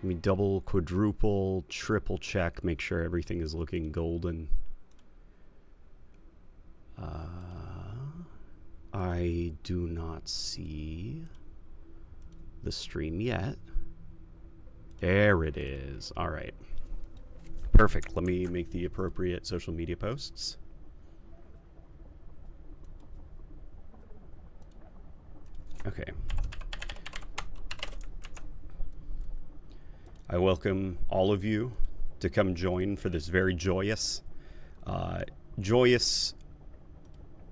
Let me double, quadruple, triple check, make sure everything is looking golden. I do not see the stream yet. There it is. All right. Perfect. Let me make the appropriate social media posts. Okay. I welcome all of you to come join for this very joyous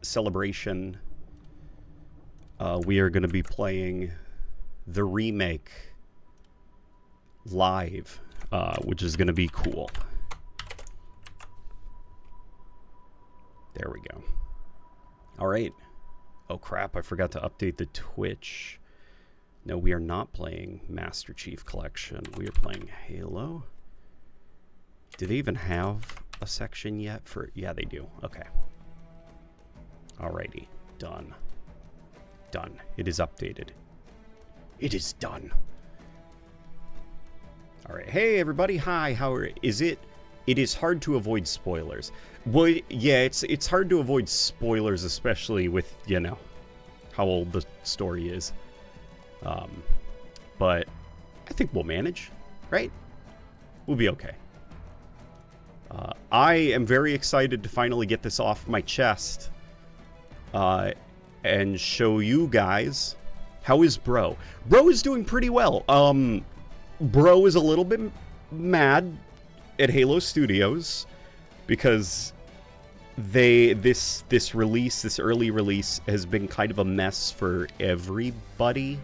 celebration. We are going to be playing the remake live, which is going to be cool. There we go. All right. Oh crap, I forgot to update the Twitch. No, we are not playing Master Chief Collection. We are playing Halo. Do they even have a section yet for... Yeah, they do. Okay. Alrighty. Done. Done. It is updated. It is done. Alright. Hey, everybody. Hi. Is it... It is hard to avoid spoilers. Well, yeah, it's hard to avoid spoilers, especially with, you know, how old the story is. But I think we'll manage, right? We'll be okay. I am very excited to finally get this off my chest and show you guys. How is Bro? Bro is doing pretty well. Bro is a little bit mad at Halo Studios because this early release has been kind of a mess for everybody.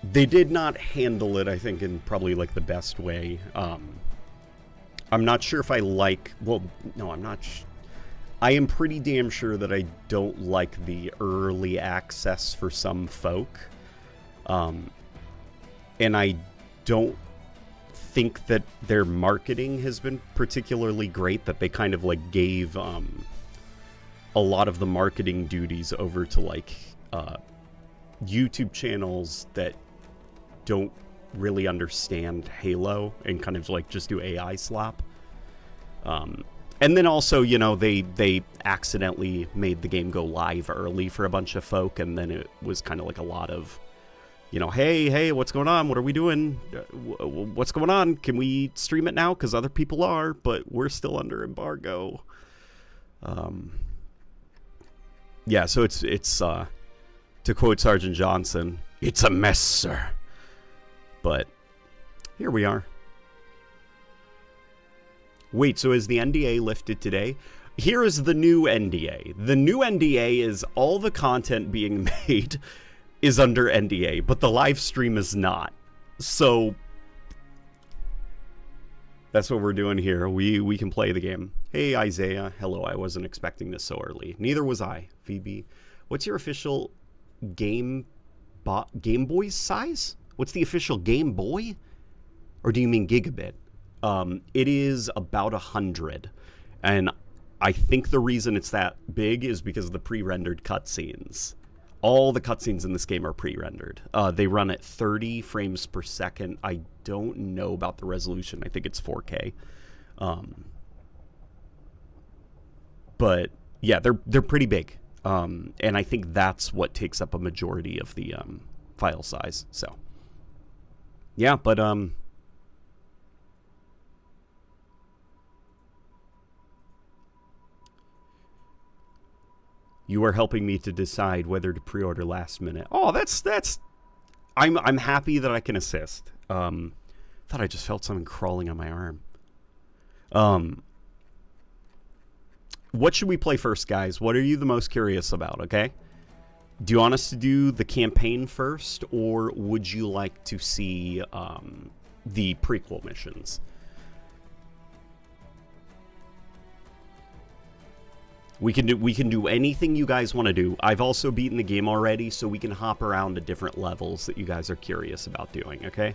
They did not handle it, I think, in probably like the best way. I'm not sure if I like, well, no, I'm not. I am pretty damn sure that I don't like the early access for some folk. And I don't think that their marketing has been particularly great, that they kind of like gave a lot of the marketing duties over to like YouTube channels that don't really understand Halo and kind of like just do AI slop. And then also, you know, they accidentally made the game go live early for a bunch of folk, and then it was kind of like a lot of, you know, hey, what's going on? What are we doing? What's going on? Can we stream it now? Because other people are, but we're still under embargo. Yeah, so it's to quote Sergeant Johnson, it's a mess, sir. But here we are. Wait, so is the NDA lifted today? Here is the new NDA. The new NDA is all the content being made is under NDA, but the live stream is not. So that's what we're doing here. We can play the game. Hey, Isaiah. Hello, I wasn't expecting this so early. Neither was I. Phoebe, what's your official Game Boy size? What's the official Game Boy? Or do you mean gigabit? It is about 100. And I think the reason it's that big is because of the pre-rendered cutscenes. All the cutscenes in this game are pre-rendered. They run at 30 frames per second. I don't know about the resolution. I think it's 4K. But yeah, they're pretty big. And I think that's what takes up a majority of the file size. So yeah, but you are helping me to decide whether to pre-order last minute. Oh, that's I'm happy that I can assist. Thought I just felt something crawling on my arm. What should we play first, guys? What are you the most curious about, okay? Do you want us to do the campaign first, or would you like to see the prequel missions? We can do anything you guys want to do. I've also beaten the game already, so we can hop around to different levels that you guys are curious about doing, okay?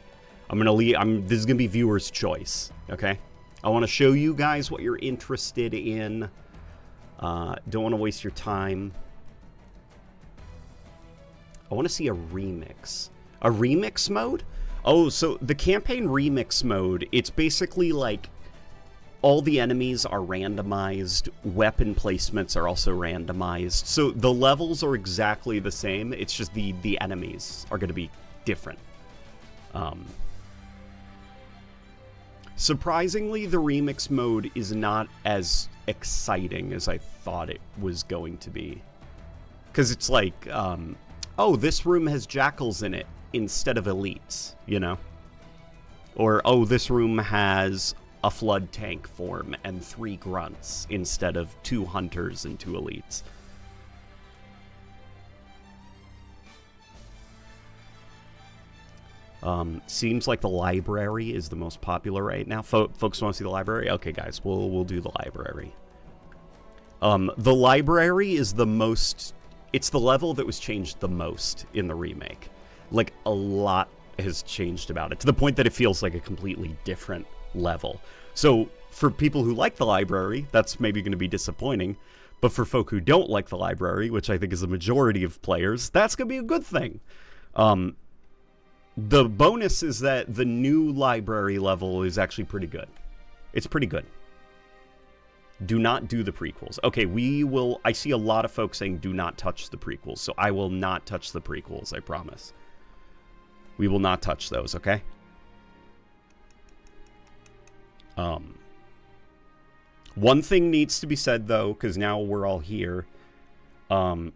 This is gonna be viewer's choice, okay? I want to show you guys what you're interested in. Don't want to waste your time. I want to see a remix. A remix mode? Oh, so the campaign remix mode, it's basically like all the enemies are randomized, weapon placements are also randomized. So the levels are exactly the same, it's just the enemies are going to be different. Surprisingly, the remix mode is not as exciting as I thought it was going to be. Because it's like, oh, this room has jackals in it instead of elites, you know? Or, oh, this room has a flood tank form and 3 grunts instead of 2 hunters and 2 elites. Seems like the library is the most popular right now. Folks want to see the library? Okay, guys, we'll do the library. The library is the most... It's the level that was changed the most in the remake. Like, a lot has changed about it, to the point that it feels like a completely different level. So, for people who like the library, that's maybe going to be disappointing. But for folk who don't like the library, which I think is the majority of players, that's going to be a good thing. The bonus is that the new library level is actually pretty good. It's pretty good. Do not do the prequels. Okay, we will... I see a lot of folks saying do not touch the prequels, so I will not touch the prequels, I promise. We will not touch those, okay? One thing needs to be said, though, because now we're all here. The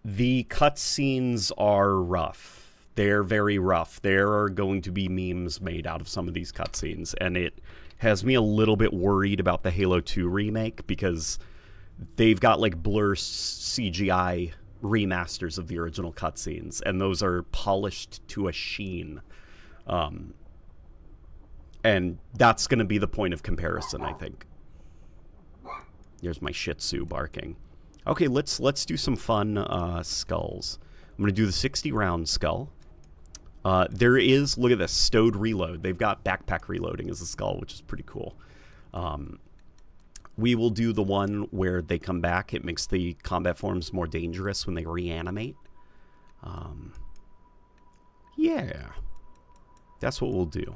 cutscenes are rough. They're very rough. There are going to be memes made out of some of these cutscenes, and it has me a little bit worried about the Halo 2 remake, because they've got, like, blur CGI remasters of the original cutscenes, and those are polished to a sheen. And that's going to be the point of comparison, I think. Here's my Shih Tzu barking. Okay, let's do some fun skulls. I'm going to do the 60-round skull. There is, look at this, stowed reload. They've got backpack reloading as a skull, which is pretty cool. We will do the one where they come back. It makes the combat forms more dangerous when they reanimate. Yeah. That's what we'll do.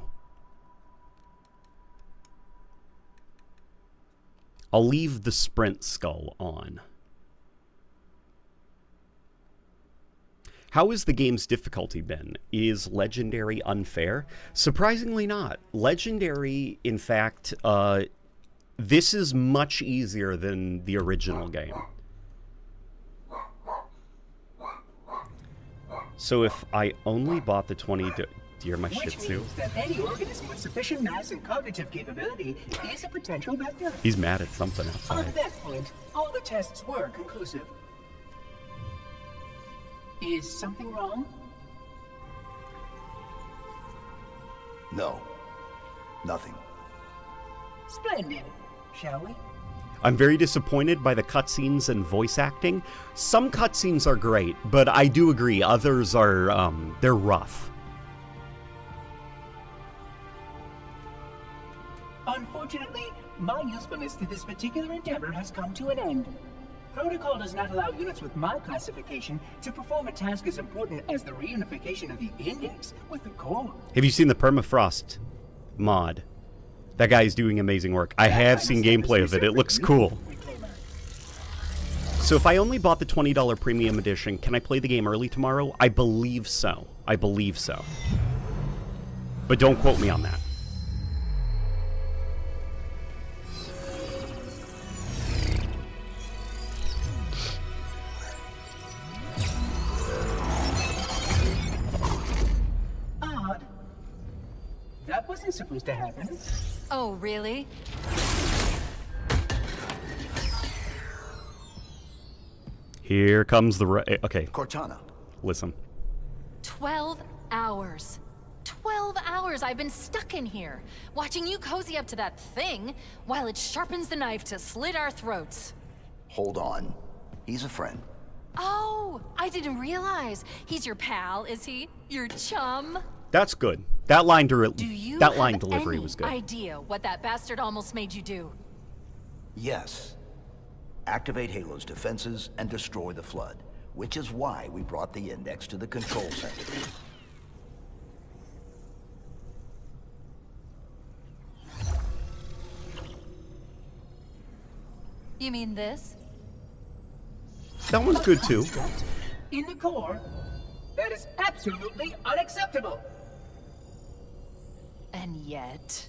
I'll leave the sprint skull on. How has the game's difficulty been? Is Legendary unfair? Surprisingly not. Legendary, in fact, this is much easier than the original game. So if I only bought the 20... Do you hear my Shih Tzu? Means that any organism with sufficient mass and cognitive capability is a potential vector. He's mad at something outside. On that point, all the tests were conclusive. Is something wrong? No. Nothing. Splendid. Shall we? I'm very disappointed by the cutscenes and voice acting. Some cutscenes are great, but I do agree, others are, they're rough. Unfortunately, my usefulness to this particular endeavor has come to an end. Protocol does not allow units with my classification to perform a task as important as the reunification of the index with the core. Have you seen the permafrost mod? That guy's doing amazing work. I have seen gameplay of it. It looks cool. So if I only bought the $20 premium edition, can I play the game early tomorrow? I believe so. I believe so. But don't quote me on that. That wasn't supposed to happen. Oh, really? Here comes the... Okay. Cortana. Listen. 12 hours. 12 hours I've been stuck in here, watching you cozy up to that thing, while it sharpens the knife to slit our throats. Hold on. He's a friend. Oh, I didn't realize. He's your pal, is he? Your chum? That's good. That line Do you delivery have was good. any idea what that bastard almost made you do? Yes. Activate Halo's defenses and destroy the Flood. which is why we brought the index to the control center. You mean this? That one's good too. In the core, that is absolutely unacceptable. And yet...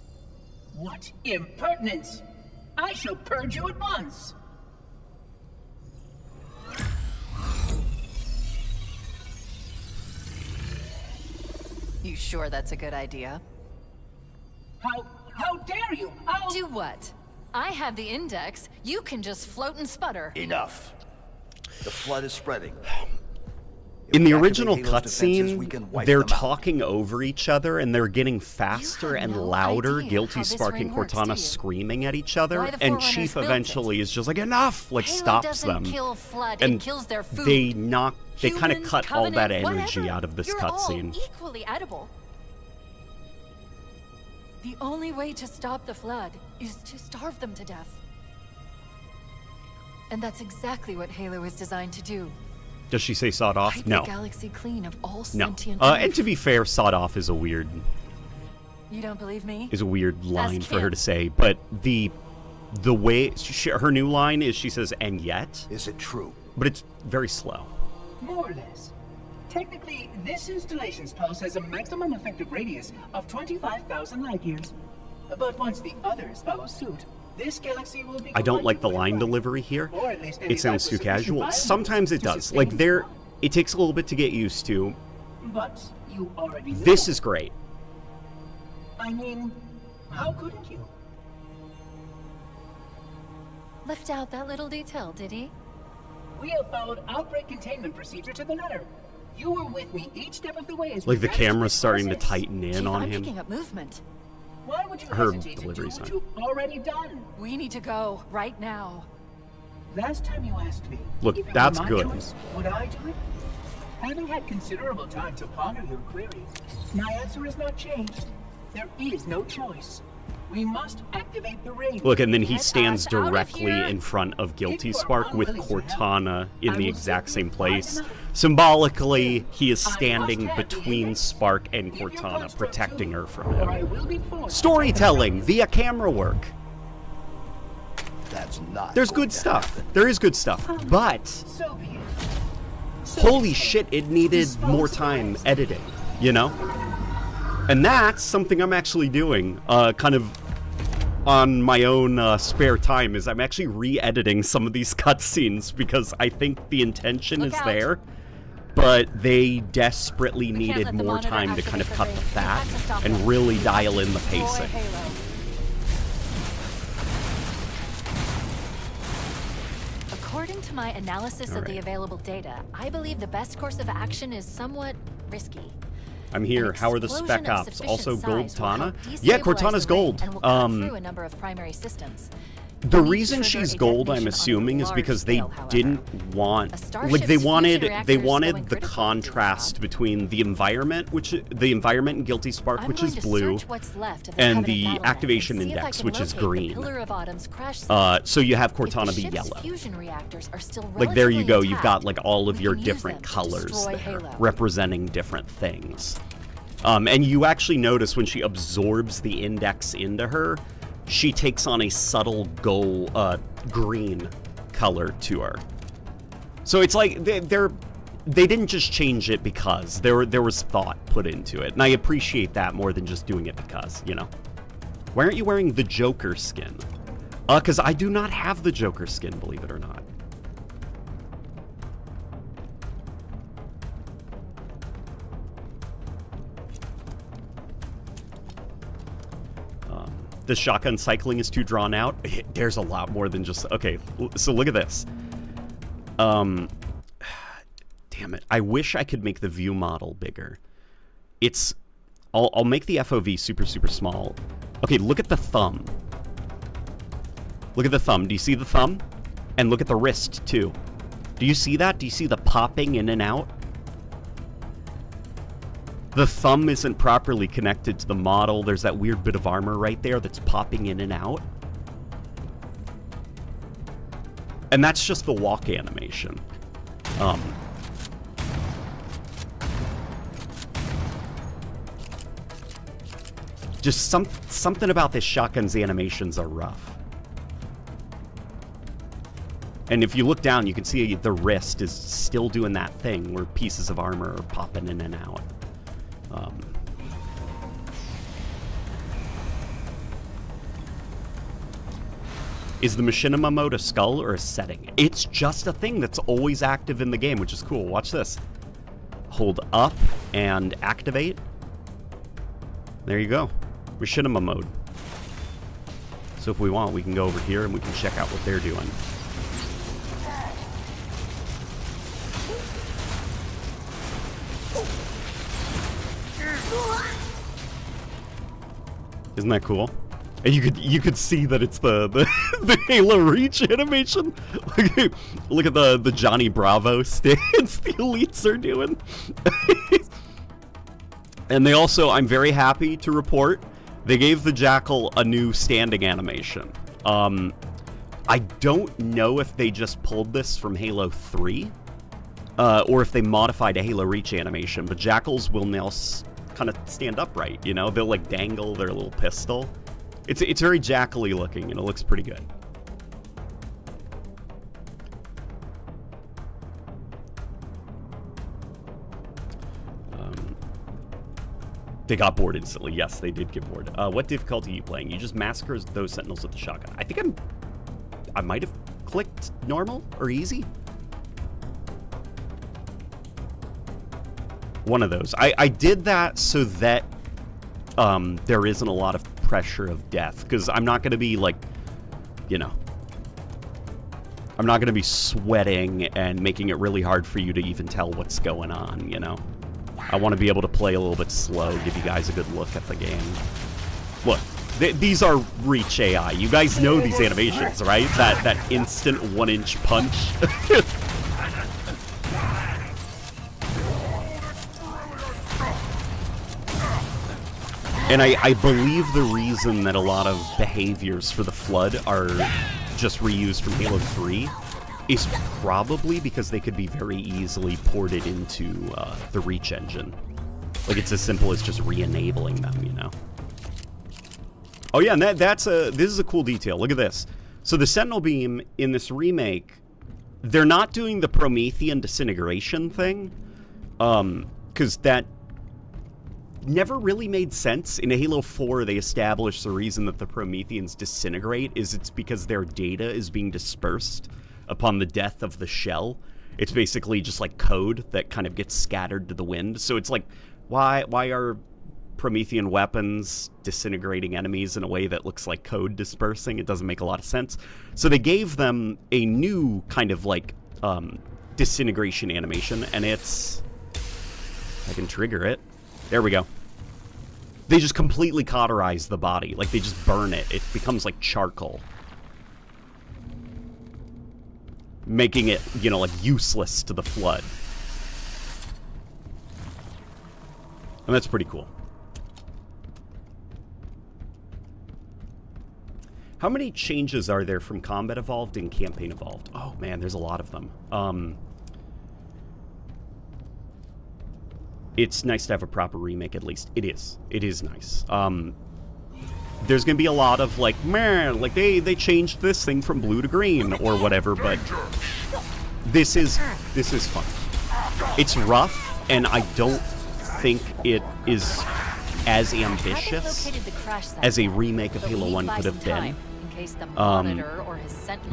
What impertinence! I shall purge you at once! You sure that's a good idea? How dare you! I'll... Do what? I have the index. You can just float and sputter. Enough. The flood is spreading. In the If we original activate Halo's defenses, we cutscene, can wipe they're them out. talking over each other and they're getting faster have and no louder. idea Guilty, how this Spark, ring and works, do Cortana you? screaming at each other, Why the and Forerunners Chief built eventually is just like, enough! Like, Halo stops doesn't them. kill flood, and it kills their food. they kind of Humans, cut all that Covenant, energy whatever. out of this You're cutscene. all equally edible. The only way to stop the flood is to starve them to death. And that's exactly what Halo is designed to do. Does she say sawed off? Wipe No. the galaxy clean of all No. sentient And life. to be fair, sawed off is a weird You don't believe me? line for her Kim. to say, but the way her new line is, she says, and yet, Is it true? but it's very slow. More or less. Technically, this installation's pulse has a maximum effective radius of 25,000 light years. But once the others follow suit, this galaxy will be... I don't like the collectively line alive. delivery here. Or at least It sounds too 85% casual. biomass Sometimes it to does. sustain Like, the it takes a little bit to get used to. But you already know. This is great. I mean, how couldn't you? Left out that little detail, did he? We have followed outbreak containment procedure to the letter. You were with me each step of the way as Like, we the managed camera's this starting to process. tighten in Chief, on I'm him. picking up movement. Why would you Her hesitate to do delivery's what fine. you've already done? We need to go right now. Last time you asked me, Look, if it were that's my good. choice, would I do it? Having had considerable time to ponder your query, my answer has not changed. There is no choice. We must activate the ring. Look, and then he Get stands us out of directly here. in front of Guilty If you are Spark with unwilling to help, Cortana in I the will exact simply same find place. another. Symbolically, he is I must standing have the between index. Spark and If your Cortana, construct protecting too, her from or I him. will be forced. Storytelling via camera work. That's not There's going good to stuff. happen. There is good stuff. But, So be it. So holy be it. shit, it needed more time editing, you know? And that's something I'm actually doing, kind of on my own spare time, is I'm actually re-editing some of these cutscenes because I think the intention Look is out. there, but they desperately We can't needed let the more monitor time to kind of cut activate the the ring. We fat have to stop and them. really dial in the Destroy pacing. Halo. According to my analysis of the Alright. available data, I believe the best course of action is somewhat risky. I'm here. An How are the explosion spec of ops? sufficient Also gold size will help Tana? destabilize Yeah, the Cortana's ring gold. and will cut through a number of primary systems. The Any reason trigger she's a gold, I'm detonation on a assuming, is large because they scale, however. didn't want, A like starship's they fusion wanted reactor is going the critical to the contrast job. between the environment, the environment in Guilty Spark, I'm which going is to blue, search what's left of the and Covenant the battle net activation and see if I index, can which is locate the green. Pillar of Autumn's crash site. So you have If the Cortana be ship's yellow. fusion reactors are still Like there you relatively go, you've got intact, like all of we your can use different them to colors destroy there, Halo. representing different things. And you actually notice when she absorbs the index into her, she takes on a subtle green color to her. So it's like they didn't just change it because there was thought put into it, and I appreciate that more than just doing it because, you know. Why aren't you wearing the Joker skin? Because I do not have the Joker skin, believe it or not. The shotgun cycling is too drawn out. There's a lot more than just... Okay, so look at this. Damn it. I wish I could make the view model bigger. It's... I'll make the FOV super, super small. Okay, look at the thumb. Look at the thumb. Do you see the thumb? And look at the wrist, too. Do you see that? Do you see the popping in and out? The thumb isn't properly connected to the model. There's that weird bit of armor right there that's popping in and out. And that's just the walk animation. Just something about this shotgun's animations are rough. And if you look down, you can see the wrist is still doing that thing where pieces of armor are popping in and out. Is the machinima mode a skull or a setting? It's just a thing that's always active in the game, which is cool. Watch this. Hold up and activate. There you go. Machinima mode. So if we want, we can go over here and we can check out what they're doing. Isn't that cool? And you could see that it's the Halo Reach animation. Look at the Johnny Bravo stance the elites are doing. And they also, I'm very happy to report, they gave the Jackal a new standing animation. I don't know if they just pulled this from Halo 3, or if they modified a Halo Reach animation, but Jackals will now kind of stand upright, you know? They'll like dangle their little pistol. It's very Jackal-y looking, and it looks pretty good. They got bored instantly. Yes, they did get bored. What difficulty are you playing? You just massacre those sentinels with the shotgun. I think I might have clicked normal or easy. One of those. I did that so that there isn't a lot of pressure of death, because I'm not going to be like, you know, I'm not going to be sweating and making it really hard for you to even tell what's going on, you know. I want to be able to play a little bit slow, give you guys a good look at the game. Look, these are Reach AI. You guys know these animations, right? That instant 1-inch punch. And I believe the reason that a lot of behaviors for the Flood are just reused from Halo 3 is probably because they could be very easily ported into the Reach engine. Like, it's as simple as just re-enabling them, you know? Oh yeah, and this is a cool detail. Look at this. So the Sentinel Beam in this remake, they're not doing the Promethean disintegration thing, because that never really made sense. In Halo 4, they established the reason that the Prometheans disintegrate is it's because their data is being dispersed upon the death of the shell. It's basically just like code that kind of gets scattered to the wind. So it's like, why are Promethean weapons disintegrating enemies in a way that looks like code dispersing? It doesn't make a lot of sense. So they gave them a new kind of like disintegration animation, and it's... I can trigger it. There we go. They just completely cauterize the body. Like, they just burn it. It becomes like charcoal. Making it, you know, like useless to the Flood. And that's pretty cool. How many changes are there from Combat Evolved and Campaign Evolved? Oh man, there's a lot of them. It's nice to have a proper remake, at least. It is. It is nice. There's gonna be a lot of like, man, like they changed this thing from blue to green or whatever, but this is fun. It's rough, and I don't think it is as ambitious as a remake of Halo 1 could have been.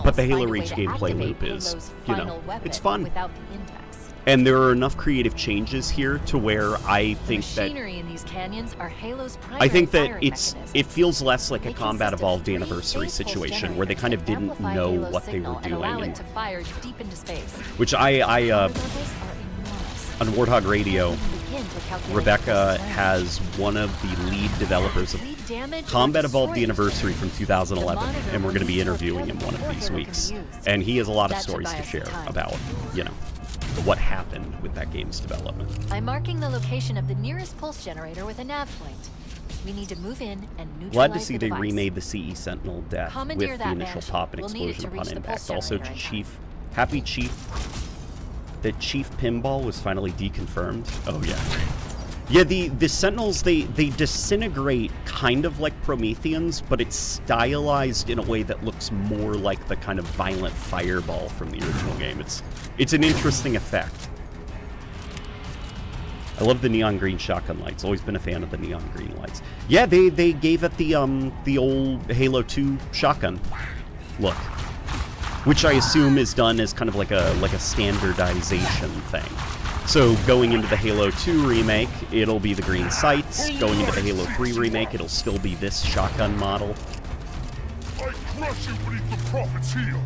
But the Halo Reach gameplay loop is, you know, it's fun. And there are enough creative changes here to where I think that it feels less like a Combat Evolved Anniversary situation where they kind of didn't know what they were doing. And, which on Warthog Radio, Rebecca has one of the lead developers of Combat Evolved the Anniversary from 2011, and we're going to be interviewing him one of these weeks. And he has a lot of stories to share about, you know, what happened with that game's development. I'm marking the location of the nearest pulse generator with a nav point. We need to move in and neutralize Glad to see the they device. remade the CE Sentinel death with the initial pop and explosion upon impact. Also, Happy Chief, that Chief Pinball was finally deconfirmed. Oh yeah. Yeah, the Sentinels, they disintegrate kind of like Prometheans, but it's stylized in a way that looks more like the kind of violent fireball from the original game. It's an interesting effect. I love the neon green shotgun lights. Always been a fan of the neon green lights. Yeah, they gave it the old Halo 2 shotgun look, which I assume is done as kind of like a standardization thing. So going into the Halo 2 remake, it'll be the green sights. Going into the Halo 3 remake, it'll still be this shotgun model. I crush you beneath the prophet's heel.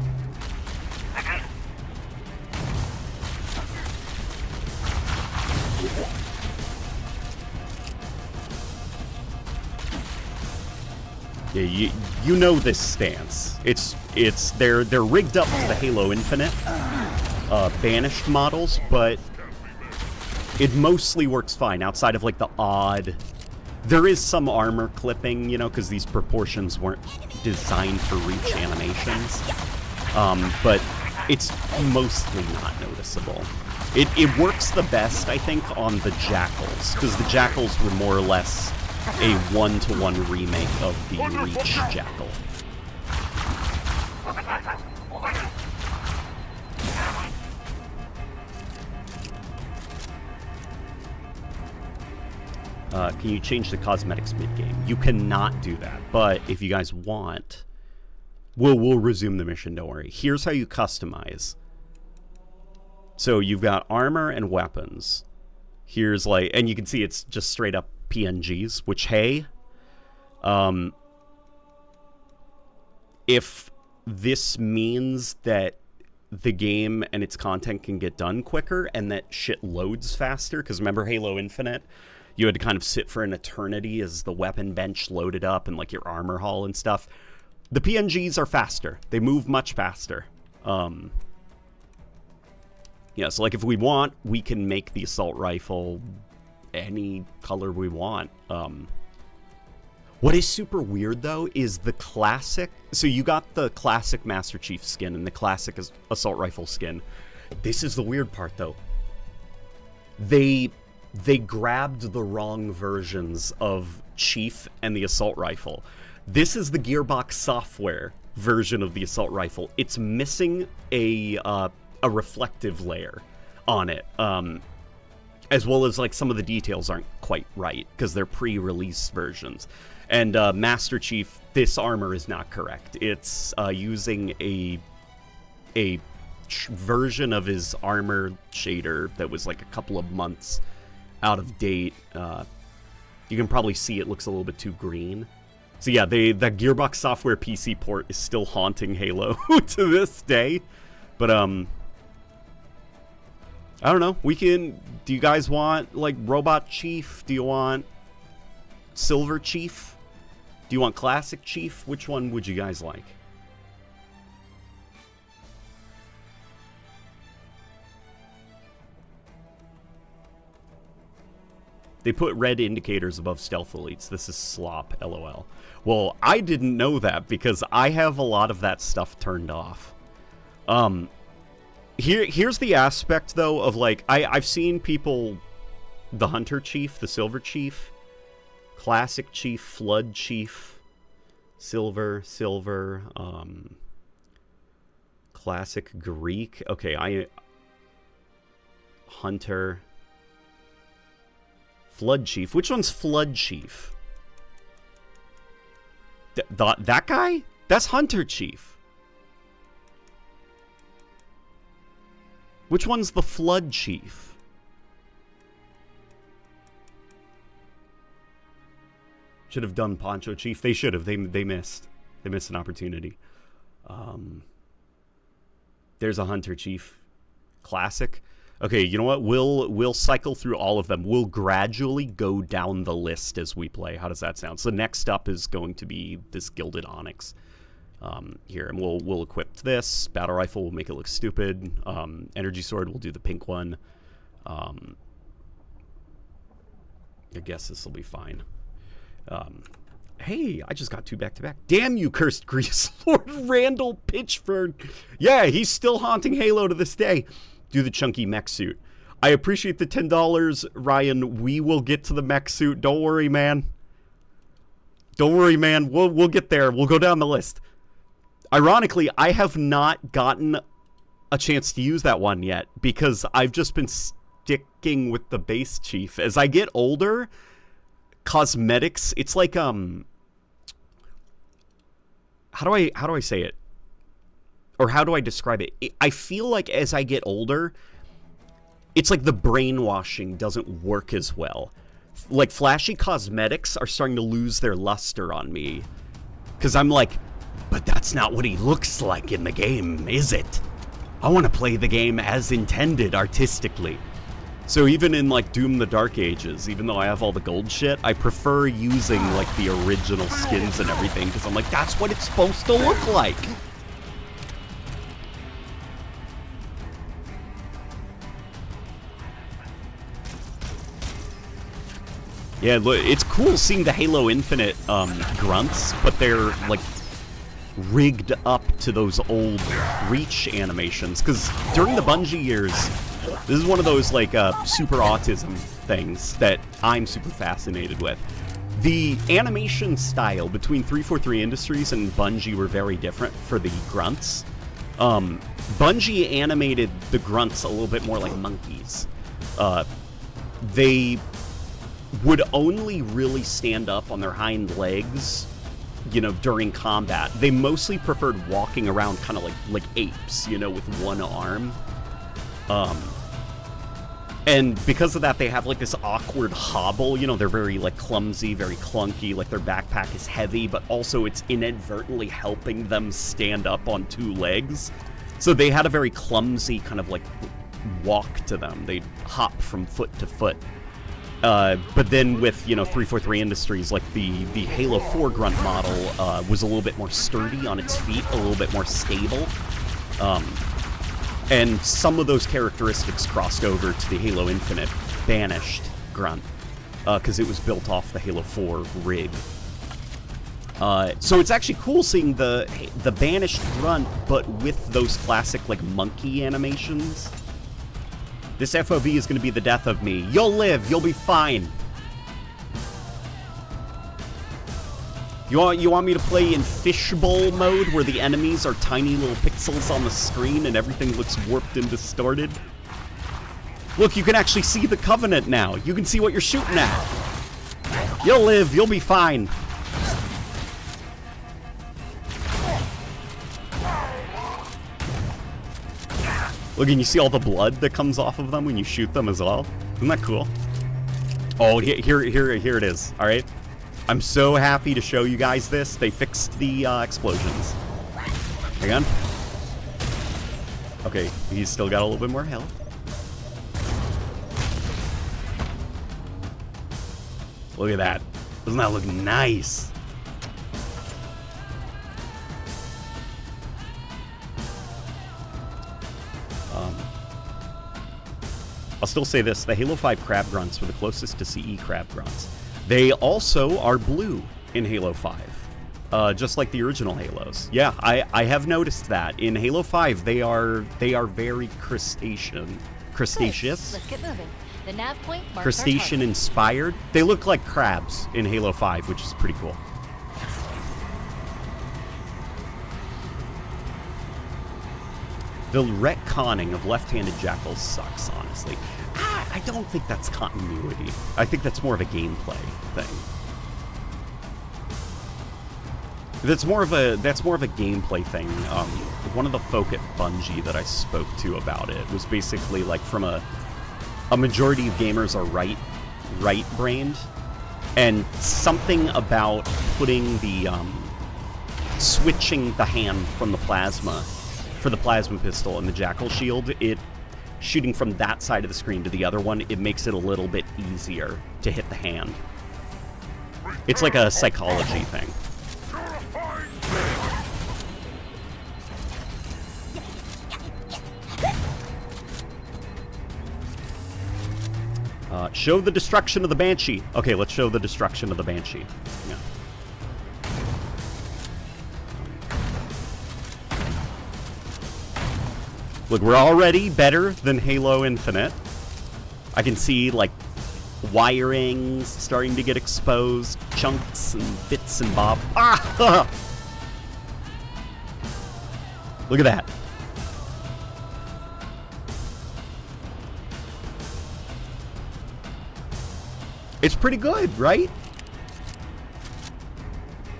Yeah, you know this stance. They're rigged up to the Halo Infinite banished models, but it mostly works fine outside of like the odd. There is some armor clipping, you know, because these proportions weren't designed for reach animations. But it's mostly not noticeable. It works the best, I think, on the Jackals, because the Jackals were more or less a one-to-one remake of the Reach Jackal. Can you change the cosmetics mid-game? You cannot do that, but if you guys want, we'll resume the mission, don't worry. Here's how you customize. So you've got armor and weapons. Here's like, and you can see it's just straight up PNGs, which, hey, if this means that the game and its content can get done quicker and that shit loads faster, because remember Halo Infinite, you had to kind of sit for an eternity as the weapon bench loaded up and like your armor haul and stuff. The PNGs are faster. They move much faster. Yeah, so like if we want, we can make the assault rifle any color we want. What is super weird though is the classic. So you got the classic Master Chief skin and the classic assault rifle skin. This is the weird part though. They grabbed the wrong versions of Chief and the assault rifle. This is the Gearbox software version of the assault rifle. It's missing a reflective layer on it, as well as like some of the details aren't quite right because they're pre-release versions. And Master Chief, this armor is not correct. It's using a version of his armor shader that was like a couple of months out of date. You can probably see it looks a little bit too green. So yeah, the Gearbox software PC port is still haunting Halo to this day. But I don't know. Do you guys want like Robot Chief? Do you want Silver Chief? Do you want Classic Chief? Which one would you guys like? They put red indicators above stealth elites. This is slop, lol. Well, I didn't know that because I have a lot of that stuff turned off. Here's the aspect, though, of like, I've seen people, the Hunter Chief, the Silver Chief, Classic Chief, Flood Chief, Silver, Classic Greek. Okay, Hunter, Flood Chief. Which one's Flood Chief? That guy? That's Hunter Chief. Which one's the Flood Chief? Should have done Poncho Chief. They should have. They missed. They missed an opportunity. There's a Hunter Chief. Classic. Okay, you know what? We'll cycle through all of them. We'll gradually go down the list as we play. How does that sound? So next up is going to be this Gilded Onyx here, and we'll equip this. Battle Rifle will make it look stupid. Energy Sword, we'll do the pink one. I guess this will be fine. Hey, I just got 2 back-to-back. Damn you, cursed Grease Lord Randall Pitchford. Yeah, he's still haunting Halo to this day. Do the chunky mech suit. I appreciate the $10, Ryan. We will get to the mech suit. Don't worry, man. Don't worry, man. We'll get there. We'll go down the list. Ironically, I have not gotten a chance to use that one yet because I've just been sticking with the base chief. As I get older, cosmetics, it's like how do I say it? Or how do I describe it? I feel like as I get older, it's like the brainwashing doesn't work as well. Like, flashy cosmetics are starting to lose their luster on me. Because I'm like, but that's not what he looks like in the game, is it? I want to play the game as intended, artistically. So even in, like, Doom the Dark Ages, even though I have all the gold shit, I prefer using, like, the original skins and everything. Because I'm like, that's what it's supposed to look like. Yeah, look, it's cool seeing the Halo Infinite grunts, but they're, like, rigged up to those old Reach animations. Because during the Bungie years, this is one of those, like, super autism things that I'm super fascinated with. The animation style between 343 Industries and Bungie were very different for the grunts. Bungie animated the grunts a little bit more like monkeys. They would only really stand up on their hind legs, you know, during combat. They mostly preferred walking around kind of like apes, you know, with one arm. And because of that, they have like this awkward hobble, you know, they're very like clumsy, very clunky, like their backpack is heavy, but also it's inadvertently helping them stand up on two legs. So they had a very clumsy kind of like walk to them. They'd hop from foot to foot. But then with, you know, 343 Industries, like the Halo 4 grunt model was a little bit more sturdy on its feet, a little bit more stable. And some of those characteristics crossed over to the Halo Infinite Banished grunt, because it was built off the Halo 4 rig. So it's actually cool seeing the Banished grunt, but with those classic, like, monkey animations. This FOV is going to be the death of me. You'll live. You'll be fine. You want me to play in fishbowl mode where the enemies are tiny little pixels on the screen and everything looks warped and distorted? Look, you can actually see the Covenant now. You can see what you're shooting at. You'll live. You'll be fine. Look, and you see all the blood that comes off of them when you shoot them as well. Isn't that cool? Oh, here it is. All right. I'm so happy to show you guys this. They fixed the explosions. Hang on. Okay, he's still got a little bit more health. Look at that. Doesn't that look nice? I'll still say this, the Halo 5 crab grunts were the closest to CE crab grunts. They also are blue in Halo 5, just like the original Halos. Yeah, I have noticed that. In Halo 5, they are very crustaceous. Let's get moving. The nav point marks our Crustacean target. inspired. They look like crabs in Halo 5, which is pretty cool. The retconning of left-handed jackals sucks, honestly. I don't think that's continuity. I think that's more of a gameplay thing. That's more of a gameplay thing. One of the folk at Bungie that I spoke to about it was basically like from a majority of gamers are right-brained, and something about putting the switching the hand from the plasma for the plasma pistol and the jackal shield, shooting from that side of the screen to the other one, it makes it a little bit easier to hit the hand. It's like a psychology thing. Show the destruction of the Banshee. Okay, let's show the destruction of the Banshee. Yeah. Look, we're already better than Halo Infinite. I can see, like, wirings starting to get exposed, chunks and bits and bobs. Ah! Look at that. It's pretty good, right?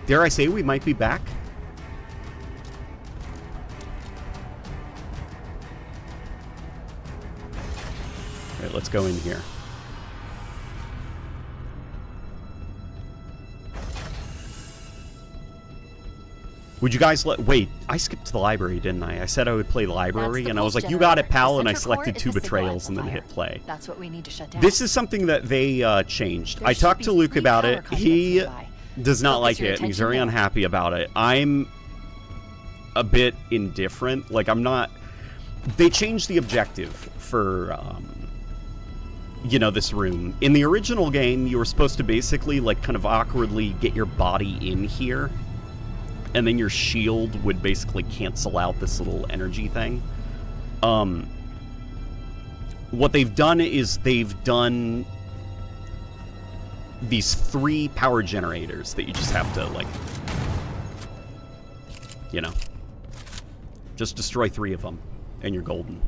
Dare I say we might be back? All right, let's go in here. Would you guys wait, I skipped to the library, didn't I? I said I would play the library, and I was like, you got it, pal, and I selected 2 betrayals and then hit play. That's what we need to shut down. This is something that they changed. I talked to Luke about it. He does not like it, and he's very unhappy about it. I'm a bit indifferent. Like, I'm not... They changed the objective for, you know, this room. In the original game, you were supposed to basically, like, kind of awkwardly get your body in here, and then your shield would basically cancel out this little energy thing. What they've done is they've done these 3 power generators that you just have to, like, you know, just destroy 3 of them, and you're golden.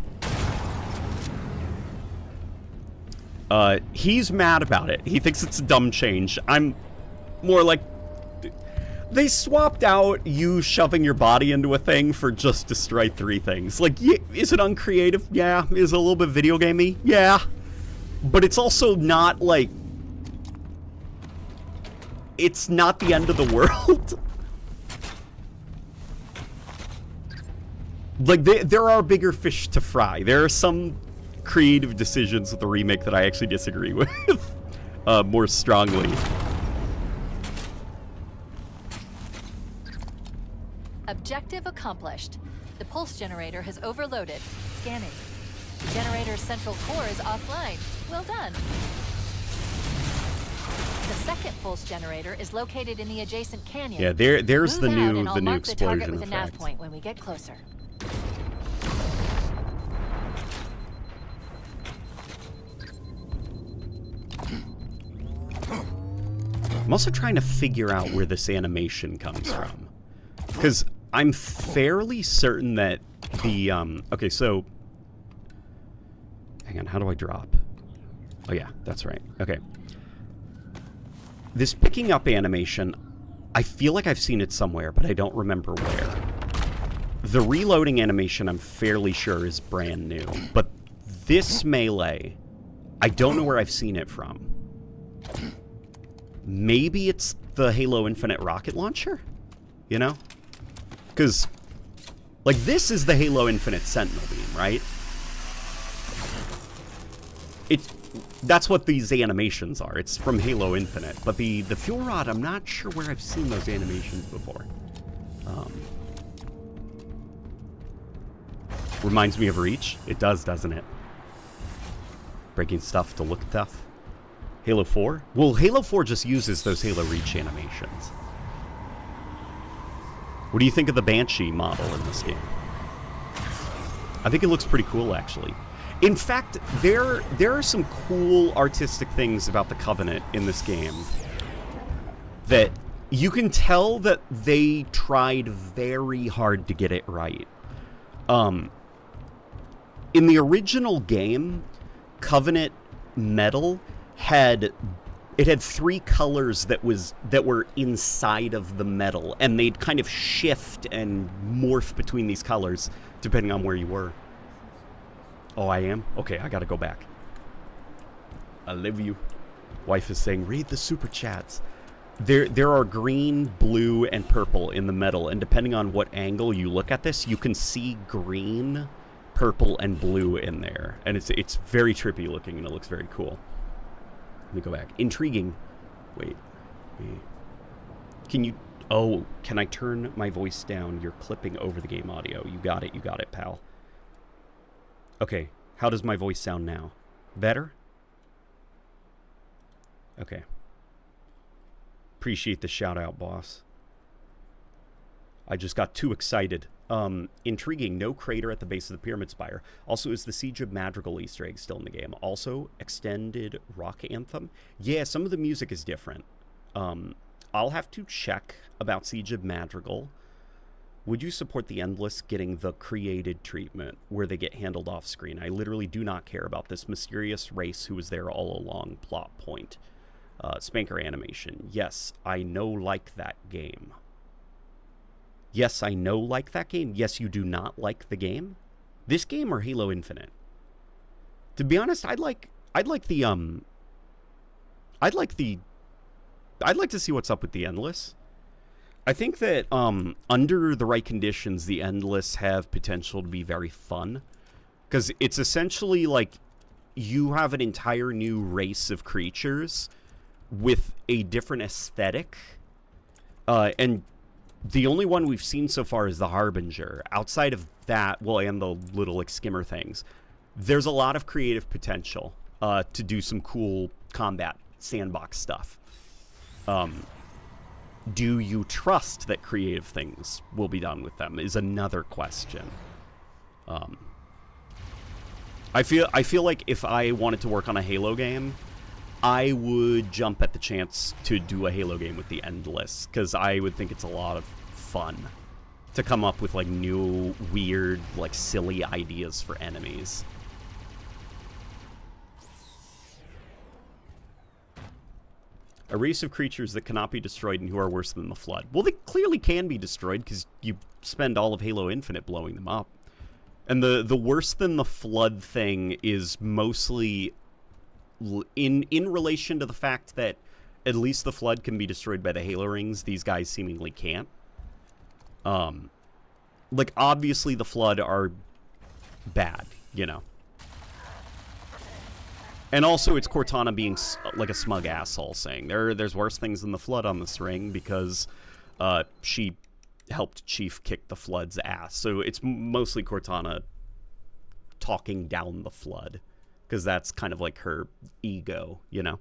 He's mad about it. He thinks it's a dumb change. I'm more like, they swapped out you shoving your body into a thing for just destroy 3 things. Like, is it uncreative? Yeah. Is it a little bit video gamey? Yeah. But it's also not, like... It's not the end of the world. Like, there are bigger fish to fry. There are some creative decisions with the remake that I actually disagree with more strongly. Objective accomplished. The pulse generator has overloaded. Scanning. The generator's central core is offline. Well done. The second pulse generator is located in the adjacent canyon. Yeah, there's Move the out new and I'll mark the target explosion with a nav effect. point when we get closer. I'm also trying to figure out where this animation comes from, because I'm fairly certain that the okay, so hang on, how do I drop? Oh yeah, that's right. Okay, this picking up animation, I feel like I've seen it somewhere, but I don't remember where. The reloading animation, I'm fairly sure, is brand new, but this melee, I don't know where I've seen it from. Maybe it's the Halo Infinite rocket launcher? You know? Because, like, this is the Halo Infinite Sentinel beam, right? That's what these animations are. It's from Halo Infinite. But the fuel rod, I'm not sure where I've seen those animations before. Reminds me of Reach. It does, doesn't it? Breaking stuff to look tough. Halo 4? Well, Halo 4 just uses those Halo Reach animations. What do you think of the Banshee model in this game? I think it looks pretty cool, actually. In fact, there are some cool artistic things about the Covenant in this game that you can tell that they tried very hard to get it right. In the original game, Covenant metal had 3 colors that were inside of the metal, and they'd kind of shift and morph between these colors depending on where you were. Oh, I am? Okay, I gotta go back. I love you. Wife is saying, read the super chats. There are green, blue, and purple in the metal, and depending on what angle you look at this, you can see green, purple, and blue in there. And it's very trippy looking, and it looks very cool. Let me go back. Intriguing. Wait. Can you... Oh, can I turn my voice down? You're clipping over the game audio. You got it, pal. Okay, how does my voice sound now? Better? Okay. Appreciate the shout out, boss. I just got too excited. Intriguing. No crater at the base of the pyramid spire. Also, is the Siege of Madrigal Easter egg still in the game? Also, extended rock anthem. Yeah, some of the music is different. I'll have to check about Siege of Madrigal. Would you support the Endless getting the created treatment where they get handled off screen? I literally do not care about this mysterious race who was there all along. Plot point. Spanker animation. Yes, I know like that game. Yes, I know like that game. Yes, you do not like the game. This game or Halo Infinite? To be honest, I'd like to see what's up with the Endless. I think that under the right conditions, the Endless have potential to be very fun. Because it's essentially like you have an entire new race of creatures with a different aesthetic. And the only one we've seen so far is the Harbinger. Outside of that, well, and the little like skimmer things, there's a lot of creative potential to do some cool combat sandbox stuff. Do you trust that creative things will be done with them is another question. I feel like if I wanted to work on a Halo game, I would jump at the chance to do a Halo game with the Endless, because I would think it's a lot of fun to come up with like new, weird, like silly ideas for enemies. A race of creatures that cannot be destroyed and who are worse than the Flood. Well, they clearly can be destroyed because you spend all of Halo Infinite blowing them up. And the worse than the Flood thing is mostly in relation to the fact that at least the Flood can be destroyed by the Halo rings. These guys seemingly can't. Like, obviously the Flood are bad, you know. And also, it's Cortana being like a smug asshole, saying there's worse things than the Flood on this ring because she helped Chief kick the Flood's ass. So it's mostly Cortana talking down the Flood, because that's kind of like her ego, you know?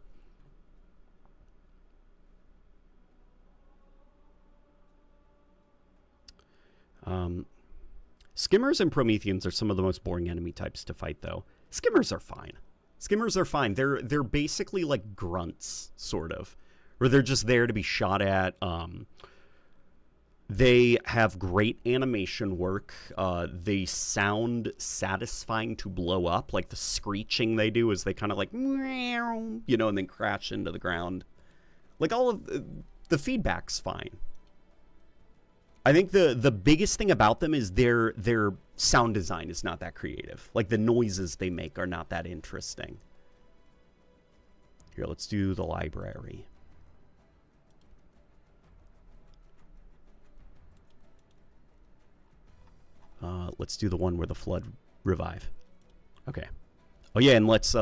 Skimmers and Prometheans are some of the most boring enemy types to fight, though. Skimmers are fine. Skimmers are fine. They're basically like grunts, sort of. Or they're just there to be shot at. They have great animation work. They sound satisfying to blow up. Like the screeching they do is they kind of like, you know, and then crash into the ground. Like all of the feedback's fine. I think the biggest thing about them is their sound design is not that creative. Like, the noises they make are not that interesting. Here, let's do the library. Let's do the one where the Flood revive. Okay. Oh yeah, and let's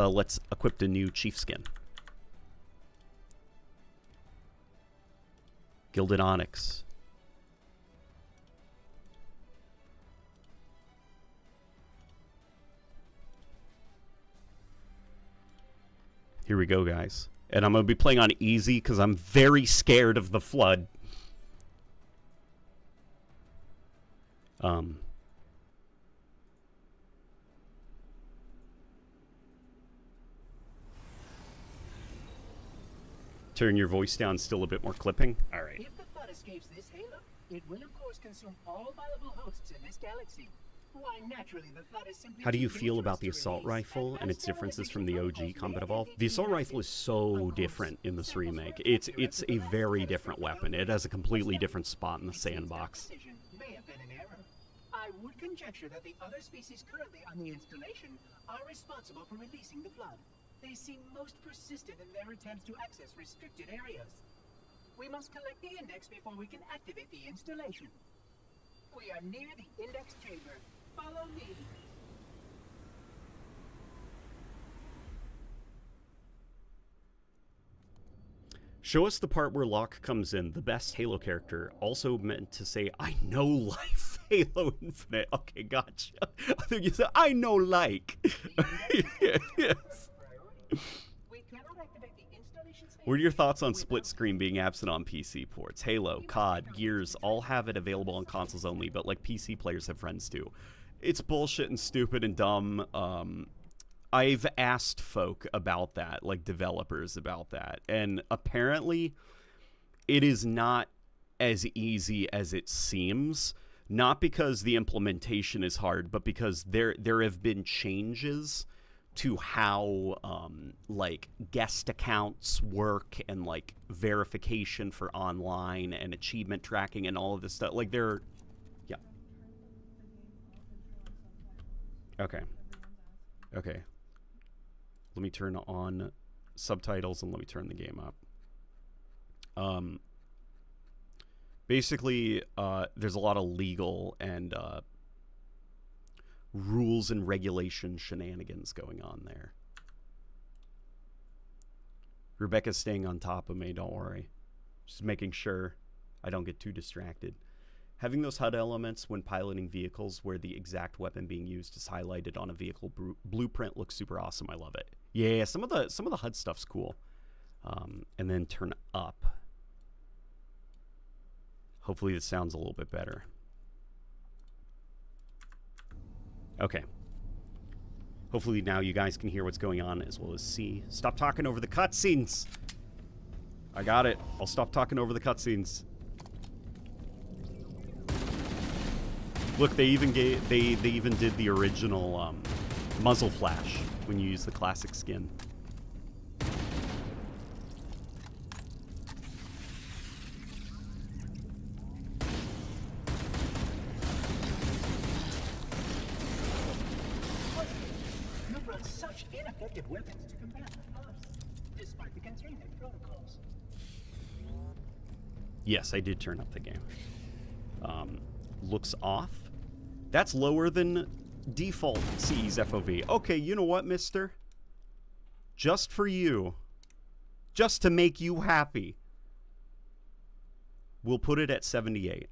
equip the new Chief skin. Gilded Onyx. Here we go, guys. And I'm going to be playing on easy because I'm very scared of the Flood. Turn your voice down, still a bit more clipping. All right. If the Flood escapes this Halo, it will of course consume all viable hosts in this galaxy. Why, naturally, the Flood is simply How do you feel about the assault rifle and its differences from the OG Combat Evolved? The assault rifle is so different in this remake. It's a very different weapon. It has a completely different spot in the sandbox. May have been an error. I would conjecture that the other species currently on the installation are responsible for releasing the Flood. They seem most persistent in their attempts to access restricted areas. We must collect the index before we can activate the installation. We are near the index chamber. Follow me. Show us the part where Locke comes in, the best Halo character, also meant to say, I know life, Halo Infinite. Okay, gotcha. I think you said, I know like. Yes. We cannot activate the installation What are your thoughts on split screen being absent on PC ports? Halo, COD, Gears all have it available on consoles only, but like PC players have friends too. It's bullshit and stupid and dumb. I've asked folk about that, like developers about that, and apparently it is not as easy as it seems. Not because the implementation is hard, but because there have been changes to how like guest accounts work and like verification for online and achievement tracking and all of this stuff. Like yeah. Okay. Okay. Let me turn on subtitles and let me turn the game up. Basically, there's a lot of legal and rules and regulation shenanigans going on there. Rebecca's staying on top of me, don't worry. Just making sure I don't get too distracted. Having those HUD elements when piloting vehicles where the exact weapon being used is highlighted on a vehicle blueprint looks super awesome. I love it. Yeah, some of the HUD stuff's cool. And then turn up. Hopefully this sounds a little bit better. Okay. Hopefully now you guys can hear what's going on as well as see. Stop talking over the cutscenes. I got it. I'll stop talking over the cutscenes. Look, they even did the original muzzle flash when you use the classic skin. Such ineffective weapons to combat the Flood, despite the containment protocols. Yes, I did turn up the game. Looks off. That's lower than default CE's FOV. Okay, you know what, mister? Just for you. Just to make you happy. We'll put it at 78.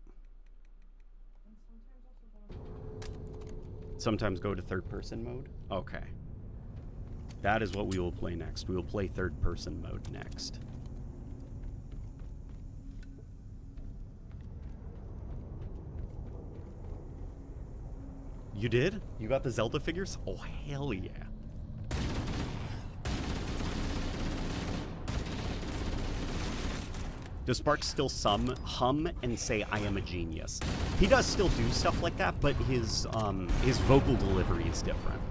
Sometimes go to third-person mode? Okay. That is what we will play next. We will play third-person mode next. You did? You got the Zelda figures? Oh, hell yeah. Does Spark still hum and say, I am a genius? He does still do stuff like that, but his vocal delivery is different.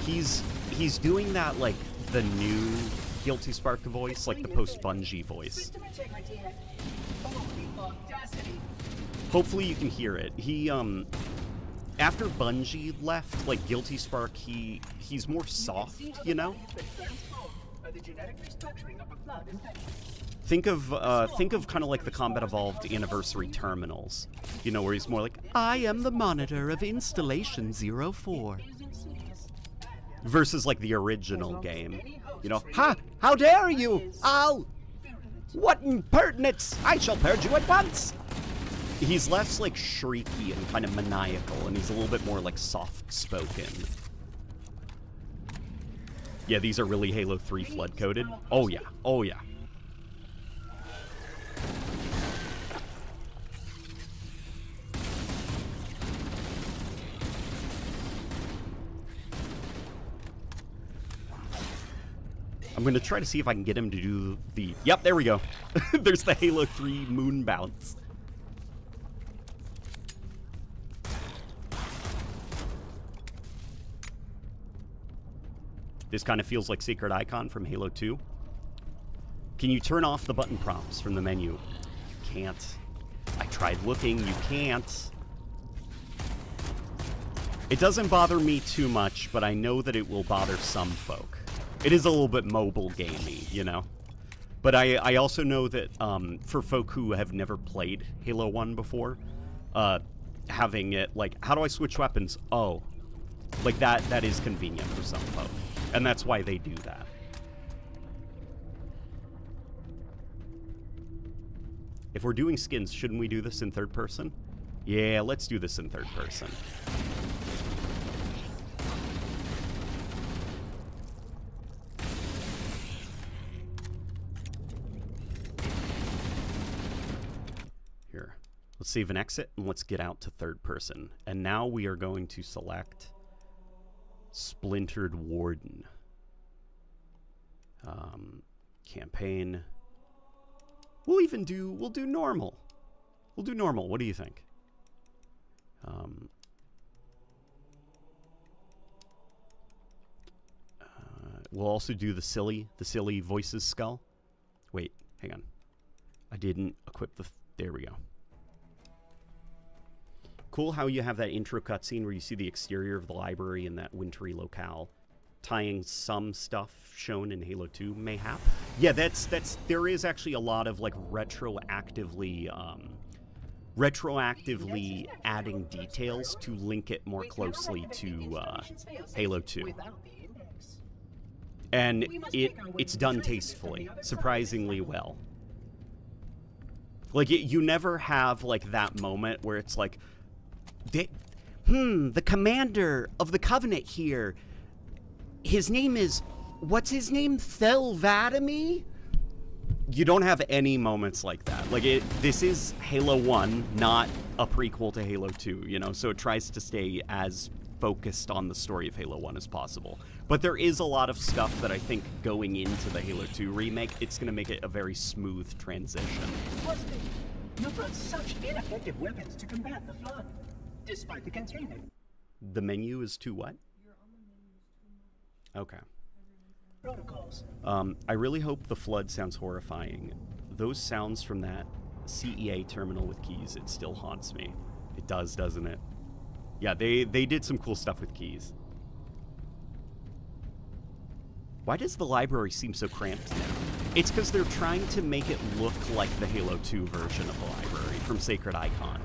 He's doing that like the new Guilty Spark voice, like the post-Bungie voice. Hopefully you can hear it. He after Bungie left, like Guilty Spark, he's more soft, you know? Think of kind of like the Combat Evolved Anniversary terminals, you know, where he's more like, I am the monitor of Installation 04. Versus like the original game, you know, ha! How dare you! I'll... What impertinence! I shall purge you at once! He's less like shrieky and kind of maniacal, and he's a little bit more like soft-spoken. Yeah, these are really Halo 3 flood-coded. Oh yeah, oh yeah. I'm going to try to see if I can get him to do the... Yep, there we go. There's the Halo 3 moon bounce. This kind of feels like Sacred Icon from Halo 2. Can you turn off the button prompts from the menu? Can't. I tried looking, you can't. It doesn't bother me too much, but I know that it will bother some folk. It is a little bit mobile gamey, you know? But I also know that for folk who have never played Halo 1 before, having it, like, how do I switch weapons? Oh. Like, that is convenient for some folk. And that's why they do that. If we're doing skins, shouldn't we do this in third person? Yeah, let's do this in third person. Let's save and exit, and let's get out to third person. And now we are going to select Splintered Warden. Campaign. We'll do normal. We'll do normal. What do you think? We'll also do the silly voices skull. Wait, hang on. I didn't equip the... There we go. Cool how you have that intro cutscene where you see the exterior of the library in that wintry locale, tying some stuff shown in Halo 2, mayhap. Yeah, there is actually a lot of, like, retroactively adding details to link it more closely to Halo 2. And it's done tastefully, surprisingly well. Like, you never have, like, that moment where it's like, the commander of the Covenant here, his name is, what's his name? Thelvadamy? You don't have any moments like that. Like, this is Halo 1, not a prequel to Halo 2, you know? So it tries to stay as focused on the story of Halo 1 as possible. But there is a lot of stuff that I think going into the Halo 2 remake, it's going to make it a very smooth transition. You brought such ineffective weapons to combat the Flood, despite the containment. The menu is too what? Okay. Protocols. I really hope the Flood sounds horrifying. Those sounds from that CEA terminal with keys, it still haunts me. It does, doesn't it? Yeah, they did some cool stuff with keys. Why does the library seem so cramped now? It's because they're trying to make it look like the Halo 2 version of the library from Sacred Icon.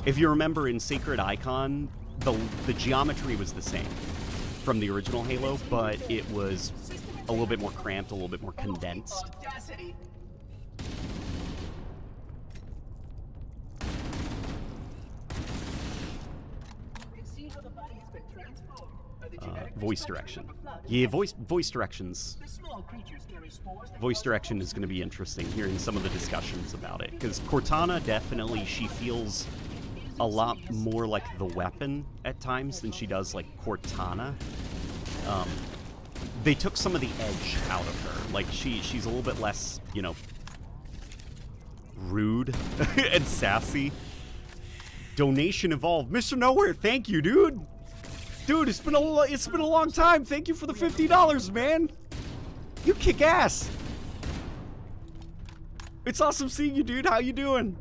If you remember in Sacred Icon, the geometry was the same from the original Halo, but it was a little bit more cramped, a little bit more condensed. Audacity. Voice direction. Yeah, voice directions. Voice direction is going to be interesting, hearing some of the discussions about it. Because Cortana, definitely, she feels a lot more like the weapon at times than she does like Cortana. They took some of the edge out of her. Like, she's a little bit less, you know, rude and sassy. Donation evolved. Mr. Nowhere, thank you, dude. Dude, it's been a long time. Thank you for the $50, man. You kick ass. It's awesome seeing you, dude. How you doing?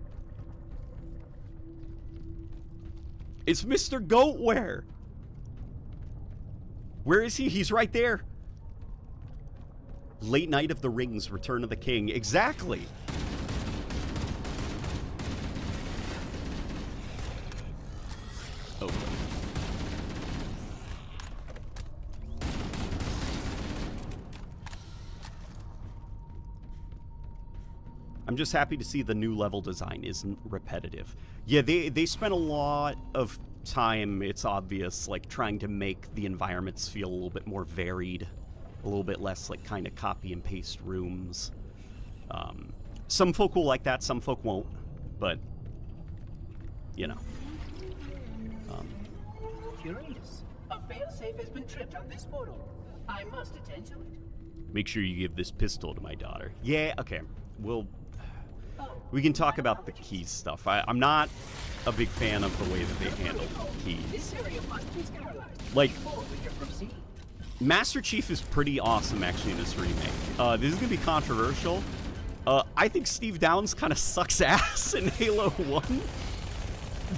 It's Mr. Goatware. Where is he? He's right there. Late Night of the Rings, Return of the King. Exactly. Oh. I'm just happy to see the new level design isn't repetitive. Yeah, they spent a lot of time, it's obvious, like trying to make the environments feel a little bit more varied, a little bit less like kind of copy and paste rooms. Some folk will like that, some folk won't, but you know. Curious. A failsafe has been tripped on this portal. I must attend to it. Make sure you give this pistol to my daughter. Yeah, okay. We can talk about the keys stuff. I'm not a big fan of the way that they handle keys. This area must be sterilized. Like, before we can proceed. Master Chief is pretty awesome, actually, in this remake. This is going to be controversial. I think Steve Downes kind of sucks ass in Halo 1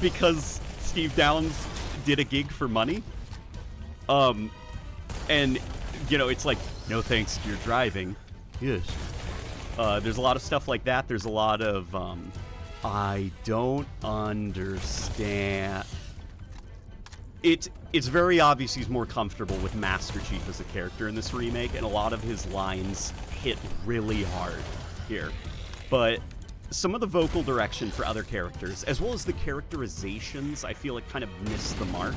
because Steve Downes did a gig for money. And, you know, it's like, no thanks to your driving. Yes. There's a lot of stuff like that. There's a lot of, I don't understand. It's very obvious he's more comfortable with Master Chief as a character in this remake, and a lot of his lines hit really hard here. But some of the vocal direction for other characters, as well as the characterizations, I feel like kind of missed the mark.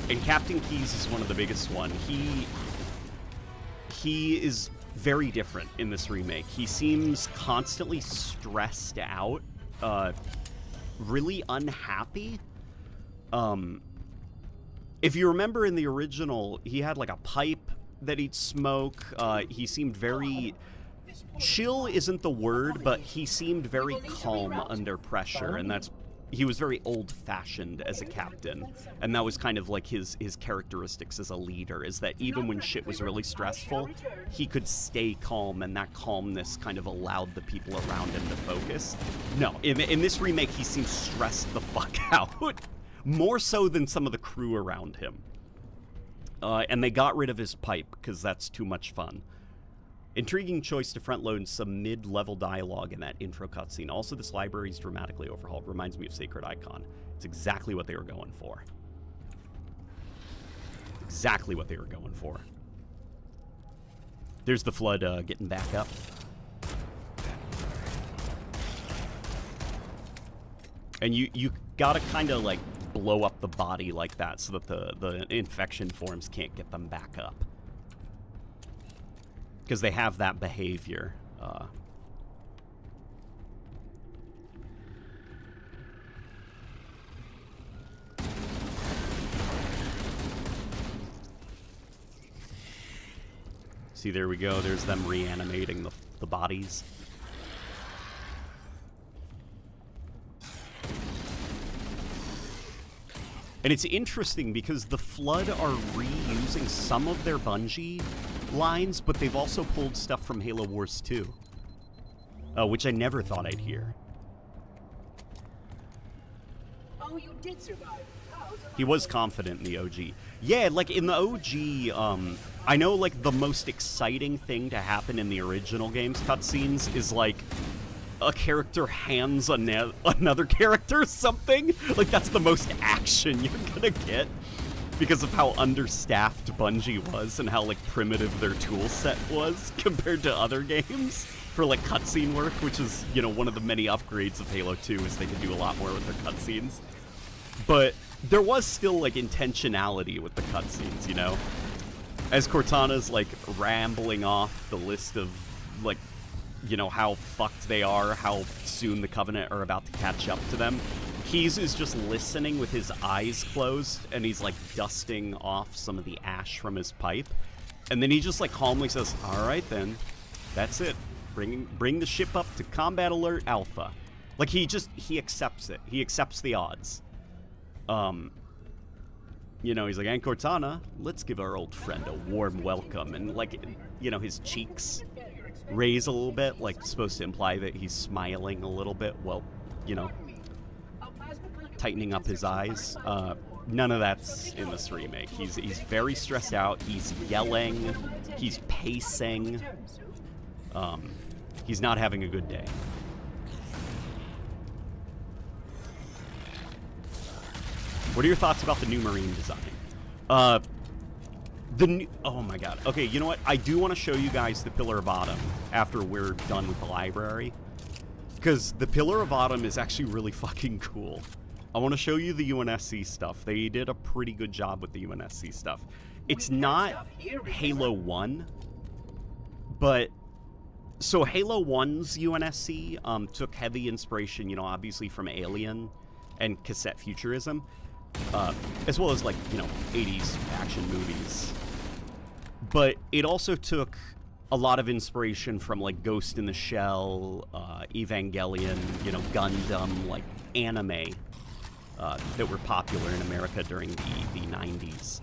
And Captain Keyes is one of the biggest one. He is very different in this remake. He seems constantly stressed out really unhappy. If you remember in the original, he had like a pipe that he'd smoke. He seemed very... Chill isn't the word, but he seemed very calm under pressure, and that's... He was very old-fashioned as a captain, and that was kind of like his characteristics as a leader, is that even when shit was really stressful, he could stay calm, and that calmness kind of allowed the people around him to focus. No, in this remake, he seems stressed the fuck out. More so than some of the crew around him. And they got rid of his pipe, because that's too much fun. Intriguing choice to front-load some mid-level dialogue in that intro cutscene. Also, this library is dramatically overhauled. Reminds me of Sacred Icon. It's exactly what they were going for. Exactly what they were going for. There's the Flood getting back up. And you gotta kind of, like, blow up the body like that so that the infection forms can't get them back up. Because they have that behavior. See, there we go. There's them reanimating the bodies. And it's interesting because the Flood are reusing some of their Bungie lines, but they've also pulled stuff from Halo Wars 2. Which I never thought I'd hear. Oh, you did survive. He was confident in the OG. Yeah, like in the OG, I know like the most exciting thing to happen in the original game's cutscenes is like a character hands another character something. Like that's the most action you're gonna get because of how understaffed Bungie was and how like primitive their tool set was compared to other games for like cutscene work, which is, you know, one of the many upgrades of Halo 2 is they can do a lot more with their cutscenes. But there was still like intentionality with the cutscenes, you know? As Cortana's like rambling off the list of like, you know, how fucked they are, how soon the Covenant are about to catch up to them. Keys is just listening with his eyes closed, and he's like dusting off some of the ash from his pipe. And then he just like calmly says, "All right then, that's it. Bring the ship up to combat alert alpha." Like he accepts it. He accepts the odds. You know, he's like, "And Cortana, let's give our old friend a warm welcome." And like, you know, his cheeks raise a little bit, like supposed to imply that he's smiling a little bit. Well, you know, tightening up his eyes. None of that's in this remake. He's very stressed out. He's yelling. He's pacing. He's not having a good day. What are your thoughts about the new Marine design? Oh my god. Okay, you know what? I do want to show you guys the Pillar of Autumn after we're done with the library. Because the Pillar of Autumn is actually really fucking cool. I want to show you the UNSC stuff. They did a pretty good job with the UNSC stuff. It's not Halo 1, but... So Halo 1's UNSC took heavy inspiration, you know, obviously from Alien and cassette futurism. As well as, like, you know, 80s action movies. But it also took a lot of inspiration from, like, Ghost in the Shell, Evangelion, you know, Gundam, like, anime that were popular in America during the 90s.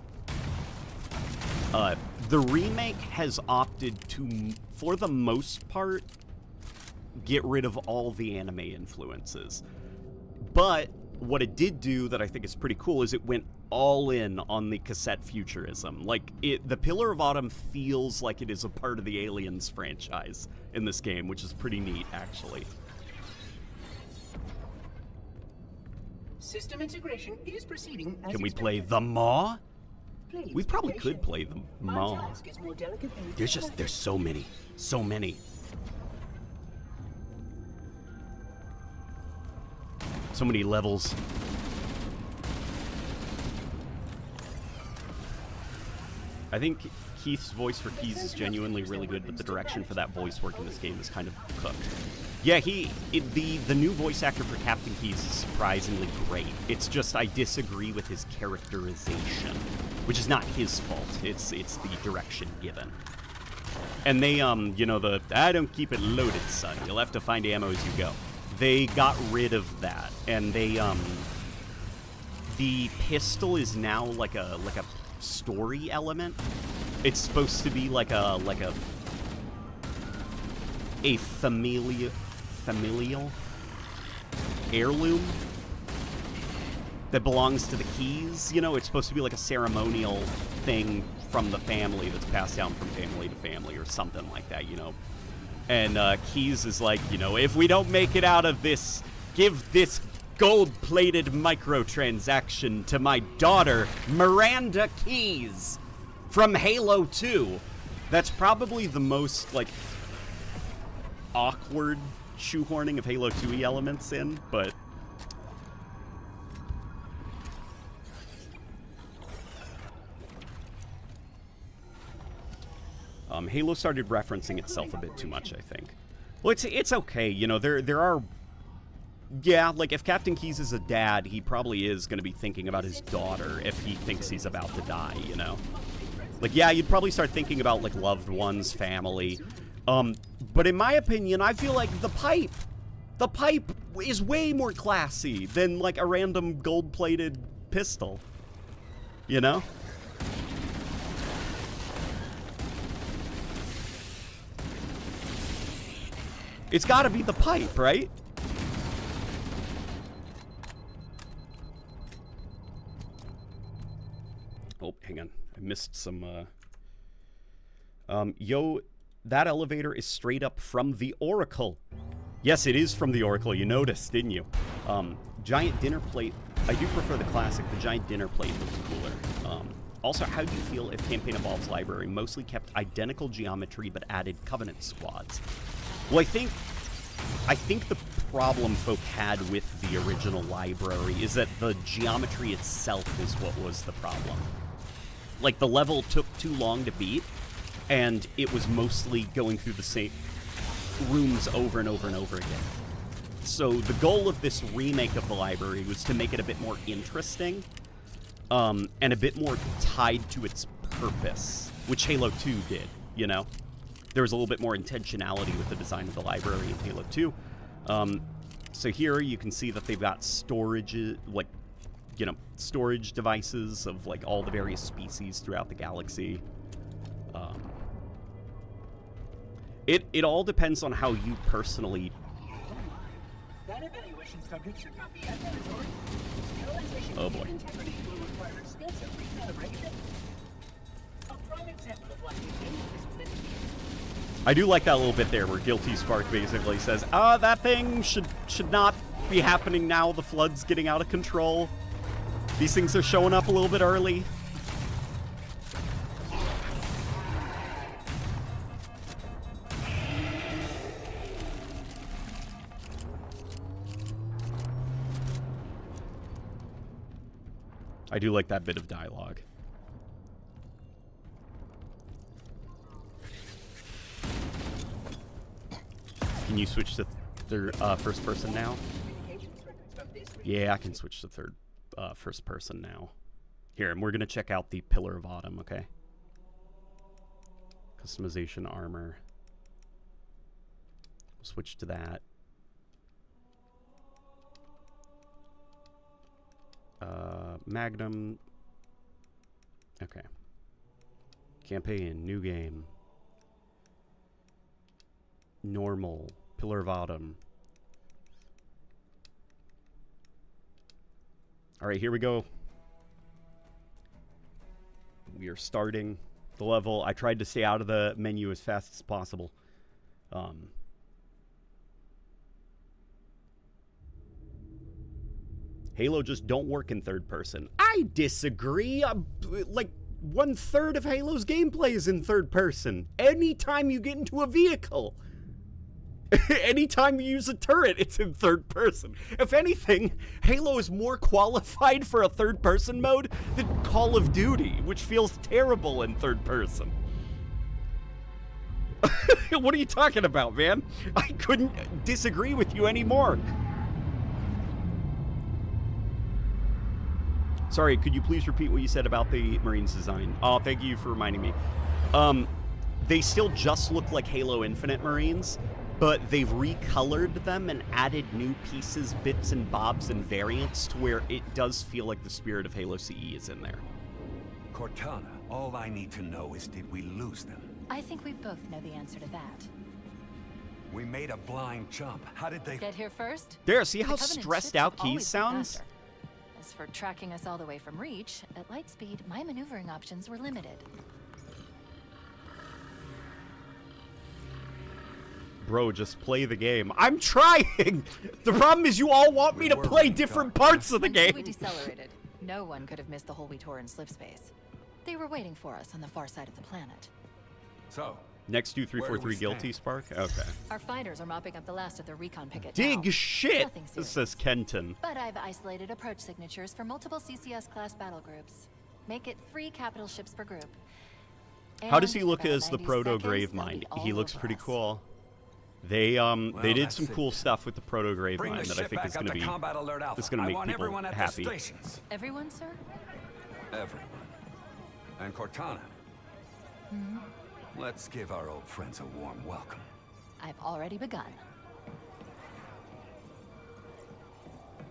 The remake has opted to, for the most part, get rid of all the anime influences. But what it did do that I think is pretty cool is it went all in on the cassette futurism. Like, the Pillar of Autumn feels like it is a part of the Aliens franchise in this game, which is pretty neat, actually. System integration is proceeding as Can we expected. play the Maw? Please We probably be could patient. play the My Maw. task is more delicate than you There's can there's so many. So many. So many levels. I think Keith's voice for Keys is genuinely really good, but the direction for that voice work in this game is kind of cooked. Yeah, the new voice actor for Captain Keys is surprisingly great. It's just I disagree with his characterization, which is not his fault. It's the direction given. And they, you know, I don't keep it loaded, son. You'll have to find ammo as you go. They got rid of that, and they, the pistol is now like a story element. It's supposed to be like a familial heirloom that belongs to the Keys. You know, it's supposed to be like a ceremonial thing from the family that's passed down from family to family or something like that, you know. And Keys is like, you know, if we don't make it out of this, give this gold-plated microtransaction to my daughter, Miranda Keys, from Halo 2. That's probably the most, like, awkward shoehorning of Halo 2 elements in, but... Halo started referencing itself a bit too much, I think. Well, it's okay, you know, there are... Yeah, like, if Captain Keys is a dad, he probably is going to be thinking about his daughter if he thinks he's about to die, you know? Like, yeah, you'd probably start thinking about, like, loved ones, family. But in my opinion, I feel like the pipe is way more classy than, like, a random gold-plated pistol. You know? It's gotta be the pipe, right? Oh, hang on. I missed some, yo, that elevator is straight up from the Oracle. Yes, it is from the Oracle. You noticed, didn't you? Giant dinner plate. I do prefer the classic. The giant dinner plate looks cooler. Also, how do you feel if Campaign Evolved's library mostly kept identical geometry but added Covenant squads? Well, I think the problem folk had with the original library is that the geometry itself is what was the problem. Like, the level took too long to beat, and it was mostly going through the same rooms over and over and over again. So the goal of this remake of the library was to make it a bit more interesting, and a bit more tied to its purpose, which Halo 2 did, you know? There was a little bit more intentionality with the design of the library in Halo 2. So here you can see that they've got storage, like, you know, storage devices of, like, all the various species throughout the galaxy. It all depends on how you personally... That evaluation subject should not be at Oh boy. integrity will require extensive recalibration. A prime example of what I do like that little bit there where Guilty Spark basically says, that thing should not be happening now. The flood's getting out of control. These things are showing up a little bit early. I do like that bit of dialogue. Can you switch to first person now? Yeah, I can switch to first person now. Here, and we're gonna check out the Pillar of Autumn, okay? Customization armor. We'll switch to that. Magnum. Okay. Campaign, new game. Normal. Pillar of Autumn. Alright, here we go. We are starting the level. I tried to stay out of the menu as fast as possible. Halo just don't work in third person. I disagree. Like, 1/3 of Halo's gameplay is in third person. Anytime you get into a vehicle. Anytime you use a turret, it's in third person. If anything, Halo is more qualified for a third person mode than Call of Duty, which feels terrible in third person. What are you talking about, man? I couldn't disagree with you anymore. Sorry, could you please repeat what you said about the Marines design? Oh, thank you for reminding me. They still just look like Halo Infinite Marines, but they've recolored them and added new pieces, bits and bobs, and variants to where it does feel like the spirit of Halo CE is in there. Cortana, all I need to know is, did we lose them? I think we both know the answer to that. We made a blind jump. How did they... Get here first? There, see how The Covenant stressed ships out have always Keys been sounds? faster. As for tracking us all the way from Reach, at light speed, my maneuvering options were limited. Bro, just play the game. I'm trying! The problem is you all want me to play different parts of the Until we game. decelerated, no one could have missed the hole we tore in slip space. They were waiting for us on the far side of the planet. So, Next 2343 Where do we Guilty stand? Spark? Okay. Our fighters are mopping up the last of the recon picket now. Dig shit! Nothing This serious. says Kenton. But I've isolated approach signatures for multiple CCS-class battle groups. Make it 3 capital ships per group. How does he And look in as about the 90 Proto seconds, Grave they'll Mind? be all He looks over pretty us. cool. They did that's some it cool then. stuff with the Proto Grave bring the Mind that I ship think back is up going to to be Combat Alert Alpha. that's going to I make want people everyone at happy. the stations. Everyone, sir? Everyone. And Cortana. Let's give our old friends a warm welcome. I've already begun.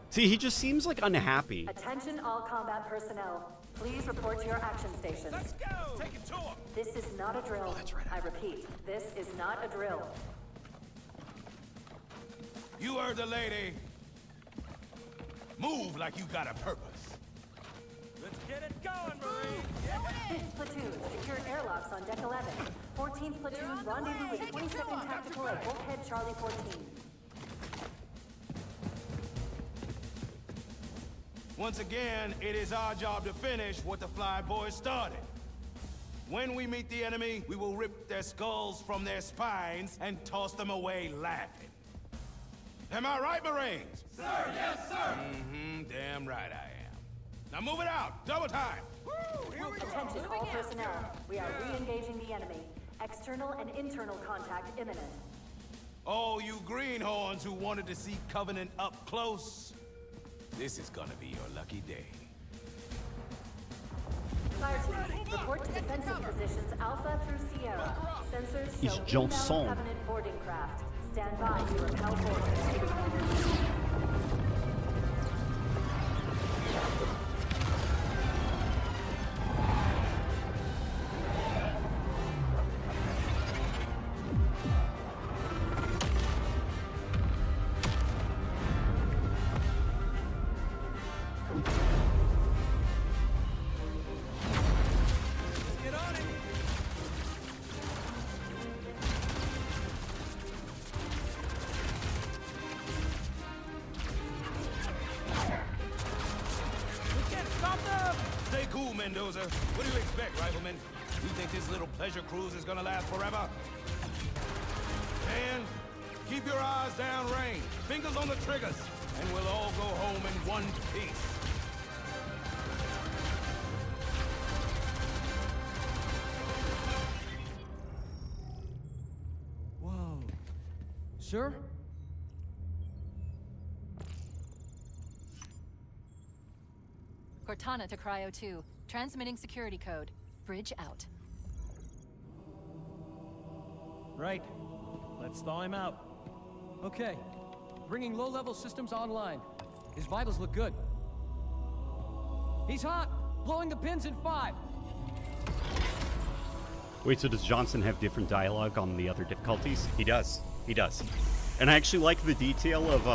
See, he just seems like unhappy. Attention all combat personnel. Please report to your action stations. Let's go! Take it to him! This is not a drill. I repeat, this is not a drill. You heard the lady. Move like you got a purpose. Let's get it going, Marine! 5th platoon, secure airlocks on deck 11. 14th platoon, rendezvous with 22nd Tactical at Bulkhead Charlie 14. Once again, it is our job to finish what the Fly Boys started. When we meet the enemy, we will rip their skulls from their spines and toss them away laughing. Am I right, Marines? Sir, yes, sir! Mm-hmm, damn right I am. Now move it out, double time! Attention all personnel. We are re-engaging the enemy. External and internal contact imminent. Oh, you greenhorns who wanted to see Covenant up close, this is gonna be your lucky day. Fire team, report to defensive positions Alpha through Sierra. Sensors He's show Johnson. inbound Covenant boarding craft. Stand by to repel forces. Get on it! We can't stop them! Stay cool, Mendoza. What do you expect, Rifleman? You think this little pleasure cruise is gonna last forever? Man, keep your eyes downrange, fingers on the triggers, and we'll all go home in one piece. Whoa. Sir? Cortana to Cryo 2. Transmitting security code. Bridge out. Right. Let's thaw him out. Okay. Bringing low-level systems online. His vitals look good. He's hot! Blowing the pins in 5! Wait, so does Johnson have different dialogue on the other difficulties? He does. He does. And I actually like the detail of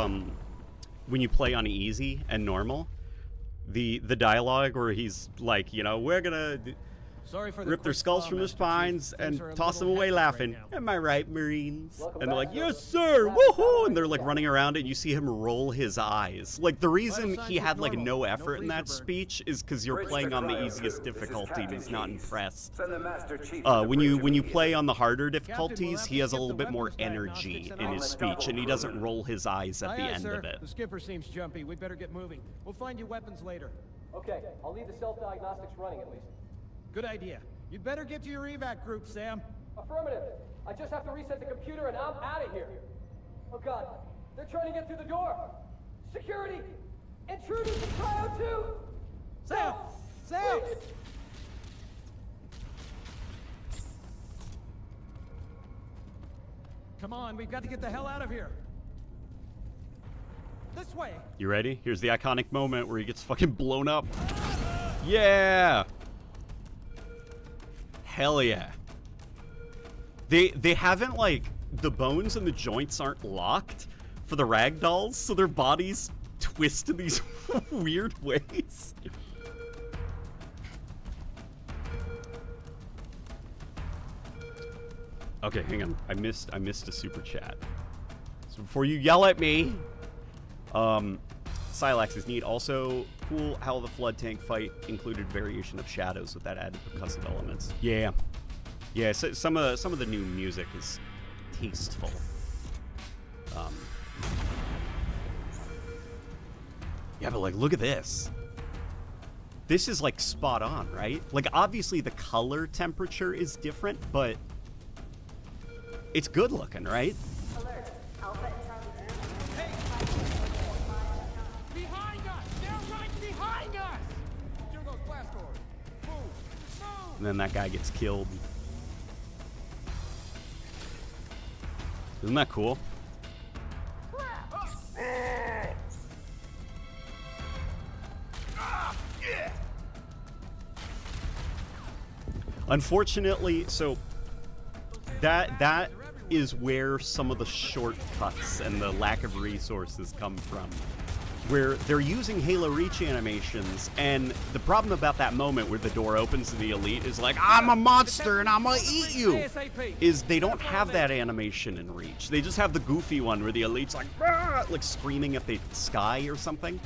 when you play on easy and normal, the dialogue where he's like, you know, we're gonna Sorry for the rip their quick skulls thaw, from their Master Chief. spines Things and are a toss them little away hectic laughing. right now. Am I right, Marines? Welcome And they're back, like, sir. yes, sir, woohoo! And they're like running around, and you see him roll his eyes. Like the reason signs he look had like normal. no No effort in that freezer burn. speech is because you're Bridge playing to on the Cryo easiest 2. This is difficulty, and Captain he's not Keyes. impressed. Send the Master Chief to the When you bridge play immediately. on the harder Captain, difficulties, we'll have he to has a skip little the bit more weapons energy diagnostics and in all his that speech, and he doesn't double roll his eyes at Aye, the aye, end sir. of it. The skipper seems jumpy. We'd better get moving. We'll find you weapons later. Okay, I'll leave the self-diagnostics running at least. Good idea. You'd better get to your evac group, Sam. Affirmative. I just have to reset the computer and I'm out of here. Oh God, they're trying to get through the door. Security! Intruders in Cryo 2! Sam! Sam! Come on, we've got to get the hell out of here. This way. You ready? Here's the iconic moment where he gets fucking blown up. Yeah! Hell yeah. They haven't, like, the bones and the joints aren't locked for the ragdolls, so their bodies twist in these weird ways. Okay, hang on. I missed a super chat. So before you yell at me, Silax is neat. Also, cool how the flood tank fight included variation of shadows with that added percussive elements. Yeah, yeah. So some of the new music is tasteful. Yeah, but like, look at this. This is like spot on, right? Like, obviously the color temperature is different, but it's good looking, right? Alert. Alpha and Charlie. Hey! Behind us! They're right behind us! Here goes blast doors. Move! Move! And then that guy gets killed. Isn't that cool? Unfortunately, so that is where some of the shortcuts and the lack of resources come from, where they're using Halo Reach animations, and the problem about that moment where the door opens and the Elite is like, I'm a monster and I'm gonna eat you, is they don't have that animation in Reach. They just have the goofy one where the Elite's like, "Rah!" like screaming at the sky or something.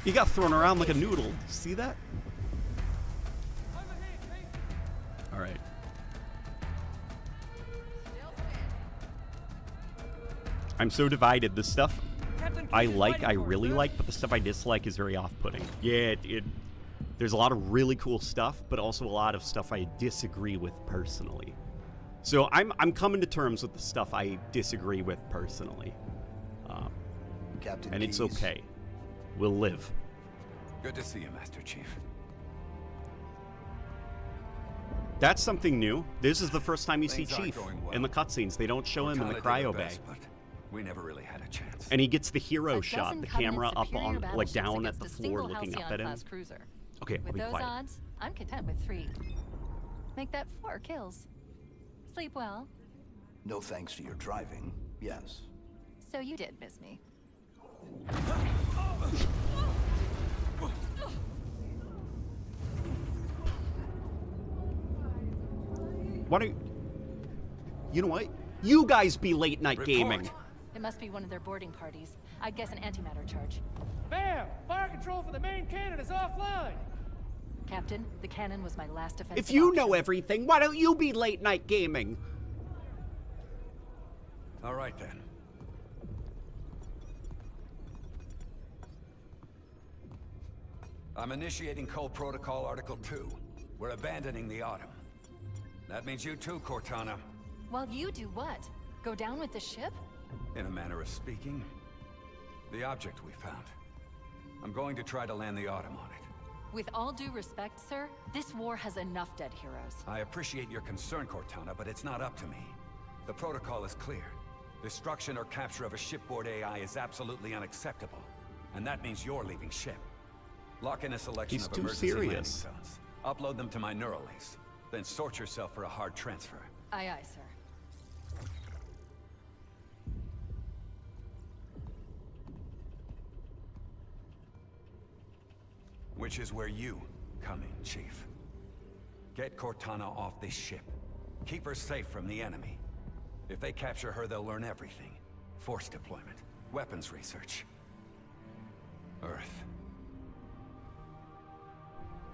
He got thrown around like a noodle. See that? All right. I'm so divided. The stuff I really like, but the stuff I dislike is very off-putting. Yeah, there's a lot of really cool stuff, but also a lot of stuff I disagree with personally. So I'm coming to terms with the stuff I disagree with personally. Captain And it's Keyes. okay. We'll live. Good to see you, Master Chief. That's something new. This is the first time you see Things aren't Chief going well. in the cutscenes. They don't show him in the Cortana did her cryo bay. best, but we never really had a chance. And he gets the hero A shot, dozen the Covenant camera up superior on, like battleships down at against the a floor single looking up at him. Halcyon-class cruiser. Okay, I'll With be those quiet. odds, I'm content with 3. Make that 4 kills. Sleep well. No thanks to your driving, yes. So you did miss me. Why don't you know what? You guys be late night gaming. Report. It must be one of their boarding parties. I'd guess an antimatter charge. Bam! Fire control for the main cannon is offline! Captain, the cannon was my last defense. If you know everything, why don't you be late night gaming? All right, then. I'm initiating Cole Protocol Article 2. We're abandoning the Autumn. That means you too, Cortana. Well, you do what? Go down with the ship? In a manner of speaking. The object we found. I'm going to try to land the Autumn on it. With all due respect, sir, this war has enough dead heroes. I appreciate your concern, Cortana, but it's not up to me. The protocol is clear. Destruction or capture of a shipboard AI is absolutely unacceptable. And that means you're leaving ship. Lock in a selection He's of too emergency landing serious. zones. Upload them to my neural links. Then sort yourself for a hard transfer. Aye, aye, sir. Which is where you come in, Chief. Get Cortana off this ship. Keep her safe from the enemy. If they capture her, they'll learn everything. Force deployment, weapons research. Earth.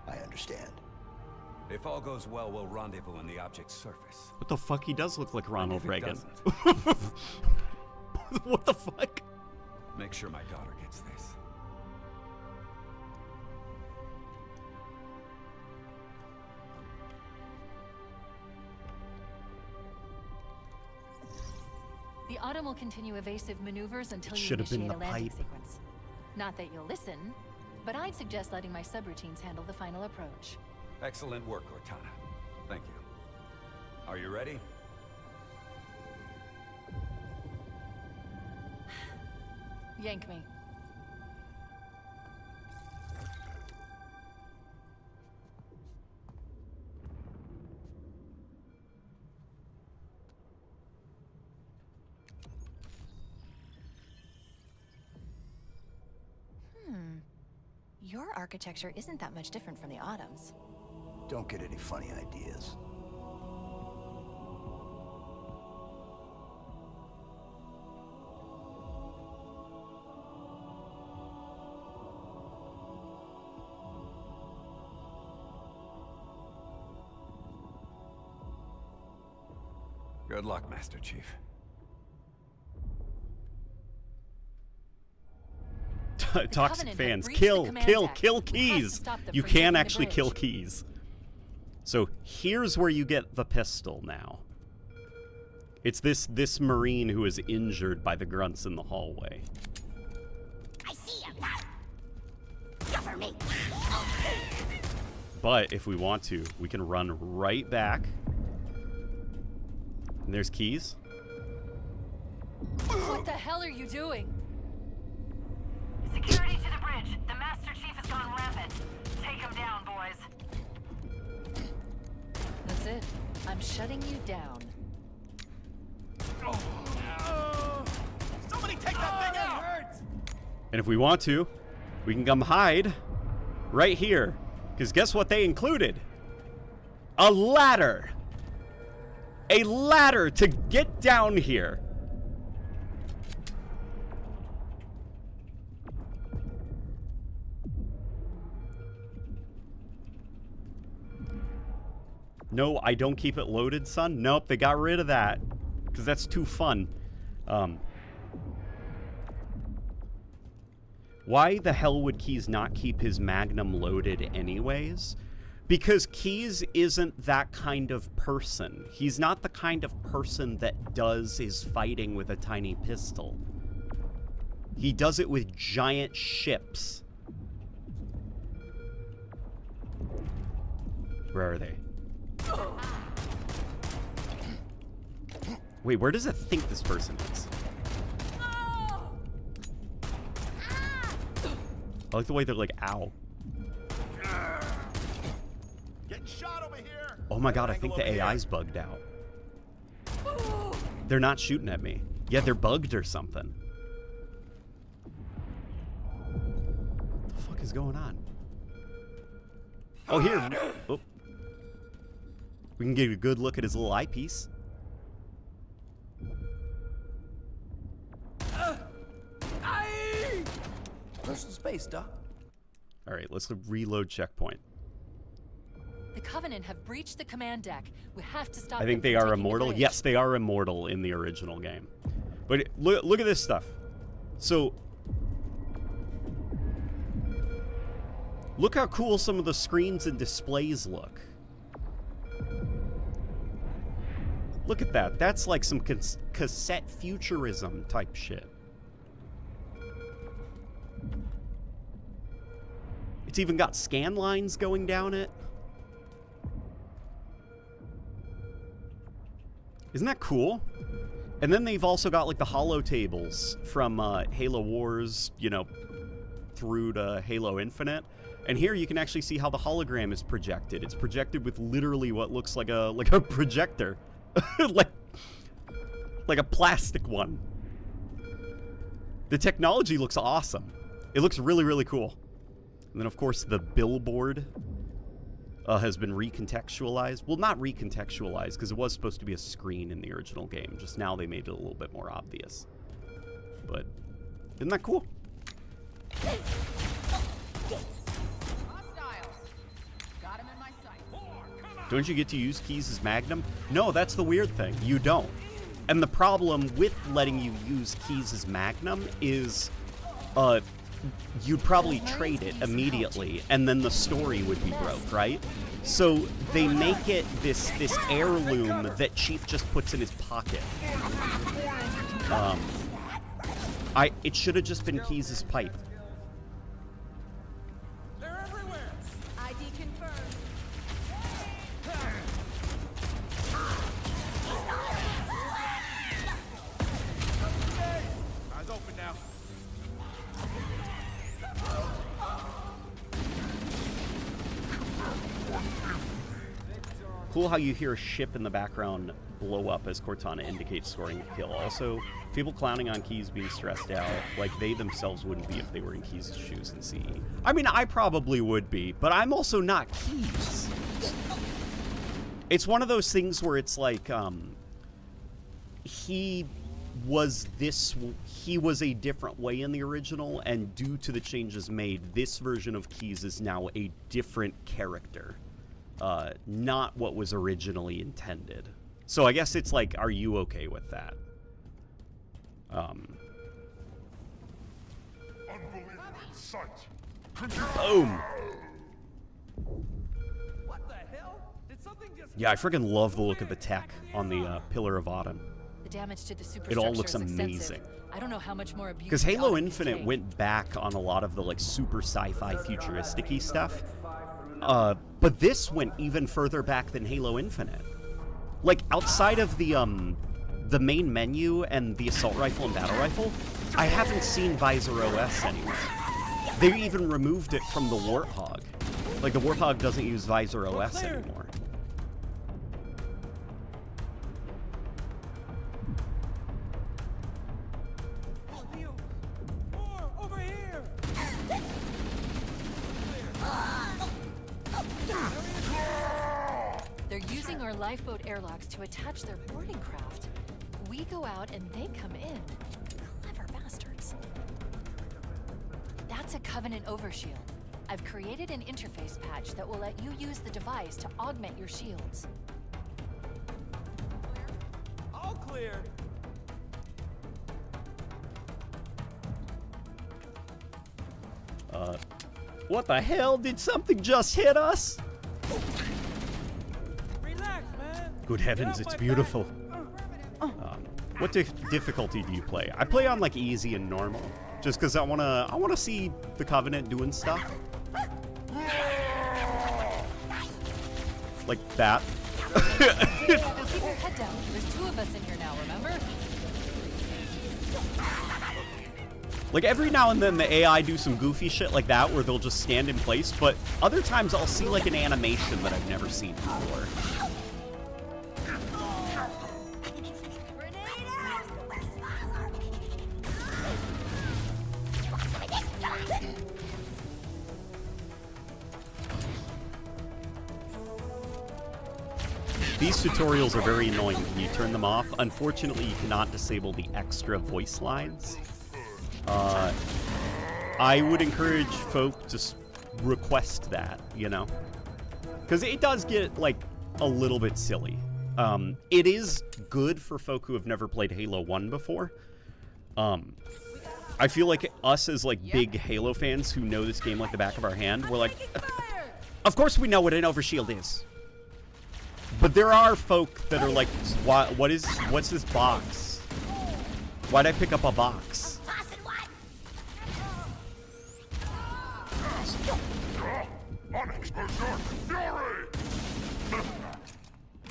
I understand. If all goes well, we'll rendezvous on the object's surface. What the fuck? He does look like Ronald If it Reagan. doesn't, What the fuck? make sure my daughter gets this. The Autumn will continue evasive maneuvers until you Should have been initiate the a landing pipe. sequence. Not that you'll listen, but I'd suggest letting my subroutines handle the final approach. Excellent work, Cortana. Thank you. Are you ready? Yank me. Your architecture isn't that much different from the Autumn's. Don't get any funny ideas. Good luck, Master Chief. Toxic fans, kill Keys. You can actually kill Keys. So here's where you get the pistol now. It's this Marine who is injured by the grunts in the hallway. I see him. Cover me. But if we want to, we can run right back. And there's Keys. What the hell are you doing? Security to the bridge. The Master Chief has gone rampant. Take him down, boys. That's it. I'm shutting you down. Somebody take that thing out! And if we want to, we can come hide right here. Because guess what they included? A ladder. A ladder to get down here. No, I don't keep it loaded, son. Nope, they got rid of that. Because that's too fun. Why the hell would Keys not keep his Magnum loaded anyways? Because Keys isn't that kind of person. He's not the kind of person that does his fighting with a tiny pistol. He does it with giant ships. Where are they? Wait, where does it think this person is? I like the way they're like, ow. Getting shot over here. Oh my god, I think the AI's bugged out. They're not shooting at me. Yeah, they're bugged or something. What the fuck is going on? Oh, here. Oh. We can get a good look at his little eyepiece. Personal space, Doc. All right, let's reload checkpoint. The Covenant have breached the command deck. We have to stop I think them they from are taking the immortal. bridge. Yes, they are immortal in the original game. But look at this stuff. So, look how cool some of the screens and displays look. Look at that. That's like some cassette futurism type shit. It's even got scan lines going down it. Isn't that cool? And then they've also got like the holo tables from Halo Wars, you know, through to Halo Infinite. And here you can actually see how the hologram is projected. It's projected with literally what looks like a projector. like a plastic one. The technology looks awesome. It looks really, really cool. And then, of course, the billboard has been recontextualized. Well, not recontextualized, because it was supposed to be a screen in the original game. Just now they made it a little bit more obvious. But isn't that cool? Don't you get to use Keys as Magnum? No, that's the weird thing. You don't. And the problem with letting you use Keys as Magnum is you'd probably trade it immediately, and then the story would be broke, right? So they make it this heirloom that Chief just puts in his pocket. It should have just been Keyes' pipe. They're everywhere. ID confirmed. Eyes open now. Cool how you hear a ship in the background blow up as Cortana indicates scoring a kill. Also, people clowning on Keyes being stressed out, like they themselves wouldn't be if they were in Keyes' shoes in CE. I mean, I probably would be, but I'm also not Keyes. It's one of those things where it's like, he was a different way in the original, and due to the changes made, this version of Keyes is now a different character. Not what was originally intended. So I guess it's like, are you okay with that? Boom! What the hell? Did something just... Yeah, I freaking love the look of the tech on the Pillar of Autumn. The damage to the superstructure It all looks is extensive. amazing. I don't know how much more abuse. Because Halo Autumn can Infinite take. went back on a lot of the like super sci-fi futuristic-y stuff. But this went even further back than Halo Infinite. Like, outside of the main menu and the assault rifle and battle rifle, I haven't seen Visor OS anywhere. They even removed it from the Warthog. Like, the Warthog doesn't use Visor OS anymore. More over here. They're using our lifeboat airlocks to attach their boarding craft. We go out and they come in. Clever bastards. That's a Covenant overshield. I've created an interface patch that will let you use the device to augment your shields. All clear. What the hell? Did something just hit us? Relax, man. Good heavens, it's beautiful. What difficulty do you play? I play on like easy and normal, just because I wanna see the Covenant doing stuff. Like that. Keep your head down. There's two of us in here now, remember? Like every now and then the AI do some goofy shit like that where they'll just stand in place, but other times I'll see like an animation that I've never seen before. These tutorials are very annoying when you turn them off. Unfortunately, you cannot disable the extra voice lines. I would encourage folk to request that, you know? Because it does get, like, a little bit silly. It is good for folk who have never played Halo 1 before. I feel like us as, like, big Halo fans who know this game like the back of our hand, we're like, of course we know what an overshield is. But there are folk that are like, what's this box? Why'd I pick up a box?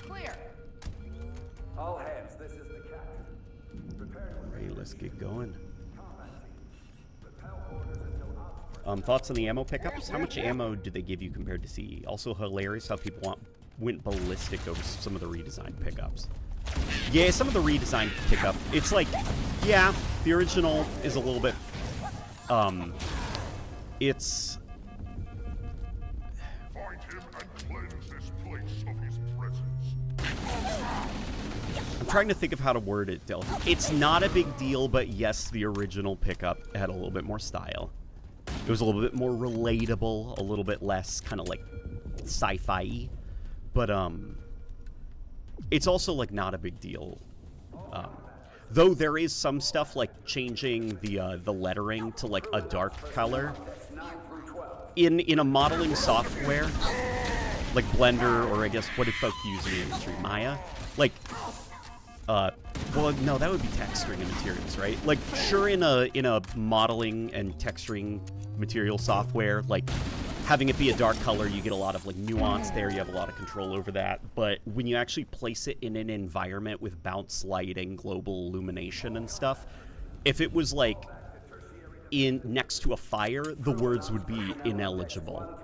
Clear. All hands, this is the captain. Prepare to Hey, let's get going. Thoughts on the ammo pickups? How much ammo did they give you compared to CE? Also hilarious how people went ballistic over some of the redesigned pickups. Yeah, some of the redesigned pickup, it's like, yeah, the original is a little bit, it's... Find him and cleanse this place of his presence. I'm trying to think of how to word it, Del. It's not a big deal, but yes, the original pickup had a little bit more style. It was a little bit more relatable, a little bit less kind of like sci-fi-y. But, it's also, like, not a big deal. Though there is some stuff, like, changing the lettering to, like, a dark color. In a modeling software, like Blender, or I guess, what did folk use in the industry? Maya? Like, Well, no, that would be texturing and materials, right? Like, sure, in a modeling and texturing material software, like, having it be a dark color, you get a lot of, like, nuance there, you have a lot of control over that, but when you actually place it in an environment with bounce lighting, global illumination and stuff, if it was, like, next to a fire, the words would be ineligible.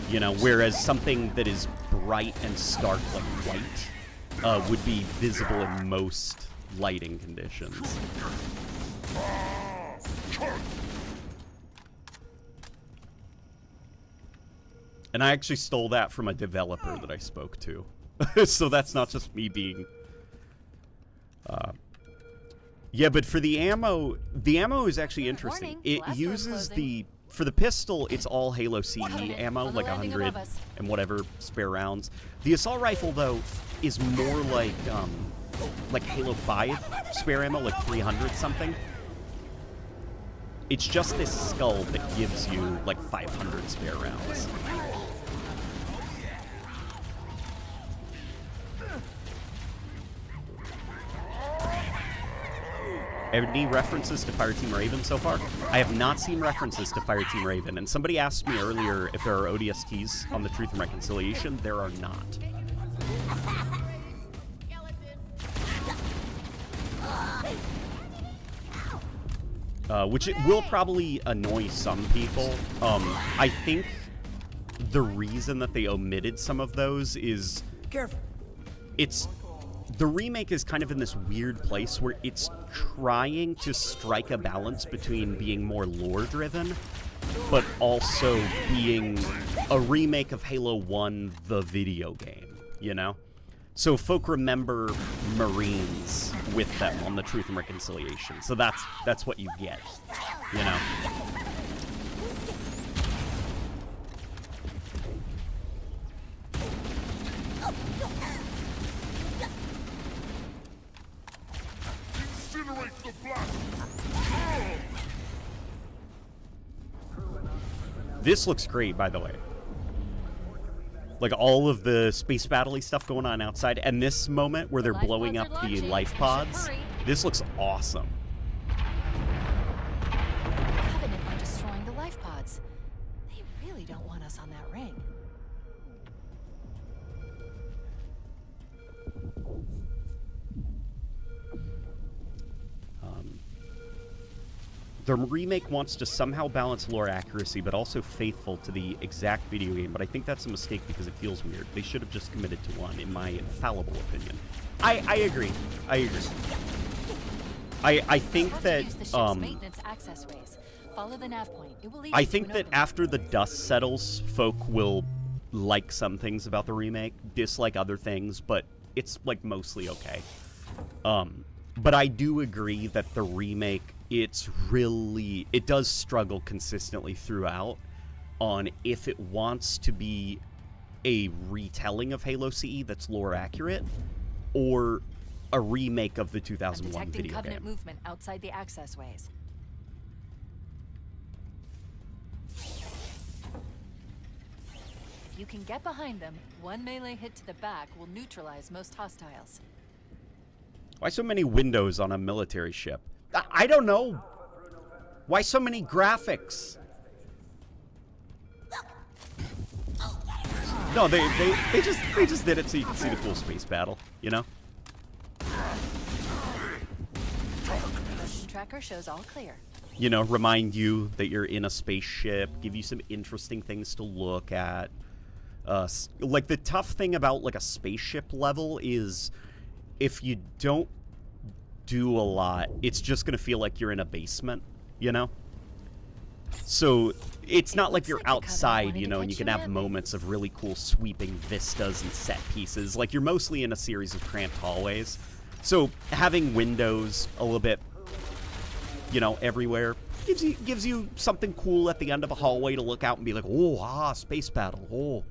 You know, whereas something that is bright and stark like white would be visible in most lighting conditions. And I actually stole that from a developer that I spoke to. So that's not just me being... Yeah, but for the ammo is actually interesting. It uses the... For the pistol, it's all Halo CE ammo, like 100 and whatever spare rounds. The assault rifle, though, is more like Halo 5 spare ammo, like 300 something. It's just this skull that gives you like 500 spare rounds. Any references to Fireteam Raven so far? I have not seen references to Fireteam Raven, and somebody asked me earlier if there are ODSTs on the Truth and Reconciliation. There are not. Which it will probably annoy some people. I think the reason that they omitted some of those is... Careful. The remake is kind of in this weird place where it's trying to strike a balance between being more lore-driven, but also being a remake of Halo 1, the video game, you know? So folk remember Marines with them on the Truth and Reconciliation, so that's what you get, you know? This looks great, by the way. Like all of the space battle-y stuff going on outside, and this moment where they're blowing up the life pods. This looks awesome. Covenant are destroying the life pods. They really don't want us on that ring. The remake wants to somehow balance lore accuracy, but also faithful to the exact video game, but I think that's a mistake because it feels weird. They should have just committed to one, in my infallible opinion. I agree. I agree. I think that, Follow the nav point. It will lead I think that after the dust settles, folk will like some things about the remake, dislike other things, but it's, like, mostly okay. But I do agree that the remake, it does struggle consistently throughout on if it wants to be a retelling of Halo CE that's lore accurate, or a remake of the 2001 video Covenant game. movement outside the access ways. If you can get behind them, one melee hit to the back will neutralize most hostiles. Why so many windows on a military ship? I don't know. Why so many graphics? No, they just did it so you can see the cool space battle, you know? Motion tracker shows all clear. You know, remind you that you're in a spaceship, give you some interesting things to look at. Like, the tough thing about, like, a spaceship level is if you don't do a lot, it's just going to feel like you're in a basement, you know? So it's not like you're outside, you know, and you can have moments of really cool sweeping vistas and set pieces. Like, you're mostly in a series of cramped hallways. So having windows a little bit, you know, everywhere gives you something cool at the end of a hallway to look out and be like, oh, space battle, oh.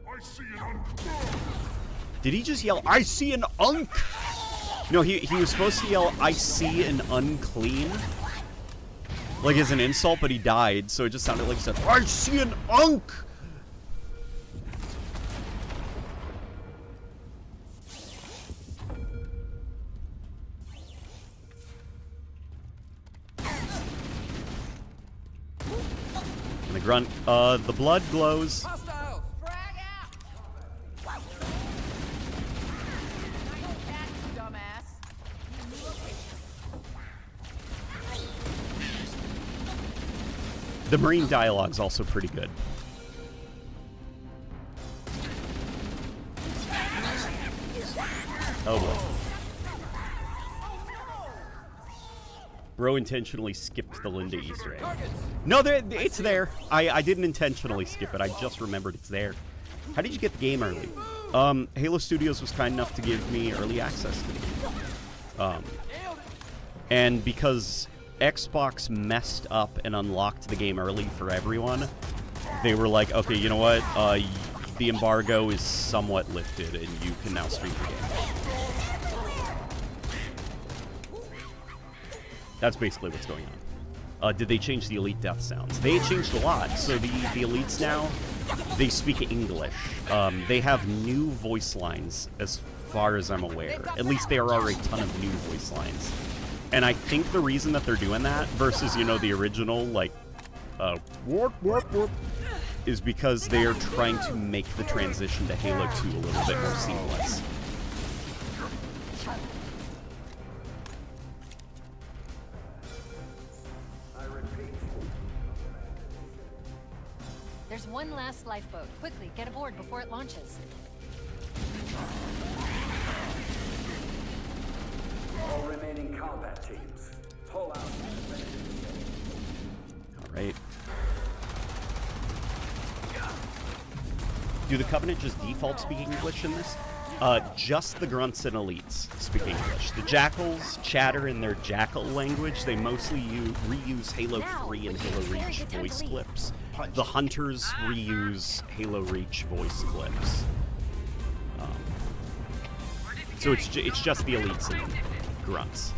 I see an unk. Did he just yell, I see an unk? No, he was supposed to yell, I see an unclean. Like as an insult, but he died, so it just sounded like he said, I see an unk! grunt. The blood glows. Hostiles! Frag out! Dumbass. The Marine dialogue's also pretty good. Oh boy. Bro intentionally skipped the Linda Easter egg. No, it's there. I didn't intentionally skip it. I just remembered it's there. How did you get the game early? Halo Studios was kind enough to give me early access to the game. And because Xbox messed up and unlocked the game early for everyone, they were like, okay, you know what? The embargo is somewhat lifted and you can now stream the game. That's basically what's going on. Did they change the elite death sounds? They changed a lot. So the elites now, they speak English. They have new voice lines as far as I'm aware. At least there are a ton of new voice lines. And I think the reason that they're doing that versus, you know, the original, like, warp, warp, warp, is because they are trying to make the transition to Halo 2 a little bit more seamless. There's one last lifeboat. Quickly, get aboard before it launches. All remaining combat teams, pull out. All right. Do the Covenant just default speak English in this? Just the grunts and elites speak English. The Jackals chatter in their Jackal language. They mostly reuse Halo 3 and Halo Reach voice clips. The Hunters reuse Halo Reach voice clips. So it's just the elites and grunts.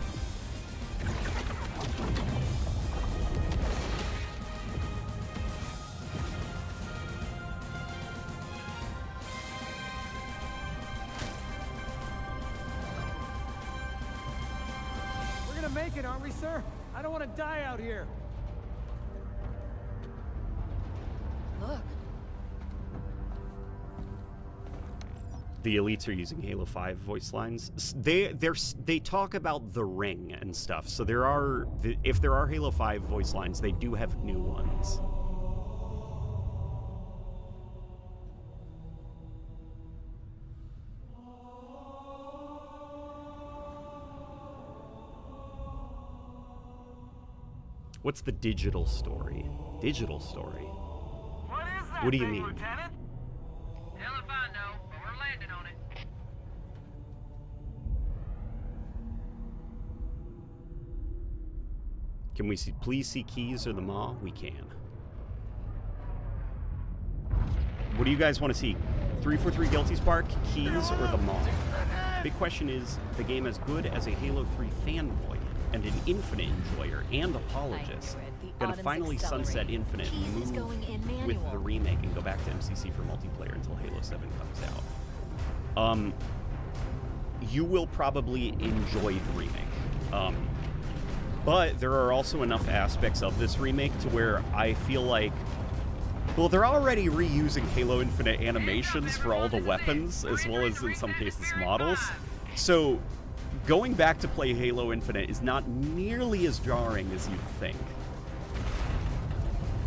We're gonna make it, aren't we, sir? I don't want to die out here. Look. The elites are using Halo 5 voice lines. They talk about the ring and stuff. So if there are Halo 5 voice lines, they do have new ones. What's the digital story? Digital story? What is that What do you thing, mean? Lieutenant? Hell if I know, but we're landing on it. Can we please see keys or the maw? We can. What do you guys want to see? 343 Guilty Spark, keys, or the maw? Big question is, the game as good as a Halo 3 fanboy and an Infinite enjoyer and apologist gonna finally sunset Infinite and move with the remake and go back to MCC for multiplayer until Halo 7 comes out. You will probably enjoy the remake. But there are also enough aspects of this remake to where I feel like, well, they're already reusing Halo Infinite animations for all the weapons, as well as in some cases models. So going back to play Halo Infinite is not nearly as jarring as you'd think.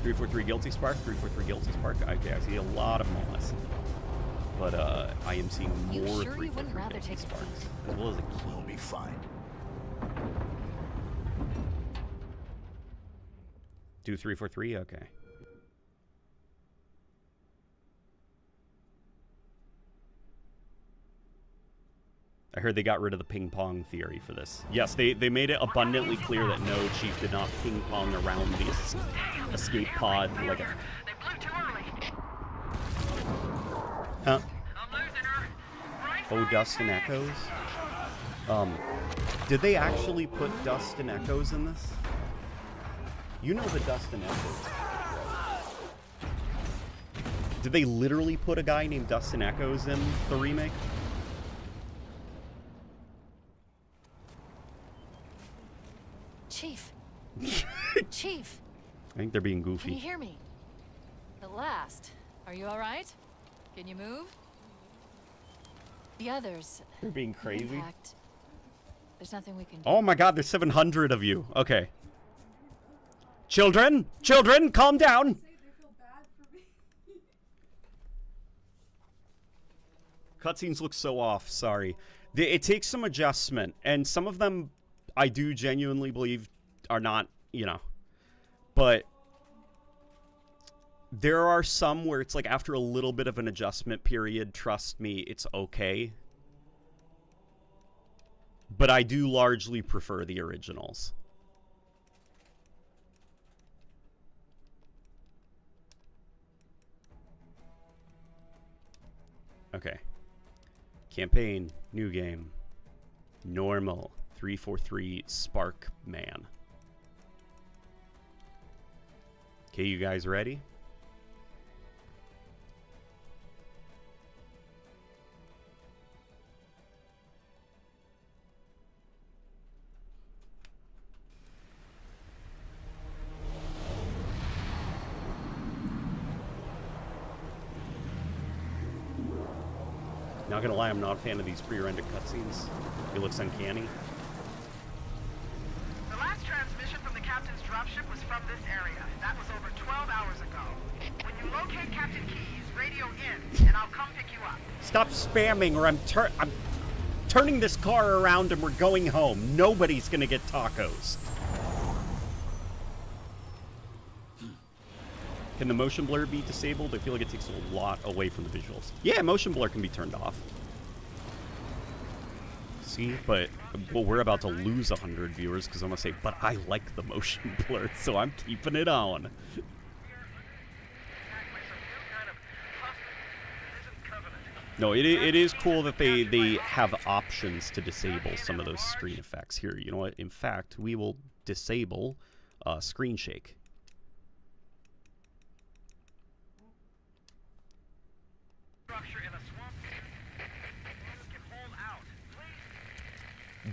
343 Guilty Spark, 343 Guilty Spark. Okay, I see a lot of moss. But I am seeing more 343 Guilty Sparks, as well as a key. We'll be fine. Do 343? Okay. I heard they got rid of the ping pong theory for this. Yes, they made it abundantly clear that no, Chief did not ping pong around the escape pod like a... They blew too early. Huh? I'm losing her. Right Oh, Dust and Echoes? Did they actually put Dust and Echoes in this? You know the Dust and Echoes. Did they literally put a guy named Dust and Echoes in the remake? Chief. Chief. I think they're being Can goofy. you hear me? at last. Are you alright? Can you move? The others... You're being crazy. Impact. There's nothing we can do. Oh my god, there's 700 of you. Okay. Children! Children, calm down! Cutscenes look so off, sorry. It takes some adjustment, and some of them I do genuinely believe are not, you know. But there are some where it's like after a little bit of an adjustment period, trust me, it's okay. But I do largely prefer the originals. Okay. Campaign, new game, normal, 343 Spark Man. Okay, you guys ready? Not gonna lie, I'm not a fan of these pre-rendered cutscenes. It looks uncanny. The last transmission from the captain's dropship was from this area. That was over 12 hours ago. When you locate Captain Keyes, radio in, and I'll come pick you up. Stop spamming or I'm turning this car around and we're going home. Nobody's gonna get tacos. Can the motion blur be disabled? I feel like it takes a lot away from the visuals. Yeah, motion blur can be turned off. See, but well, we're about to lose 100 viewers because I'm gonna say, but I like the motion blur, so I'm keeping it on. No, it is cool that they have options to disable some of those screen effects. Here, you know what? In fact, we will disable screen shake.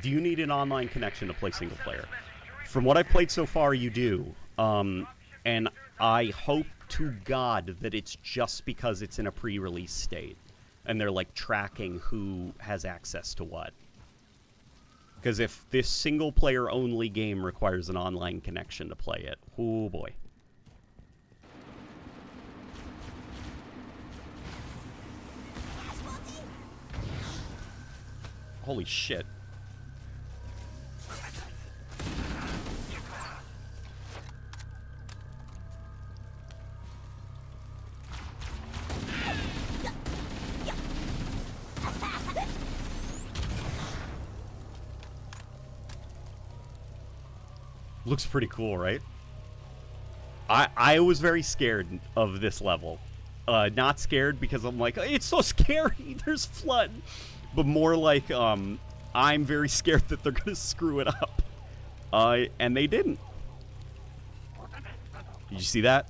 Do you need an online connection to play single player? From what I've played so far, you do. And I hope to God that it's just because it's in a pre-release state. And they're, like, tracking who has access to what. Because if this single-player only game requires an online connection to play it, oh boy. Holy shit. Looks pretty cool, right? I was very scared of this level. Not scared because I'm like, it's so scary, there's flood. But more like, I'm very scared that they're gonna screw it up. And they didn't. Did you see that?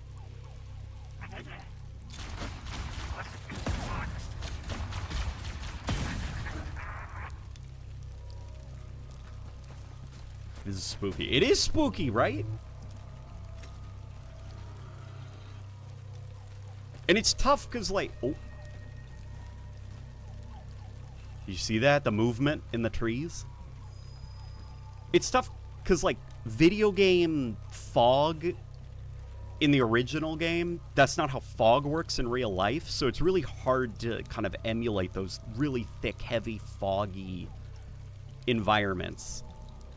This is spooky. It is spooky, right? And it's tough because, like, oh. You see that? The movement in the trees? It's tough because, like, video game fog in the original game, that's not how fog works in real life. So it's really hard to kind of emulate those really thick, heavy, foggy environments.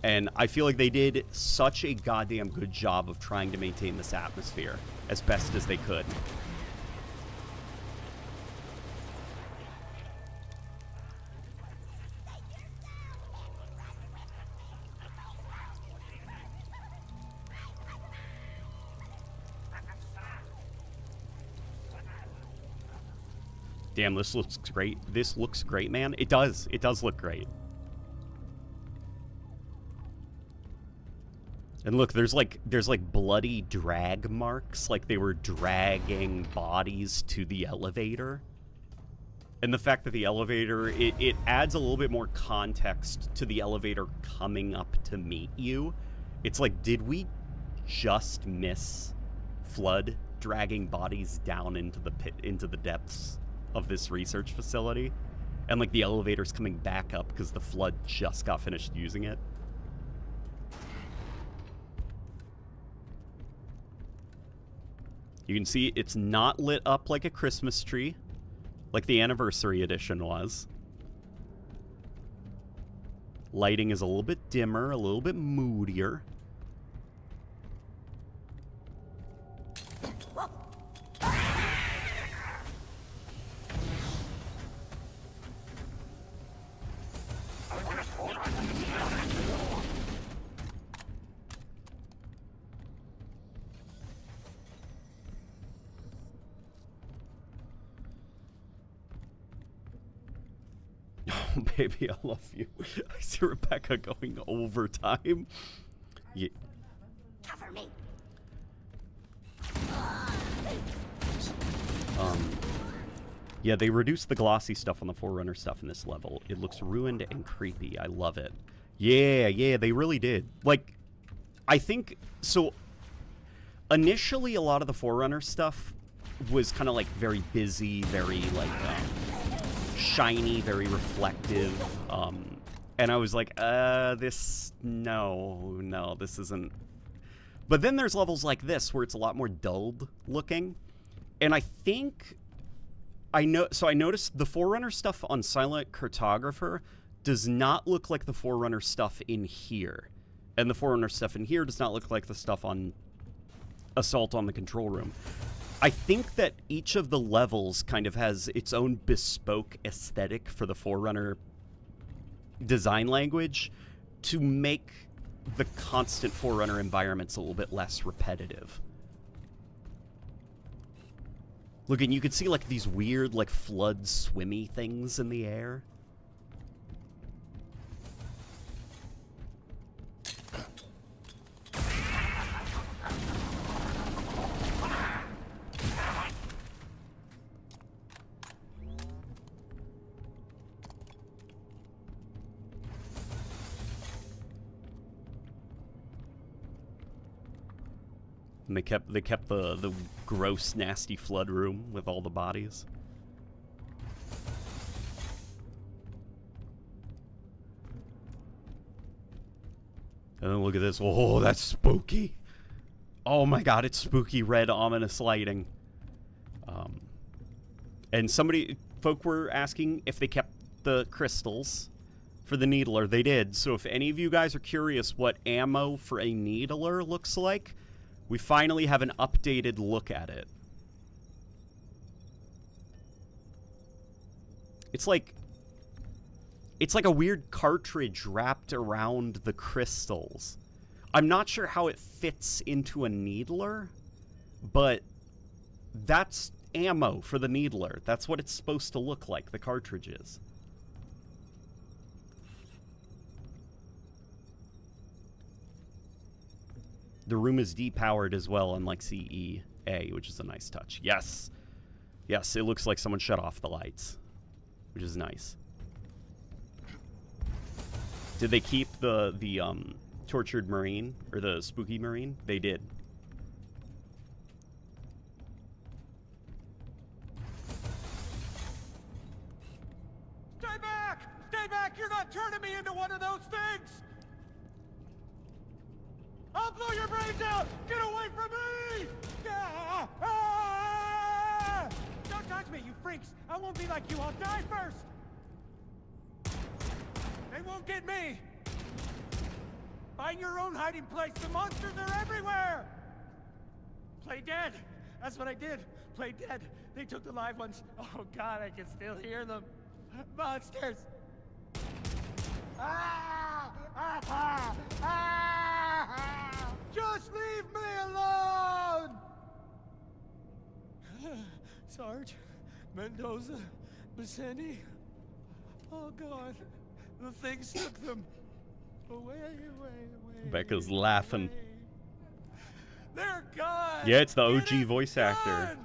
And I feel like they did such a goddamn good job of trying to maintain this atmosphere as best as they could. Damn, this looks great. This looks great, man. It does. It does look great. And look, there's like bloody drag marks, like they were dragging bodies to the elevator. And the fact that the elevator, it adds a little bit more context to the elevator coming up to meet you. It's like, did we just miss Flood dragging bodies down into the pit, into the depths of this research facility, and like the elevator's coming back up because the flood just got finished using it. You can see it's not lit up like a Christmas tree, like the anniversary edition was. Lighting is a little bit dimmer, a little bit moodier. Oh, baby, I love you. I see Rebecca going overtime. Yeah. Cover me. Yeah, they reduced the glossy stuff on the Forerunner stuff in this level. It looks ruined and creepy. I love it. Yeah, they really did. Like, I think, so initially a lot of the Forerunner stuff was kind of like very busy, very like shiny, very reflective. And I was like, no, this isn't. But then there's levels like this where it's a lot more dulled looking. And I think I noticed the Forerunner stuff on Silent Cartographer does not look like the Forerunner stuff in here. And the Forerunner stuff in here does not look like the stuff on Assault on the Control Room. I think that each of the levels kind of has its own bespoke aesthetic for the Forerunner design language to make the constant Forerunner environments a little bit less repetitive. Look, and you can see like these weird like flood swimmy things in the air. And they kept the gross, nasty flood room with all the bodies. And then look at this. Oh, that's spooky. Oh my god, it's spooky red, ominous lighting. And folk were asking if they kept the crystals for the Needler. They did. So if any of you guys are curious what ammo for a Needler looks like, we finally have an updated look at it. It's like a weird cartridge wrapped around the crystals. I'm not sure how it fits into a Needler, but that's ammo for the Needler. That's what it's supposed to look like, the cartridges. The room is depowered as well, unlike CEA, which is a nice touch. Yes. Yes, it looks like someone shut off the lights, which is nice. Did they keep the tortured Marine, or the spooky Marine? They did. Stay back! Stay back! You're not turning me into one of those things! I'll blow your brains out! Get away from me! Ah! Ah! Don't touch me, you freaks! I won't be like you, I'll die first! They won't get me! Find your own hiding place, the monsters are everywhere! Play dead! That's what I did! Play dead! They took the live ones. Oh god, I can still hear them. Monsters! Ah! Ah! Ah! Ah! Just leave me alone! Sarge, Mendoza, Vicente. Oh God, the things took them away. Becca's laughing. They're gone. Yeah, it's the OG voice actor.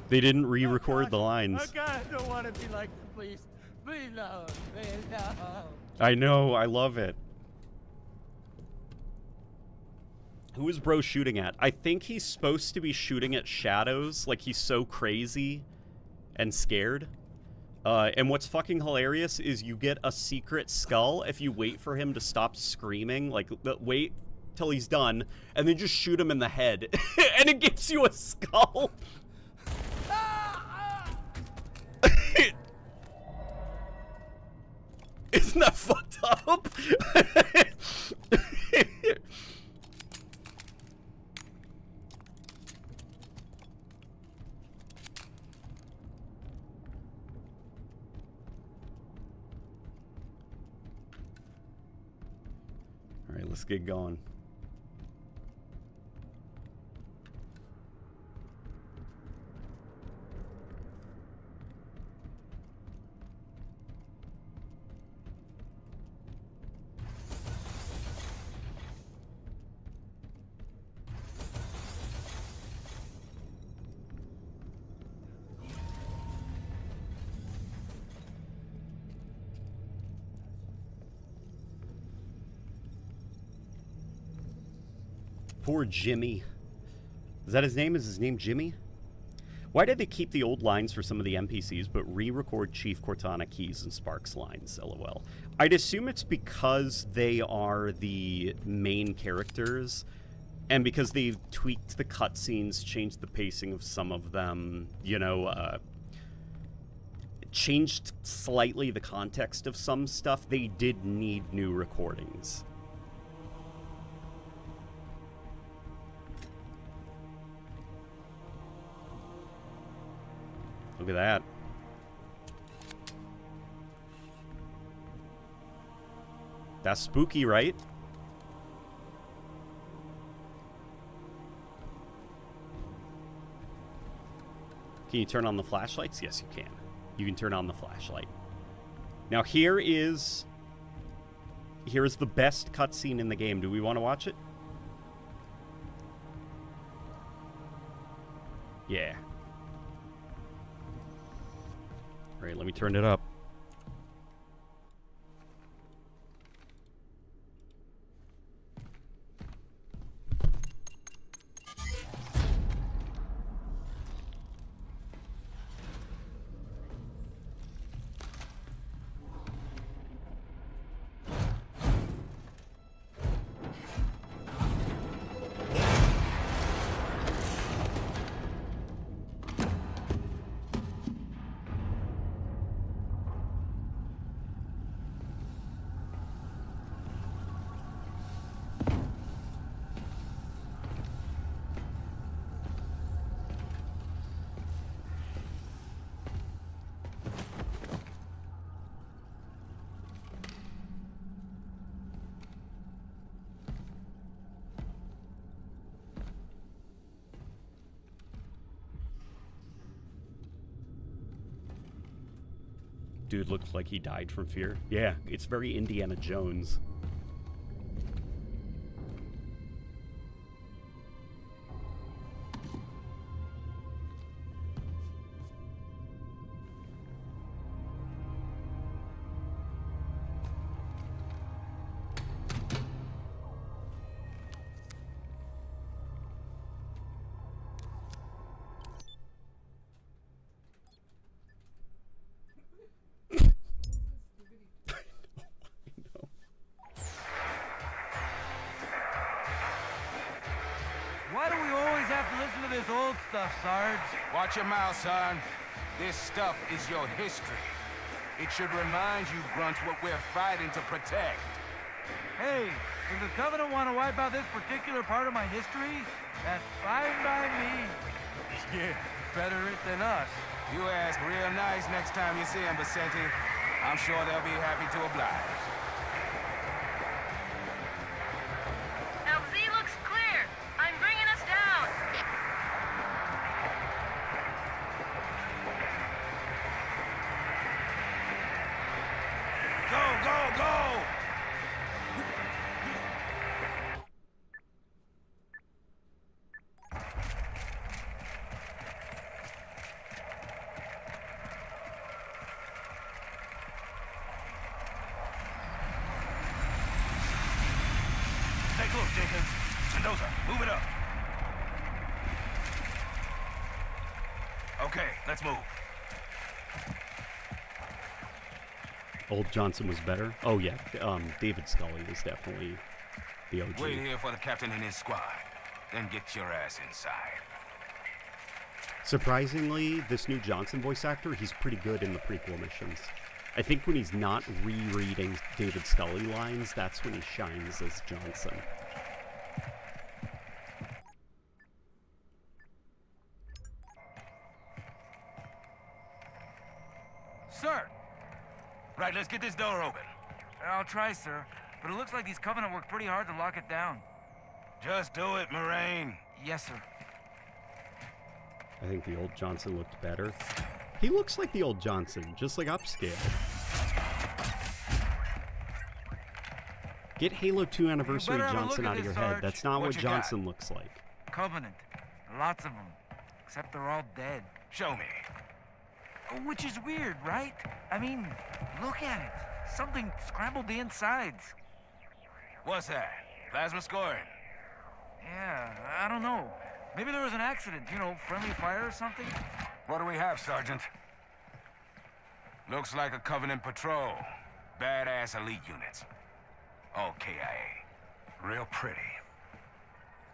They didn't re-record the lines. Oh God, I don't want to be like them, please. Please no, please no. I know, I love it. Who is bro shooting at? I think he's supposed to be shooting at shadows. Like, he's so crazy and scared. And what's fucking hilarious is you get a secret skull if you wait for him to stop screaming. Like, wait till he's done, and then just shoot him in the head. And it gives you a skull. Isn't that fucked up? All right, let's get going. Poor Jimmy. Is that his name? Is his name Jimmy? Why did they keep the old lines for some of the NPCs but re-record Chief Cortana, Keyes, and Sparks lines? LOL. I'd assume it's because they are the main characters and because they've tweaked the cutscenes, changed the pacing of some of them, you know, changed slightly the context of some stuff. They did need new recordings. Look at that. That's spooky, right? Can you turn on the flashlights? Yes, you can. You can turn on the flashlight. Now here's the best cutscene in the game. Do we want to watch it? Yeah. All right, let me turn it up. Dude looked like he died from fear. Yeah, it's very Indiana Jones. Why do we always have to listen to this old stuff, Sarge? Watch your mouth, son. This stuff is your history. It should remind you, grunts, what we're fighting to protect. Hey, if the Covenant want to wipe out this particular part of my history, that's fine by me. Yeah, better it than us. You ask real nice next time you see them, Vicente. I'm sure they'll be happy to oblige. LZ looks clear. I'm bringing us down. Go, go, go! Move it up. Okay, let's move. Old Johnson was better? Oh, yeah. David Scully is definitely the OG. Wait here for the captain and his squad. Then get your ass inside. Surprisingly, this new Johnson voice actor, he's pretty good in the prequel missions. I think when he's not rereading David Scully lines, that's when he shines as Johnson. Sir! Right, let's get this door open. I'll try, sir. But it looks like these Covenant worked pretty hard to lock it down. Just do it, Moraine. Yes, sir. I think the old Johnson looked better. He looks like the old Johnson, just like upscale. Get Halo 2 Anniversary Johnson out of your head. That's not what Johnson looks like. Covenant. Lots of them. Except they're all dead. Show me. Which is weird, right? I mean, look at it. Something scrambled the insides. What's that? Plasma scoring? Yeah, I don't know. Maybe there was an accident, you know, friendly fire or something? What do we have, Sergeant? Looks like a Covenant patrol. Badass elite units. All KIA. Real pretty.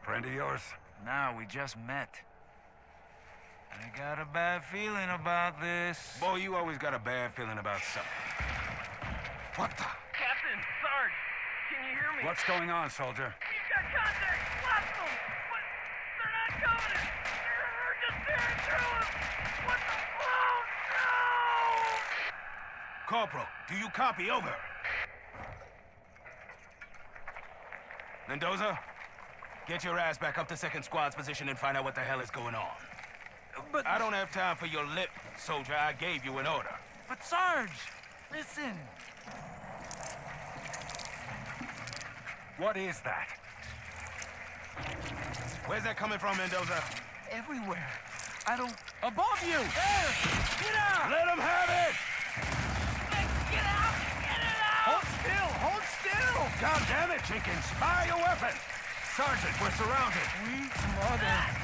Friend of yours? Nah, we just met. I got a bad feeling about this. Boy, you always got a bad feeling about something. What the? Captain, Sarge, can you hear me? What's going on, soldier? We've got contact. Lost them. But they're not Covenant. They're just tearing through us. What the? Oh, no! Corporal, do you copy? Over. Mendoza, get your ass back up to second squad's position and find out what the hell is going on. But I don't have time for your lip, soldier. I gave you an order. But Sarge, listen. What is that? Where's that coming from, Mendoza? Everywhere. I don't... Above you! There! Get out! Let him have it! Get out! Get it out! Hold still! Hold still! God damn it, Jenkins! Fire your weapon! Sergeant, we're surrounded. We mother...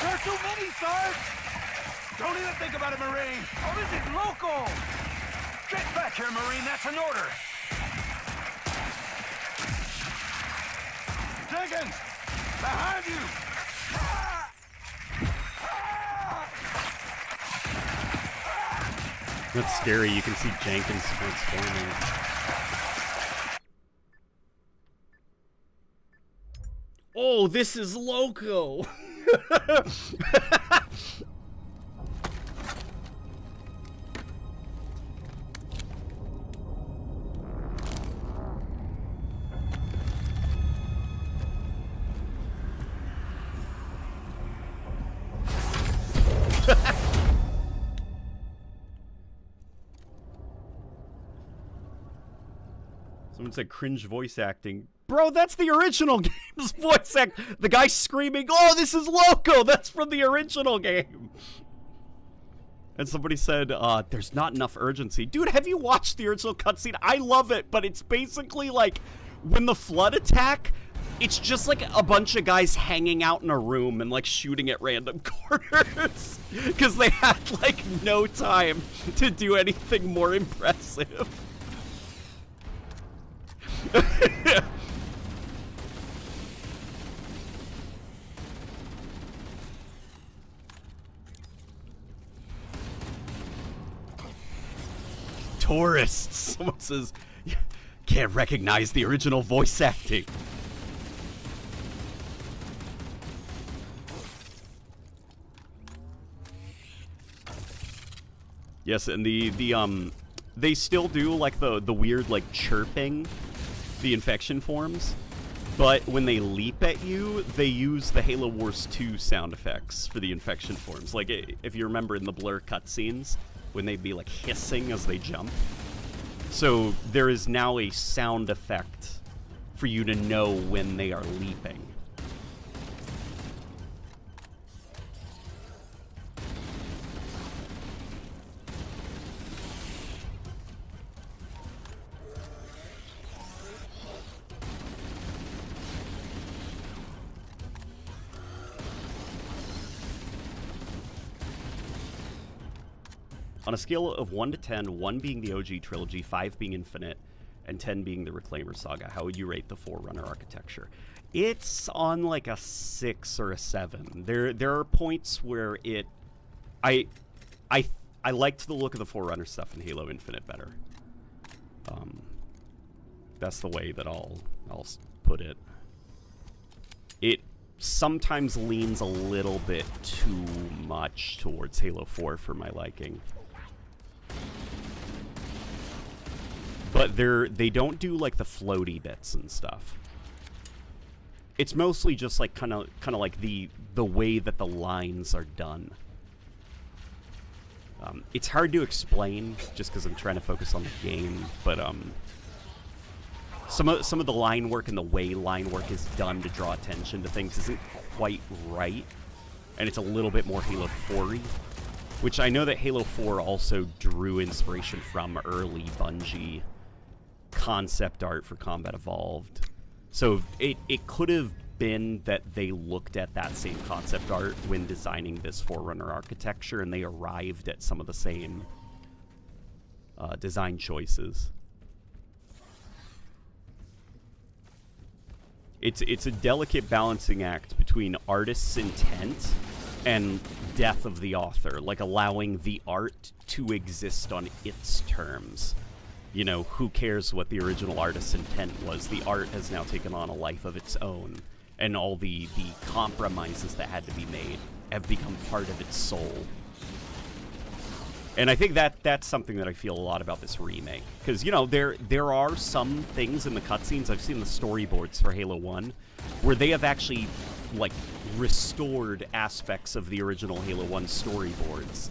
There are too many, Sarge! Don't even think about it, Marine! Oh, this is local! Get back here, Marine! That's an order! Jenkins! Behind you! That's scary. You can see Jenkins transforming. Oh, this is loco! Someone said cringe voice acting. Bro, that's the original game's voice act. The guy screaming, "Oh, this is loco!" That's from the original game. And somebody said, there's not enough urgency. Dude, have you watched the original cutscene? I love it, but it's basically like when the flood attack, it's just like a bunch of guys hanging out in a room and like shooting at random corners. Because they had like no time to do anything more impressive. Tourists. Someone says, can't recognize the original voice acting. Yes, and they still do like the weird like chirping, the infection forms, but when they leap at you, they use the Halo Wars 2 sound effects for the infection forms. Like if you remember in the Blur cutscenes, when they'd be like hissing as they jump. So there is now a sound effect for you to know when they are leaping. On a scale of 1 to 10, 1 being the OG trilogy, 5 being Infinite, and 10 being the Reclaimer saga, how would you rate the Forerunner architecture? It's on like a 6 or a 7. There are points where I liked the look of the Forerunner stuff in Halo Infinite better. That's the way that I'll put it. It sometimes leans a little bit too much towards Halo 4 for my liking. But they don't do like the floaty bits and stuff. It's mostly just like kind of like the way that the lines are done. It's hard to explain just because I'm trying to focus on the game, but some of the line work and the way line work is done to draw attention to things isn't quite right, and it's a little bit more Halo 4-y, which I know that Halo 4 also drew inspiration from early Bungie concept art for Combat Evolved. So it could have been that they looked at that same concept art when designing this Forerunner architecture, and they arrived at some of the same design choices. It's a delicate balancing act between artist's intent and death of the author, like allowing the art to exist on its terms. You know, who cares what the original artist's intent was? The art has now taken on a life of its own, and all the compromises that had to be made have become part of its soul. And I think that's something that I feel a lot about this remake. Because, you know, there are some things in the cutscenes, I've seen the storyboards for Halo 1, where they have actually, like, restored aspects of the original Halo 1 storyboards.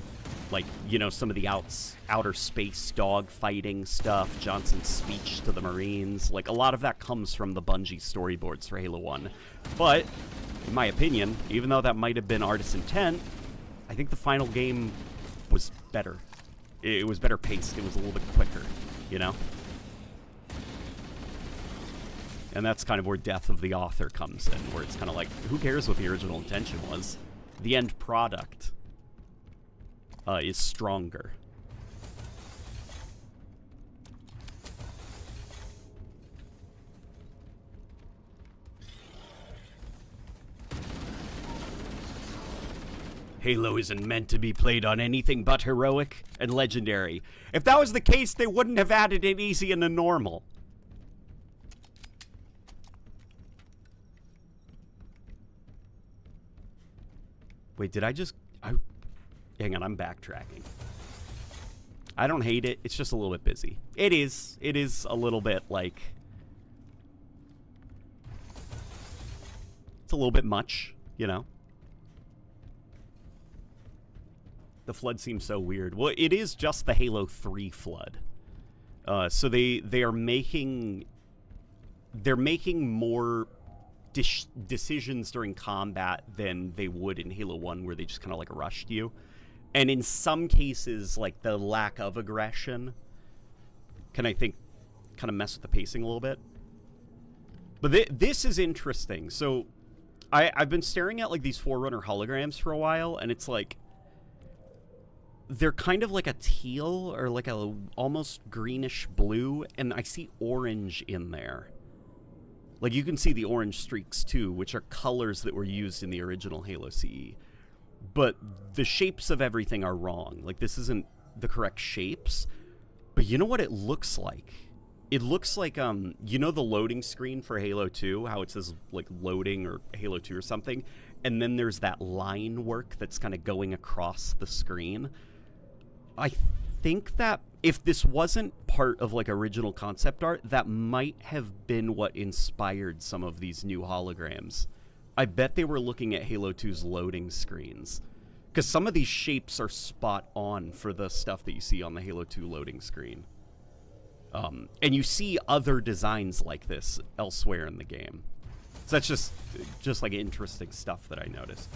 Like, you know, some of the outer space dogfighting stuff, Johnson's speech to the Marines. Like, a lot of that comes from the Bungie storyboards for Halo 1. But, in my opinion, even though that might have been artist's intent, I think the final game was better. It was better paced. It was a little bit quicker, you know? And that's kind of where death of the author comes in, where it's kind of like, who cares what the original intention was? The end product is stronger. Halo isn't meant to be played on anything but heroic and legendary. If that was the case, they wouldn't have added an easy and a normal. Wait, did I just... hang on, I'm backtracking. I don't hate it. It's just a little bit busy. It is a little bit like... it's a little bit much, you know? The flood seems so weird. Well, it is just the Halo 3 flood. So they are making... they're making more decisions during combat than they would in Halo 1, where they just kind of like rushed you. And in some cases, like the lack of aggression can, I think, kind of mess with the pacing a little bit. But this is interesting. So I've been staring at like these Forerunner holograms for a while, and it's like they're kind of like a teal or like a almost greenish blue, and I see orange in there. Like, you can see the orange streaks, too, which are colors that were used in the original Halo CE. But the shapes of everything are wrong. Like, this isn't the correct shapes. But you know what it looks like? It looks like, you know the loading screen for Halo 2? How it says, like, loading or Halo 2 or something? And then there's that line work that's kind of going across the screen. I think that if this wasn't part of like original concept art, that might have been what inspired some of these new holograms. I bet they were looking at Halo 2's loading screens, because some of these shapes are spot on for the stuff that you see on the Halo 2 loading screen. And you see other designs like this elsewhere in the game. So that's just like interesting stuff that I noticed.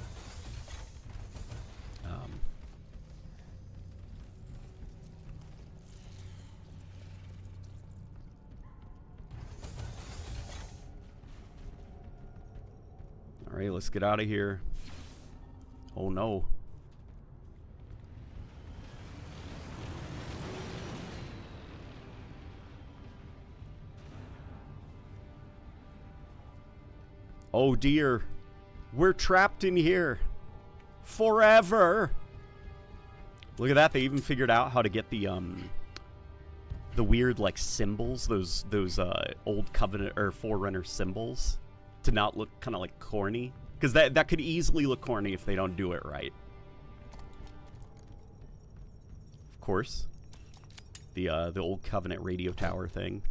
All right, let's get out of here. Oh no. Oh dear. We're trapped in here. Forever. Look at that. They even figured out how to get the weird, like, symbols, those old Covenant or Forerunner symbols, to not look kind of like corny. Because that could easily look corny if they don't do it right. Of course. The old Covenant radio tower thing.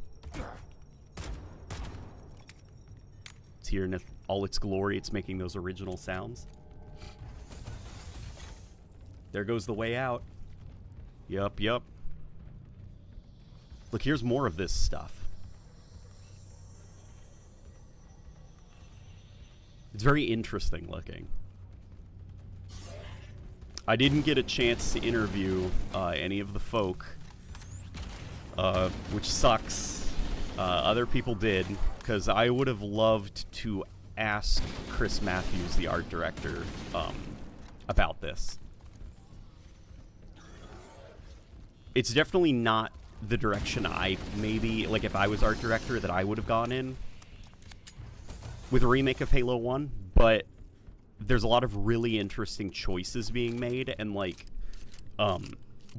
It's here in all its glory. It's making those original sounds. There goes the way out. Yup, yup. Look, here's more of this stuff. It's very interesting looking. I didn't get a chance to interview any of the folk, which sucks. Other people did, because I would have loved to ask Chris Matthews, the art director, about this. It's definitely not the direction I maybe, like if I was art director, that I would have gone in with a remake of Halo 1, but there's a lot of really interesting choices being made, and like,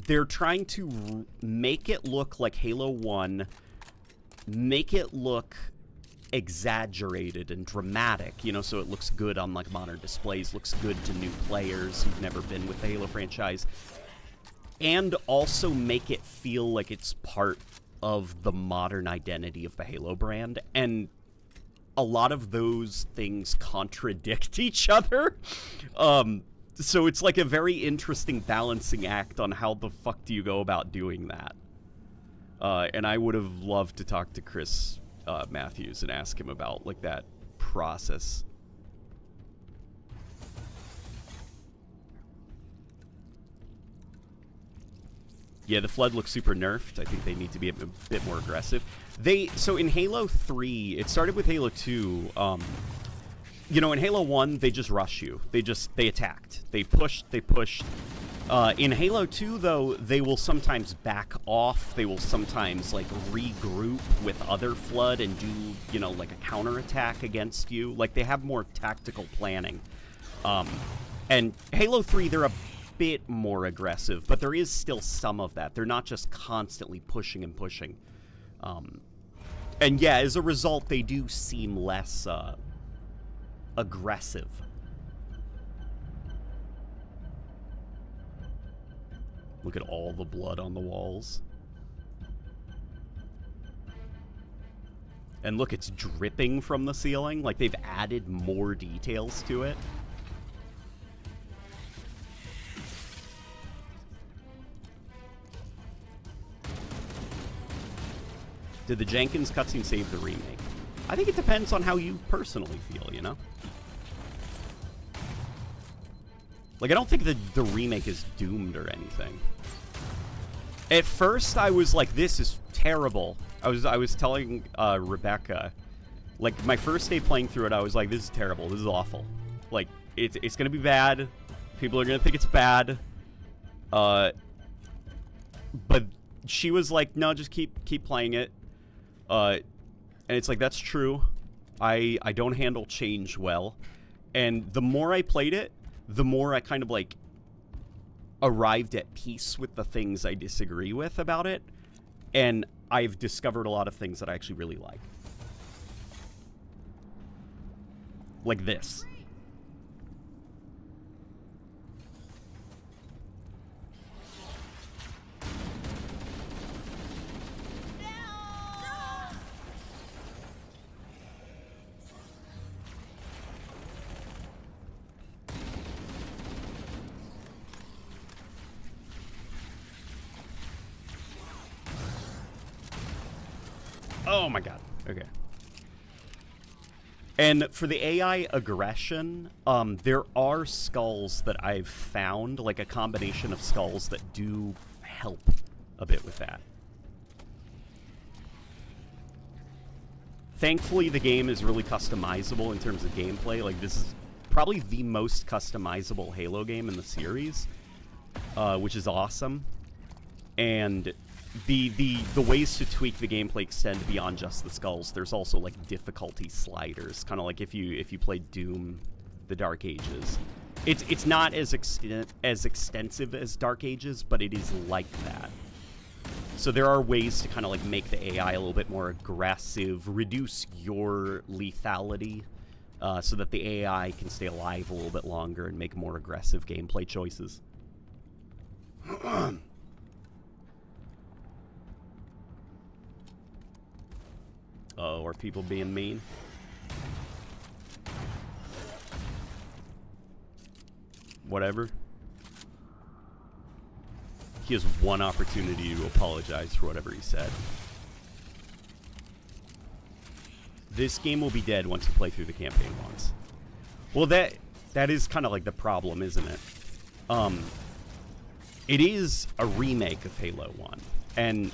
they're trying to make it look like Halo 1, make it look exaggerated and dramatic, you know, so it looks good on like modern displays, looks good to new players who've never been with the Halo franchise, and also make it feel like it's part of the modern identity of the Halo brand. And a lot of those things contradict each other. So it's like a very interesting balancing act on how the fuck do you go about doing that. And I would have loved to talk to Chris Matthews and ask him about like that process. Yeah, the Flood looks super nerfed. I think they need to be a bit more aggressive. So in Halo 3, it started with Halo 2. You know, in Halo 1, they just rush you. They attacked. They pushed. In Halo 2, though, they will sometimes back off. They will sometimes, like, regroup with other Flood and do, you know, like a counterattack against you. Like, they have more tactical planning. And Halo 3, they're a bit more aggressive, but there is still some of that. They're not just constantly pushing and pushing. And yeah, as a result, they do seem less aggressive. Look at all the blood on the walls. And look, it's dripping from the ceiling. Like, they've added more details to it. Did the Jenkins cutscene save the remake? I think it depends on how you personally feel, you know? Like, I don't think the remake is doomed or anything. At first, I was like, this is terrible. I was telling Rebecca, like, my first day playing through it, I was like, this is terrible. This is awful. Like, it's going to be bad. People are going to think it's bad. But she was like, no, just keep playing it. And it's like, that's true. I don't handle change well. And the more I played it, the more I kind of like arrived at peace with the things I disagree with about it. And I've discovered a lot of things that I actually really like. Like this. Oh my god. Okay. And for the AI aggression, there are skulls that I've found, like a combination of skulls that do help a bit with that. Thankfully, the game is really customizable in terms of gameplay. Like, this is probably the most customizable Halo game in the series, which is awesome. And the ways to tweak the gameplay extend beyond just the skulls. There's also like difficulty sliders, kind of like if you played Doom, the Dark Ages. It's not as extensive as Dark Ages, but it is like that. So there are ways to kind of like make the AI a little bit more aggressive, reduce your lethality, so that the AI can stay alive a little bit longer and make more aggressive gameplay choices. Oh, are people being mean? Whatever. He has one opportunity to apologize for whatever he said. This game will be dead once you play through the campaign once. Well, that is kind of like the problem, isn't it? It is a remake of Halo 1. And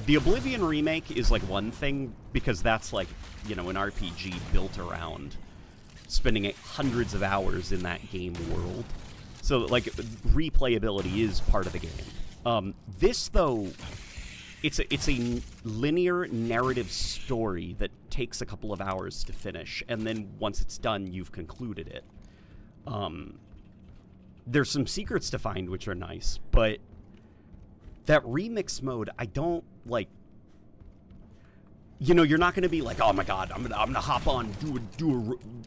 the Oblivion remake is like one thing, because that's like, you know, an RPG built around spending hundreds of hours in that game world. So, like, replayability is part of the game. This, though, it's a linear narrative story that takes a couple of hours to finish, and then once it's done, you've concluded it. There's some secrets to find, which are nice, but that remix mode, I don't, like... You know, you're not going to be like, oh my god, I'm gonna hop on,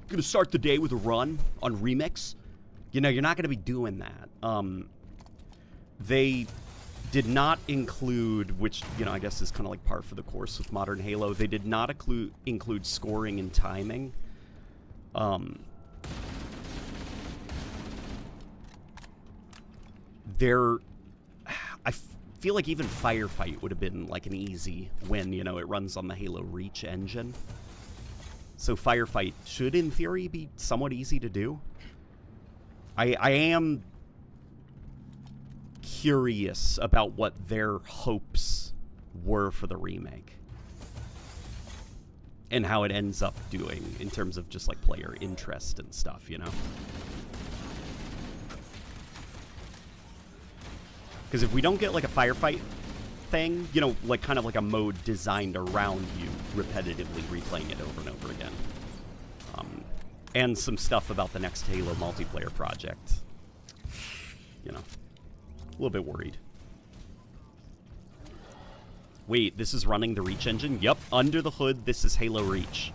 gonna start the day with a run on remix. You know, you're not going to be doing that. They did not include, which, you know, I guess is kind of like par for the course with modern Halo, they did not include scoring and timing. I feel like even Firefight would have been like an easy win, you know, it runs on the Halo Reach engine. So Firefight should, in theory, be somewhat easy to do. I am curious about what their hopes were for the remake. And how it ends up doing in terms of just like player interest and stuff, you know? Because if we don't get like a Firefight thing, you know, like kind of like a mode designed around you repetitively replaying it over and over again. And some stuff about the next Halo multiplayer project. You know, a little bit worried. Wait, this is running the Reach engine? Yep, under the hood, this is Halo Reach.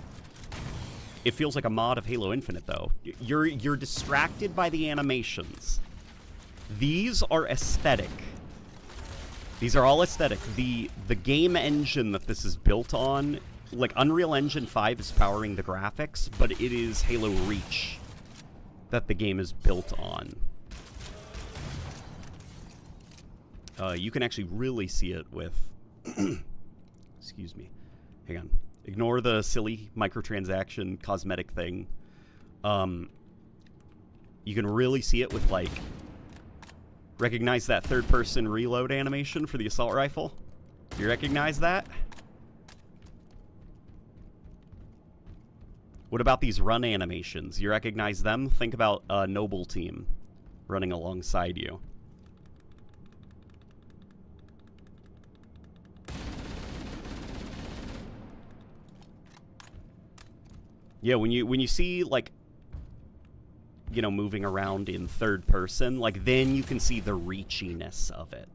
It feels like a mod of Halo Infinite, though. You're distracted by the animations. These are aesthetic. These are all aesthetic. The game engine that this is built on, like Unreal Engine 5 is powering the graphics, but it is Halo Reach that the game is built on. You can actually really see it with... Excuse me. Hang on. Ignore the silly microtransaction cosmetic thing. You can really see it with, like... Recognize that third-person reload animation for the assault rifle? Do you recognize that? What about these run animations? You recognize them? Think about a Noble team running alongside you. Yeah, when you see, like, you know, moving around in third person, like, then you can see the reachiness of it.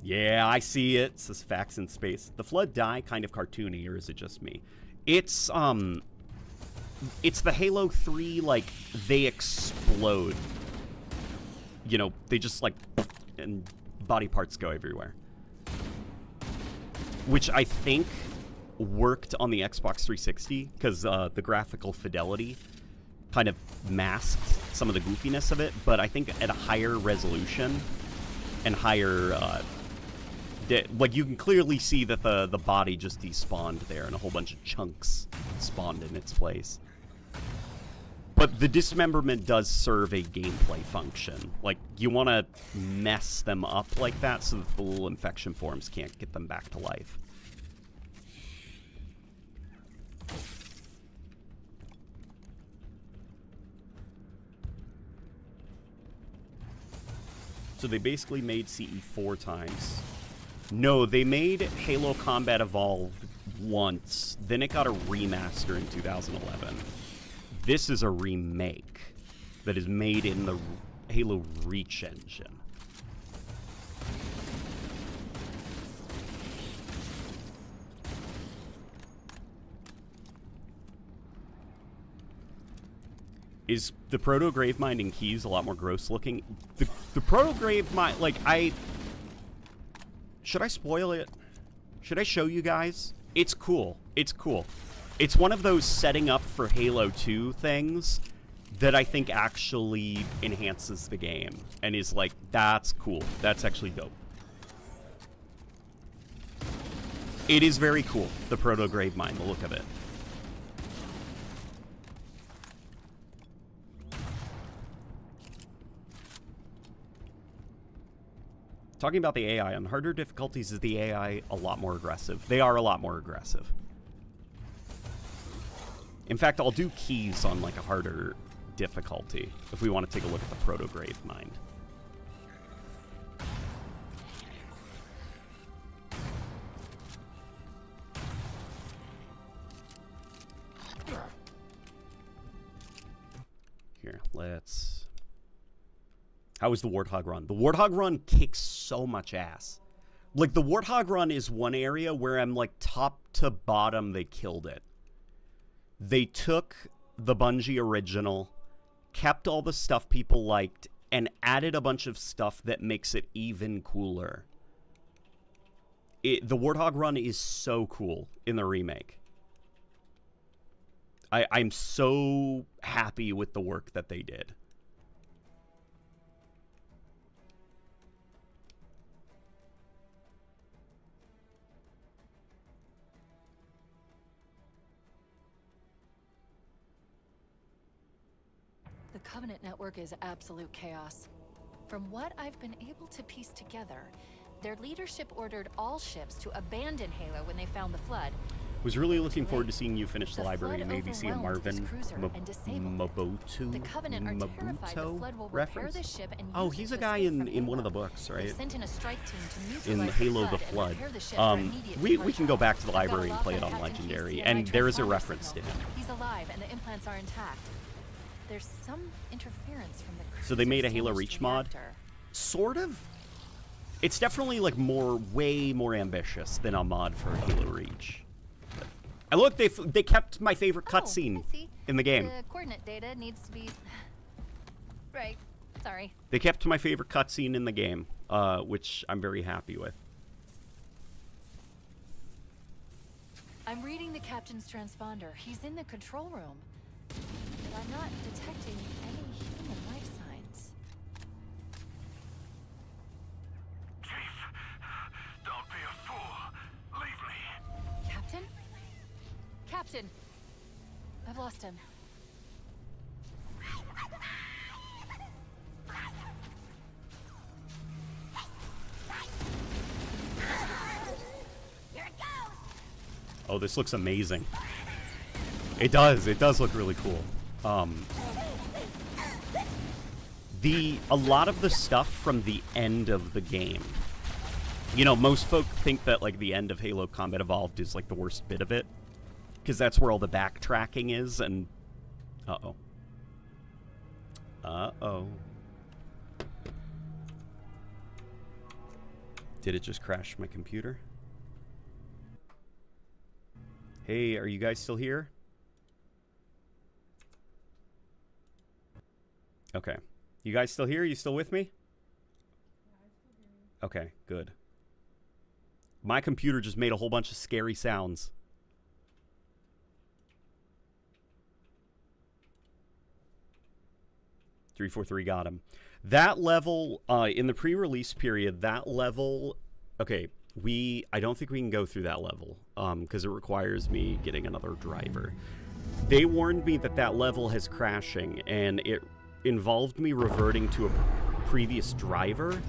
Yeah, I see it, says Facts in Space. The Flood die kind of cartoony, or is it just me? It's the Halo 3, like, they explode. You know, they just, like, and body parts go everywhere. Which I think worked on the Xbox 360, because the graphical fidelity kind of masked some of the goofiness of it, but I think at a higher resolution and higher... like, you can clearly see that the body just despawned there, and a whole bunch of chunks spawned in its place. But the dismemberment does serve a gameplay function. Like, you want to mess them up like that so that the little infection forms can't get them back to life. So they basically made CE 4 times. No, they made Halo Combat Evolved once. Then it got a remaster in 2011. This is a remake that is made in the Halo Reach engine. Is the Proto Gravemind in Keys a lot more gross looking? The Proto Gravemind, like, should I spoil it? Should I show you guys? It's cool. It's cool. It's one of those setting up for Halo 2 things that I think actually enhances the game and is like, that's cool. That's actually dope. It is very cool, the Proto Gravemind, the look of it. Talking about the AI, on harder difficulties, is the AI a lot more aggressive? They are a lot more aggressive. In fact, I'll do Keys on like a harder difficulty if we want to take a look at the Proto Gravemind. Here, let's... How was the Warthog run? The Warthog run kicks so much ass. Like, the Warthog run is one area where I'm like, top to bottom, they killed it. They took the Bungie original, kept all the stuff people liked, and added a bunch of stuff that makes it even cooler. The Warthog run is so cool in the remake. I'm so happy with the work that they did. The Covenant network is absolute chaos. From what I've been able to piece together, their leadership ordered all ships to abandon Halo when they found the Flood. Was really looking forward to seeing you finish the library and maybe see a Marvin Mabuto reference. Oh, he's a guy in one of the books, right? In Halo the Flood. We can go back to the library and play it on Legendary, and there is a reference to him. He's alive and the implants are intact. There's some interference from the So they made a Halo Reach mod? Sort of. It's definitely like way more ambitious than a mod for Halo Reach. And look, they kept my favorite cutscene in the game. The coordinate data needs to be... Right, sorry. They kept my favorite cutscene in the game, which I'm very happy with. I'm reading the captain's transponder. He's in the control room. But I'm not detecting any human life signs. Chief, don't be a fool. Leave me. Captain? Captain! I've lost him. Oh, this looks amazing. It does look really cool. A lot of the stuff from the end of the game. You know, most folk think that like the end of Halo Combat Evolved is like the worst bit of it, because that's where all the backtracking is, and uh-oh. Did it just crash my computer? Hey, are you guys still here? Okay. You guys still here? You still with me? Okay, good. My computer just made a whole bunch of scary sounds. .343 got him. That level, in the pre-release period, that level... Okay, I don't think we can go through that level, because it requires me getting another driver. They warned me that that level has crashing, and it involved me reverting to a previous driver.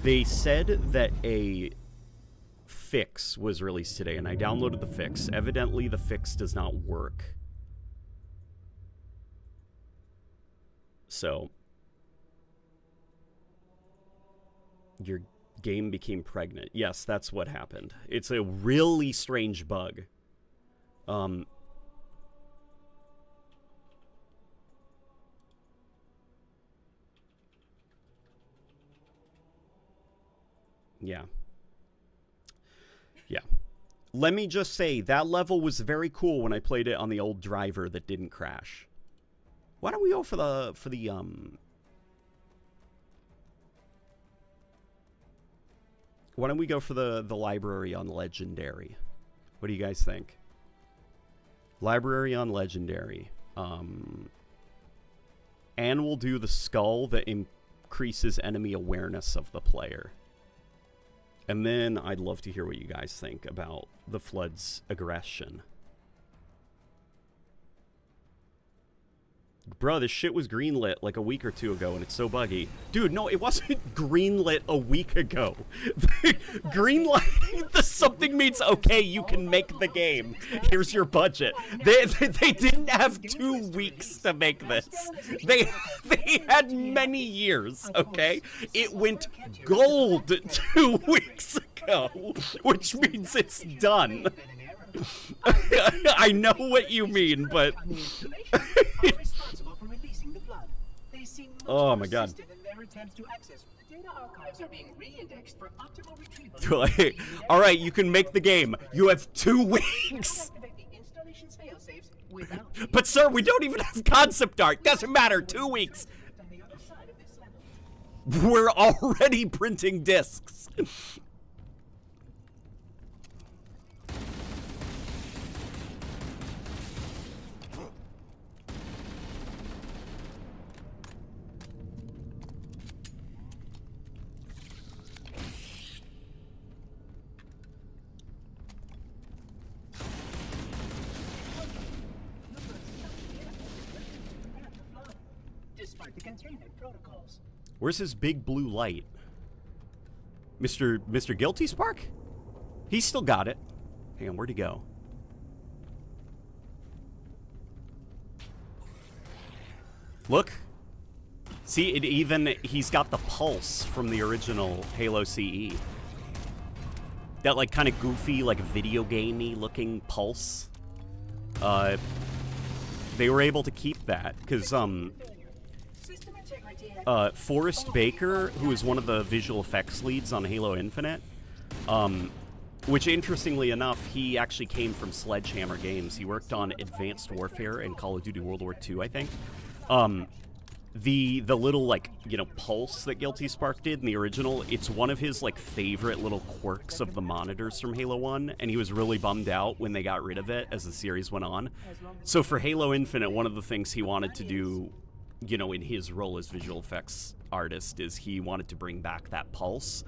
They said that a fix was released today, and I downloaded the fix. Evidently, the fix does not work. So, Your game became pregnant. Yes, that's what happened. It's a really strange bug. Yeah. Yeah. Let me just say, that level was very cool when I played it on the old driver that didn't crash. Why don't we go for the why don't we go for the library on Legendary? What do you guys think? Library on Legendary. And we'll do the skull that increases enemy awareness of the player. And then I'd love to hear what you guys think about the Flood's aggression. Bro, this shit was greenlit like a week or two ago, and it's so buggy. Dude, no, it wasn't greenlit a week ago. Greenlighting something means, okay, you can make the game. Here's your budget. They didn't have 2 weeks to make this. They had many years, okay? It went gold 2 weeks ago, which means it's done. I know what you mean, but... Oh my god. Alright, you can make the game. You have 2 weeks. But sir, we don't even have concept art. Doesn't matter, 2 weeks. We're already printing discs. Where's his big blue light? Mr. Guilty Spark? He's still got it. Hang on, where'd he go? Look. See, he's got the pulse from the original Halo CE. That, like, kind of goofy, like, video gamey looking pulse. They were able to keep that, because, Forrest Baker, who is one of the visual effects leads on Halo Infinite, which, interestingly enough, he actually came from Sledgehammer Games. He worked on Advanced Warfare and Call of Duty World War II, I think. The little, like, you know, pulse that Guilty Spark did in the original, it's one of his, like, favorite little quirks of the monitors from Halo 1, and he was really bummed out when they got rid of it as the series went on. So for Halo Infinite, one of the things he wanted to do, you know, in his role as visual effects artist, is he wanted to bring back that pulse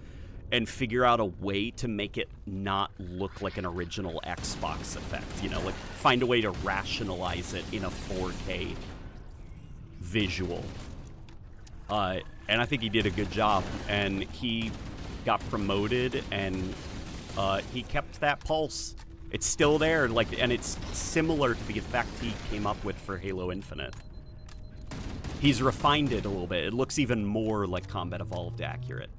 and figure out a way to make it not look like an original Xbox effect, you know, like find a way to rationalize it in a 4K visual. And I think he did a good job, and he got promoted, and he kept that pulse. It's still there, like, and it's similar to the effect he came up with for Halo Infinite. He's refined it a little bit. It looks even more like Combat Evolved accurate.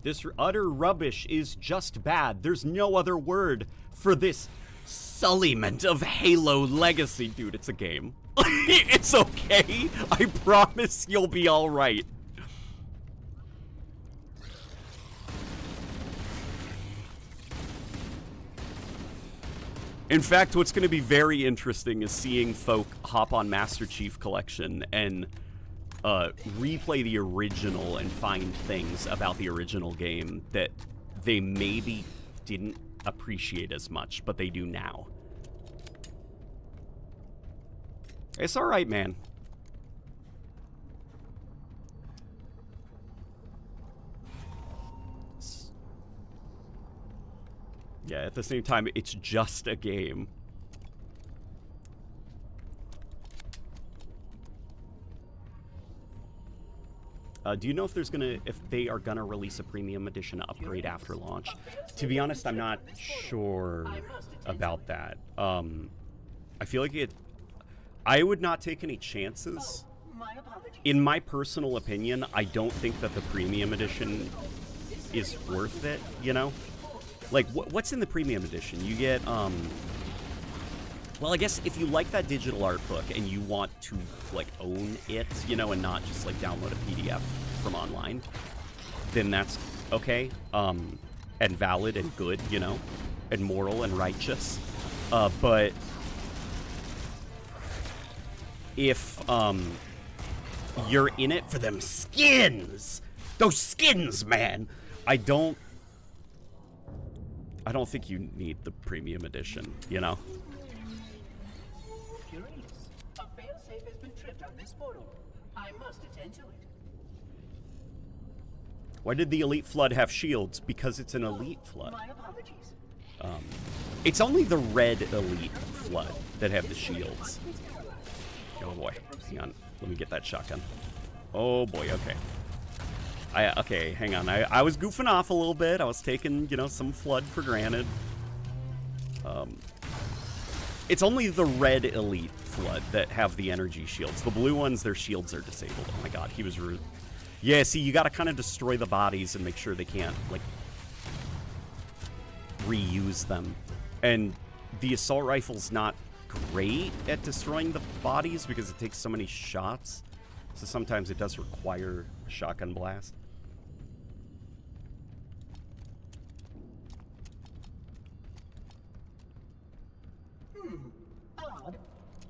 This utter rubbish is just bad. There's no other word for this sullyment of Halo Legacy. Dude, it's a game. It's okay. I promise you'll be alright. In fact, what's going to be very interesting is seeing folk hop on Master Chief Collection and replay the original and find things about the original game that they maybe didn't appreciate as much, but they do now. It's alright, man. Yeah, at the same time, it's just a game. Do you know if they are gonna release a premium edition upgrade after launch? To be honest, I'm not sure about that. I feel like I would not take any chances. My apologies. In my personal opinion, I don't think that the premium edition is worth it, you know? Like, what's in the premium edition? You get, well, I guess if you like that digital art book and you want to, like, own it, you know, and not just, like, download a PDF from online, then that's okay, and valid and good, you know, and moral and righteous. But if, you're in it for them skins, those skins, man, I don't think you need the premium edition, you know? Curious. A failsafe has been tripped on this portal. I must attend to it. Why did the Elite Flood have shields? Because it's an Elite Flood. My apologies. It's only the red Elite Flood that have the shields. Oh boy, hang on. Let me get that shotgun. Oh boy, okay. Okay, hang on. I was goofing off a little bit. I was taking, you know, some Flood for granted. It's only the red Elite Flood that have the energy shields. The blue ones, their shields are disabled. Oh my god, he was rude. Yeah, see, you gotta kind of destroy the bodies and make sure they can't, like, reuse them. And the assault rifle's not great at destroying the bodies because it takes so many shots. So sometimes it does require a shotgun blast. Odd.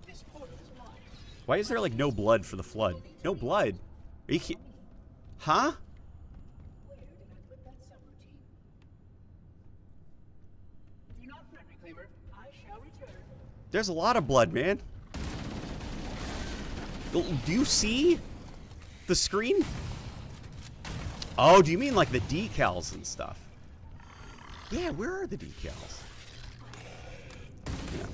This portal is blocked. Why is there, like, no blood for the Flood? No blood? Are you huh? Where did I put that subroutine? Do not fret, Reclaimer. I shall return. There's a lot of blood, man. Do you see the screen? Oh, do you mean like the decals and stuff? Yeah, where are the decals? Yeah.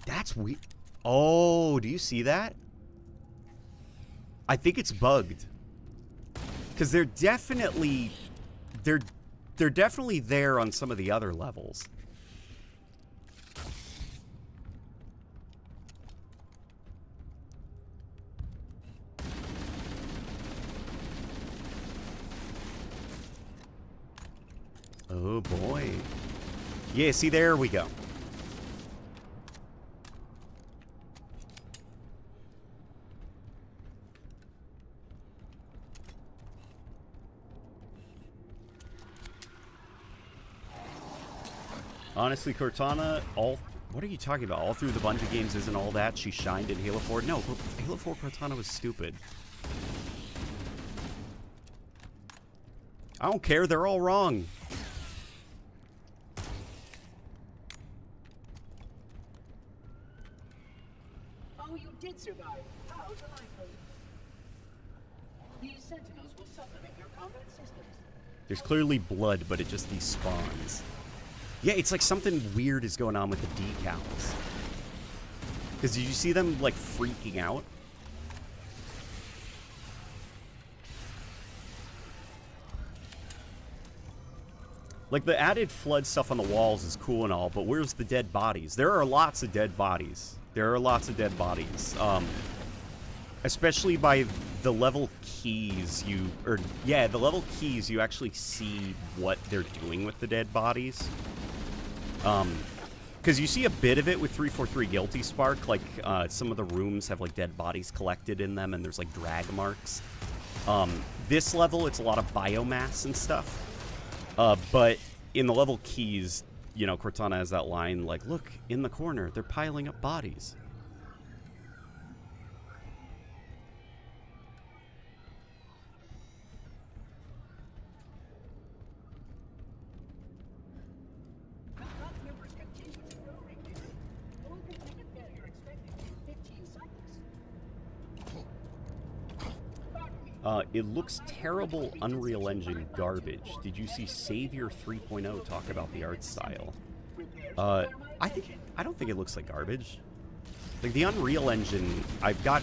That's weird. Oh, do you see that? I think it's bugged. Because they're definitely there on some of the other levels. Oh boy. Yeah, see, there we go. Honestly, Cortana, what are you talking about? All through the Bungie games isn't all that. She shined in Halo 4. No, Halo 4 Cortana was stupid. I don't care. They're all wrong. Oh, you did survive. How delightful. These sentinels will supplement your combat systems. There's clearly blood, but it just despawns. Yeah, it's like something weird is going on with the decals. Because did you see them, like, freaking out? Like, the added Flood stuff on the walls is cool and all, but where's the dead bodies? There are lots of dead bodies. There are lots of dead bodies. Especially by the level keys the level keys, you actually see what they're doing with the dead bodies. Because you see a bit of it with 343 Guilty Spark, like, some of the rooms have, like, dead bodies collected in them, and there's, like, drag marks. This level, it's a lot of biomass and stuff. But in the level keys, you know, Cortana has that line, like, look, in the corner, they're piling up bodies. It looks terrible. Unreal Engine garbage. Did you see Savior 3.0 talk about the art style? I don't think it looks like garbage. Like, the Unreal Engine, I've got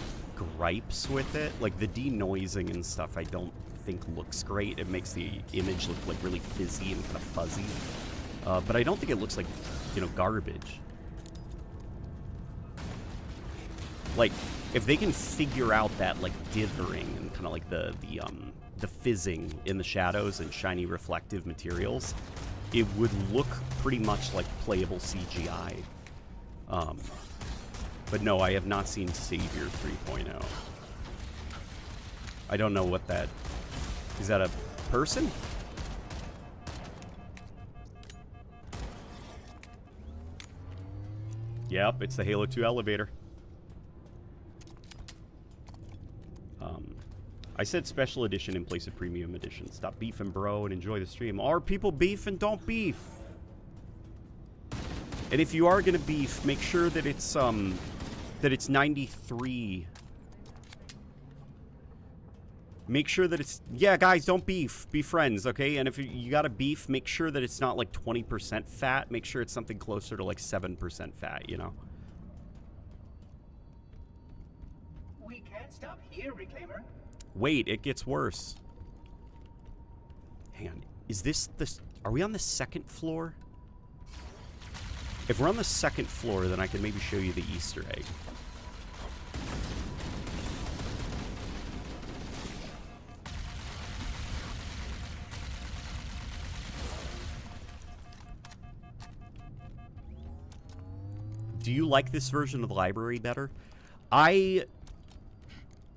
gripes with it. Like, the denoising and stuff I don't think looks great. It makes the image look, like, really fizzy and kind of fuzzy. But I don't think it looks like, you know, garbage. Like, if they can figure out that, like, dithering and kind of like the fizzing in the shadows and shiny reflective materials, it would look pretty much like playable CGI. But no, I have not seen Savior 3.0. I don't know what that... Is that a person? Yep, it's the Halo 2 elevator. I said special edition in place of premium edition. Stop beefing, bro, and enjoy the stream. Are people beefing? Don't beef. And if you are gonna beef, make sure that it's 93. Make sure that it's... Yeah, guys, don't beef. Be friends, okay? And if you gotta beef, make sure that it's not like 20% fat. Make sure it's something closer to like 7% fat, you know? We can't stop here, Reclaimer. Wait, it gets worse. Hang on. Is this the... Are we on the second floor? If we're on the second floor, then I can maybe show you the Easter egg. Do you like this version of the library better? I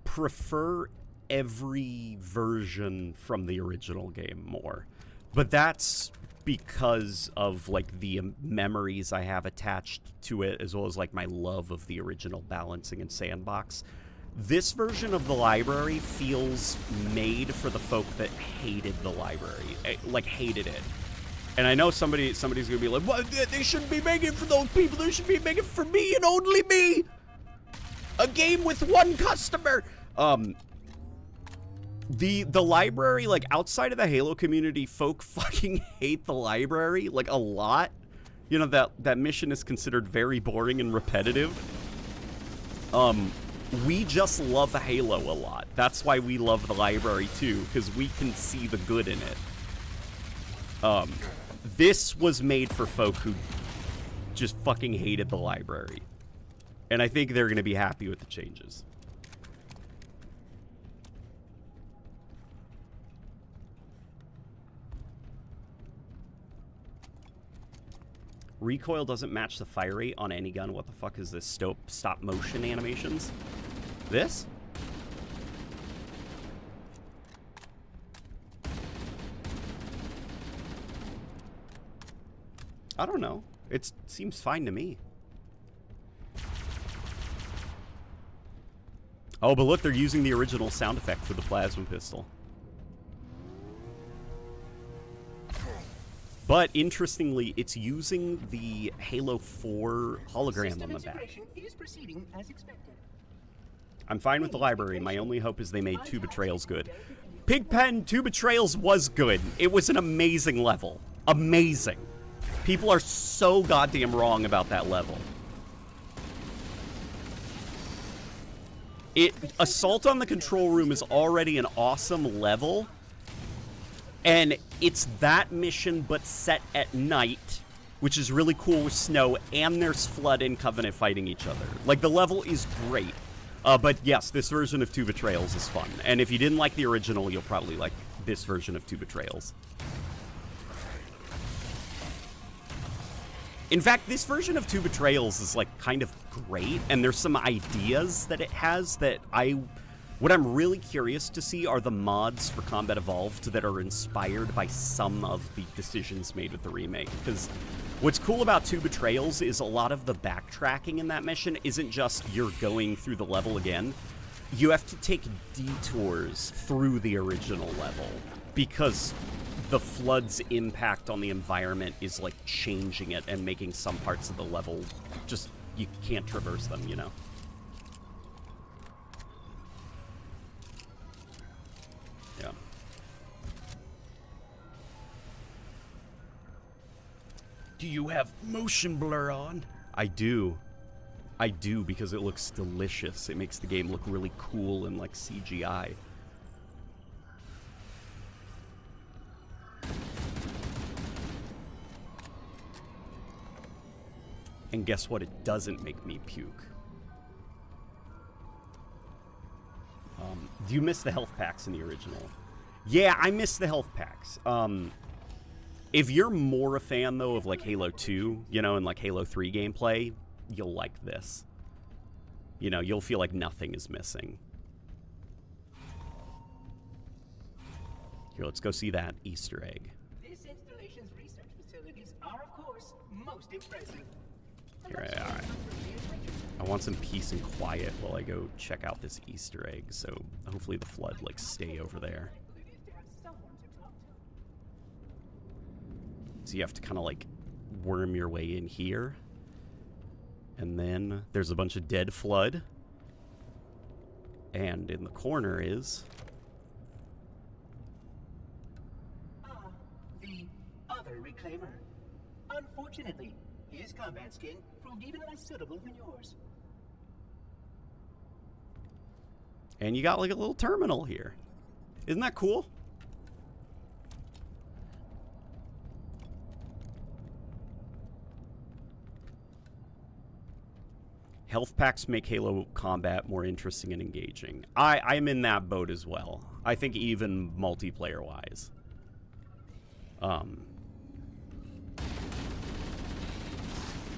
prefer every version from the original game more. But that's because of, like, the memories I have attached to it, as well as, like, my love of the original balancing and sandbox. This version of the library feels made for the folk that hated the library. Like, hated it. And I know somebody's gonna be like, "What? They shouldn't be making it for those people. They should be making it for me and only me. A game with one customer." The library, like, outside of the Halo community, folk fucking hate the library, like, a lot. You know, that mission is considered very boring and repetitive. We just love Halo a lot. That's why we love the library too, because we can see the good in it. This was made for folk who just fucking hated the library. And I think they're going to be happy with the changes. Recoil doesn't match the fire rate on any gun. What the fuck is this? Stop motion animations? This? I don't know. It seems fine to me. Oh, but look, they're using the original sound effect for the plasma pistol. But interestingly, it's using the Halo 4 hologram on the back. Is proceeding as expected. I'm fine with the library. My only hope is they made 2 Betrayals good. Pigpen 2 Betrayals was good. It was an amazing level. Amazing. People are so goddamn wrong about that level. Assault on the Control Room is already an awesome level. And it's that mission, but set at night, which is really cool with snow, and there's Flood and Covenant fighting each other. Like, the level is great. But yes, this version of 2 Betrayals is fun. And if you didn't like the original, you'll probably like this version of 2 Betrayals. In fact, this version of 2 Betrayals is, like, kind of great, and there's some ideas that it has that what I'm really curious to see are the mods for Combat Evolved that are inspired by some of the decisions made with the remake. Because what's cool about 2 Betrayals is a lot of the backtracking in that mission isn't just you're going through the level again. You have to take detours through the original level because the Flood's impact on the environment is, like, changing it and making some parts of the level just, you can't traverse them, you know? Yeah. Do you have motion blur on? I do. I do, because it looks delicious. It makes the game look really cool and like CGI. And guess what? It doesn't make me puke. Do you miss the health packs in the original? Yeah, I miss the health packs. If you're more a fan, though, of like Halo 2, you know, and like Halo 3 gameplay, you'll like this. You know, you'll feel like nothing is missing. Here, let's go see that Easter egg. This installation's research facilities are, of course, most impressive. Here, all right. I want some peace and quiet while I go check out this Easter egg, so hopefully the flood, like, stay over there. So you have to kind of, like, worm your way in here. And then there's a bunch of dead flood. And in the corner is... the other Reclaimer. Unfortunately, his combat skin proved even less suitable than yours. And you got, like, a little terminal here. Isn't that cool? Health packs make Halo combat more interesting and engaging. I'm in that boat as well. I think even multiplayer-wise.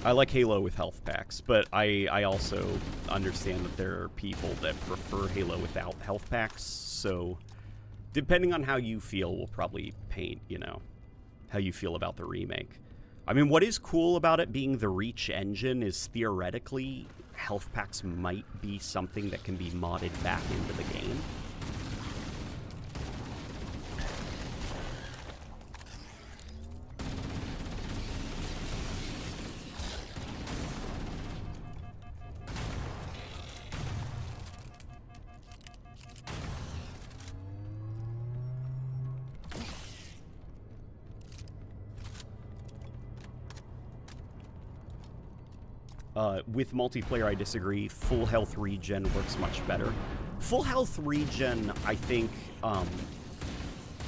I like Halo with health packs, but I also understand that there are people that prefer Halo without health packs, so depending on how you feel will probably paint, you know, how you feel about the remake. I mean, what is cool about it being the Reach engine is theoretically health packs might be something that can be modded back into the game. With multiplayer, I disagree. Full health regen works much better. Full health regen, I think,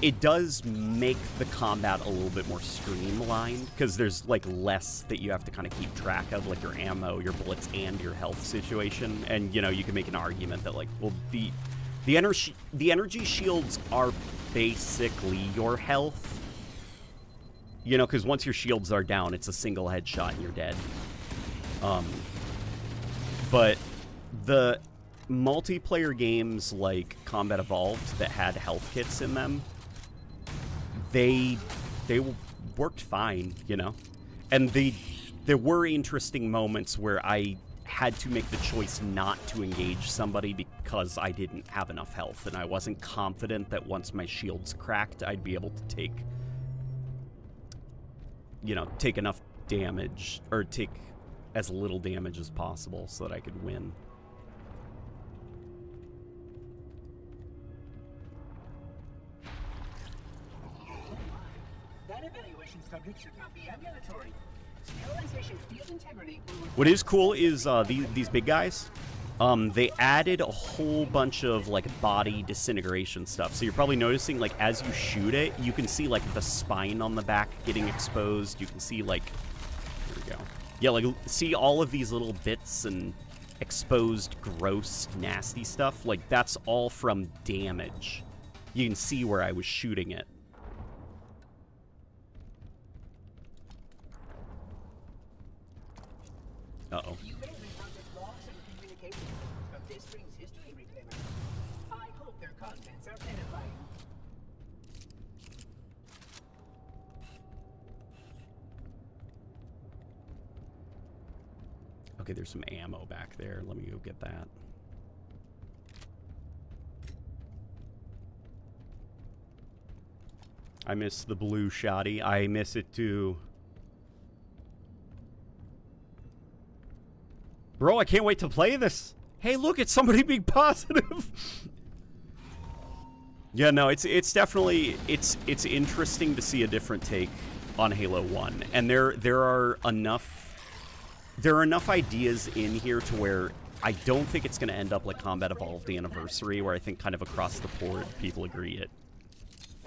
it does make the combat a little bit more streamlined, because there's, like, less that you have to kind of keep track of, like your ammo, your bullets, and your health situation. And, you know, you can make an argument that, like, well, the energy shields are basically your health. You know, because once your shields are down, it's a single headshot and you're dead. But the multiplayer games like Combat Evolved that had health kits in them, they worked fine, you know? And there were interesting moments where I had to make the choice not to engage somebody because I didn't have enough health, and I wasn't confident that once my shields cracked, I'd be able to take enough damage, or take as little damage as possible so that I could win. That evaluation subject should not be ambulatory. Sterilization field integrity will... What is cool is these big guys. They added a whole bunch of like body disintegration stuff. So you're probably noticing, like, as you shoot it, you can see like the spine on the back getting exposed. You can see, like, here we go. Yeah, like, see all of these little bits and exposed, gross, nasty stuff? Like, that's all from damage. You can see where I was shooting it. Uh-oh. You may encounter logs and communications from this ring's history, Reclaimer. I hope their contents are edifying. Okay, there's some ammo back there. Let me go get that. I miss the blue shoddy. I miss it too. Bro, I can't wait to play this. Hey, look, it's somebody being positive. Yeah, no, it's definitely, it's interesting to see a different take on Halo 1. And there are enough there are enough ideas in here to where I don't think it's going to end up like Combat Evolved Anniversary, where I think kind of across the board people agree it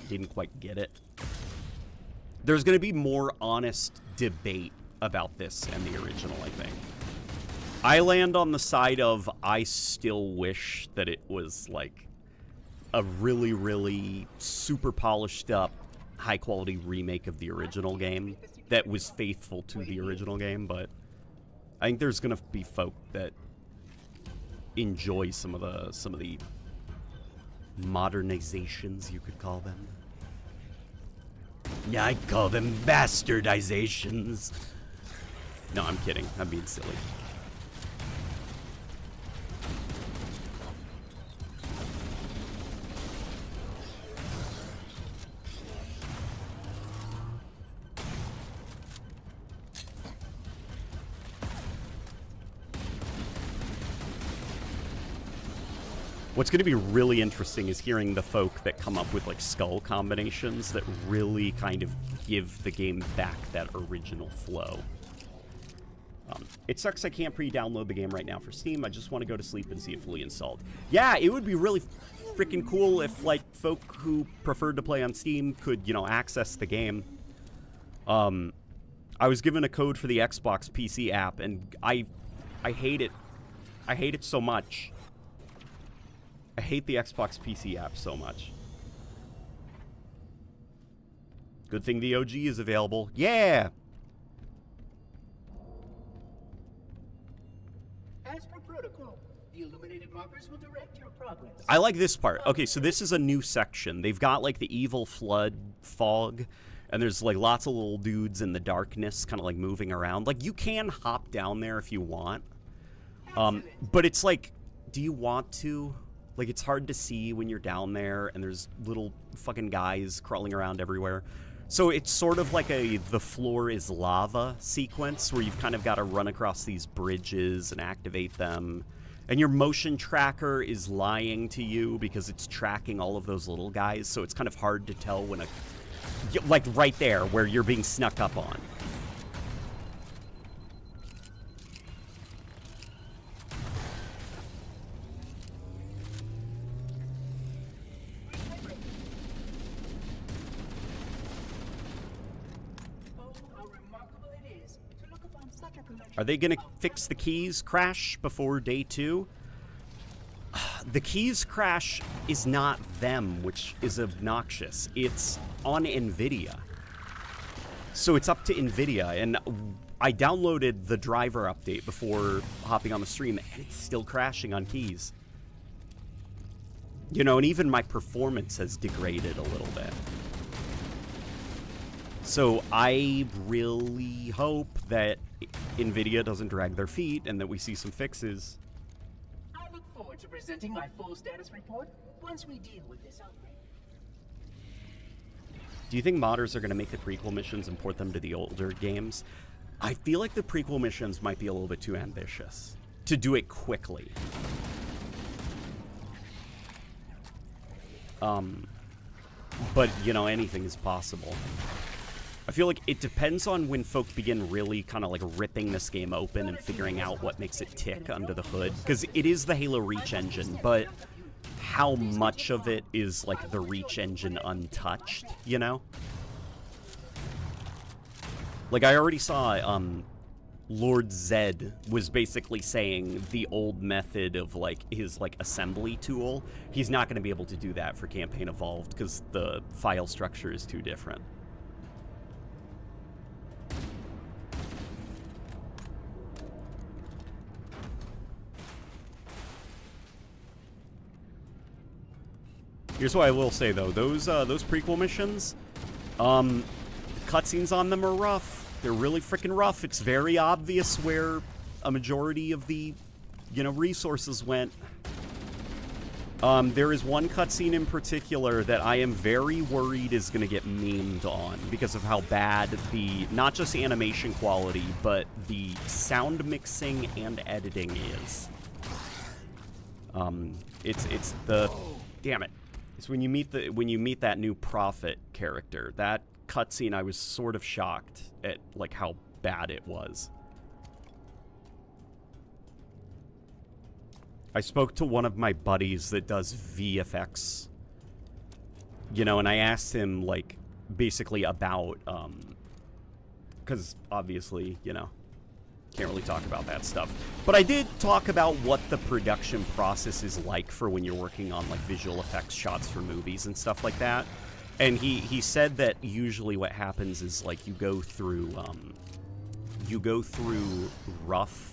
didn't quite get it. There's going to be more honest debate about this and the original, I think. I land on the side of I still wish that it was like a really, really super polished up, high quality remake of the original game that was faithful to the original game, but I think there's going to be folk that enjoy some of the modernizations, you could call them. Yeah, I call them bastardizations. No, I'm kidding. I'm being silly. What's going to be really interesting is hearing the folk that come up with like skull combinations that really kind of give the game back that original flow. It sucks I can't pre-download the game right now for Steam. I just want to go to sleep and see it fully installed. Yeah, it would be really freaking cool if like folk who preferred to play on Steam could, you know, access the game. I was given a code for the Xbox PC app and I hate it. I hate it so much. I hate the Xbox PC app so much. Good thing the OG is available. Yeah! As per protocol, the illuminated markers will direct your progress. I like this part. Okay, so this is a new section. They've got like the evil flood fog, and there's like lots of little dudes in the darkness kind of like moving around. Like you can hop down there if you want. But it's like, do you want to? Like, it's hard to see when you're down there, and there's little fucking guys crawling around everywhere. So it's sort of like a the floor is lava sequence, where you've kind of got to run across these bridges and activate them. And your motion tracker is lying to you because it's tracking all of those little guys, so it's kind of hard to tell when a... Like, right there, where you're being snuck up on. Are they going to fix the keys crash before day 2? The keys crash is not them, which is obnoxious. It's on NVIDIA. So it's up to NVIDIA, and I downloaded the driver update before hopping on the stream, and it's still crashing on keys. You know, and even my performance has degraded a little bit. So I really hope that NVIDIA doesn't drag their feet and that we see some fixes. I look forward to presenting my full status report once we deal with this outbreak. Do you think modders are going to make the prequel missions and port them to the older games? I feel like the prequel missions might be a little bit too ambitious to do it quickly. But, you know, anything is possible. I feel like it depends on when folk begin really kind of like ripping this game open and figuring out what makes it tick under the hood. Because it is the Halo Reach engine, but how much of it is like the Reach engine untouched, you know? Like I already saw Lord Zed was basically saying the old method of like his like assembly tool, he's not going to be able to do that for Campaign Evolved because the file structure is too different. Here's what I will say though, those prequel missions, cutscenes on them are rough. They're really freaking rough. It's very obvious where a majority of the, you know, resources went. There is one cutscene in particular that I am very worried is going to get memed on because of how bad the, not just animation quality, but the sound mixing and editing is. It's the, damn it. It's when you meet that new Prophet character. That cutscene, I was sort of shocked at like how bad it was. I spoke to one of my buddies that does VFX, you know, and I asked him, like, basically about, because obviously, you know, can't really talk about that stuff. But I did talk about what the production process is like for when you're working on, like, visual effects shots for movies and stuff like that. And he said that usually what happens is, like, you go through rough...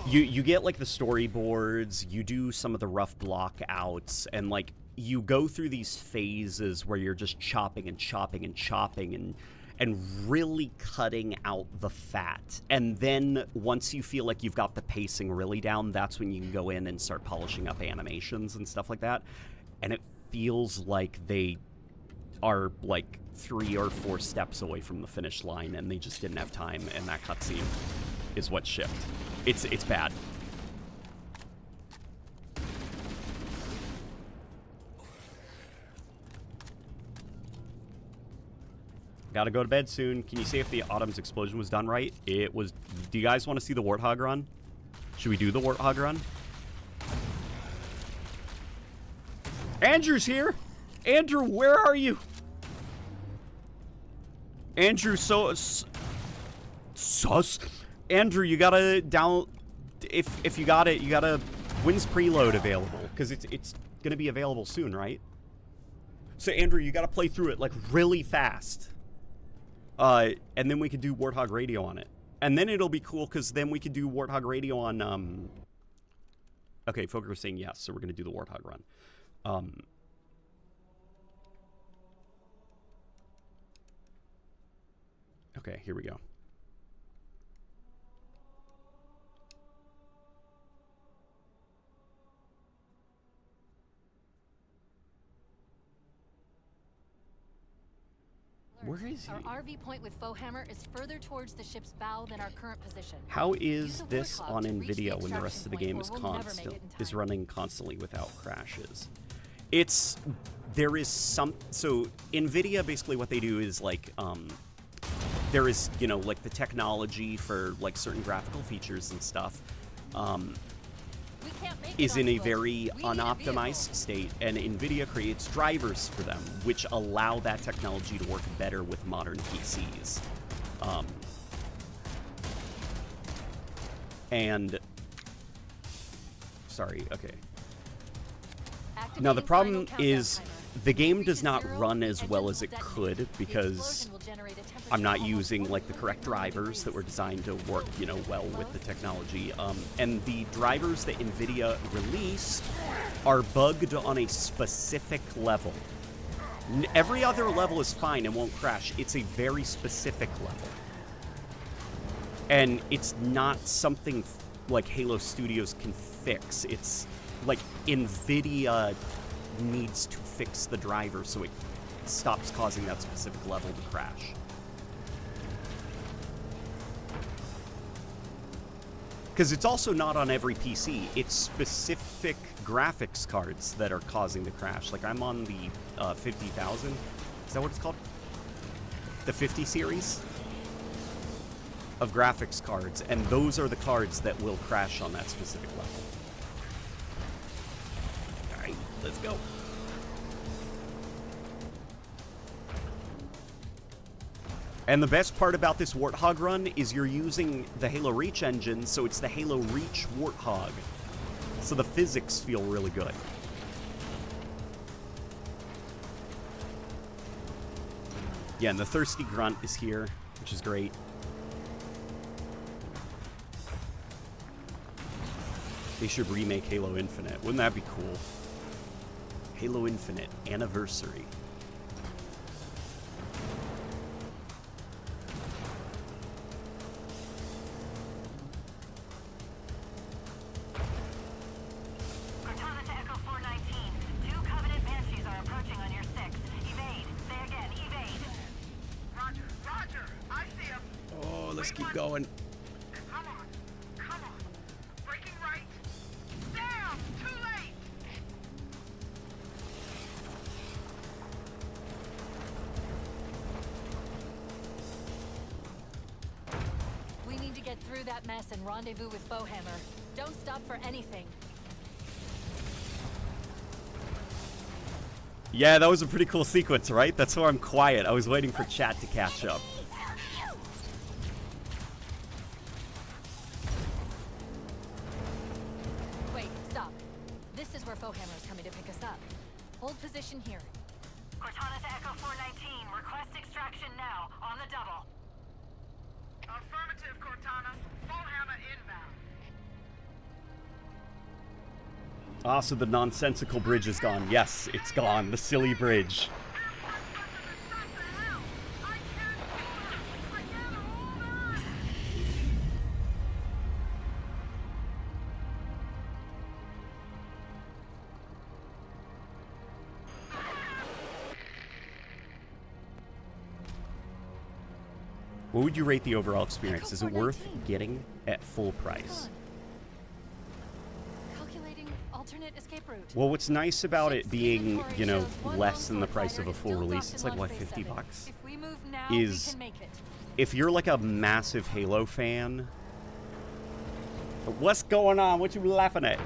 You get, like, the storyboards, you do some of the rough block outs, and, like, you go through these phases where you're just chopping and chopping and chopping and really cutting out the fat. And then once you feel like you've got the pacing really down, that's when you can go in and start polishing up animations and stuff like that. And it feels like they are, like, 3 or 4 steps away from the finish line, and they just didn't have time, and that cutscene is what shipped. It's bad. Gotta go to bed soon. Can you say if the Autumn's explosion was done right? It was. Do you guys want to see the Warthog run? Should we do the Warthog run? Andrew's here! Andrew, where are you? Andrew, sus. Andrew, you gotta down. If you got it, you gotta. When's preload available? Because it's gonna be available soon, right? So Andrew, you gotta play through it like really fast. And then we could do Warthog Radio on it, and then it'll be cool because then we could do Warthog Radio on. Okay, Fokker was saying yes, so we're gonna do the Warthog run. Okay, here we go. Where is he? Our RV point with Fohammer is further towards the ship's bow than our current position. How is this on NVIDIA when the rest of the game is running constantly without crashes? There is some, so NVIDIA, basically what they do is like, there is, you know, like the technology for like certain graphical features and stuff, is in a very unoptimized state, and NVIDIA creates drivers for them, which allow that technology to work better with modern PCs. Sorry, okay. Now the problem is the game does not run as well as it could because I'm not using like the correct drivers that were designed to work, you know, well with the technology. And the drivers that NVIDIA released are bugged on a specific level. Every other level is fine and won't crash. It's a very specific level. And it's not something like Halo Studios can fix. It's like NVIDIA needs to fix the driver so it stops causing that specific level to crash. Because it's also not on every PC. It's specific graphics cards that are causing the crash. Like I'm on the 50,000. Is that what it's called? The 50 series of graphics cards, and those are the cards that will crash on that specific level. Alright, let's go. And the best part about this Warthog run is you're using the Halo Reach engine, so it's the Halo Reach Warthog. So the physics feel really good. Yeah, and the Thirsty Grunt is here, which is great. They should remake Halo Infinite. Wouldn't that be cool? Halo Infinite Anniversary. Cortana to Echo 419. 2 Covenant Banshees are approaching on your 6. Evade. Say again, evade. Roger, Roger. I see him. Oh, let's keep going. Come on. Come on. Breaking right. Damn! Too late! We need to get through that mess and rendezvous with Fohammer. Don't stop for anything. Yeah, that was a pretty cool sequence, right? That's why I'm quiet. I was waiting for chat to catch up. Wait, stop. This is where Fohammer is coming to pick us up. Hold position here. Cortana to Echo 419. Request extraction now. On the double. Affirmative, Cortana. Fohammer inbound. Ah, so the nonsensical bridge is gone. Yes, it's gone. The silly bridge. What would you rate the overall experience? Is it worth getting at full price? Calculating alternate escape route. Well, what's nice about it being, you know, less than the price of a full release, it's like, what, 50 bucks? If we move now, Is, we can make it. if you're like a massive Halo fan, what's going on? What you laughing at?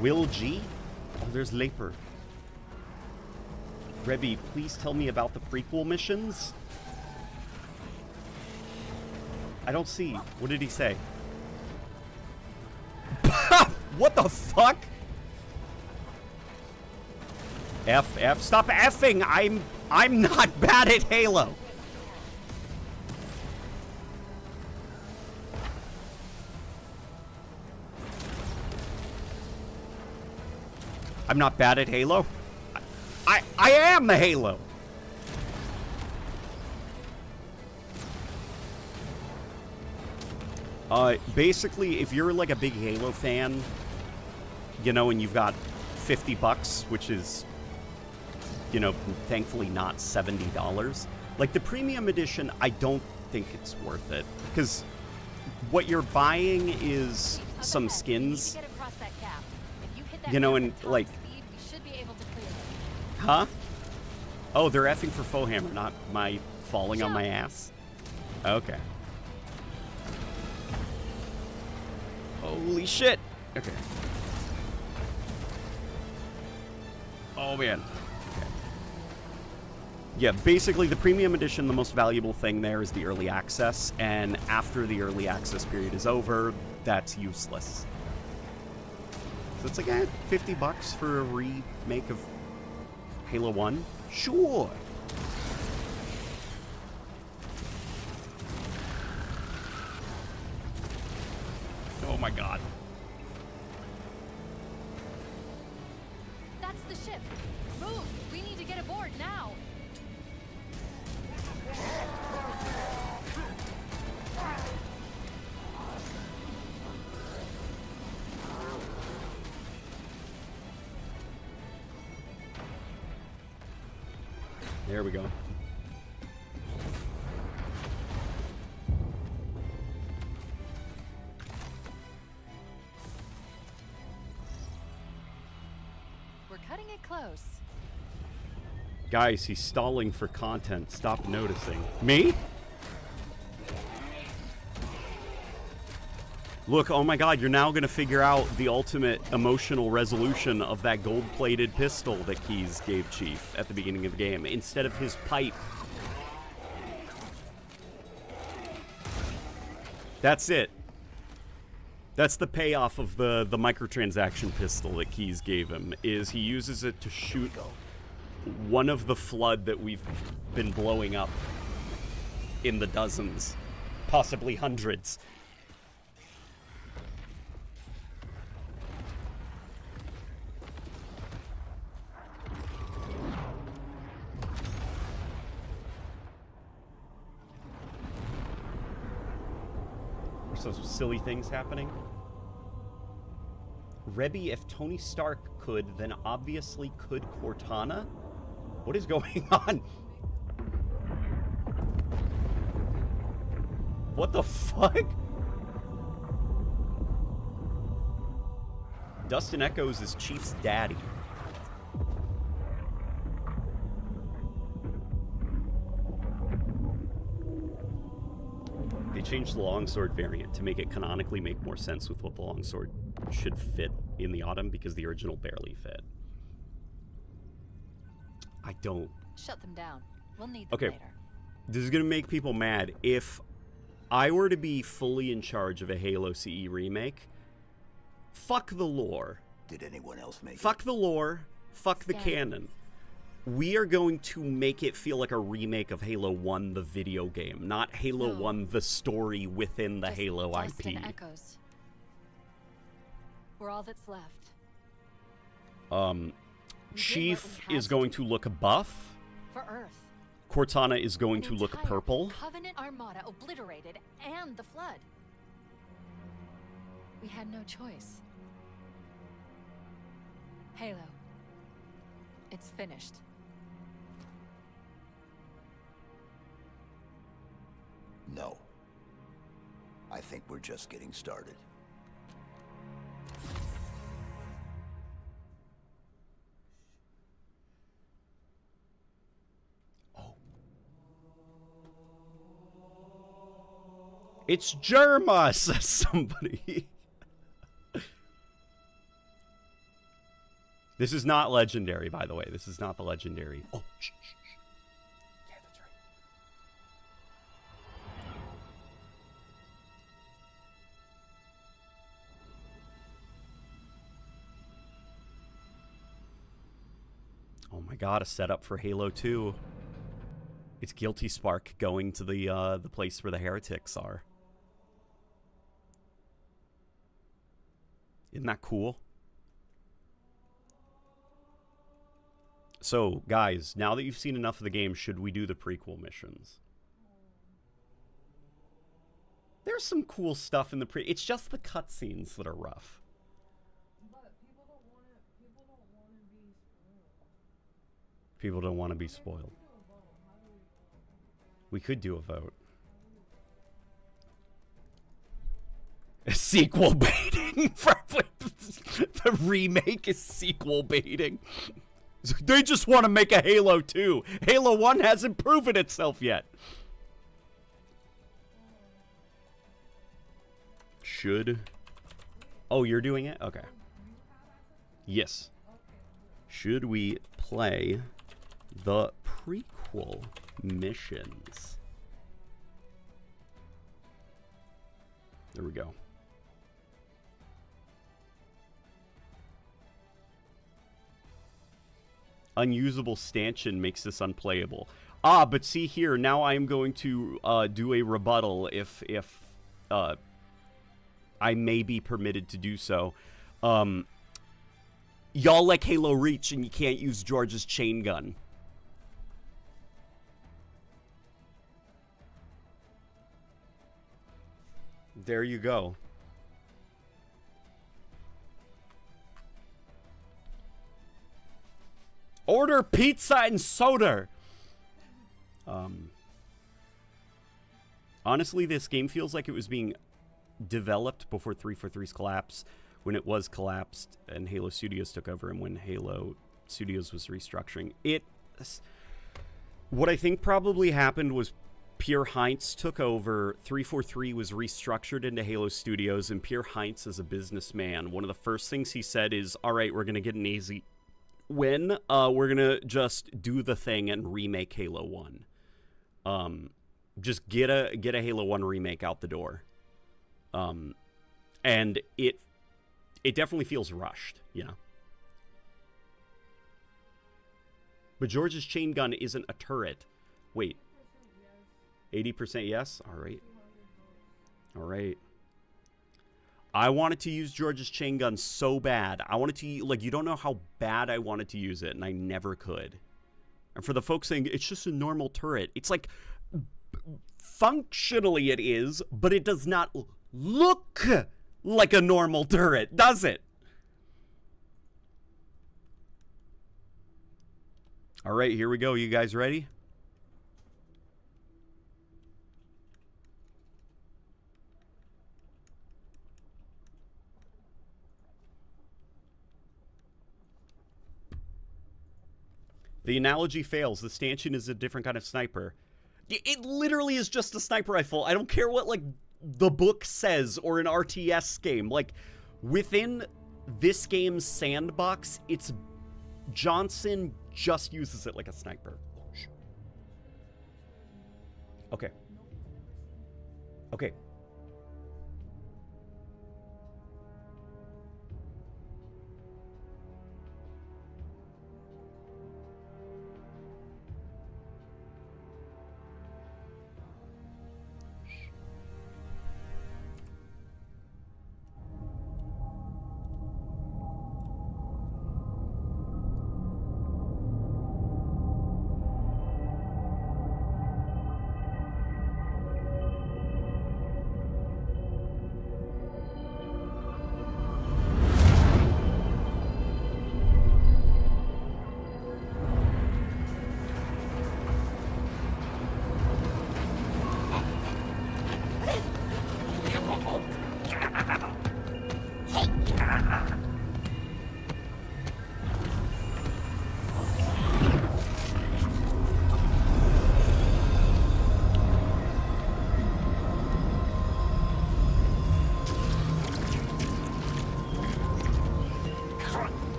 Will G? Oh, there's Laper. Rebby, please tell me about the prequel missions. I don't see. What did he say? What the fuck? F. Stop effing! I'm not bad at Halo. I'm not bad at Halo. I am the Halo. Basically, if you're like a big Halo fan, you know, and you've got 50 bucks, which is, you know, thankfully not $70. Like the premium edition, I don't think it's worth it because what you're buying is some skins, you know, and like, huh? Oh, they're effing for Fohammer, not my falling on my ass. Okay. Holy shit. Okay. Oh, man. Okay. Yeah, basically the premium edition, the most valuable thing there is the early access, and after the early access period is over, that's useless. So it's like, 50 bucks for a remake of Halo 1? Sure. Oh my god. That's the ship. Move! We need to get aboard now. There we go. We're cutting it close. Guys, he's stalling for content. Stop noticing. Me? Look, oh my god, you're now going to figure out the ultimate emotional resolution of that gold-plated pistol that Keyes gave Chief at the beginning of the game, instead of his pipe. That's it. That's the payoff of the microtransaction pistol that Keyes gave him, is he uses it to shoot one of the flood that we've been blowing up in the dozens, possibly hundreds. There's some silly things happening. Rebby, if Tony Stark could, then obviously could Cortana? What is going on? What the fuck? Dustin Echoes is Chief's daddy. They changed the longsword variant to make it canonically make more sense with what the longsword should fit in the autumn because the original barely fit. I don't... Shut them down. We'll need them okay. later. This is going to make people mad. If I were to be fully in charge of a Halo CE remake, fuck the lore. Did anyone else make Fuck the lore. Fuck the canon. We are going to make it feel like a remake of Halo 1, the video game, not Halo 1, the story within the Halo Dust IP. and echoes. We're all that's left. Chief is going to look buff. For Earth. Cortana is going to look purple. Covenant Armada obliterated, and the Flood. We had no choice. Halo. It's finished. No. I think we're just getting started. It's Germa, says somebody. This is not legendary, by the way. This is not the legendary. Oh, shh, shh, shh. Yeah, that's right. Oh my god, a setup for Halo 2. It's Guilty Spark going to the place where the heretics are. Isn't that cool? So, guys, now that you've seen enough of the game, should we do the prequel missions? There's some cool stuff in the It's just the cutscenes that are rough. People don't want to be spoiled. We could do a vote. Sequel baiting. The remake is sequel baiting. They just want to make a Halo 2. Halo 1 hasn't proven itself yet. Should... Oh, you're doing it? Okay. Yes. Should we play the prequel missions? There we go. Unusable stanchion makes this unplayable. Ah, but see here, now I am going to do a rebuttal if I may be permitted to do so. Y'all like Halo Reach and you can't use George's chain gun. There you go. Order pizza and soda. Honestly, this game feels like it was being developed before 343's collapse, when it was collapsed and Halo Studios took over, and when Halo Studios was restructuring. What I think probably happened was Pierre Heinz took over, 343 was restructured into Halo Studios, and Pierre Heinz, as a businessman, one of the first things he said is, all right, we're going to get an easy win. We're going to just do the thing and remake Halo 1. Just get a Halo 1 remake out the door. And it definitely feels rushed, you know. But George's chain gun isn't a turret. Wait. 80% yes? All right. All right. I wanted to use George's chain gun so bad. I wanted to, like, you don't know how bad I wanted to use it, and I never could. And for the folks saying, it's just a normal turret, it's like, functionally it is, but it does not look like a normal turret, does it? All right, here we go. You guys ready? The analogy fails. The stanchion is a different kind of sniper. It literally is just a sniper rifle. I don't care what, like, the book says or an RTS game. Like, within this game's sandbox, it's Johnson just uses it like a sniper. Okay. Okay.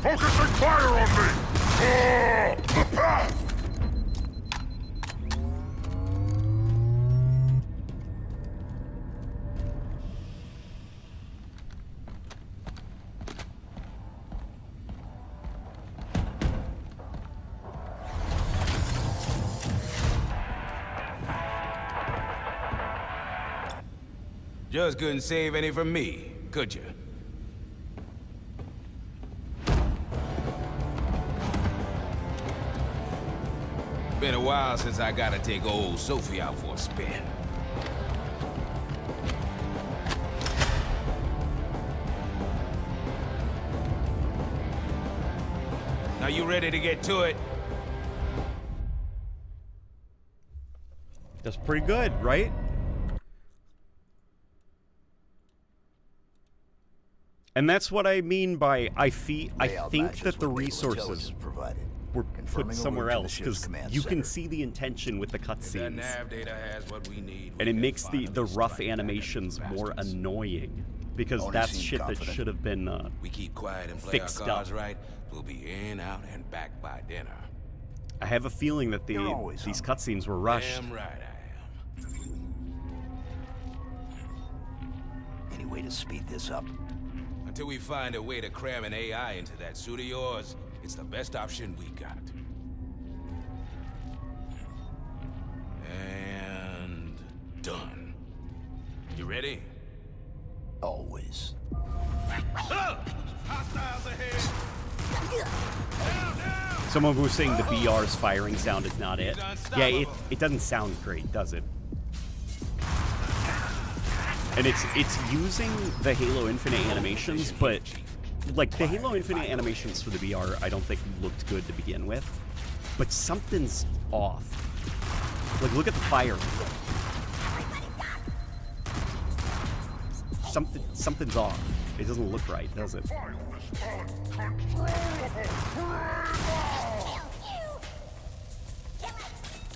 Focusing fire on me! The path! Just couldn't save any from me, could you? Been a while since I gotta take old Sophie out for a spin. Now you ready to get to it? That's pretty good, right? And that's what I mean by I think that the resources were put somewhere else, because you can see the intention with the cutscenes, and it makes the rough animations more annoying, because that's shit that should have been we keep quiet and play fixed our cards up. right, we'll be in, out, and back by dinner. I have a feeling that these cutscenes were rushed. Damn right I am. Any way to speed this up? Until we find a way to cram an AI into that suit of yours, it's the best option we got. And done. You ready? Always. Hostiles ahead! Down, down! Someone was saying the BR's firing sound is not it. Yeah, it doesn't sound great, does it? And it's using the Halo Infinite animations, but like the Halo Infinite animations for the VR, I don't think looked good to begin with. But something's off. Like, look at the fire. Something's off. It doesn't look right, does it?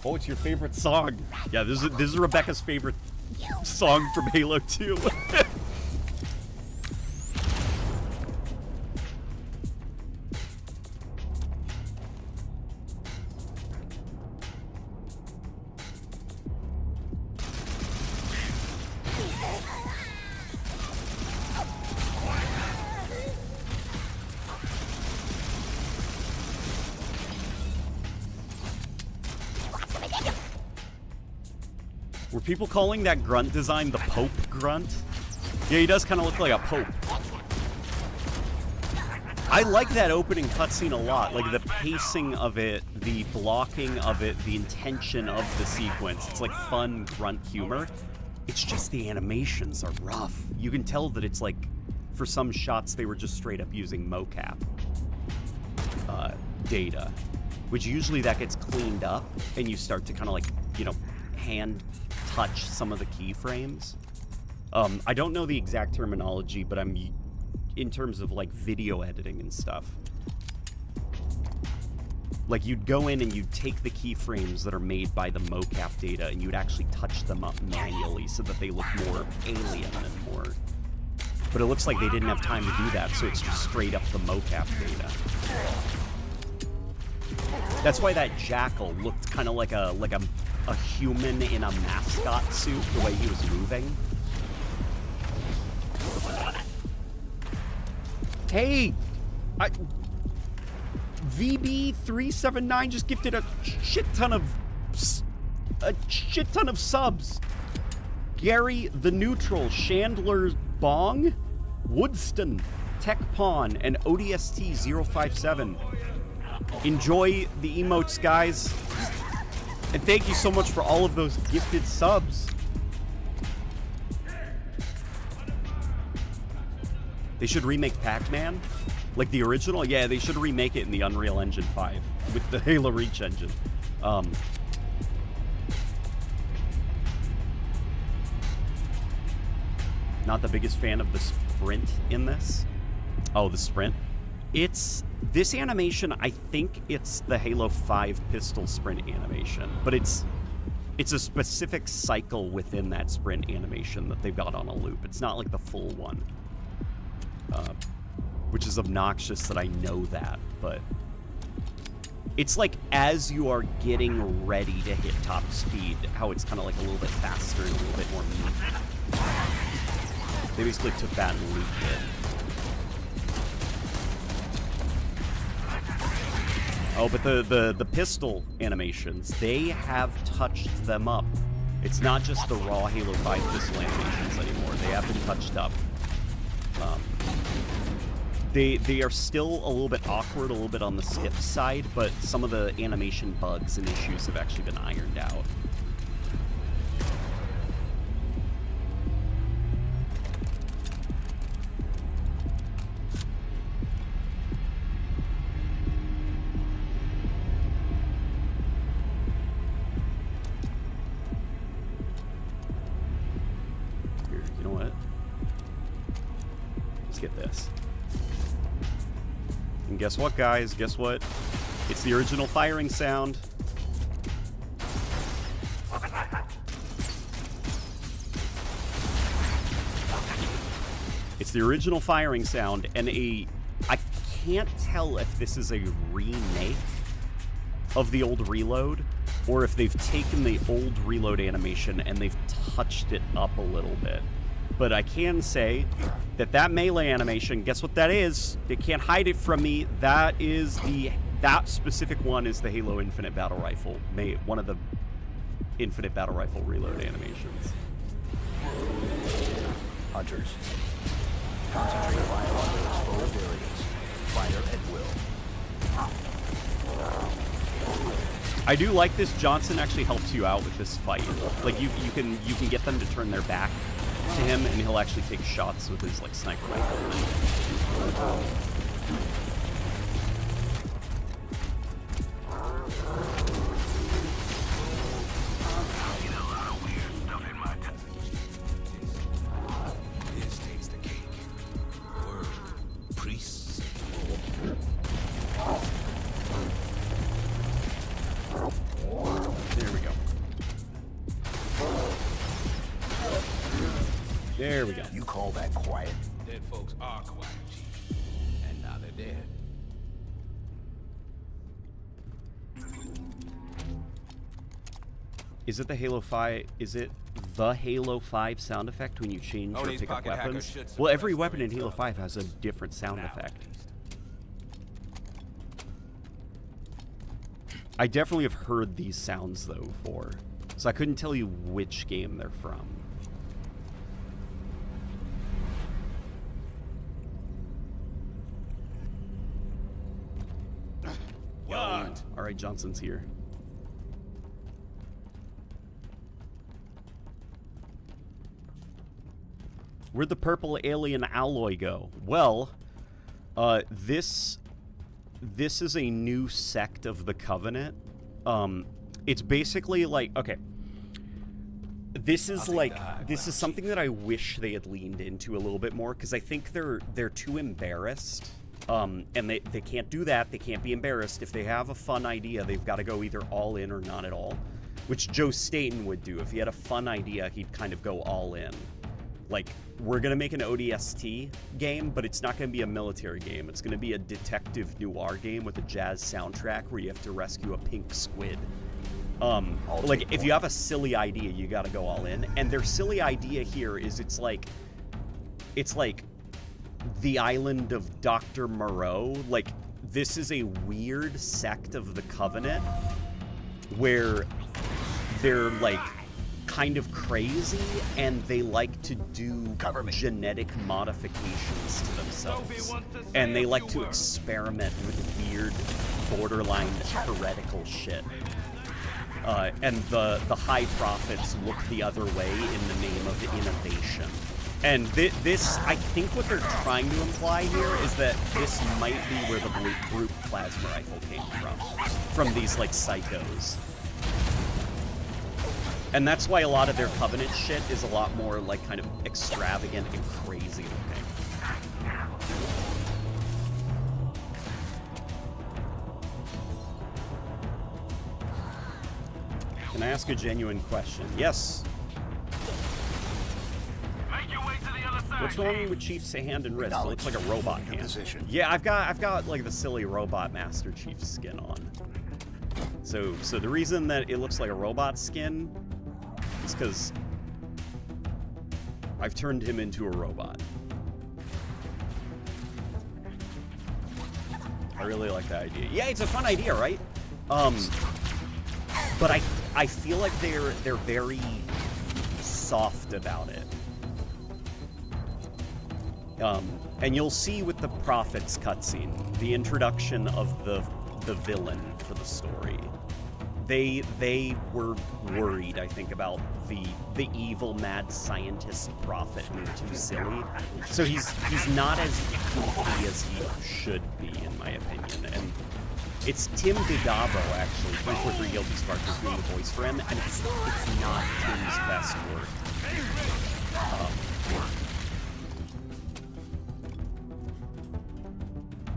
Oh, it's your favorite song. Yeah, this is Rebecca's favorite song from Halo 2. Were people calling that grunt design the Pope grunt? Yeah, he does kind of look like a Pope. I like that opening cutscene a lot. Like the pacing of it, the blocking of it, the intention of the sequence. It's like fun grunt humor. It's just the animations are rough. You can tell that it's like, for some shots, they were just straight up using mocap data, which usually that gets cleaned up and you start to kind of like, you know, hand touch some of the keyframes. I don't know the exact terminology, but I'm in terms of like video editing and stuff. Like you'd go in and you'd take the keyframes that are made by the mocap data and you'd actually touch them up manually so that they look more alien and more. But it looks like they didn't have time to do that, so it's just straight up the mocap data. That's why that jackal looked kind of like a human in a mascot suit, the way he was moving. Hey! VB379 just gifted a shit ton of subs. Gary the Neutral, Chandler Bong, Woodston, TechPawn, and ODST057. Enjoy the emotes, guys. And thank you so much for all of those gifted subs. They should remake Pac-Man, like the original. Yeah, they should remake it in the Unreal Engine 5 with the Halo Reach engine. Not the biggest fan of the sprint in this. Oh, the sprint. This animation, I think it's the Halo 5 pistol sprint animation, but it's a specific cycle within that sprint animation that they've got on a loop. It's not like the full one, which is obnoxious that I know that, but it's like as you are getting ready to hit top speed, how it's kind of like a little bit faster and a little bit more meat. They basically took that and looped it. Oh, but the pistol animations, they have touched them up. It's not just the raw Halo 5 pistol animations anymore. They have been touched up. They are still a little bit awkward, a little bit on the stiff side, but some of the animation bugs and issues have actually been ironed out. Get this. And guess what, guys? Guess what? It's the original firing sound. It's the original firing sound, and I can't tell if this is a remake of the old Reload, or if they've taken the old Reload animation and they've touched it up a little bit. But I can say that melee animation, guess what that is? They can't hide it from me. That specific one is the Halo Infinite Battle Rifle. One of the Infinite Battle Rifle reload animations. Hunters. Concentrate fire on those exposed areas. Fire at will. I do like this. Johnson actually helps you out with this fight. Like you can get them to turn their back to him, and he'll actually take shots with his like sniper rifle. There we There we go. You call that quiet? Dead folks are quiet, Chief. And now they're dead. Is it the Halo 5? Is it the Halo 5 sound effect when you change or these pick up pocket hackers weapons? should Well, every suppress weapon the in Halo intel. 5 has a different sound Now, effect. at least. I definitely have heard these sounds though before, so I couldn't tell you which game they're from. What? All right, Johnson's here. Where'd the purple alien alloy go? Well, this is a new sect of the Covenant. It's basically like, okay, this is something that I wish they had leaned into a little bit more, because I think they're too embarrassed. And they can't do that. They can't be embarrassed. If they have a fun idea, they've got to go either all in or not at all, which Joe Staten would do. If he had a fun idea, he'd kind of go all in. Like, we're going to make an ODST game, but it's not going to be a military game. It's going to be a detective noir game with a jazz soundtrack where you have to rescue a pink squid. Like, if you have a silly idea, you got to go all in. And their silly idea here is it's like the island of Dr. Moreau. Like, this is a weird sect of the Covenant where they're, like, kind of crazy, and they like to do genetic modifications to themselves. And they like to experiment with weird, borderline heretical shit. And the High Prophets look the other way in the name of innovation. And this, I think what they're trying to imply here is that this might be where the brute plasma rifle came from these, like, psychos. And that's why a lot of their Covenant shit is a lot more, like, kind of extravagant and crazy looking. Can I ask a genuine question? Yes. Make your way to the other side. What's wrong with Chief's hand and wrist? It looks like a robot hand. Position. Yeah, I've got like the silly robot Master Chief skin on. So the reason that it looks like a robot skin is because I've turned him into a robot. I really like that idea. Yeah, it's a fun idea, right? But I feel like they're very soft about it. And you'll see with the Prophets cutscene, the introduction of the villain for the story. They were worried, I think, about the evil mad scientist prophet being too silly. So he's not as goofy as he should be, in my opinion. And it's Tim DiDavo, actually, 343 Guilty Spark, who's doing the voice for him, and it's not Tim's best work.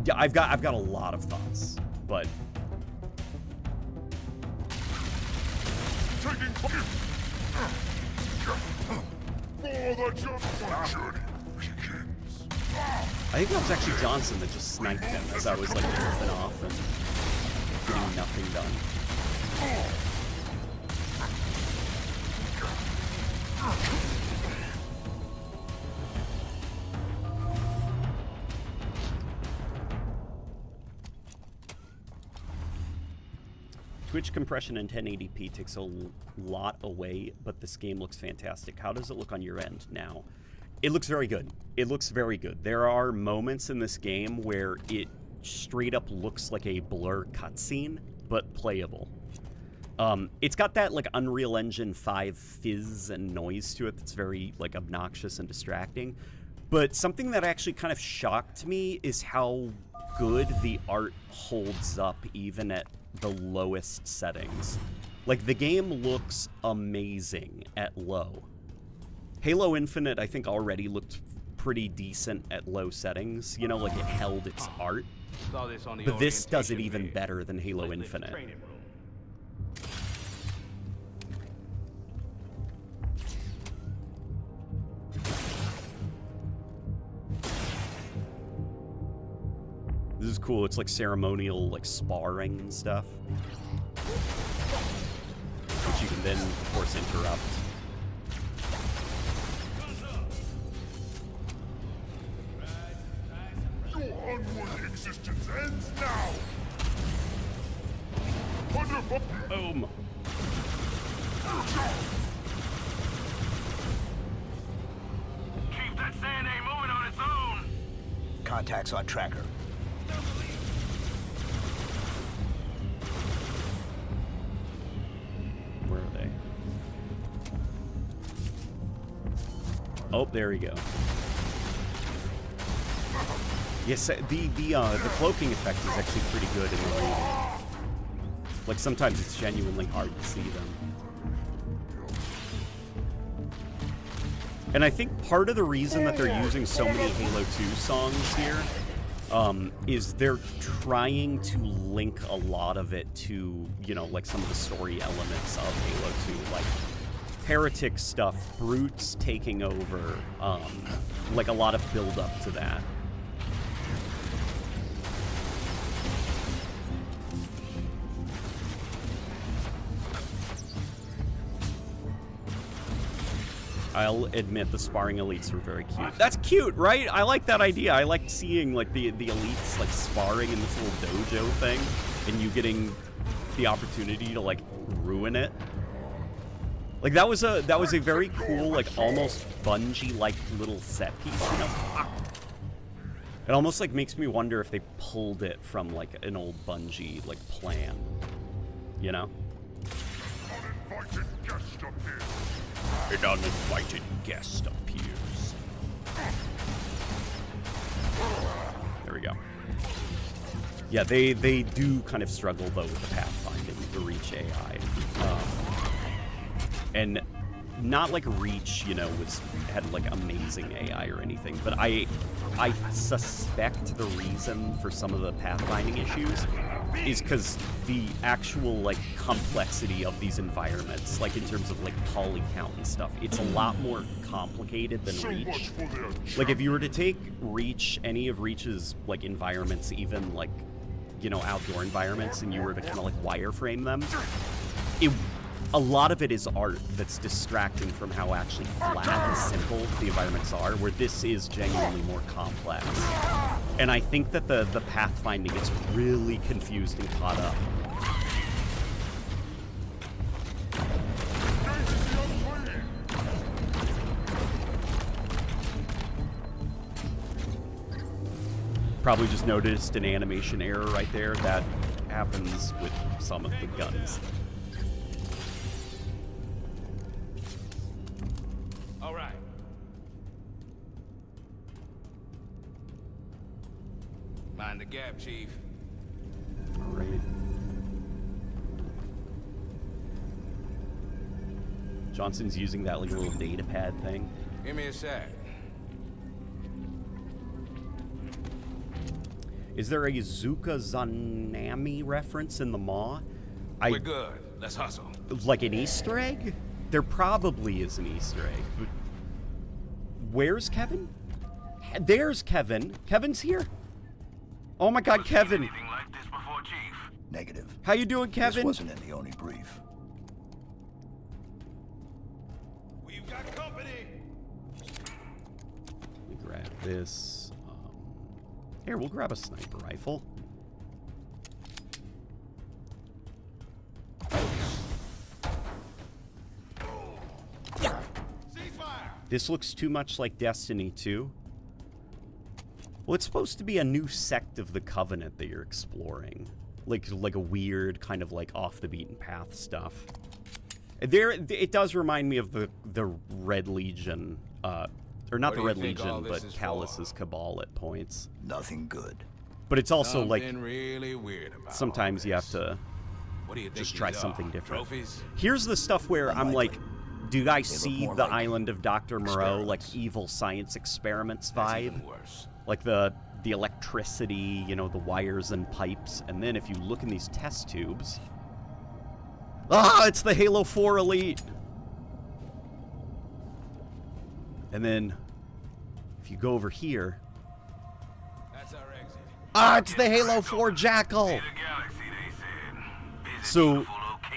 Yeah, I've got a lot of thoughts, but Taking fire. For the journey begins. I think that was actually Johnson that just sniped him as I was like ripping off and getting nothing done. Twitch compression in 1080p takes a lot away, but this game looks fantastic. How does it look on your end now? It looks very good. It looks very good. There are moments in this game where it straight up looks like a blur cutscene, but playable. It's got that like Unreal Engine 5 fizz and noise to it that's very like obnoxious and distracting. But something that actually kind of shocked me is how good the art holds up even at the lowest settings. Like, the game looks amazing at low. Halo Infinite, I think, already looked pretty decent at low settings. You know, like, it held its art. But this does it even better than Halo Infinite. This is cool. It's like ceremonial, like sparring and stuff, which you can then, of course, interrupt. Your unworthy existence ends now! Boom! Chief, that sand ain't moving on its own. Contacts on tracker. Where are they? Oh, there we go. Yes, the cloaking effect is actually pretty good in the reading. Like, sometimes it's genuinely hard to see them. And I think part of the reason that they're using so many Halo 2 songs here is they're trying to link a lot of it to, you know, like some of the story elements of Halo 2, like heretic stuff, brutes taking over, like a lot of build up to that. I'll admit the sparring elites were very cute. That's cute, right? I like that idea. I liked seeing like the elites like sparring in this little dojo thing, and you getting the opportunity to like ruin it. Like that was a very cool, like almost Bungie-like little set piece. You know? It almost like makes me wonder if they pulled it from like an old Bungie like plan. You know? Uninvited guest appears. An uninvited guest appears. There we go. Yeah, they do kind of struggle though with the pathfinding, the Reach AI, and not like Reach, you know, had like amazing AI or anything, but I suspect the reason for some of the pathfinding issues is because the actual like complexity of these environments, like in terms of like poly count and stuff, it's a lot more complicated than Reach. Like if you were to take Reach, any of Reach's like environments, even like, you know, outdoor environments, and you were to kind of like wireframe them, a lot of it is art that's distracting from how actually flat and simple the environments are, where this is genuinely more complex. And I think that the pathfinding gets really confused and caught up. Probably just noticed an animation error right there. That happens with some of the guns. All right. Mind the gap, Chief. All right. Johnson's using that like little data pad thing. Give me a sec. Is there a Zuka Zanami reference in the Maw? We're good. Let's hustle. Like an Easter egg? There probably is an Easter egg. But where's Kevin? There's Kevin. Kevin's here. Oh my God, Kevin. Anything like this before, Chief? Negative. How you doing, Kevin? This wasn't in the Oni brief. We've got company. Let me grab this. Here, we'll grab a sniper rifle. This looks too much like Destiny 2. Well, it's supposed to be a new sect of the Covenant that you're exploring. Like a weird kind of like off the beaten path stuff. It does remind me of the Red Legion, or not the Red Legion, but Callus's Cabal at points. Nothing good. But it's also Something like really weird about sometimes you have to what do you think just try these something are? different. Trophies? Here's the stuff where I'm like, do you guys see more the like island of Dr. Moreau, like evil science experiments That's vibe? even worse. Like the electricity, you know, the wires and pipes. And then if you look in these test tubes, it's the Halo 4 Elite. And then if you go over here, That's our exit. Ah, it's the Halo 4 Jackal. So,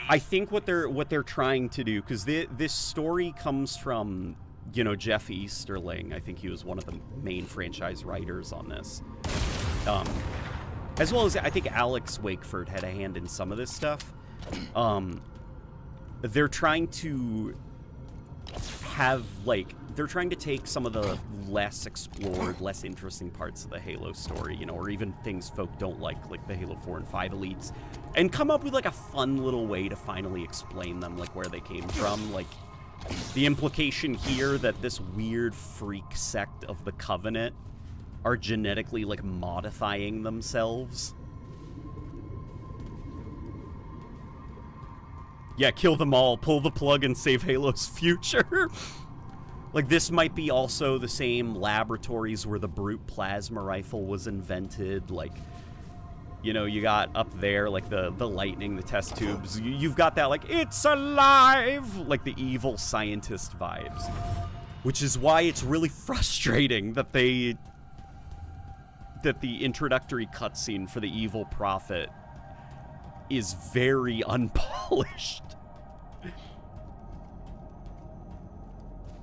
I think what they're trying to do, because this story comes from, you know, Jeff Easterling. I think he was one of the main franchise writers on this. As well as I think Alex Wakeford had a hand in some of this stuff. They're trying to have, like, they're trying to take some of the less explored, less interesting parts of the Halo story, you know, or even things folk don't like the Halo 4 and 5 elites, and come up with, like, a fun little way to finally explain them, like, where they came from. Like, the implication here that this weird freak sect of the Covenant are genetically, like, modifying themselves. Yeah, kill them all, pull the plug, and save Halo's future. Like, this might be also the same laboratories where the Brute plasma rifle was invented. Like, you know, you got up there, like, the lightning, the test tubes. You've got that, like, it's alive! Like, the evil scientist vibes. Which is why it's really frustrating that the introductory cutscene for the evil prophet is very unpolished.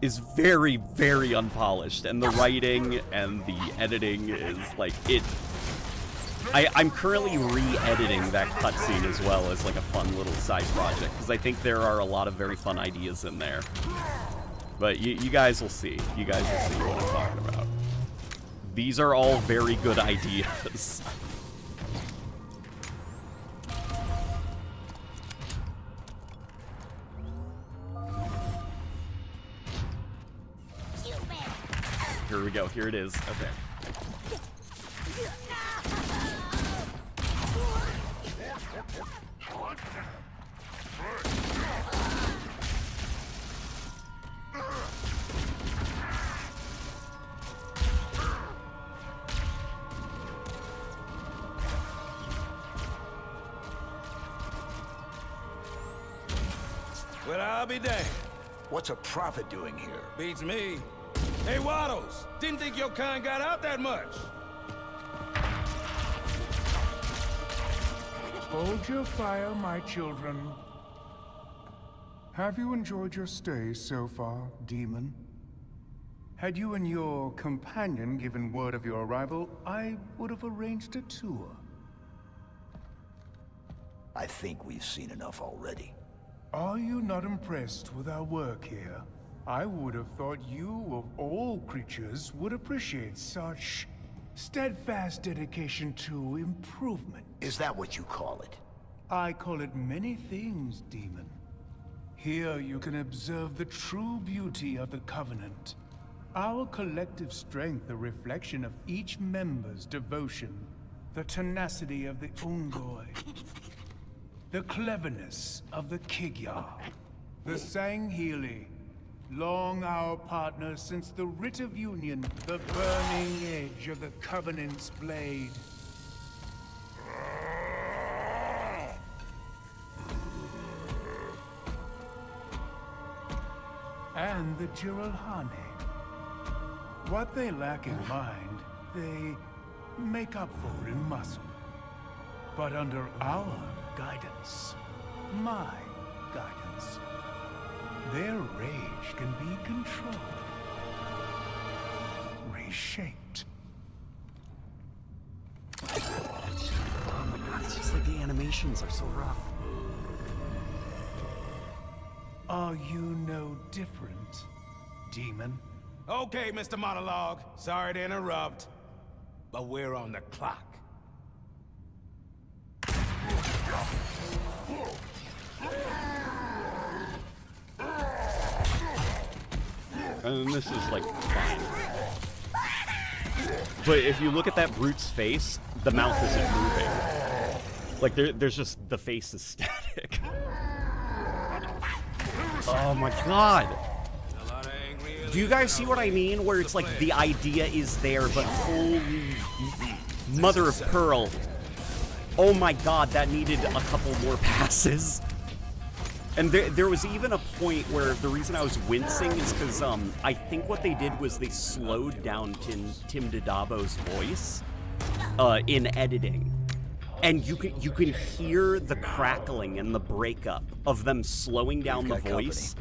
Is very, very unpolished, and the writing and the editing is like it. I'm currently re-editing that cutscene as well as like a fun little side project because I think there are a lot of very fun ideas in there. But you guys will see. You guys will see what I'm talking about. These are all very good ideas. Here we go. Here it is. Okay. Well, I'll be damned. What's a prophet doing here? Beats me. Hey, Waddles! Didn't think your kind got out that much. Hold your fire, my children. Have you enjoyed your stay so far, Demon? Had you and your companion given word of your arrival, I would have arranged a tour. I think we've seen enough already. Are you not impressed with our work here? I would have thought you, of all creatures, would appreciate such steadfast dedication to improvement. Is that what you call it? I call it many things, Demon. Here you can observe the true beauty of the Covenant. Our collective strength a reflection of each member's devotion, the tenacity of the Ungoi, the cleverness of the Kigyar, the Sangheili, long our partner since the Writ of Union, the burning edge of the Covenant's blade. And the Jiralhane. What they lack in mind, they make up for in muscle. But under our guidance, my guidance, their rage can be controlled, reshaped. Oh my god, it's just like the animations are so rough. Are you no different, Demon? Okay, Mr. Monologue. Sorry to interrupt, but we're on the clock. And this is like fine. But if you look at that brute's face, the mouth isn't moving. Like there's just the face is static. Oh my god. Do you guys see what I mean? Where it's like the idea is there, but holy mother of pearl. Oh my god, that needed a couple more passes. And there was even a point where the reason I was wincing is because I think what they did was they slowed down Tim Didabo's voice. in editing. And you can hear the crackling and the breakup of them slowing down the voice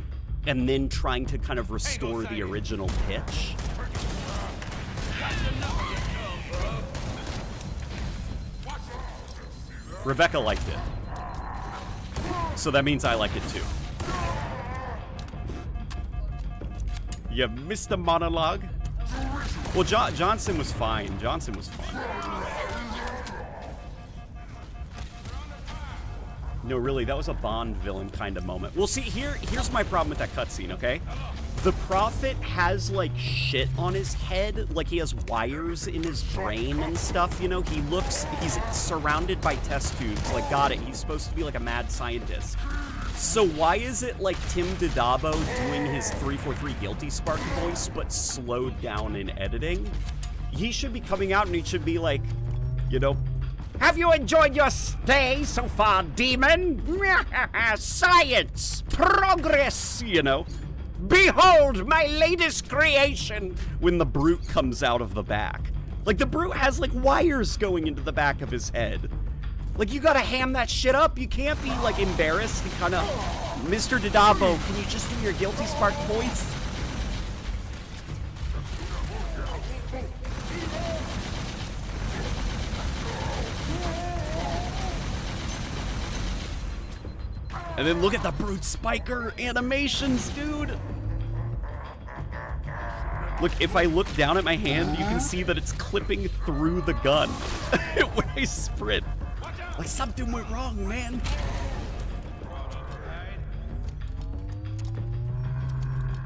and then trying to kind of restore the original pitch. Rebecca liked it. So that means I like it too. You missed a monologue? Well, Johnson was fine. Johnson was fun. No, really, that was a Bond villain kind of moment. Well, see, here's my problem with that cutscene, okay? The Prophet has, like, shit on his head. Like, he has wires in his brain and stuff, you know? He's surrounded by test tubes. Like, got it. He's supposed to be, like, a mad scientist. So why is it, like, Tim Didabo doing his 343 Guilty Spark voice, but slowed down in editing? He should be coming out and he should be like, you know, have you enjoyed your stay so far, demon? Science! Progress! You know? Behold my latest creation! When the Brute comes out of the back. Like, the Brute has, like, wires going into the back of his head. Like, you gotta ham that shit up. You can't be, like, embarrassed and kind of... Mr. Didabo, can you just do your Guilty Spark voice? And then look at the Brute Spiker animations, dude. Look, if I look down at my hand, you can see that it's clipping through the gun when I sprint. Like, something went wrong, man.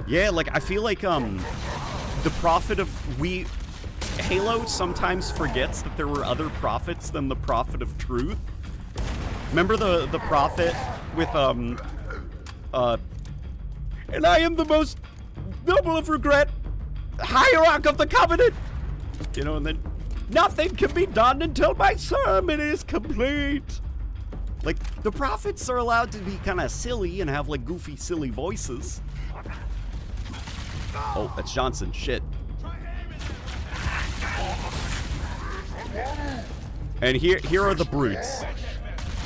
Yeah, like, I feel like, the Prophet of... Halo sometimes forgets that there were other prophets than the Prophet of Truth. Remember the Prophet with, and I am the most noble of regret, hierarch of the Covenant! You know, and then, nothing can be done until my sermon is complete! Like, the prophets are allowed to be kind of silly and have, like, goofy, silly voices. Oh, that's Johnson. Shit. And here are the Brutes.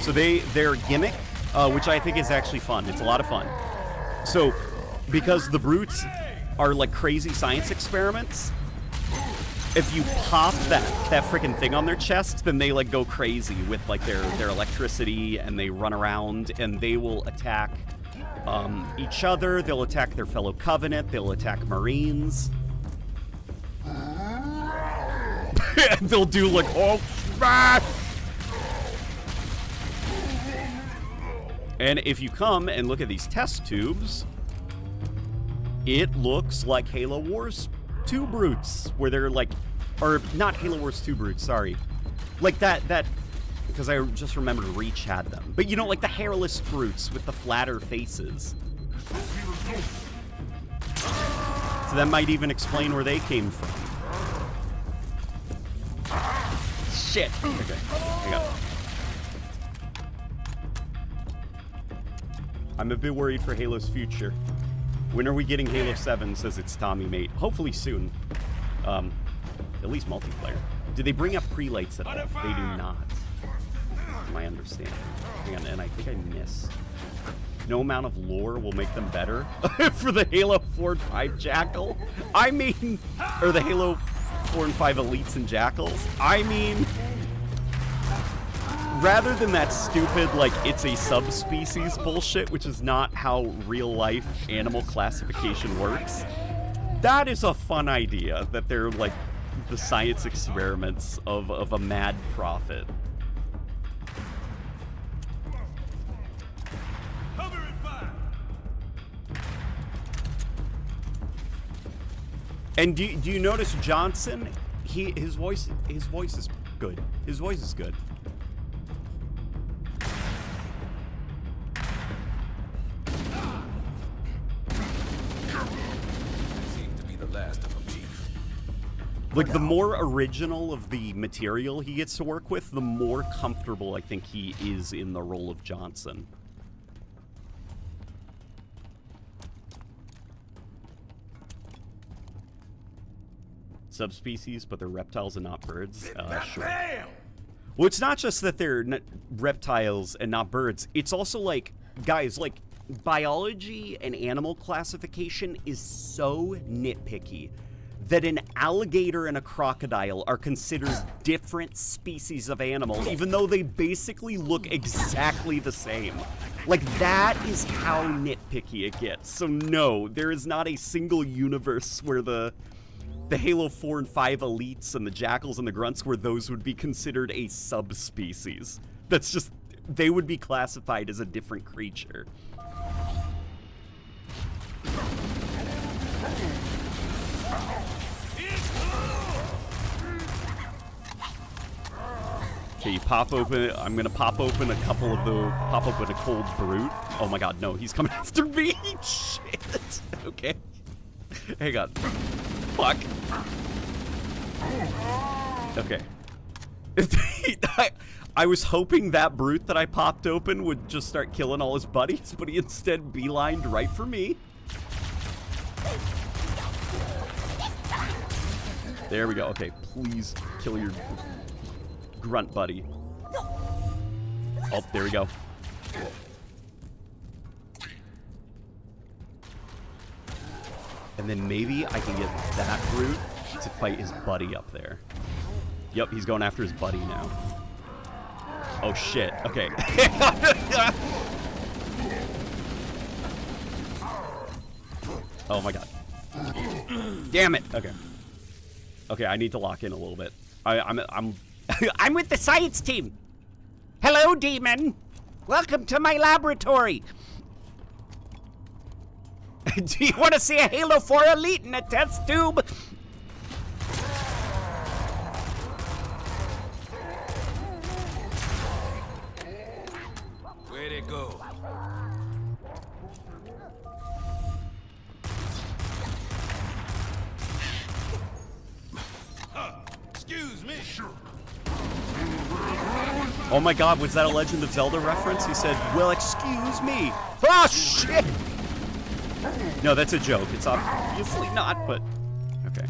So their gimmick, which I think is actually fun. It's a lot of fun. So, because the Brutes are like crazy science experiments, if you pop that freaking thing on their chest, then they like go crazy with like their electricity, and they run around, and they will attack each other. They'll attack their fellow Covenant. They'll attack Marines. They'll do like, oh, smash! And if you come and look at these test tubes, it looks like Halo Wars 2 Brutes, where they're like, or not Halo Wars 2 Brutes, sorry. Like that, because I just remembered Reach had them. But you know, like the hairless Brutes with the flatter faces. So that might even explain where they came from. Shit. Okay, hang on. I'm a bit worried for Halo's future. When are we getting Halo 7, says it's Tommy Mate. Hopefully soon. At least multiplayer. Do they bring up prelates at all? They do not. My understanding. Hang on, and I think I missed. No amount of lore will make them better for the Halo 4 and 5 Jackal. I mean, or the Halo 4 and 5 Elites and Jackals. I mean, rather than that stupid, like, it's a subspecies bullshit, which is not how real-life animal classification works, that is a fun idea, that they're, like, the science experiments of a mad prophet. And do you notice Johnson? His voice is good. His voice is good. Like, the more original of the material he gets to work with, the more comfortable I think he is in the role of Johnson. subspecies, but they're reptiles and not birds. Sure. Well, it's not just that they're reptiles and not birds. It's also like, guys, like, biology and animal classification is so nitpicky that an alligator and a crocodile are considered different species of animal, even though they basically look exactly the same. Like, that is how nitpicky it gets. So no, there is not a single universe where the Halo 4 and 5 elites and the jackals and the grunts, where those would be considered a subspecies. That's just, they would be classified as a different creature. Okay, you pop open, I'm gonna pop open a couple of the, pop open a cold brute. Oh my god, no, he's coming after me! Shit! Okay. Hang on. Fuck. Okay. I was hoping that brute that I popped open would just start killing all his buddies, but he instead beelined right for me. There we go. Okay, please kill your grunt buddy. Oh, there we go. And then maybe I can get that brute to fight his buddy up there. Yep, he's going after his buddy now. Oh shit, okay. Oh my god. Damn it, okay. Okay, I need to lock in a little bit. I'm I'm with the science team. Hello, demon. Welcome to my laboratory. Do you want to see a Halo 4 Elite in a test tube? Where'd it go? Excuse me. Sure. Oh my god, was that a Legend of Zelda reference? He said, well, excuse me. Oh, shit! No, that's a joke. It's obviously not, but... Okay.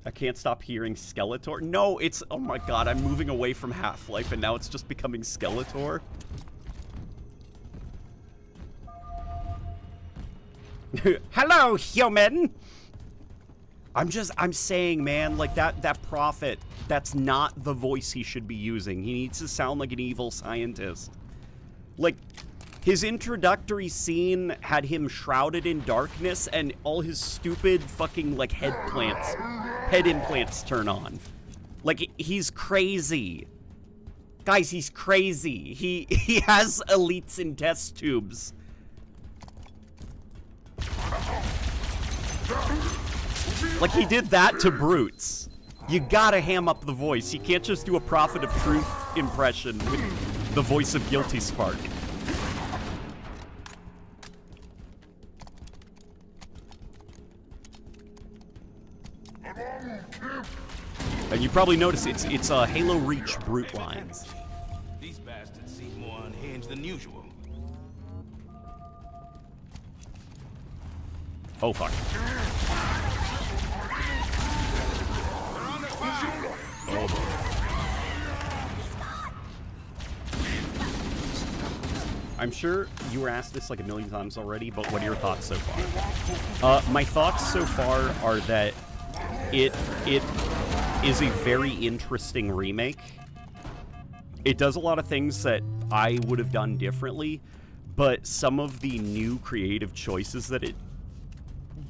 I can't stop hearing Skeletor. No, it's... Oh my god, I'm moving away from Half-Life, and now it's just becoming Skeletor. Hello, human! I'm saying, man, like, that prophet, that's not the voice he should be using. He needs to sound like an evil scientist. Like, his introductory scene had him shrouded in darkness and all his stupid fucking, like, head implants turn on. Like, he's crazy. Guys, he's crazy. He has elites in test tubes. Like, he did that to brutes. You gotta ham up the voice. You can't just do a Prophet of Truth impression with the voice of Guilty Spark. And you probably noticed it's Halo Reach brute lines. These bastards seem more unhinged than usual. Oh fuck. Oh boy. I'm sure you were asked this like a million times already, but what are your thoughts so far? My thoughts so far are that it is a very interesting remake. It does a lot of things that I would have done differently, but some of the new creative choices that it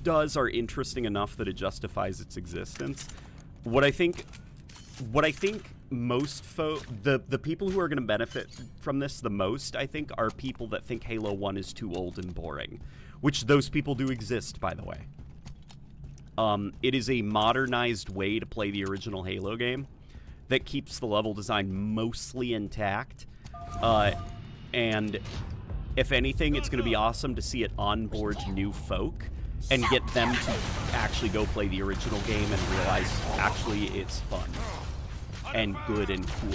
does are interesting enough that it justifies its existence. What I think most the people who are going to benefit from this the most, I think, are people that think Halo 1 is too old and boring, which those people do exist, by the way. It is a modernized way to play the original Halo game that keeps the level design mostly intact, and if anything, it's going to be awesome to see it onboard new folk and get them to actually go play the original game and realize actually it's fun and good and cool.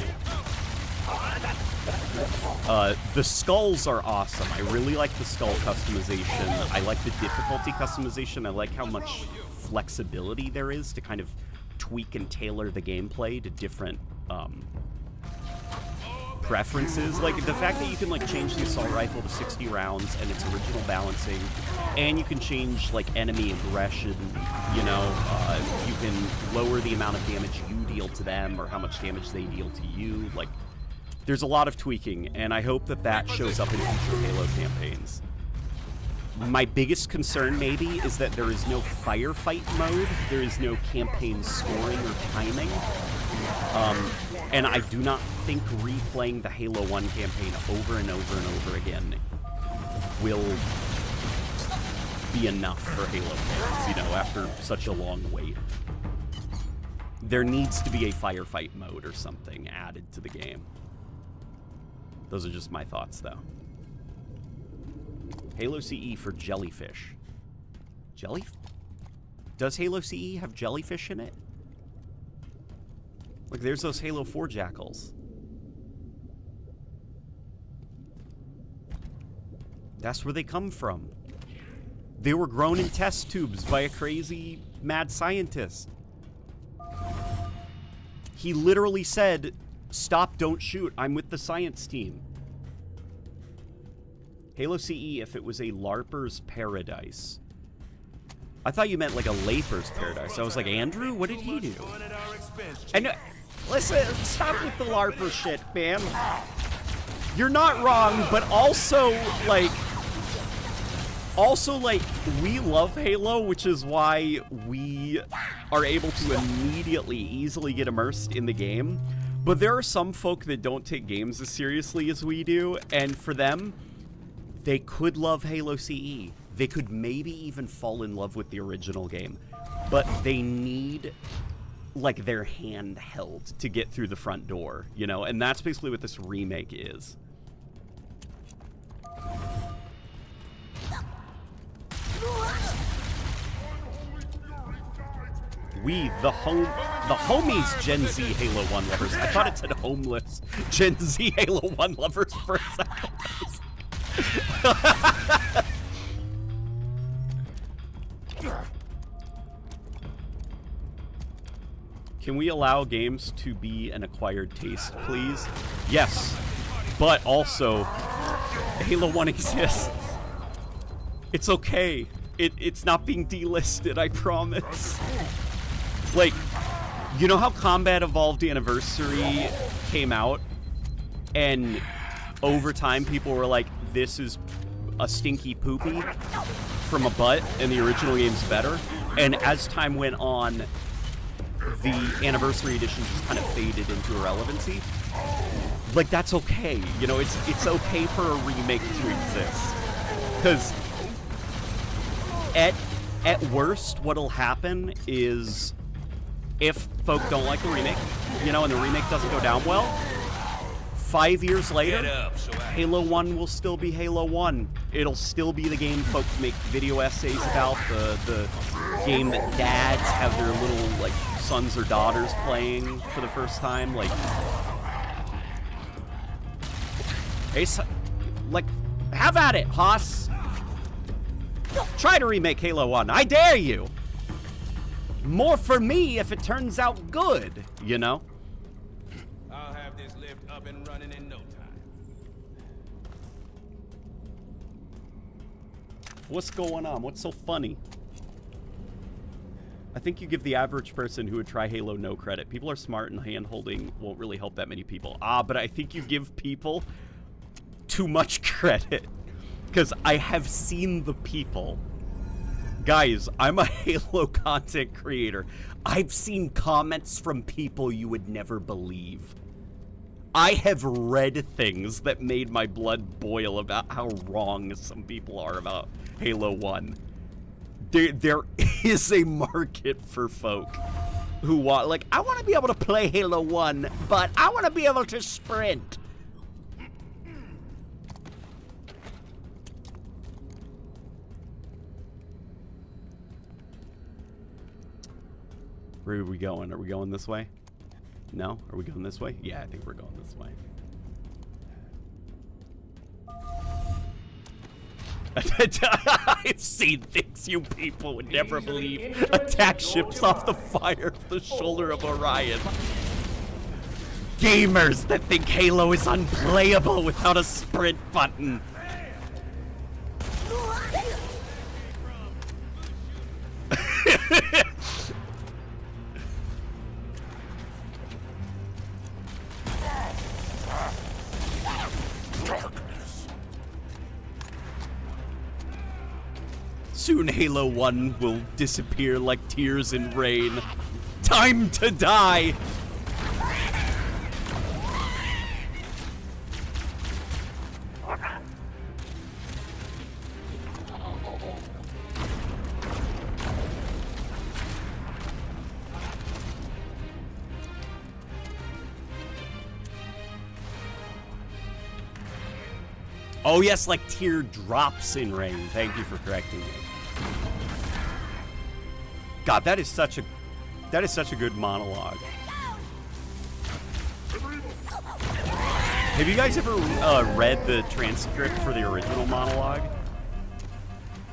The skulls are awesome. I really like the skull customization. I like the difficulty customization. I like how much flexibility there is to kind of tweak and tailor the gameplay to different preferences. Like the fact that you can like change the assault rifle to 60 rounds and its original balancing, and you can change like enemy aggression, you know, you can lower the amount of damage you deal to them or how much damage they deal to you. Like there's a lot of tweaking, and I hope that that shows up in future Halo campaigns. My biggest concern maybe is that there is no firefight mode, there is no campaign scoring or timing. And I do not think replaying the Halo 1 campaign over and over and over again will be enough for Halo fans, you know, after such a long wait. There needs to be a firefight mode or something added to the game. Those are just my thoughts, though. Halo CE for jellyfish. Does Halo CE have jellyfish in it? Look, there's those Halo 4 jackals. That's where they come from. They were grown in test tubes by a crazy mad scientist. He literally said, "Stop, don't shoot, I'm with the science team." Halo CE, if it was a LARPer's paradise. I thought you meant like a Laper's paradise. I was like, Andrew, what did he do? And listen, stop with the LARPer shit, man. You're not wrong, but also, like, we love Halo, which is why we are able to immediately, easily get immersed in the game. But there are some folk that don't take games as seriously as we do, and for them, they could love Halo CE. They could maybe even fall in love with the original game, but they need, like, their hand held to get through the front door, you know? And that's basically what this remake is. We, the homies Gen Z Halo 1 lovers. I thought it said homeless Gen Z Halo 1 lovers for a second. Can we allow games to be an acquired taste, please? Yes, but also, Halo 1 exists. It's okay. It's not being delisted, I promise. Like, you know how Combat Evolved Anniversary came out, and over time people were like, this is a stinky poopy from a butt, and the original game's better? And as time went on, the Anniversary Edition just kind of faded into irrelevancy. Like, that's okay. You know, it's okay for a remake to exist. Because at worst, what'll happen is if folk don't like the remake, you know, and the remake doesn't go down well, 5 years later, Halo 1 will still be Halo 1. It'll still be the game folks make video essays about, the game that dads have their little, like, sons or daughters playing for the first time. Like, hey, like, have at it, Haas. Try to remake Halo 1. I dare you. More for me if it turns out good, you know? I'll have this lift up and running in no time. What's going on? What's so funny? I think you give the average person who would try Halo no credit. People are smart, and hand-holding won't really help that many people. But I think you give people too much credit. Because I have seen the people. Guys, I'm a Halo content creator. I've seen comments from people you would never believe. I have read things that made my blood boil about how wrong some people are about Halo 1. There is a market for folk who want, like, I want to be able to play Halo 1, but I want to be able to sprint. Where are we going? Are we going this way? No? Are we going this way? Yeah, I think we're going this way. I've seen things you people would never believe. Attack ships off the fire of the shoulder of Orion. Gamers that think Halo is unplayable without a sprint button. Soon Halo 1 will disappear like tears in rain. Time to die! Oh yes, like teardrops in rain. Thank you for correcting me. God, that is such a good monologue. Have you guys ever read the transcript for the original monologue?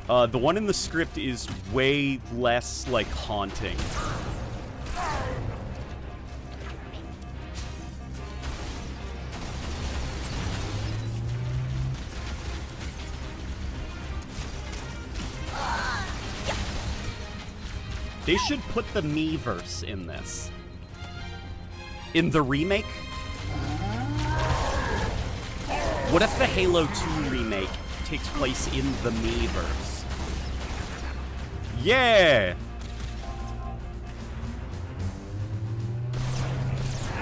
The one in the script is way less like haunting. They should put the me-verse in this. In the remake? What if the Halo 2 remake takes place in the me-verse? Yeah!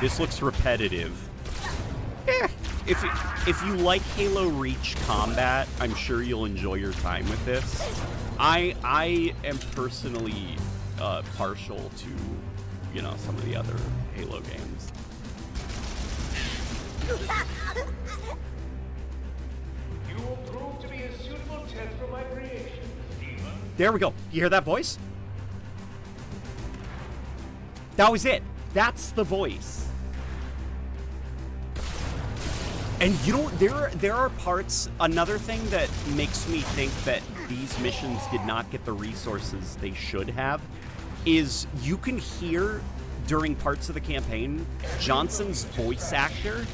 This looks repetitive. Eh, if you like Halo Reach combat, I'm sure you'll enjoy your time with this. I am personally partial to, you know, some of the other Halo games. You will prove to be a suitable test for my creation, Demon. There we go. You hear that voice? That was it. That's the voice. And you know, there are parts, another thing that makes me think that these missions did not get the resources they should have is you can hear during parts of the campaign Johnson's voice actor.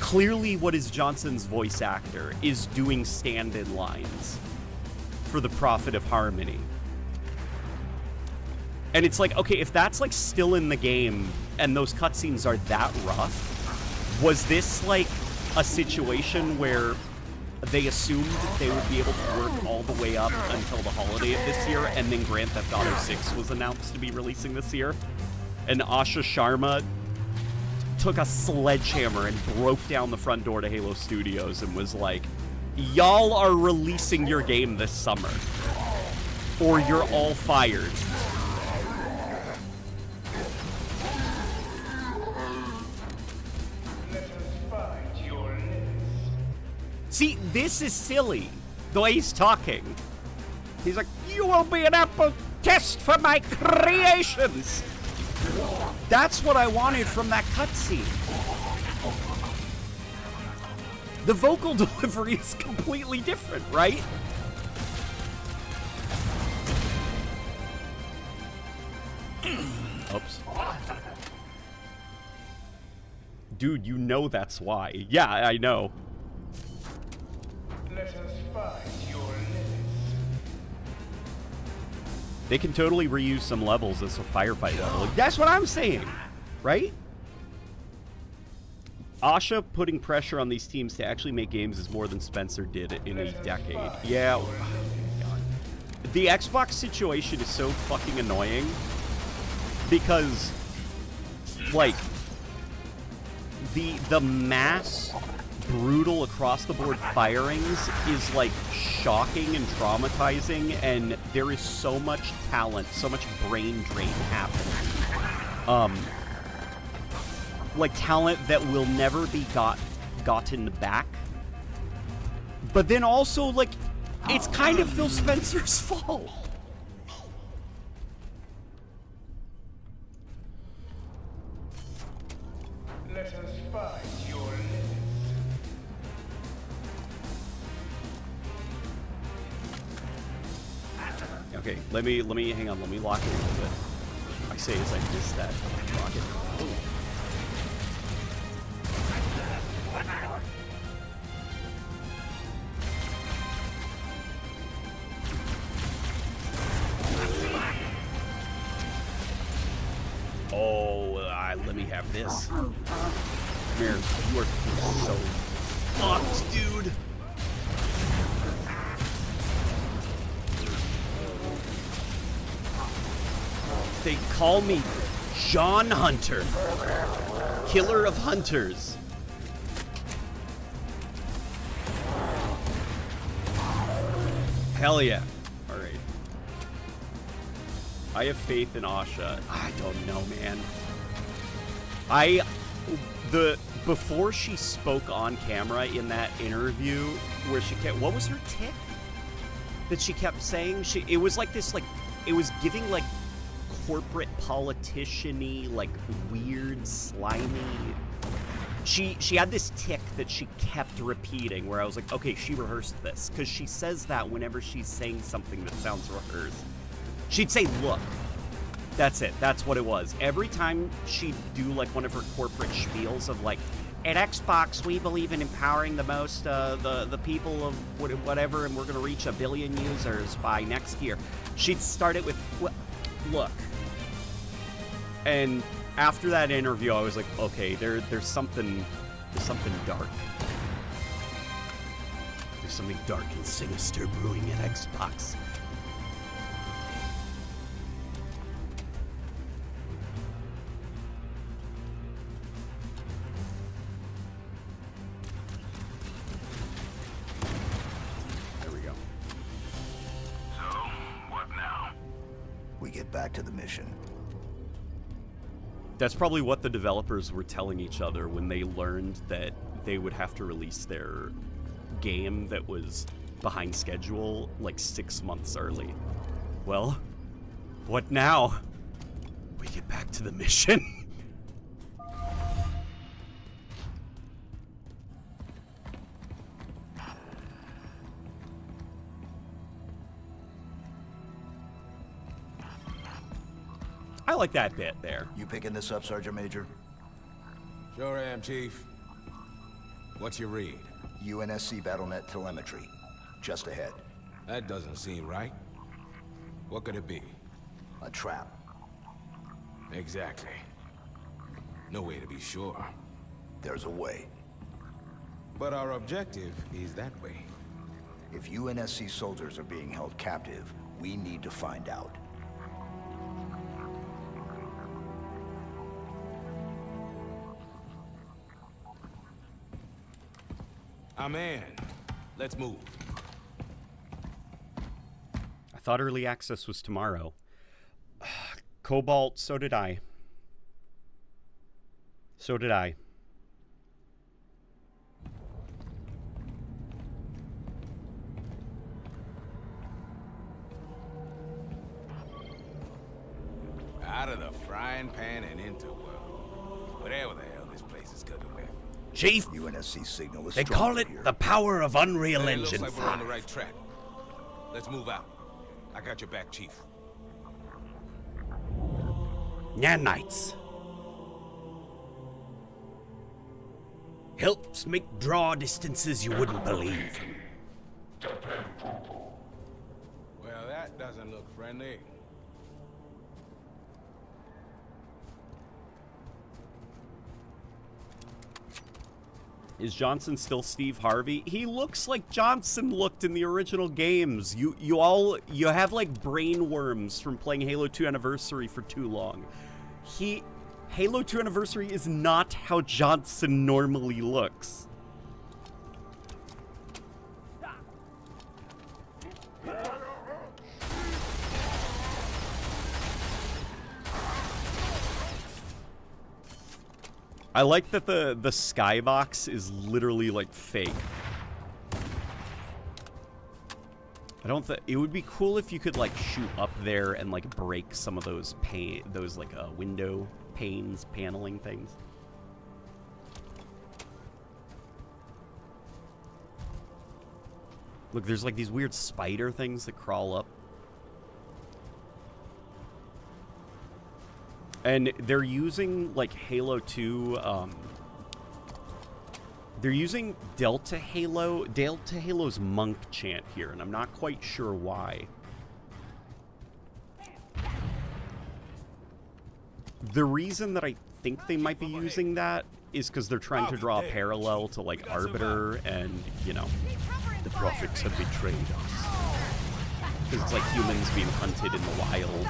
Clearly what is Johnson's voice actor is doing stand-in lines for the Prophet of Harmony. And it's like, okay, if that's like still in the game and those cutscenes are that rough, was this like a situation where they assumed they would be able to work all the way up until the holiday of this year, and then Grand Theft Auto 6 was announced to be releasing this year? And Asha Sharma took a sledgehammer and broke down the front door to Halo Studios and was like, y'all are releasing your game this summer, or you're all fired. See, this is silly, the way he's talking. He's like, you will be an Apple test for my creations. That's what I wanted from that cutscene. The vocal delivery is completely different, right? Oops. Dude, you know that's why. Yeah, I know. Let us find your limits. They can totally reuse some levels as a firefight level. That's what I'm saying, right? Asha putting pressure on these teams to actually make games is more than Spencer did in a decade. Yeah. Oh my God. The Xbox situation is so fucking annoying because, like, the mass brutal across the board firings is like shocking and traumatizing, and there is so much talent, so much brain drain happening. Like talent that will never be gotten back. But then also, like, it's kind of Phil Spencer's fault. Let us find your limits. Okay, let me hang on. Let me lock it a little bit. I say as I miss that rocket. Let me have this. Come here. You are so fucked, dude. They call me John Hunter, killer of hunters. Hell yeah. All right. I have faith in Asha. I don't know, man. Before she spoke on camera in that interview where she kept, what was her tick that she kept saying? It was like this, like, it was giving like corporate politician-y, like weird, slimy. She had this tick that she kept repeating where I was like, okay, she rehearsed this, because she says that whenever she's saying something that sounds rehearsed. She'd say, look. That's it. That's what it was. Every time she'd do like one of her corporate spiels of like, at Xbox, we believe in empowering the most, the people of whatever, and we're going to reach 1 billion users by next year. She'd start it with, look. And after that interview, I was like, okay, there's something dark. There's something dark and sinister brewing at Xbox. Back to the mission. That's probably what the developers were telling each other when they learned that they would have to release their game that was behind schedule like 6 months early. Well, what now? We get back to the mission. I like that bit there. You picking this up, Sergeant Major? Sure am, Chief. What's your read? UNSC BattleNet telemetry. Just ahead. That doesn't seem right. What could it be? A trap. Exactly. No way to be sure. There's a way. But our objective is that way. If UNSC soldiers are being held captive, we need to find out. I'm in. Let's move. I thought early access was tomorrow. Cobalt, so did I. So did I. Out of the frying pan and into world. Whatever the hell this place is cooking with. Chief, UNSC signal is they call it here. the power of Unreal It Engine looks like we're on the right track. Let's move out. I got your back, Chief. Nanites. Helps make draw distances you wouldn't believe. Well, that doesn't look friendly. Is Johnson still Steve Harvey? He looks like Johnson looked in the original games. You have like brain worms from playing Halo 2 Anniversary for too long. Halo 2 Anniversary is not how Johnson normally looks. I like that the skybox is literally like fake. I don't think it would be cool if you could like shoot up there and like break some of those window panes, paneling things. Look, there's like these weird spider things that crawl up. And they're using, like, Halo 2, they're using Delta Halo's monk chant here, and I'm not quite sure why. The reason that I think they might be using that is because they're trying to draw a parallel to, like, Arbiter and, you know, the prophets have betrayed us. Because it's like humans being hunted in the wild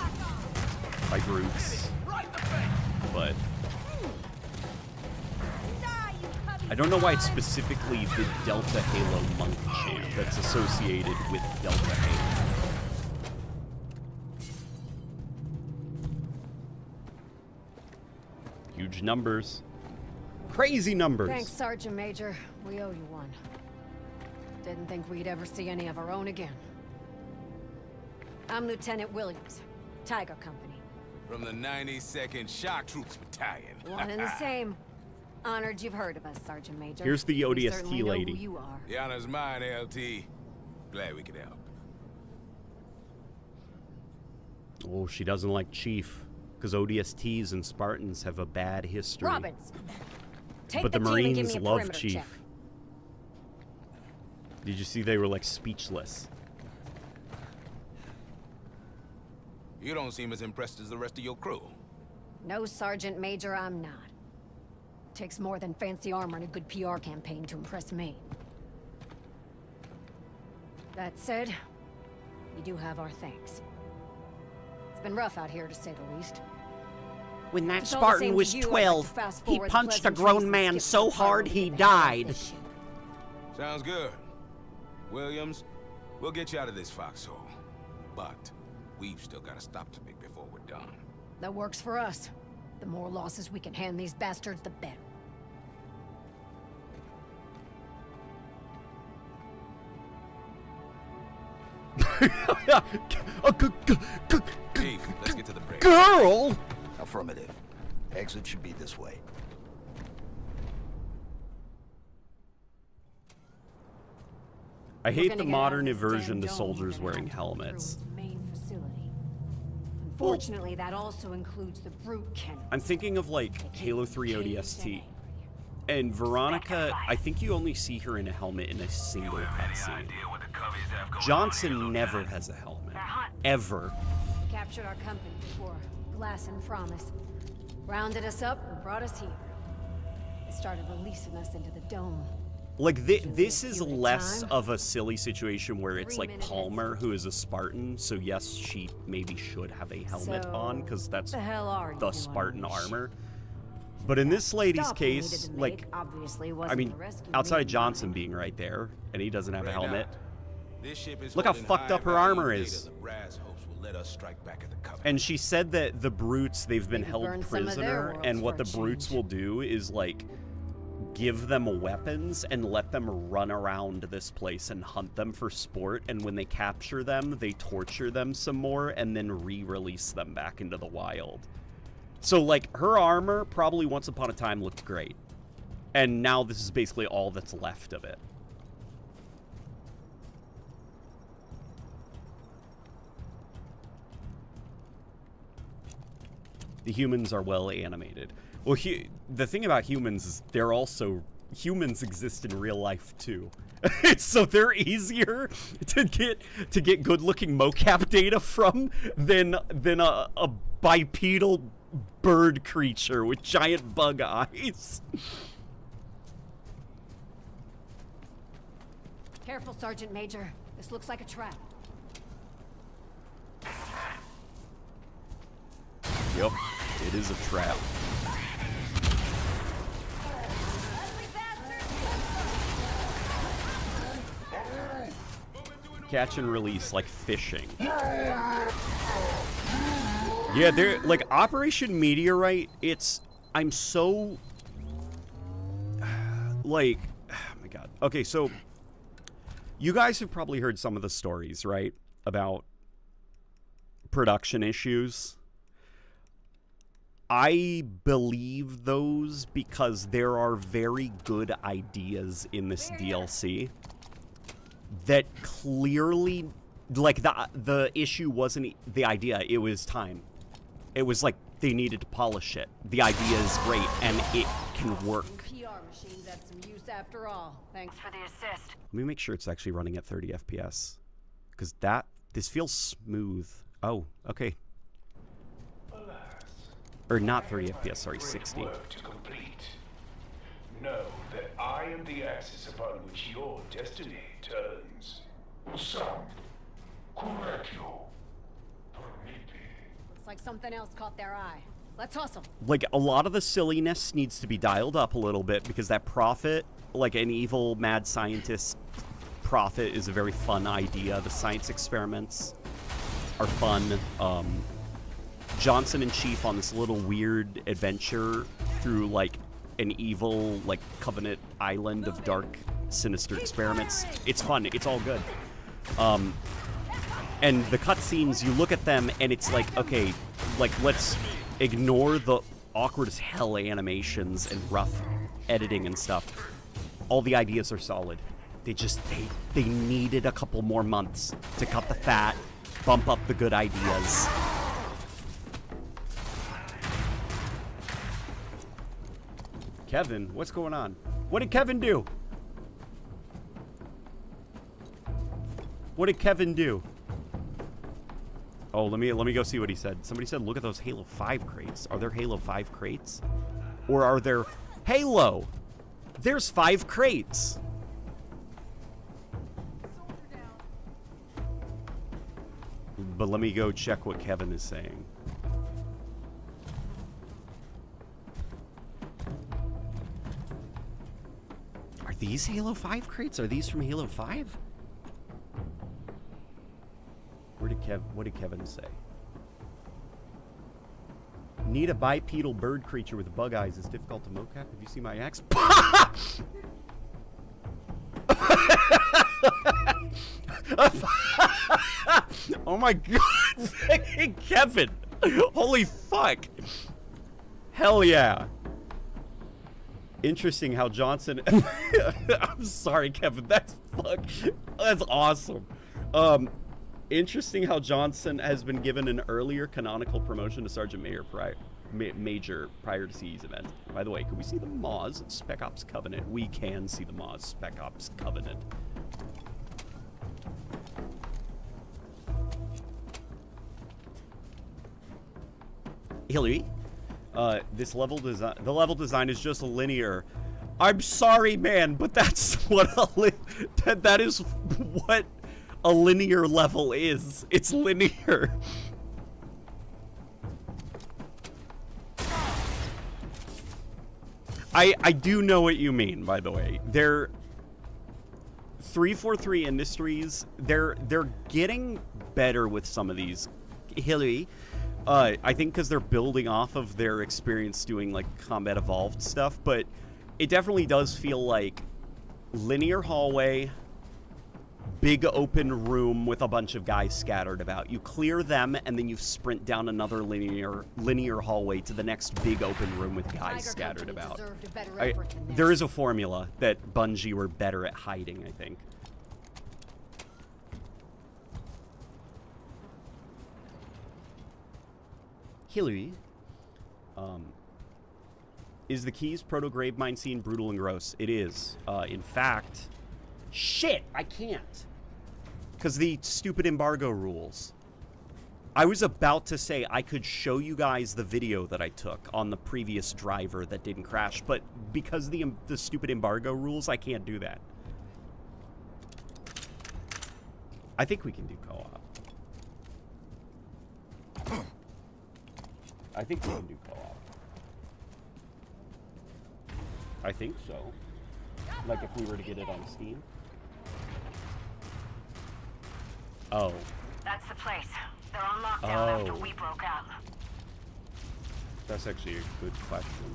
by brutes. But I don't know why it's specifically the Delta Halo monk chant that's associated with Delta Halo. Huge numbers. Crazy numbers. Thanks, Sergeant Major. We owe you one. Didn't think we'd ever see any of our own again. I'm Lieutenant Williams, Tiger Company. From the 92nd Shock Troops Battalion. One and the same. Honored you've heard of us, Sergeant Major. Here's the We ODST certainly know lady. who you are. The honor's mine, LT. Glad we could help. Oh, she doesn't like Chief, because ODSTs and Spartans have a bad history. Robbins, take but the team and give Marines me a love perimeter Chief. check. Did you see they were, like, speechless? You don't seem as impressed as the rest of your crew. No, Sergeant Major, I'm not. Takes more than fancy armor and a good PR campaign to impress me. That said, you do have our thanks. It's been rough out here, to say the least. When that If it's all the Spartan same was to you, I'd like to 12, fast he forward the punched a pleasantries grown and man skip so the part hard where he we get the hell out of died. this shit. Sounds good. Williams, we'll get you out of this foxhole. But we've still got a stop to make before we're done. That works for us. The more losses we can hand these bastards, the better. Chief, let's get to the break. Girl! Affirmative. Exit should be this way. I hate gonna the get modern out of this aversion to damn dome, soldiers we're gonna wearing have to go through helmets. its main facility. Unfortunately, that also includes the brute kennel. I'm thinking of, like, Halo 3 ODST. And Veronica, I think you only see her in a helmet in a single cutscene. Johnson never has a helmet. Ever. Captured our company before Glass and Promise. Rounded us up and brought us here. They started releasing us into the dome. Like, this is less of a silly situation where it's, like, Palmer, who is a Spartan, so yes, she maybe should have a helmet on, because that's the Spartan armor. But in this lady's case, like, I mean, outside of Johnson being right there, and he doesn't have a helmet, look how fucked up her armor is. And she said that the brutes, they've been held prisoner, and what the brutes will do is, like, give them weapons and let them run around this place and hunt them for sport, and when they capture them, they torture them some more and then re-release them back into the wild. So, like, her armor probably once upon a time looked great, and now this is basically all that's left of it. The humans are well animated. Well, the thing about humans is they're also... Humans exist in real life, too. So they're easier to get good-looking mocap data from than a bipedal bird creature with giant bug eyes. Careful, Sergeant Major. This looks like a trap. Yep, it is a trap. Catch and release like fishing. Yeah, they're like Operation Meteorite. I'm so like, oh my god. Okay, so you guys have probably heard some of the stories, right, about production issues. I believe those because there are very good ideas in this DLC that clearly, like, the issue wasn't the idea, it was time. It was like they needed to polish it. The idea is great, and it can work. PR machine's at some use after all. Thanks for the assist. Let me make sure it's actually running at 30 FPS. Because this feels smooth. Oh, okay. Or not 30 FPS, sorry, 60. Know that I am the axis upon which your destiny turns. Some correctio. Looks like something else caught their eye. Let's hustle. Like, a lot of the silliness needs to be dialed up a little bit because that prophet, like an evil mad scientist prophet, is a very fun idea. The science experiments are fun. Johnson and Chief on this little weird adventure through, like, an evil, like, Covenant island of dark, sinister experiments. It's fun. It's all good. And the cutscenes, you look at them, and it's like, okay, like, let's ignore the awkward as hell animations and rough editing and stuff. All the ideas are solid. They needed a couple more months to cut the fat, bump up the good ideas. Kevin, what's going on? What did Kevin do? What did Kevin do? Oh, let me go see what he said. Somebody said, look at those Halo 5 crates. Are there Halo 5 crates? Or are there... Halo! There's 5 crates! But let me go check what Kevin is saying. Are these Halo 5 crates? Are these from Halo 5? What did Kevin say? Need a bipedal bird creature with bug eyes is difficult to mocap. Have you seen my ex? Oh my god, Kevin! Holy fuck! Hell yeah! Interesting how Johnson... I'm sorry, Kevin. That's awesome. Interesting how Johnson has been given an earlier canonical promotion to Sergeant Major prior to CE's event. By the way, can we see the Moz Spec Ops Covenant? We can see the Moz Spec Ops Covenant. Hillary, the level design is just linear. I'm sorry, man, but that's what that is what a linear level is. It's linear. I do know what you mean, by the way. They're 343 Industries. They're getting better with some of these. Hillary, I think because they're building off of their experience doing like Combat Evolved stuff, but it definitely does feel like linear hallway, big open room with a bunch of guys scattered about. You clear them, and then you sprint down another linear hallway to the next big open room with guys scattered about. There is a formula that Bungie were better at hiding, I think. Hillary, is the Keys proto grave mine scene brutal and gross? It is. In fact, shit, I can't. Because the stupid embargo rules. I was about to say I could show you guys the video that I took on the previous driver that didn't crash, but because the stupid embargo rules, I can't do that. I think we can do co-op. I think we can do co-op. I think so. Like if we were to get it on Steam. Oh. That's the place. They're on lockdown after we broke out. That's actually a good question.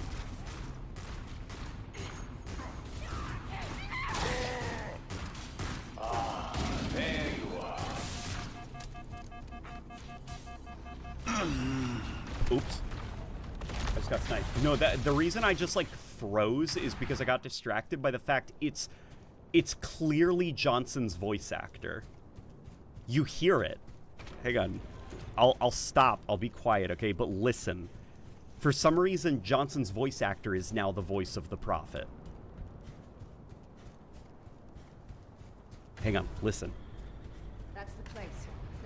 Ah, there you are. Oops. I just got sniped. No, the reason I just like froze is because I got distracted by the fact it's clearly Johnson's voice actor. You hear it. Hang on. I'll stop. I'll be quiet, okay? But listen. For some reason, Johnson's voice actor is now the voice of the Prophet. Hang on, listen. That's the place.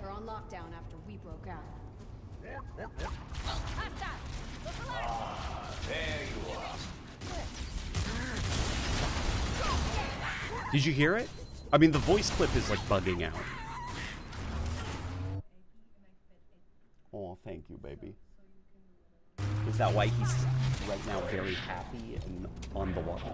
They're on lockdown after we broke out. There you are. Did you hear it? I mean, the voice clip is like bugging out. Oh, thank you, baby. Is that why he's right now very happy and on the water?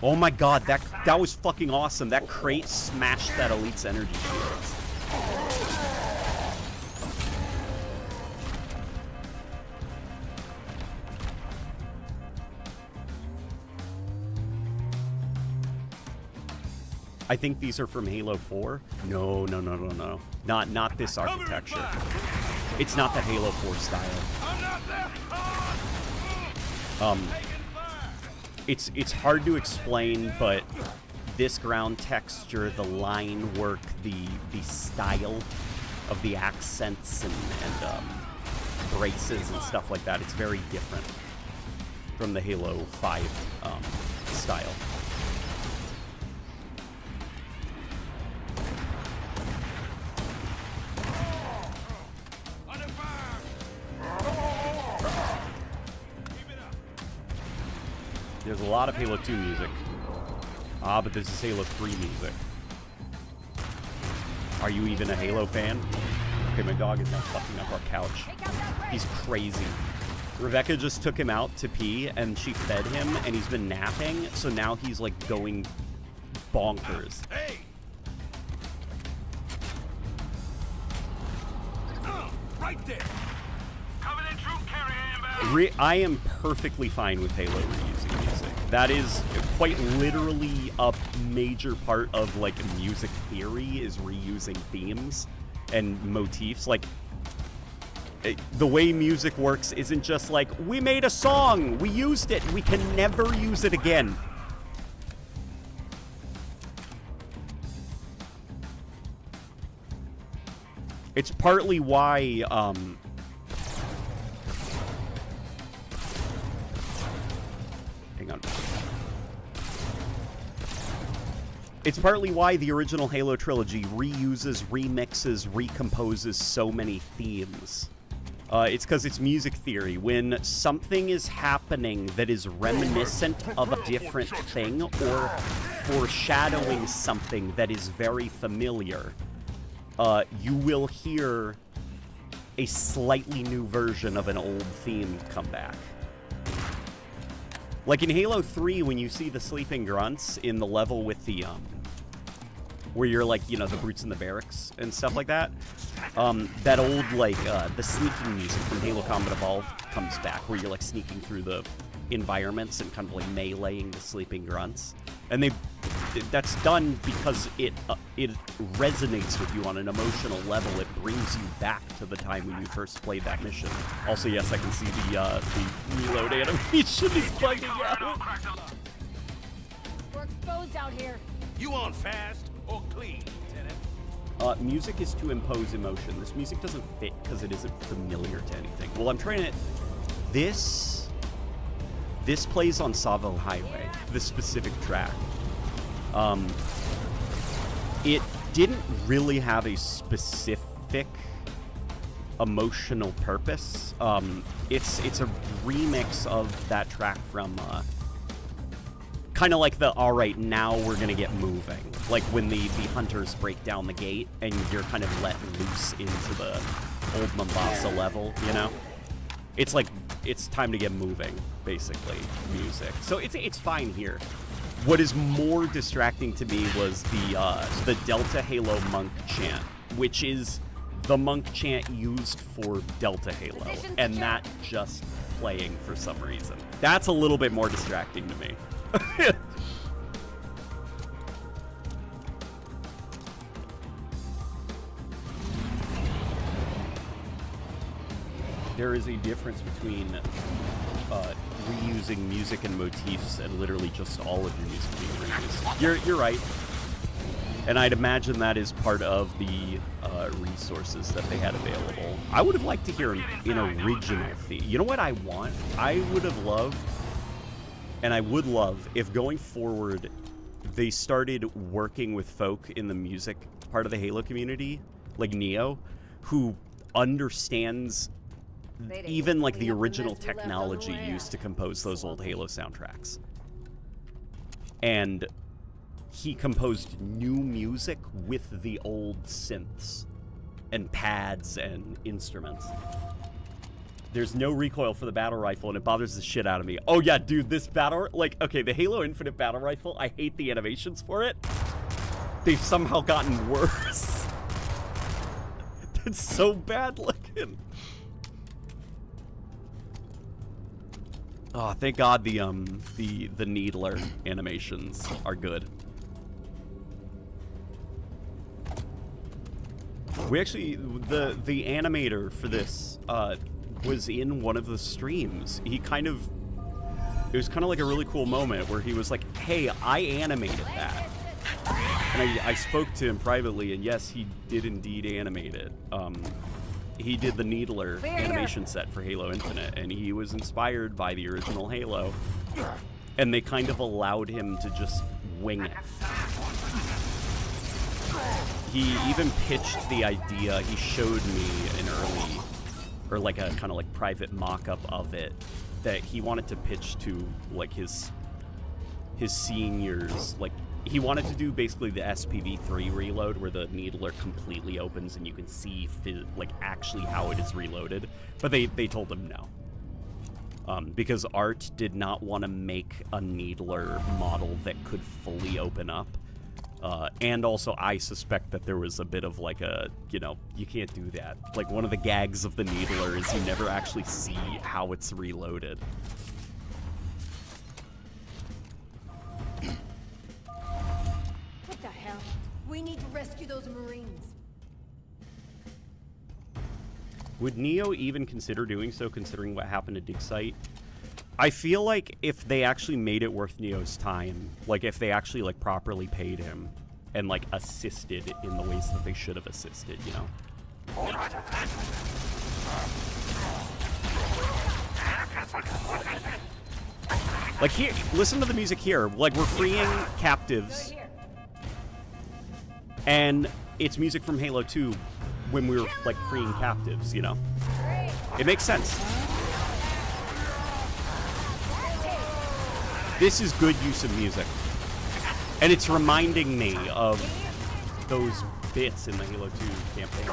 Oh my god, that was fucking awesome. That crate smashed that elite's energy shields. I think these are from Halo 4. No. Not this architecture. It's not the Halo 4 style. It's hard to explain, but this ground texture, the line work, the style of the accents and braces and stuff like that, it's very different from the Halo 5 style. There's a lot of Halo 2 music. Ah, but this is Halo 3 music. Are you even a Halo fan? Okay, my dog is now fucking up our couch. He's crazy. Rebecca just took him out to pee, and she fed him, and he's been napping, so now he's, like, going bonkers. Hey! Right there! Covenant troop carrier inbound! I am perfectly fine with Halo reusing music. That is quite literally a major part of, like, music theory, is reusing themes and motifs. Like, the way music works isn't just like, we made a song, we used it, we can never use it again. It's partly why, hang on. It's partly why the original Halo trilogy reuses, remixes, recomposes so many themes. It's because it's music theory. When something is happening that is reminiscent of a different thing or foreshadowing something that is very familiar, you will hear a slightly new version of an old theme come back. Like in Halo 3, when you see the sleeping grunts in the level with the, where you're like, you know, the brutes in the barracks and stuff like that, that old, like, the sneaking music from Halo Combat Evolved comes back, where you're, like, sneaking through the environments and kind of, like, meleeing the sleeping grunts. And that's done because it resonates with you on an emotional level. It brings you back to the time when you first played that mission. Also, yes, I can see the reload animation is bugging out. We're exposed out here. You on fast or clean, Lieutenant? Music is to impose emotion. This music doesn't fit because it isn't familiar to anything. Well, I'm trying to... This plays on Savile Highway, this specific track. It didn't really have a specific emotional purpose. It's a remix of that track from kind of like the alright, now we're gonna get moving. Like when the hunters break down the gate and you're kind of let loose into the old Mombasa level, you know? It's like, it's time to get moving, basically, music. So it's fine here. What is more distracting to me was the Delta Halo Monk chant, which is the Monk chant used for Delta Halo, and that just playing for some reason. That's a little bit more distracting to me. There is a difference between reusing music and motifs, and literally just all of your music being reused. You're right. And I'd imagine that is part of the resources that they had available. I would have liked to hear an original theme. You know what I want? I would have loved, and I would love, if going forward, they started working with folk in the music part of the Halo community, like Neo, who understands even like the original technology used to compose those old Halo soundtracks. And he composed new music with the old synths and pads and instruments. There's no recoil for the battle rifle, and it bothers the shit out of me. Oh yeah, dude, this battle, like, okay, the Halo Infinite battle rifle, I hate the animations for it. They've somehow gotten worse. It's so bad looking. Oh, thank God the Needler animations are good. We actually, the animator for this was in one of the streams. He kind of, it was kind of like a really cool moment where he was like, hey, I animated that. And I spoke to him privately, and yes, he did indeed animate it. He did the Needler animation set for Halo Infinite, and he was inspired by the original Halo. And they kind of allowed him to just wing it. He even pitched the idea, he showed me an early, or like a kind of like private mock-up of it, that he wanted to pitch to like his seniors. Like, he wanted to do basically the SPV3 reload where the Needler completely opens and you can see like actually how it is reloaded, but they told him no. Because Art did not want to make a Needler model that could fully open up. And also, I suspect that there was a bit of like a, you know, you can't do that. Like, one of the gags of the Needler is you never actually see how it's reloaded. What the hell? We need to rescue those Marines. Would Neo even consider doing so, considering what happened at Dig Site? I feel like if they actually made it worth Neo's time, like if they actually like properly paid him and like assisted in the ways that they should have assisted, you know? Like, here, listen to the music here. Like, we're freeing captives. And it's music from Halo 2 when we were like freeing captives, you know? It makes sense. This is good use of music. And it's reminding me of those bits in the Halo 2 campaign.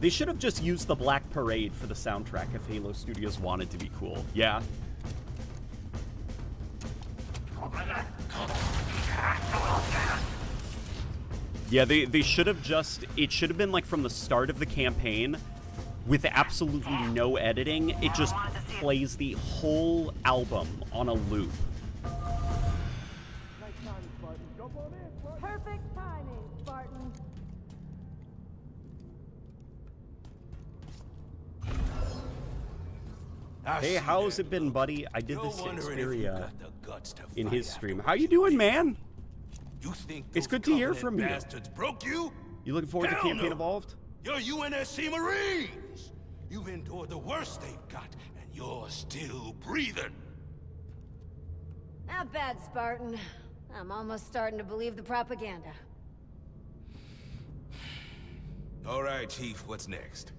They should have just used the Black Parade for the soundtrack if Halo Studios wanted to be cool. Yeah. Yeah, they should have just, it should have been like from the start of the campaign with absolutely no editing. It just plays the whole album on a loop. Perfect timing, Spartan. Hey, how's it been, buddy? I did this Xperia in his stream. How you doing, man? It's good to hear from you. Broke you? You looking forward to Campaign Evolved? You're UNSC Marines! You've endured the worst they've got, and you're still breathing. Not bad, Spartan. I'm almost starting to believe the propaganda. All right, Chief, what's next?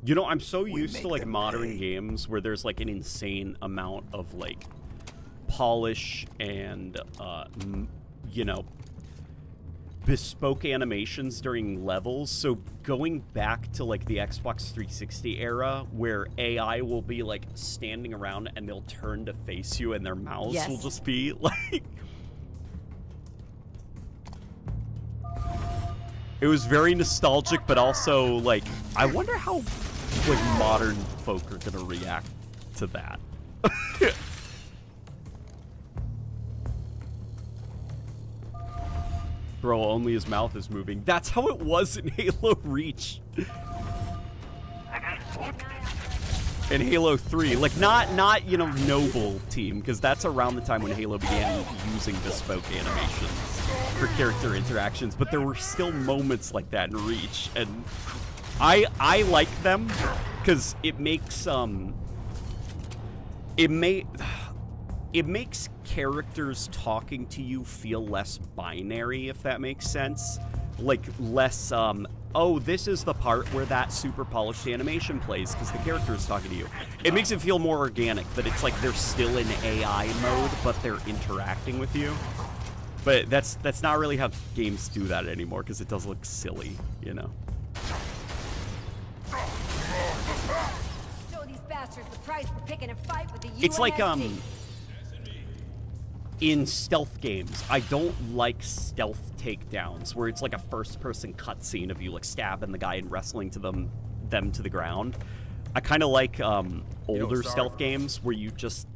You know, I'm so used to like modern games where there's like an insane amount of like polish and you know, bespoke animations during levels. So going back to like the Xbox 360 era where AI will be like standing around and they'll turn to face you and their mouths will just be like, it was very nostalgic, but also like, I wonder how like modern folk are gonna react to that. Bro, only his mouth is moving. That's how it was in Halo Reach. in Halo 3. Like, not you know, noble team, because that's around the time when Halo began using bespoke animations for character interactions, but there were still moments like that in Reach, and I like them because it makes it makes characters talking to you feel less binary, if that makes sense. Like, less, oh, this is the part where that super polished animation plays, because the character is talking to you. It makes it feel more organic, that it's like they're still in AI mode, but they're interacting with you. But that's not really how games do that anymore, because it does look silly, you know? Show these bastards the price for picking a fight with the UNSC. It's like, in stealth games, I don't like stealth takedowns where it's like a first-person cutscene of you like stabbing the guy and wrestling to them to the ground. I kind of like older stealth games where you just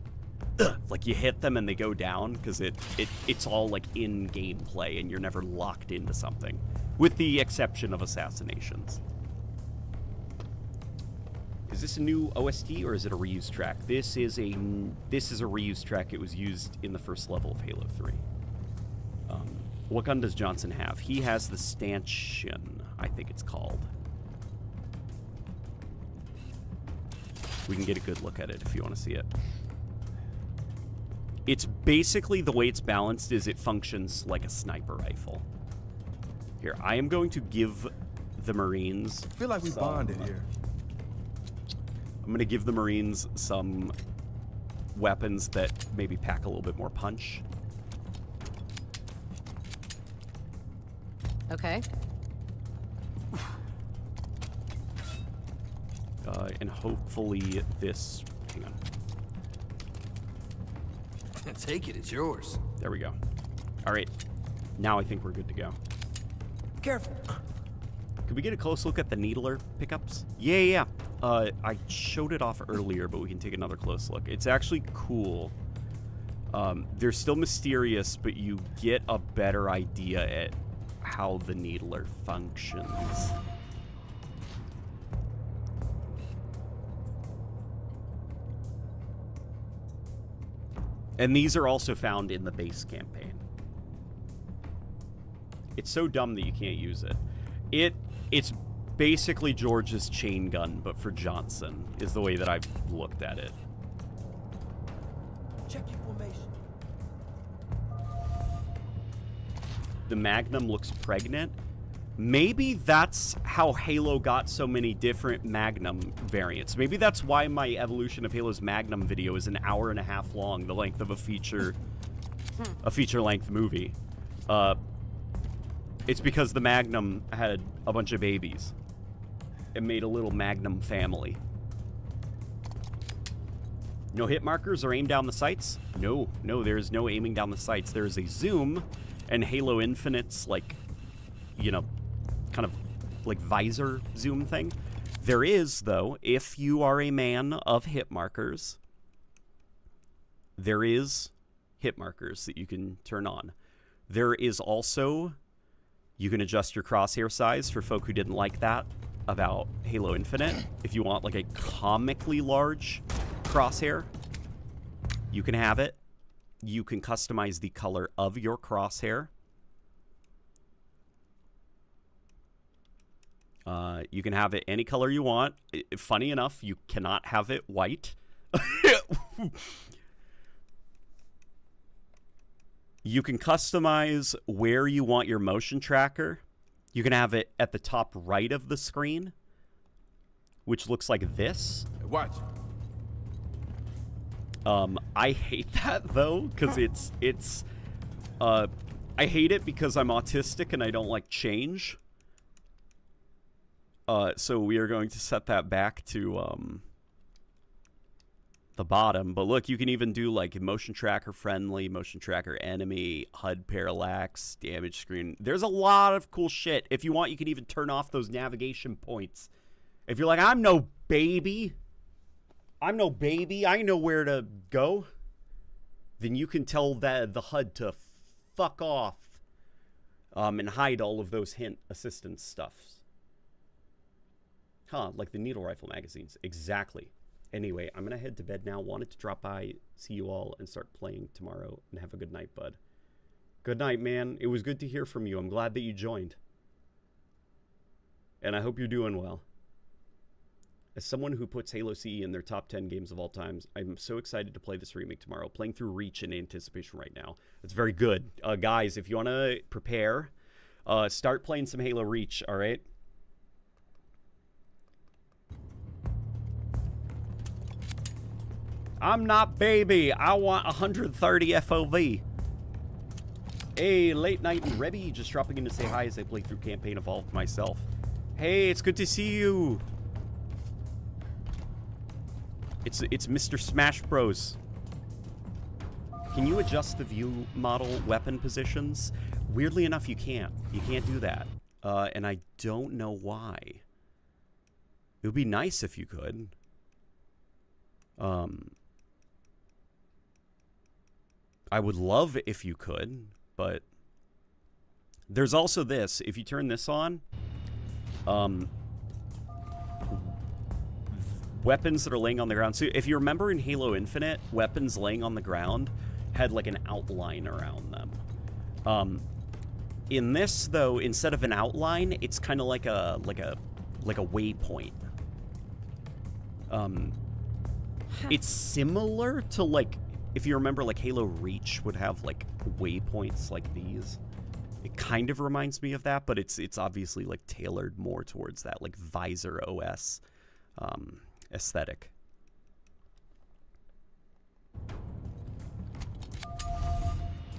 like you hit them and they go down, because it's all like in gameplay and you're never locked into something, with the exception of assassinations. Is this a new OST or is it a reused track? This is a reused track. It was used in the first level of Halo 3. What gun does Johnson have? He has the stanchion, I think it's called. We can get a good look at it if you want to see it. It's basically, the way it's balanced is it functions like a sniper rifle. Here, I am going to give the Marines I feel like we bonded here. I'm going to give the Marines some weapons that maybe pack a little bit more punch. Okay. And hopefully this... Hang on. Take it, it's yours. There we go. All right. Now I think we're good to go. Careful. Could we get a close look at the Needler pickups? Yeah. I showed it off earlier, but we can take another close look. It's actually cool. They're still mysterious, but you get a better idea at how the Needler functions. And these are also found in the base campaign. It's so dumb that you can't use it. It's basically George's chain gun, but for Johnson, is the way that I've looked at it. Check your formation. The Magnum looks pregnant. Maybe that's how Halo got so many different Magnum variants. Maybe that's why my evolution of Halo's Magnum video is an hour-and-a-half long, the length of a feature-length movie. It's because the Magnum had a bunch of babies. It made a little Magnum family. No hit markers or aim down the sights? No, there's no aiming down the sights. There is a zoom, and Halo Infinite's, like, you know, kind of like visor zoom thing. There is, though, if you are a man of hit markers, there is hit markers that you can turn on. There is also, you can adjust your crosshair size for folk who didn't like that about Halo Infinite. If you want like a comically large crosshair, you can have it. You can customize the color of your crosshair. You can have it any color you want. Funny enough, you cannot have it white. You can customize where you want your motion tracker. You can have it at the top right of the screen, which looks like this. Watch. I hate that though, because I hate it because I'm autistic and I don't like change. So we are going to set that back to the bottom. But look, you can even do like motion tracker friendly, motion tracker enemy, HUD parallax, damage screen. There's a lot of cool shit. If you want, you can even turn off those navigation points. If you're like, I'm no baby, I know where to go, then you can tell the HUD to fuck off and hide all of those hint assistance stuffs. Huh, like the needle rifle magazines. Exactly. Anyway, I'm going to head to bed now. Wanted to drop by, see you all, and start playing tomorrow. And have a good night, bud. Good night, man. It was good to hear from you. I'm glad that you joined. And I hope you're doing well. As someone who puts Halo CE in their top 10 games of all times, I'm so excited to play this remake tomorrow. Playing through Reach in anticipation right now. It's very good. Guys, if you want to prepare, start playing some Halo Reach, all right? I'm not baby. I want 130 FOV. Hey, Late Night and Rebby just dropping in to say hi as I play through Campaign Evolved myself. Hey, it's good to see you. It's Mr. Smash Bros. Can you adjust the view model weapon positions? Weirdly enough, you can't. You can't do that. And I don't know why. It would be nice if you could. I would love if you could, but there's also this. If you turn this on, weapons that are laying on the ground. So if you remember in Halo Infinite, weapons laying on the ground had like an outline around them. In this though, instead of an outline, it's kind of like a waypoint. It's similar to like, if you remember, like Halo Reach would have like waypoints like these. It kind of reminds me of that, but it's obviously like tailored more towards that like Visor OS aesthetic.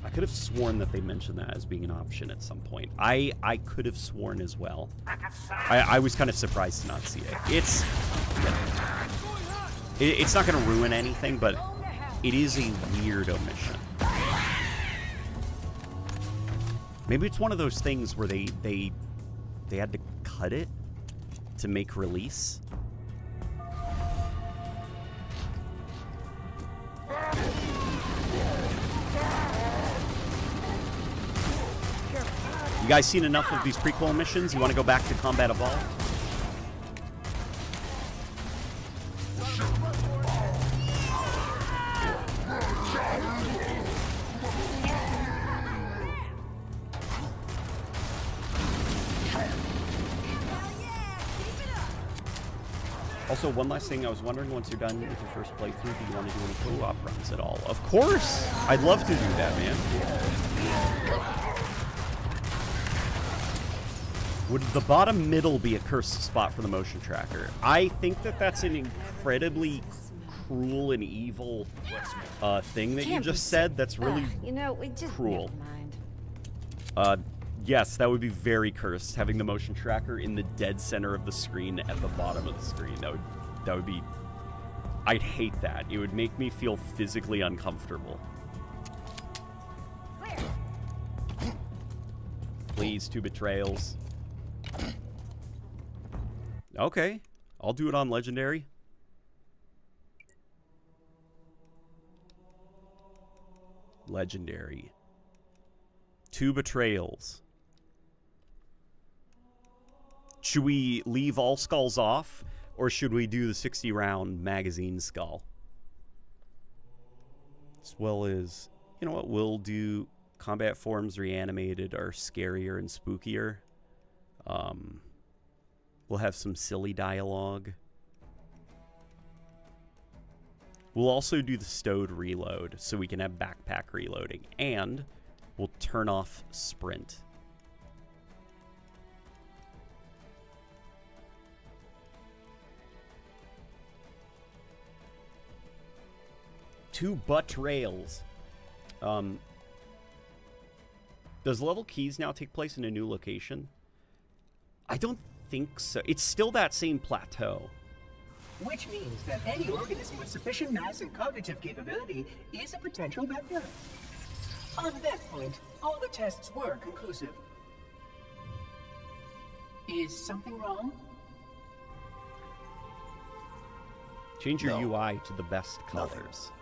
I could have sworn that they mentioned that as being an option at some point. I could have sworn as well. I was kind of surprised to not see it. It's not going to ruin anything, but it is a weird omission. Maybe it's one of those things where they had to cut it to make release. You guys seen enough of these prequel missions? You want to go back to Combat Evolved? Also, one last thing, I was wondering, once you're done with your first playthrough, do you want to do any co-op runs at all? Of course! I'd love to do that, man. Would the bottom middle be a cursed spot for the motion tracker? I think that that's an incredibly cruel and evil thing that you just said. That's really cruel. Yes, that would be very cursed, having the motion tracker in the dead center of the screen at the bottom of the screen. That would be... I'd hate that. It would make me feel physically uncomfortable. Please, 2 betrayals. Okay, I'll do it on Legendary. Legendary. 2 betrayals. Should we leave all skulls off, or should we do the 60-round magazine skull? As well as, you know what, we'll do combat forms reanimated are scarier and spookier. We'll have some silly dialogue. We'll also do the stowed reload, so we can have backpack reloading. And we'll turn off sprint. Two betrayals. Does level keys now take place in a new location? I don't think so. It's still that same plateau. Which means that any organism with sufficient mass and cognitive capability is a potential vector. On that point, all the tests were conclusive. Is something wrong? Change your UI to the best colors. Nothing.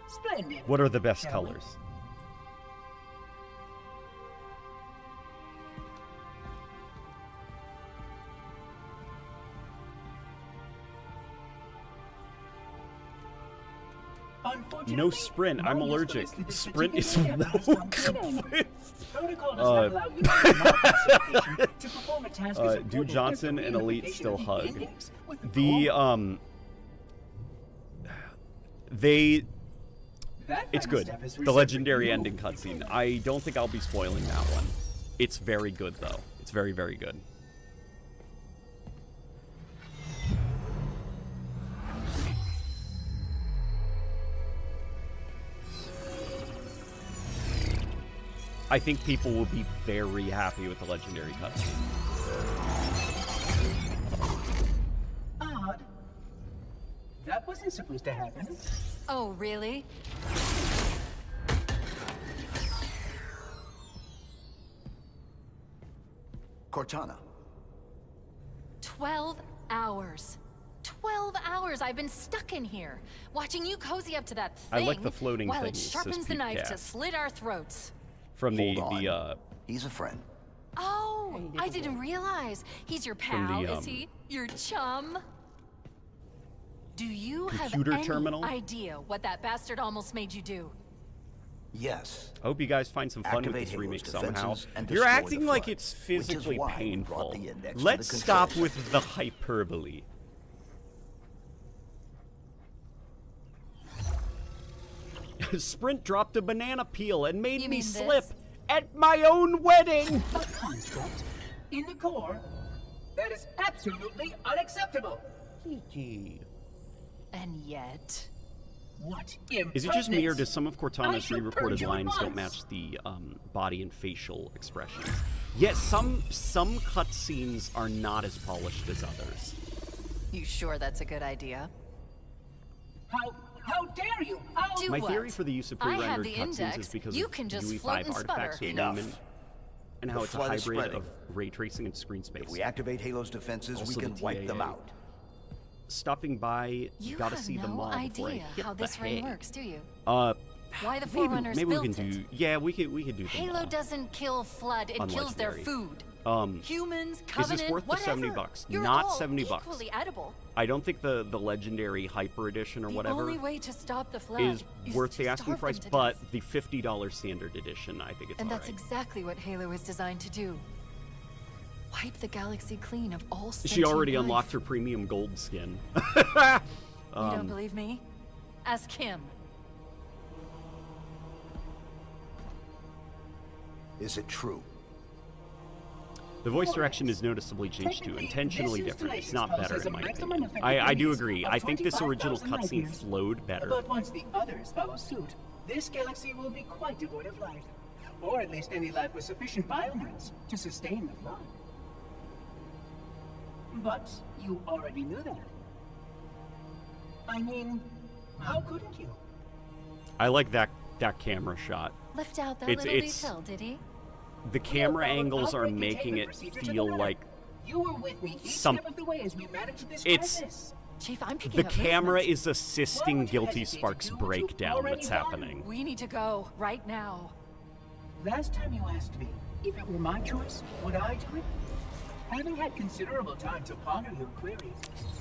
Splendid. What are the best Shall we? colors? No sprint. I'm allergic. Sprint is woke. Do Johnson and Elite still hug? It's good. The legendary ending cutscene. I don't think I'll be spoiling that one. It's very good, though. It's very, very good. I think people will be very happy with the legendary cutscene. Odd. That wasn't supposed to happen. Oh, really? Cortana. 12 hours. 12 hours I've been stuck in here, watching you cozy up to that thing. I like the floating while thing, it says sharpens the Pete knife Cat. to slit our throats. From He's a friend. Oh, I didn't realize. He's your pal, the, is he? Your chum? Do you have computer any terminal? idea what that bastard almost made you do? Yes. I hope you guys find some fun with Activate this Halo's remake somehow. defenses and You're destroy acting the like Flood, it's which is physically why we brought painful. the index to Let's the stop control with the hyperbole. Sprint dropped a banana peel and made You me mean slip this? at my own wedding. A construct in the core that is absolutely unacceptable. Kiki. And yet... What Is it just me, or impertinence! does some of I Cortana's shall re-recorded purge you at lines don't once. match the body and facial expressions? Yes, some cutscenes are not as polished as others. You sure that's a good idea? How dare you? Do My what? theory for the use of I have pre-rendered the cutscenes index. is because You of can just UE5 float and artifacts sputter. with Enough. movement, and how The it's a flood is hybrid spreading. of ray tracing and screen space. If we activate Halo's defenses, Also we can the wipe them TAA. out. Stopping by, You gotta have see no the mall before I idea hit how the this ring hay. works, do you? Why the Forerunners maybe we built can it. do. Yeah, we could do the Halo mall. doesn't kill Flood, it On kills their Legendary. food. Is Humans, this Covenant, worth the whatever. $70? You're Not all $70. equally edible. I don't think the legendary hyper edition or The whatever only way to stop the Flood is worth to the asking starve price, them to but death. the $50 standard edition, I think it's And alright. that's exactly what Halo is designed to do. Wipe the galaxy clean of all She sentient already life. unlocked her premium gold skin. You don't believe me? Ask him. Is it true? The voice direction is noticeably changed too, intentionally this different. It's installation not better poses in a my maximum opinion. effective I do radius agree. of I think this original 25,000 light cutscene years. flowed better. But once the others follow suit, this galaxy will be quite devoid of life. Or at least any life with sufficient biomass to sustain the Flood. But you already knew that. I mean, how couldn't you? I like that camera shot. Left out that It's- little it's- detail, did he? The camera followed angles are outbreak making containment it procedure to the feel letter. like You were with me each some- step of the way as we managed this It's- crisis. Chief, I'm picking the up camera movement. is assisting Why would you Guilty hesitate to Spark's do what you've breakdown already that's done? happening. We need to go right now. Last time you asked me if it were my choice, would I do it? Having had considerable time to ponder your queries.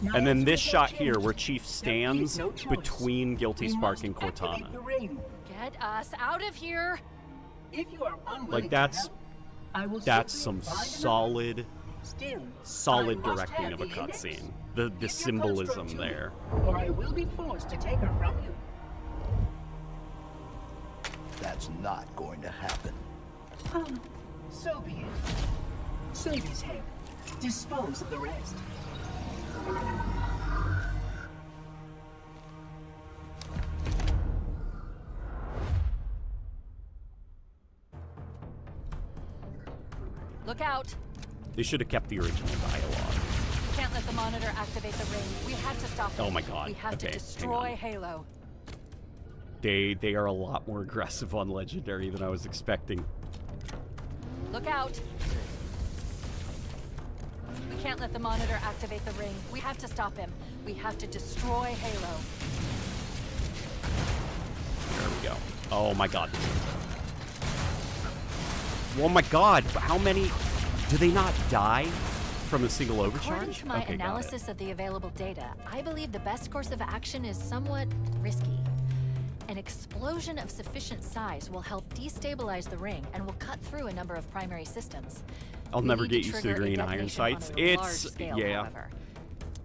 my And then answer this has shot not here changed. where Chief There is stands no choice. between Guilty We Spark must and activate Cortana. the ring. Get us out of here. If you are unwilling Like to that's help, I will that's simply some find another. solid Still, solid I must directing have of a the index. cutscene. The Give your symbolism construct to me, there. Or I will be forced to take her from you. That's not going to happen. So be it. Save his head. Dispose of the rest. Look out. They should have kept the original dialogue. Can't let the monitor activate the ring. We have to stop it. Oh my God. We have to Okay, hang destroy on. Halo. They are a lot more aggressive on Legendary than I was expecting. Look out. We can't let the monitor activate the ring. We have to stop him. We have to destroy Halo. There we go. Oh my God. Oh my God. How many? Do they not die from a single According overcharge? to my Okay, got it. analysis of the available data, I believe the best course of action is somewhat risky. An explosion of sufficient size will help destabilize the ring and will cut through a number of primary systems. I'll We never need get to used to trigger the a green iron detonation on sights. a large It's scale, yeah. however.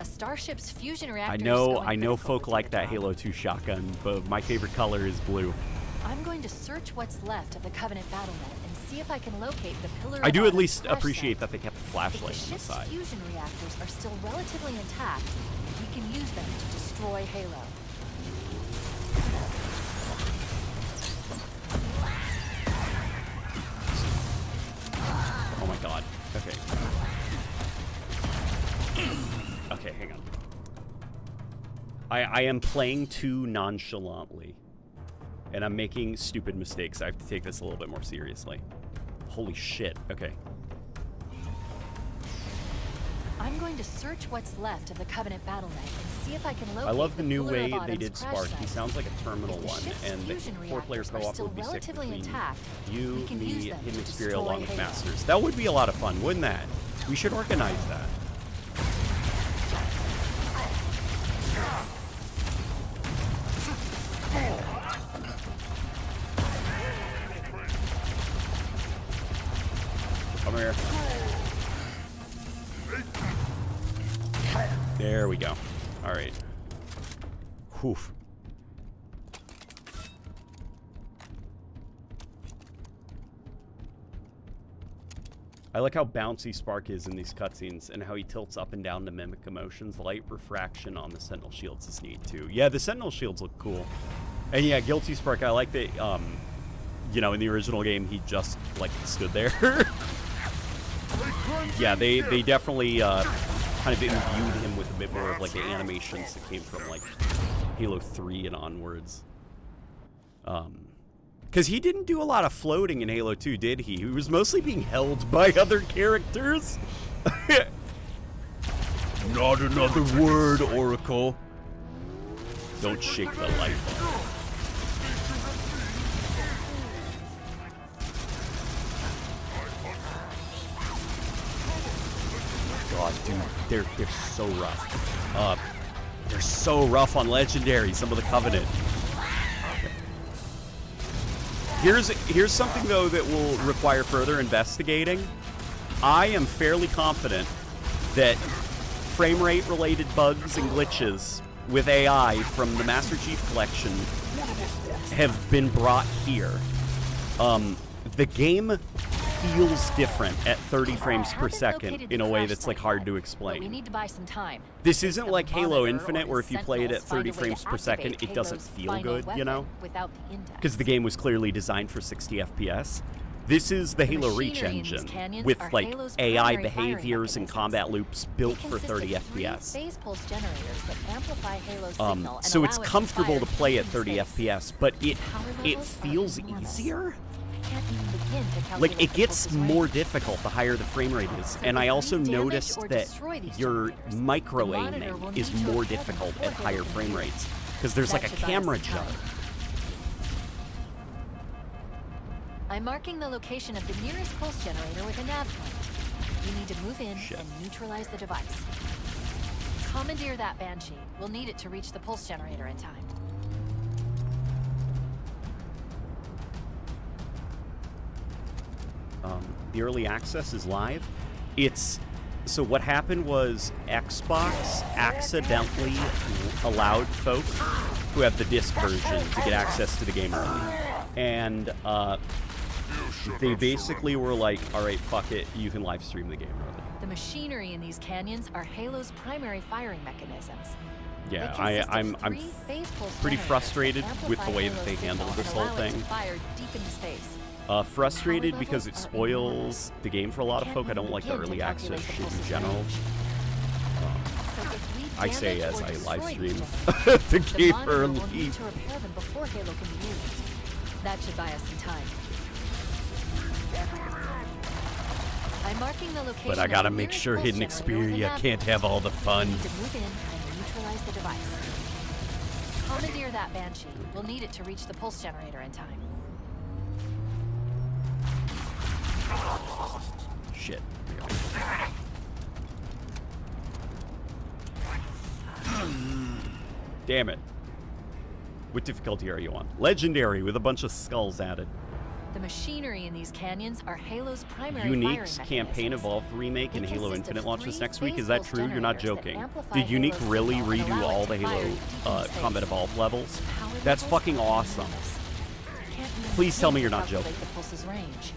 A starship's fusion reactor I is know going folk critical like to the that job. Halo 2 shotgun, but my favorite color is blue. I'm going to search what's left of the Covenant battlement and see if I can locate the pillar I of do at Autumn's least crash appreciate site. that they kept the If flashlight the on the ship's side. fusion reactors are still relatively intact, we can use them to destroy Halo. Oh my god. Okay. Okay, hang on. I am playing too nonchalantly. And I'm making stupid mistakes. I have to take this a little bit more seriously. Holy shit. Okay. I'm going to search what's left of the Covenant battlement and see if I can locate I love the new pillar of way they Autumn's did crash Spark. He site. sounds like a Terminal If the 1, ship's and the fusion 4-player reactors are co-op still would be sick relatively between intact, you, we can use me, them Hidden to Experia, destroy along with Halo. Masters. That would be a lot of fun, wouldn't that? We should organize that. Come here. There we go. All right. Whew. I like how bouncy Spark is in these cutscenes and how he tilts up and down to mimic emotions. Light refraction on the Sentinel shields is neat too. Yeah, the Sentinel shields look cool. And yeah, Guilty Spark, I like that, you know, in the original game, he just, like, stood there. Yeah, they definitely kind of imbued him with a bit more of, like, the animations that came from, like, Halo 3 and onwards. Because he didn't do a lot of floating in Halo 2, did he? He was mostly being held by other characters. Not another word, Oracle. Don't shake the light bulb. God, dude, they're so rough. They're so rough on Legendary, some of the Covenant. Here's something, though, that will require further investigating. I am fairly confident that frame rate related bugs and glitches with AI from the Master Chief Collection have been brought here. The game feels different at 30 frames per second in a way that's like hard to We explain. need to buy some time. This isn't like Halo Monitor Infinite, or where if you play it at Sentinels find 30 a way frames to per second, activate it doesn't Halo's feel final good, you know? weapon without the index. Because the game was clearly designed for 60 FPS. This is the Halo Reach machinery in these engine canyons with are like Halo's AI primary firing behaviors and mechanisms. combat loops built They for consist 30 of 3 FPS. phase pulse generators that amplify Halo's signal and So allow it's it comfortable to fire play deep at in 30 space. FPS, but it levels feels are enormous. easier. I can't even begin to calculate Like, it the gets pulse's more range. difficult the higher the frame rate is. So And if I we also damage noticed or that destroy these your generators, micro the monitor aiming will is need to more repair them difficult before at Halo higher can frame be rates. used. Because there's That like a should buy us camera some time. jump. I'm marking the location of the nearest pulse generator with a nav point. We need to move in and neutralize the device. Commandeer that Banshee. We'll need it to reach the pulse generator in time. The early access is live. So what happened was Xbox accidentally allowed folk who have the disc version to get access to the game early. And they basically were like, all right, fuck it, you can live stream the game early. The machinery in these canyons are Halo's primary firing mechanisms. Yeah, They consist of I'm 3 phase pulse pretty generators frustrated that with the way that amplify they Halo's handled signal this and whole allow it to thing. fire deep into space. Frustrated because it levels are spoils the game for a lot of Can't folk. I even don't like the begin to early access calculate the shit in pulse's general. range. So if we I say damage as or I destroy live these stream generators, the the game monitor will early. need to repair them before Halo can be used. That should buy us some time. I'm marking the location But I of gotta the make nearest sure pulse Hidden generator with a Experia nav can't point. have all the We fun. need to move in and neutralize the device. Commandeer that Banshee. We'll need it to reach the pulse generator in time. Shit. Damn it. What difficulty are you on? Legendary with a bunch of skulls added. The machinery in these canyons are Halo's primary Unique's firing campaign mechanisms. evolved remake and They Halo consist of Infinite launch this 3 next week. Is phase that pulse true? You're not generators that joking. amplify Did Unique Halo's really signal and redo allow it all to the fire Halo deep in Combat space. Evolved levels? Power That's levels fucking are awesome. enormous. Can't even Please tell me begin you're to not joking. calculate the pulse's range.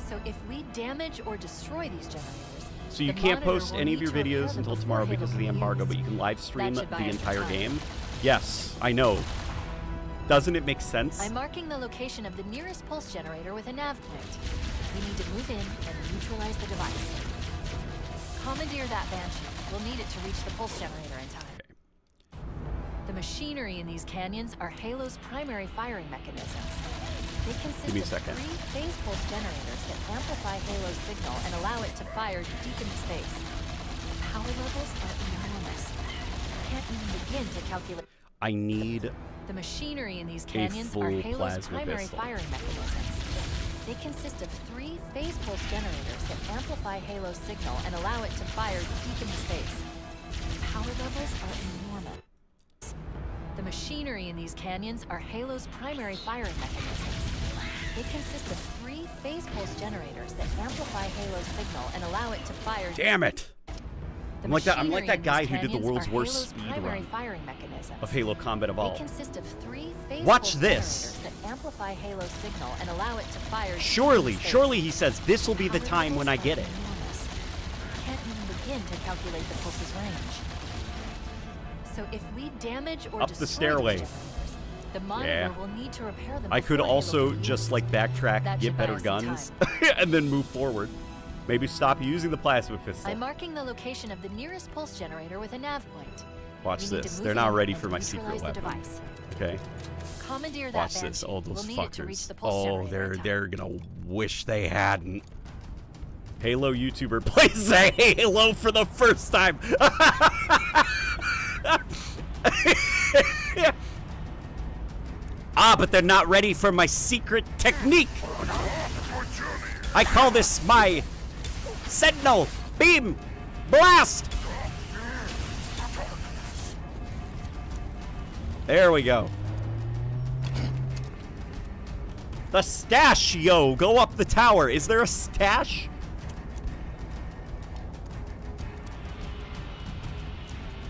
So if we damage or destroy these generators, So you the can't monitor post will any of need your to repair videos them until before tomorrow Halo because of the can be embargo, used. but you can live stream That should the buy us entire time. game? Yes, I know. Doesn't it make sense? I'm marking the location of the nearest pulse generator with a nav point. We need to move in and neutralize the device. Commandeer that Banshee. We'll need it to reach the pulse generator in time. The machinery in these canyons are Halo's primary firing mechanisms. They consist Give me a of second. 3 phase pulse generators that amplify Halo's signal and allow it to fire deep into space. Power levels are enormous. Can't even begin to calculate. I need The machinery in these canyons full are Halo's plasma primary pistol. firing mechanisms. They consist of 3 phase pulse generators that amplify Halo's signal and allow it to fire deep into space. Power levels are enormous. The machinery in these canyons are Halo's primary firing mechanisms. They consist of 3 phase pulse generators that amplify Halo's signal and allow it to fire. Damn it! The I'm like that machinery in guy these who did the canyons world's are worst Halo's speed primary run firing mechanisms. of Halo Combat They Evolved. consist of 3 phase Watch pulse this. generators that amplify Halo's signal and allow it to fire. Surely, deep in surely space. he says this will be the Power time when I levels get are it. enormous. Can't even begin to calculate the pulse's range. So if we damage or Up the destroy stairway. these generators, the monitor Yeah. will need to repair them. I could before Halo also can be just used. like backtrack, That get should buy better us some guns, time. and then move forward. Maybe stop using the plasma pistol. I'm marking the location of the nearest pulse generator with a nav point. Watch We need to this. move They're not in ready and for my secret neutralize the weapon. device. Okay. Commandeer that Watch Banshee. this. Oh, those we'll need it to reach fuckers. the pulse Oh, generator in time. they're gonna wish they hadn't. Halo YouTuber plays a Halo for the first time. Ah, but they're not ready for my secret technique. I call this my Sentinel Beam Blast. There we go. The stash, yo. Go up the tower. Is there a stash?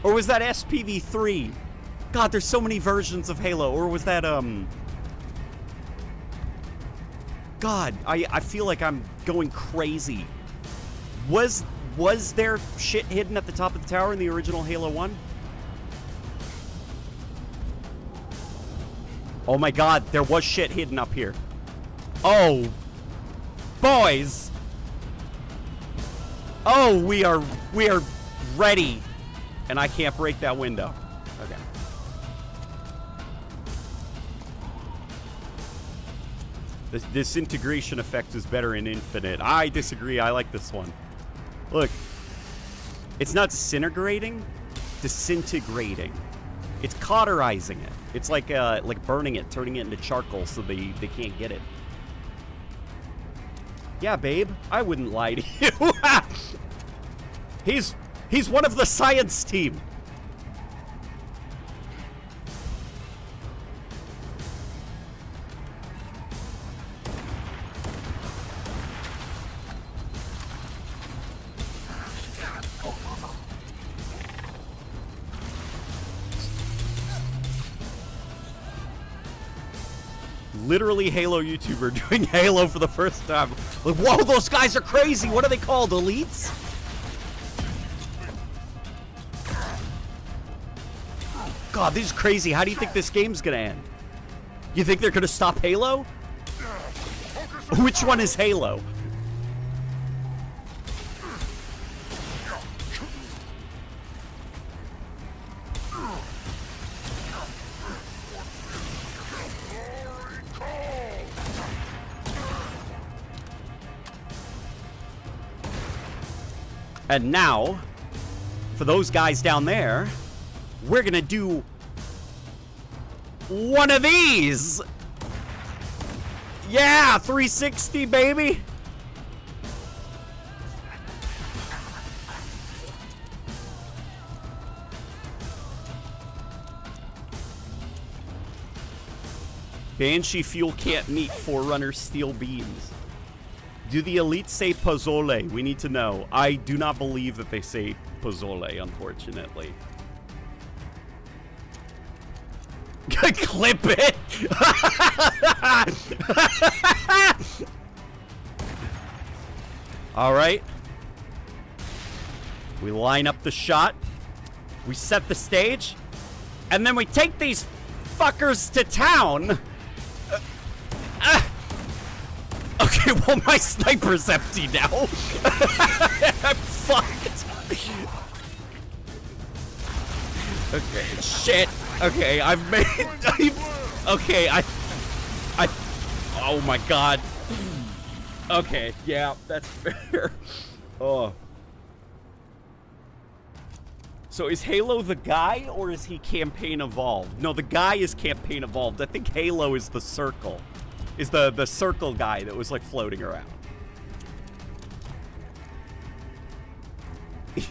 Or was that SPV3? God, there's so many versions of Halo. Or was that, God, I feel like I'm going crazy. Was there shit hidden at the top of the tower in the original Halo 1? Oh my God, there was shit hidden up here. Oh, boys. Oh, we are ready. And I can't break that window. Okay. This disintegration effect is better in Infinite. I disagree. I like this one. Look. It's not disintegrating. Disintegrating. It's cauterizing it. It's like burning it, turning it into charcoal so they can't get it. Yeah, babe. I wouldn't lie to you. He's one of the science team. Literally Halo YouTuber doing Halo for the first time. Like, whoa, those guys are crazy. What are they called? Elites? God, this is crazy. How do you think this game's gonna end? You think they're gonna stop Halo? Which one is Halo? And now, for those guys down there, we're gonna do one of these. Yeah, 360, baby. Banshee fuel can't meet Forerunner steel beams. Do the elites say pozole? We need to know. I do not believe that they say pozole, unfortunately. Clip it! Alright. We line up the shot. We set the stage. And then we take these fuckers to town. Okay, well, my sniper's empty now. I'm fucked. Okay, shit. Okay, I've made... okay, oh my god. Okay, yeah, that's fair. Oh. So is Halo the guy, or is he campaign evolved? No, the guy is campaign evolved. I think Halo is the circle. Is the circle guy that was, like, floating around.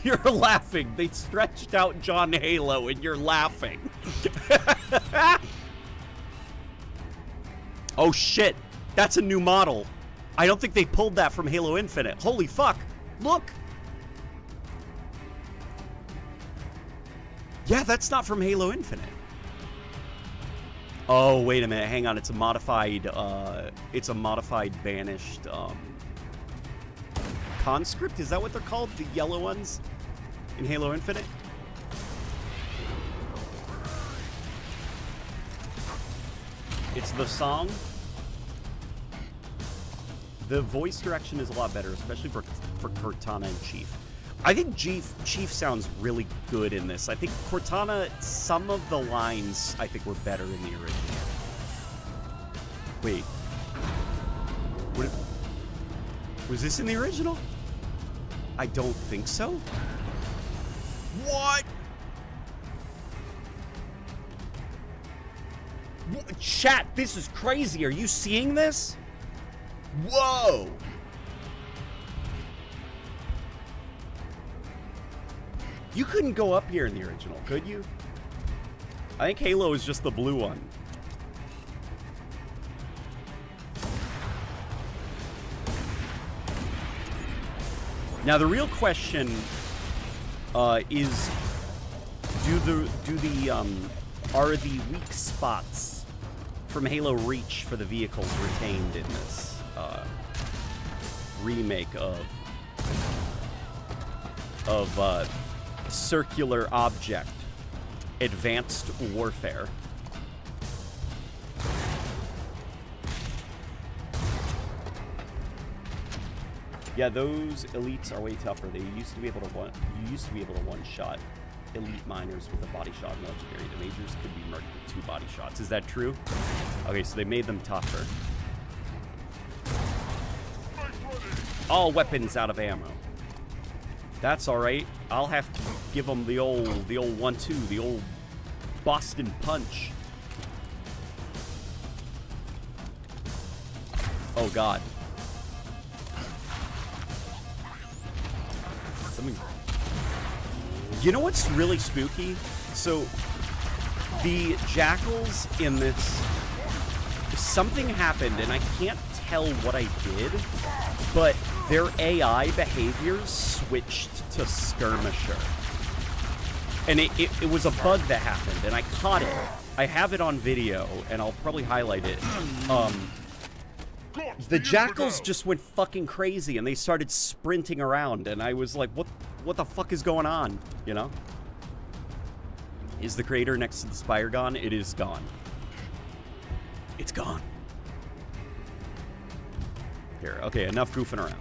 You're laughing. They stretched out John Halo, and you're laughing. Oh, shit. That's a new model. I don't think they pulled that from Halo Infinite. Holy fuck. Look. Yeah, that's not from Halo Infinite. Oh, wait a minute. Hang on. It's a modified banished, conscript? Is that what they're called? The yellow ones in Halo Infinite? It's the song. The voice direction is a lot better, especially for Cortana and Chief. I think Chief sounds really good in this. I think Cortana, some of the lines I think were better in the original. Wait. What, was this in the original? I don't think so. What? Chat, this is crazy. Are you seeing this? Whoa. You couldn't go up here in the original, could you? I think Halo is just the blue one. Now the real question is, are the weak spots from Halo Reach for the vehicles retained in this remake of Circular Object Advanced Warfare? Yeah, those elites are way tougher. They used to be able to one-shot elite miners with a body shot and legendary. The majors could be murked with 2 body shots. Is that true? Okay, so they made them tougher. All weapons out of ammo. That's all right. I'll have to give them the old 1-2, the old Boston Punch. Oh God. You know what's really spooky? So, the jackals in this, something happened, and I can't tell what I did, but their AI behaviors switched to skirmisher. And it was a bug that happened, and I caught it. I have it on video, and I'll probably highlight it. The jackals just went fucking crazy, and they started sprinting around, and I was like, what the fuck is going on? You know? Is the crater next to the spire gone? It is gone. It's gone. Here, okay, enough goofing around.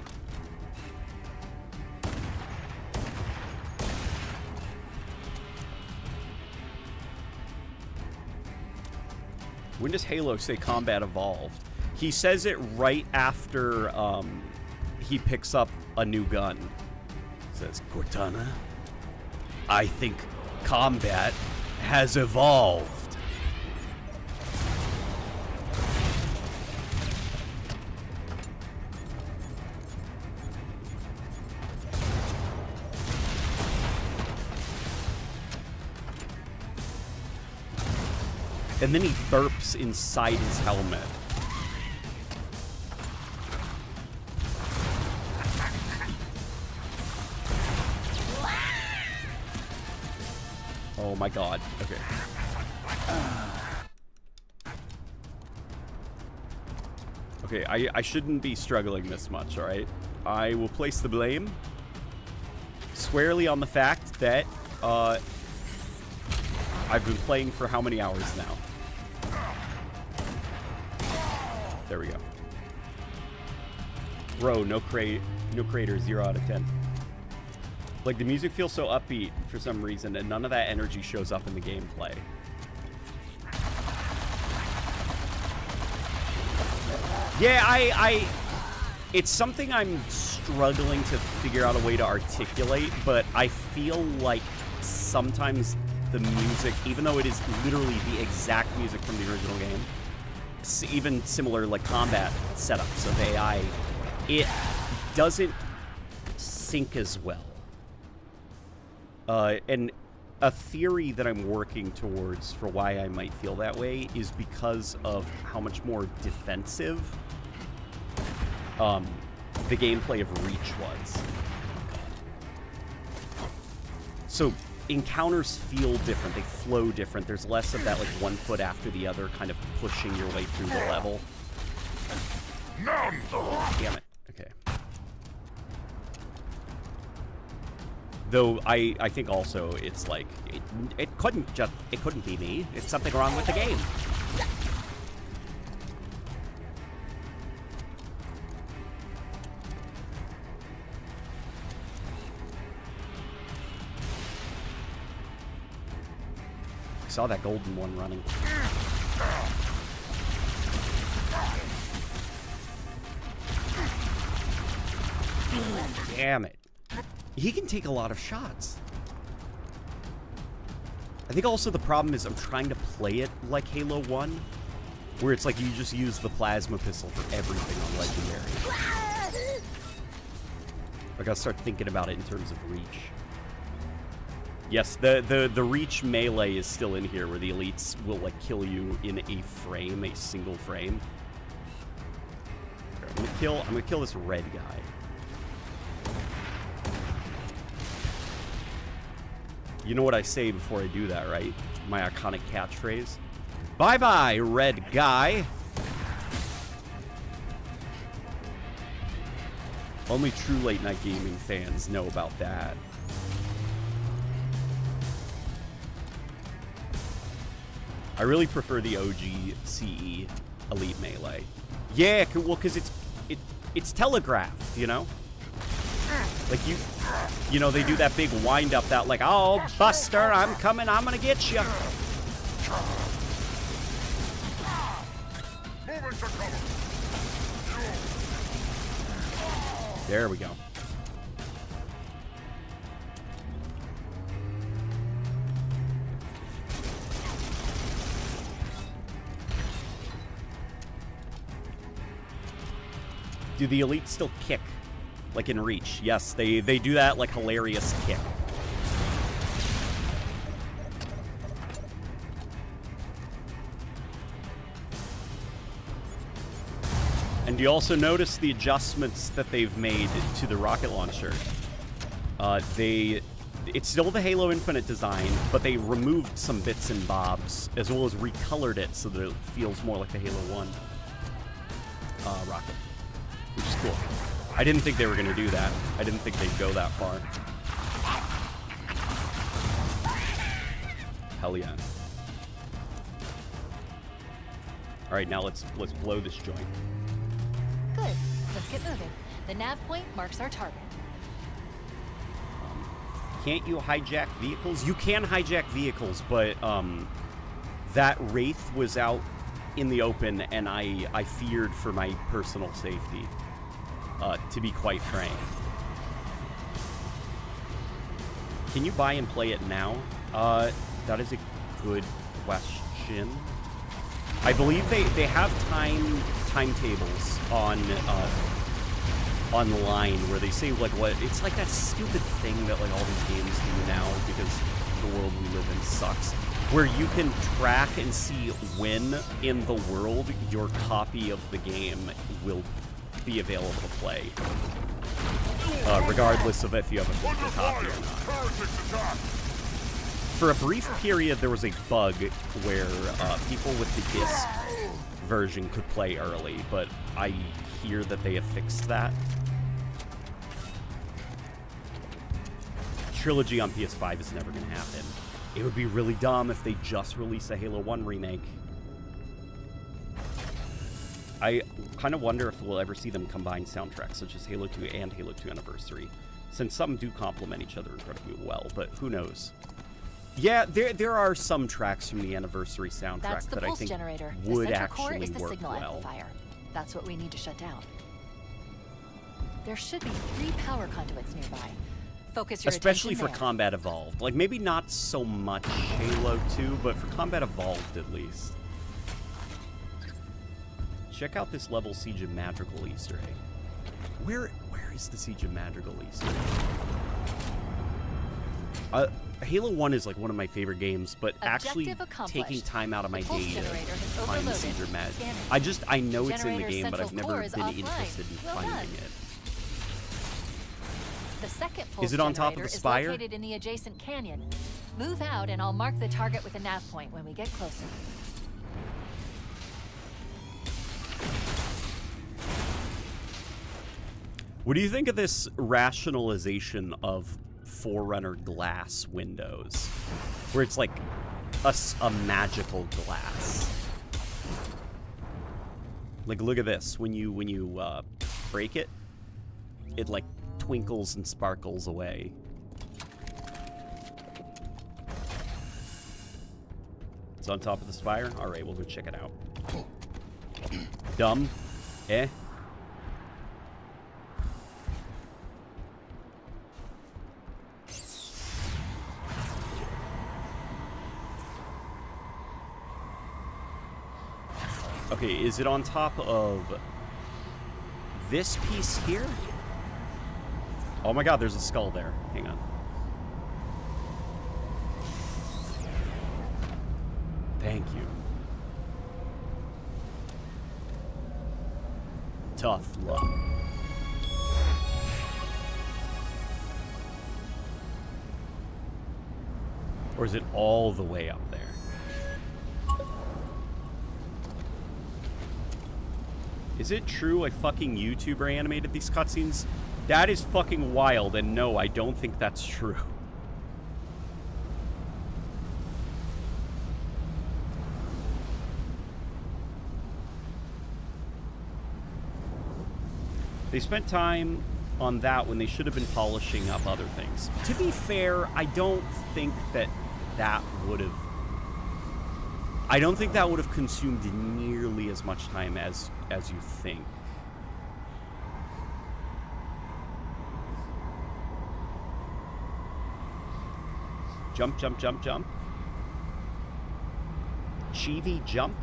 When does Halo say combat evolved? He says it right after he picks up a new gun. Says, Cortana, I think combat has evolved. And then he burps inside his helmet. Oh my god. Okay. Okay, I shouldn't be struggling this much, alright? I will place the blame squarely on the fact that I've been playing for how many hours now? There we go. Bro, no crater, 0 out of 10. Like, the music feels so upbeat for some reason, and none of that energy shows up in the gameplay. Yeah, it's something I'm struggling to figure out a way to articulate, but I feel like sometimes the music, even though it is literally the exact music from the original game, even similar, like, combat setups of AI, it doesn't sync as well. And a theory that I'm working towards for why I might feel that way is because of how much more defensive the gameplay of Reach was. So encounters feel different, they flow different, there's less of that like one foot after the other kind of pushing your way through the level. Damn it. Okay. Though I think also it's like it couldn't be me. It's something wrong with the game. I saw that golden one running. Damn it. He can take a lot of shots. I think also the problem is I'm trying to play it like Halo 1, where it's like you just use the plasma pistol for everything on Legendary. I gotta start thinking about it in terms of reach. Yes, the reach melee is still in here, where the elites will like kill you in a frame, a single frame. Okay, I'm gonna kill this red guy. You know what I say before I do that, right? My iconic catchphrase. Bye-bye, red guy. Only true late night gaming fans know about that. I really prefer the OG CE Elite Melee. Yeah, well, because it's telegraphed, you know? Like, you know, they do that big wind-up that, like, oh, Buster, I'm coming, I'm gonna get you. There we go. Do the elites still kick? Like in Reach? Yes, they do that, like, hilarious kick. And do you also notice the adjustments that they've made to the rocket launcher? It's still the Halo Infinite design, but they removed some bits and bobs, as well as recolored it so that it feels more like the Halo 1 rocket, which is cool. I didn't think they were going to do that. I didn't think they'd go that far. Hell yeah. All right, now let's blow this joint. Good. Let's get moving. The nav point marks our target. Can't you hijack vehicles? You can hijack vehicles, but that Wraith was out in the open, and I feared for my personal safety. To be quite frank. Can you buy and play it now? That is a good question. I believe they have timetables on online where they say like what it's like that stupid thing that like all these games do now because the world we live in sucks. where you can track and see when in the world your copy of the game will be available to play, regardless of if you have a physical copy or not. For a brief period, there was a bug where people with the disc version could play early, but I hear that they have fixed that. Trilogy on PS5 is never going to happen. It would be really dumb if they just released a Halo 1 remake. I kind of wonder if we'll ever see them combine soundtracks, such as Halo 2 and Halo 2 Anniversary, since some do complement each other incredibly well, but who knows? Yeah, there are some tracks from the Anniversary soundtrack that I think generator. would the actually core is the work signal well. Amplifier. That's what we need to shut down. There should be 3 power conduits nearby. Focus your Especially attention for there. Combat Evolved. Like, maybe not so much Halo 2, but for Combat Evolved at least. Check out this level Siege of Madrigal Easter egg. Where is the Siege of Madrigal Easter egg? Halo 1 is like one of my favorite games, but actually taking time out of my day to find the Siege of Madrigal. I know it's in the game, but I've never been interested in finding it. The second pulse Is it on top of the spire? Is located in the adjacent canyon. Move out and I'll mark the target with a nav point when we get closer. What do you think of this rationalization of Forerunner glass windows? Where it's like a magical glass. Like, look at this. When you break it, it like twinkles and sparkles away. It's on top of the spire? Alright, we'll go check it out. Dumb? Eh? Okay, is it on top of this piece here? Oh my god, there's a skull there. Hang on. Thank you. Tough luck. Or is it all the way up there? Is it true a fucking YouTuber animated these cutscenes? That is fucking wild, and no, I don't think that's true. They spent time on that when they should have been polishing up other things. To be fair, I don't think that would have... I don't think that would have consumed nearly as much time as you think. Jump, jump, jump, jump. Chibi jump?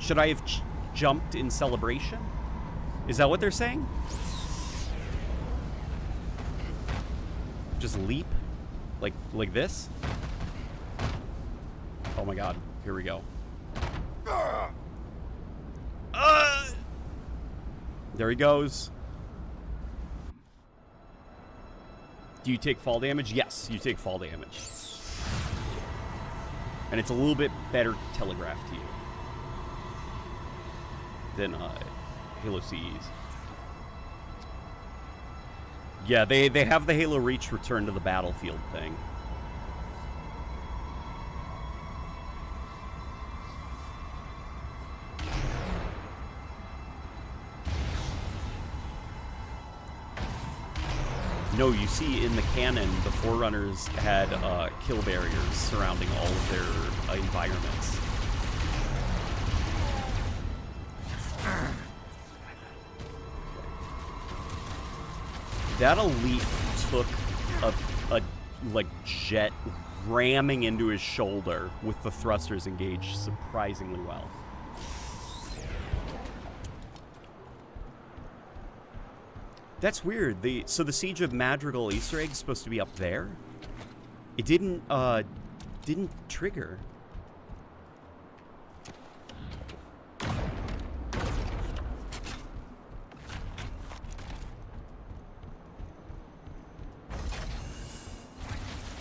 Should I have jumped in celebration? Is that what they're saying? Just leap? Like this? Oh my god, here we go. There he goes. Do you take fall damage? Yes, you take fall damage. And it's a little bit better telegraphed to you than Halo CE's. Yeah, they have the Halo Reach return to the battlefield thing. No, you see, in the canon, the Forerunners had kill barriers surrounding all of their environments. That elite took a like jet ramming into his shoulder with the thrusters engaged surprisingly well. That's weird. So the Siege of Madrigal Easter egg is supposed to be up there? It didn't trigger.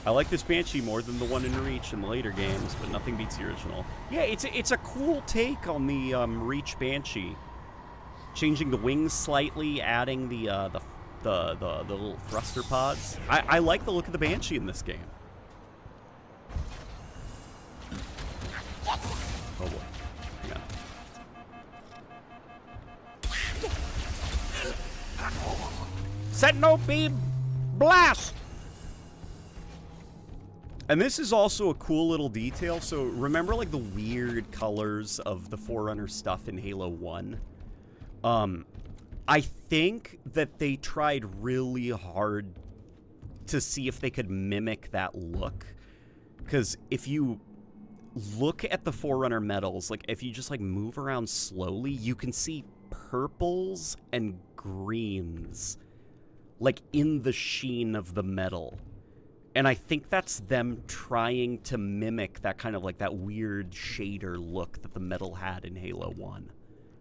I like this Banshee more than the one in Reach in the later games, but nothing beats the original. Yeah, it's a cool take on the Reach Banshee. Changing the wings slightly, adding the little thruster pods. I like the look of the Banshee in this game. Oh boy. Hang on. Sentinel beam blast! And this is also a cool little detail. So remember like the weird colors of the Forerunner stuff in Halo 1? I think that they tried really hard to see if they could mimic that look. Because if you look at the Forerunner medals, like if you just like move around slowly, you can see purples and greens like in the sheen of the metal. And I think that's them trying to mimic that kind of like that weird shader look that the metal had in Halo 1.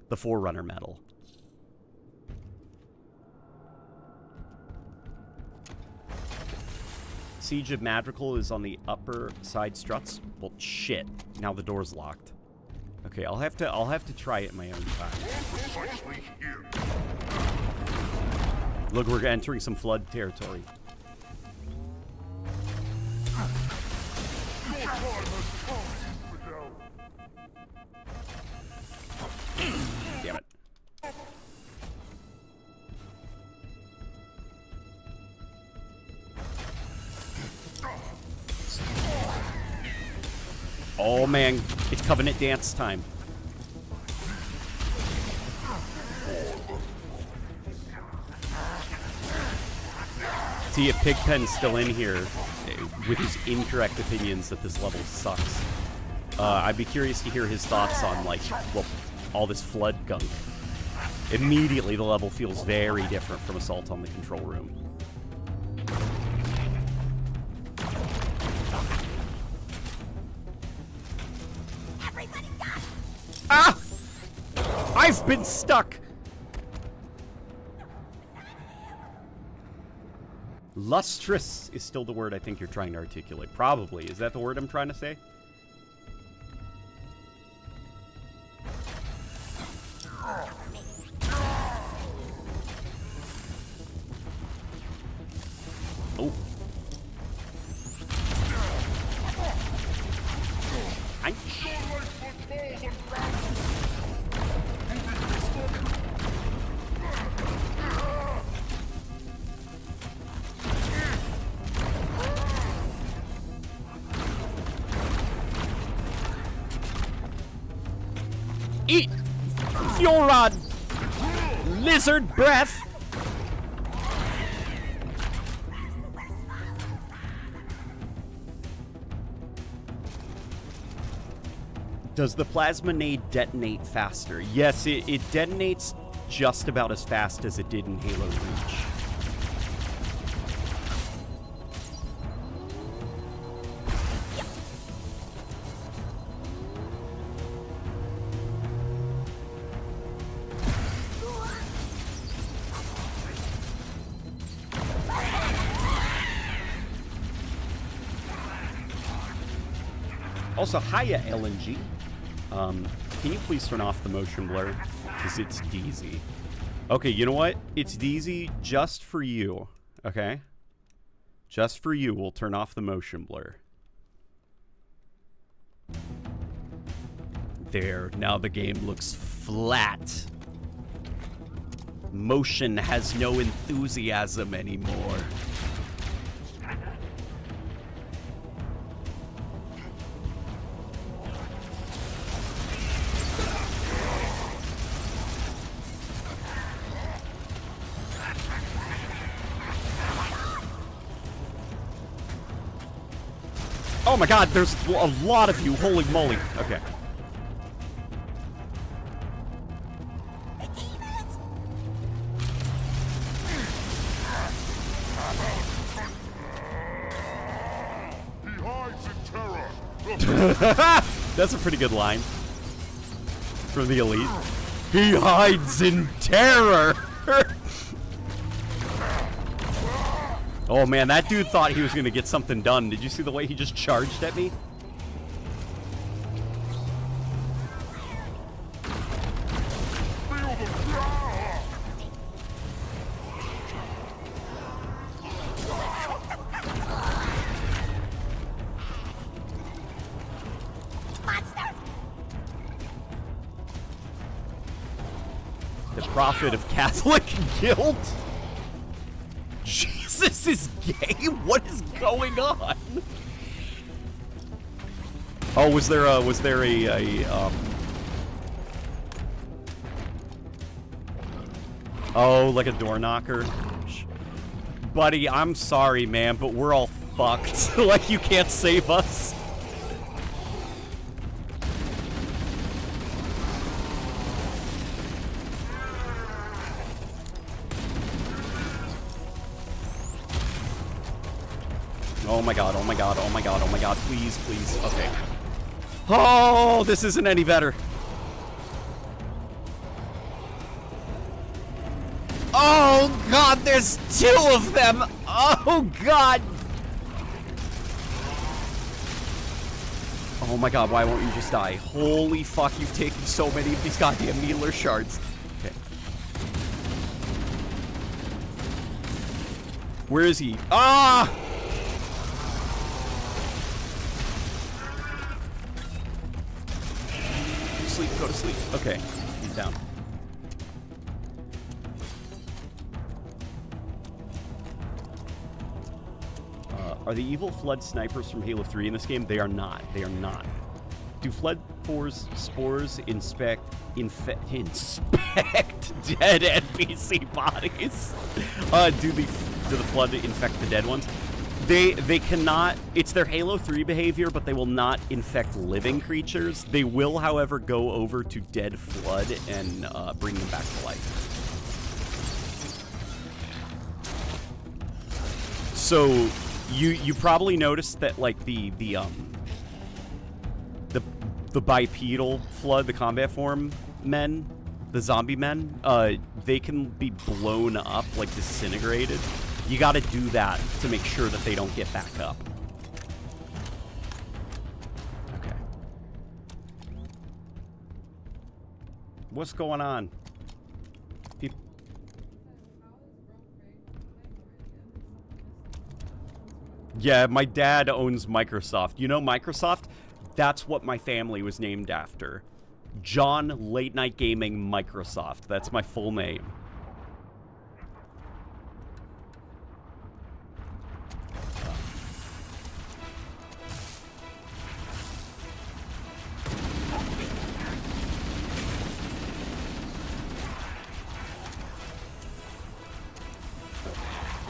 The Forerunner metal. Siege of Madrigal is on the upper side struts. Well, shit. Now the door's locked. Okay, I'll have to try it in my own time. Look, we're entering some flood territory. Damn it. Oh man, it's Covenant dance time. See if Pigpen's still in here with his incorrect opinions that this level sucks. I'd be curious to hear his thoughts on, like, well, all this flood gunk. Immediately, the level feels very different from Assault on the Control Room. Ah! I've been stuck! Lustrous is still the word I think you're trying to articulate. Probably. Is that the word I'm trying to say? Oh. Eat! Fuel rod! Lizard breath! Does the plasma nade detonate faster? Yes, it detonates just about as fast as it did in Halo Reach. Also, hiya, LNG. Can you please turn off the motion blur? Because it's DZ. Okay, you know what? It's DZ just for you, okay? Just for you, we'll turn off the motion blur. There, now the game looks flat. Motion has no enthusiasm anymore. Oh my god, there's a lot of you. Holy moly. Okay. He hides in terror. That's a pretty good line from the Elite. He hides in terror. Oh man, that dude thought he was gonna get something done. Did you see the way he just charged at me? The prophet of Catholic guilt? Jesus is gay? What is going on? Oh, was there a oh, like a door knocker? Buddy, I'm sorry, man, but we're all fucked. Like, you can't save us. Oh my god, oh my god, oh my god, oh my god, please, please, okay. Oh, this isn't any better. Oh god, there's 2 of them! Oh god! Oh my god, why won't you just die? Holy fuck, you've taken so many of these goddamn needler shards. Okay. Where is he? Ah! Go to sleep. Okay, he's down. Are the evil flood snipers from Halo 3 in this game? They are not. They are not. Do flood spores infect dead NPC bodies? Do the flood infect the dead ones? They cannot, it's their Halo 3 behavior, but they will not infect living creatures. They will, however, go over to dead flood and bring them back to life. So you probably noticed that, like, the bipedal flood, the combat form men, the zombie men, they can be blown up, like disintegrated. You gotta do that to make sure that they don't get back up. Okay. What's going on? Yeah, my dad owns Microsoft. You know Microsoft? That's what my family was named after. John LateNightGaming Microsoft. That's my full name.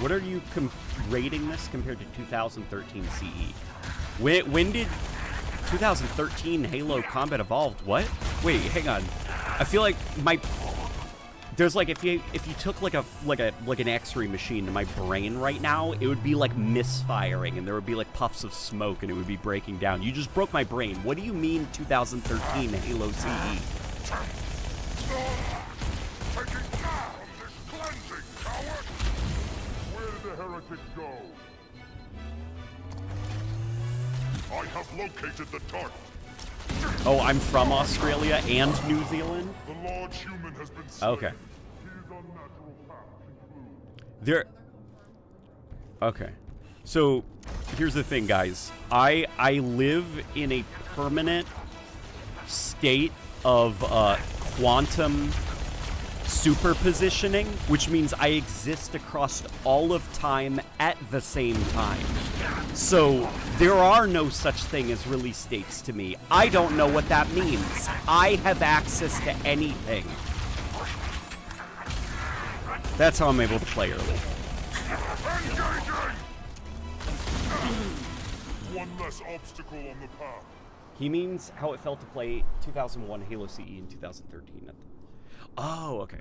What are you rating this compared to 2013 CE? When did 2013 Halo Combat Evolved? What? Wait, hang on. I feel like there's like if you took like an X-ray machine to my brain right now, it would be like misfiring and there would be like puffs of smoke and it would be breaking down. You just broke my brain. What do you mean 2013 Halo CE? Heretic go. I have located the target. Oh, I'm from Australia and New Zealand? The large human has been slain. Okay. His unnatural path concludes. There. Okay. So, here's the thing, guys. I live in a permanent state of quantum superpositioning, which means I exist across all of time at the same time. So there are no such thing as release dates to me. I don't know what that means. I have access to anything. That's how I'm able to play early. One less obstacle on the path. He means how it felt to play 2001 Halo CE in 2013. Oh, okay.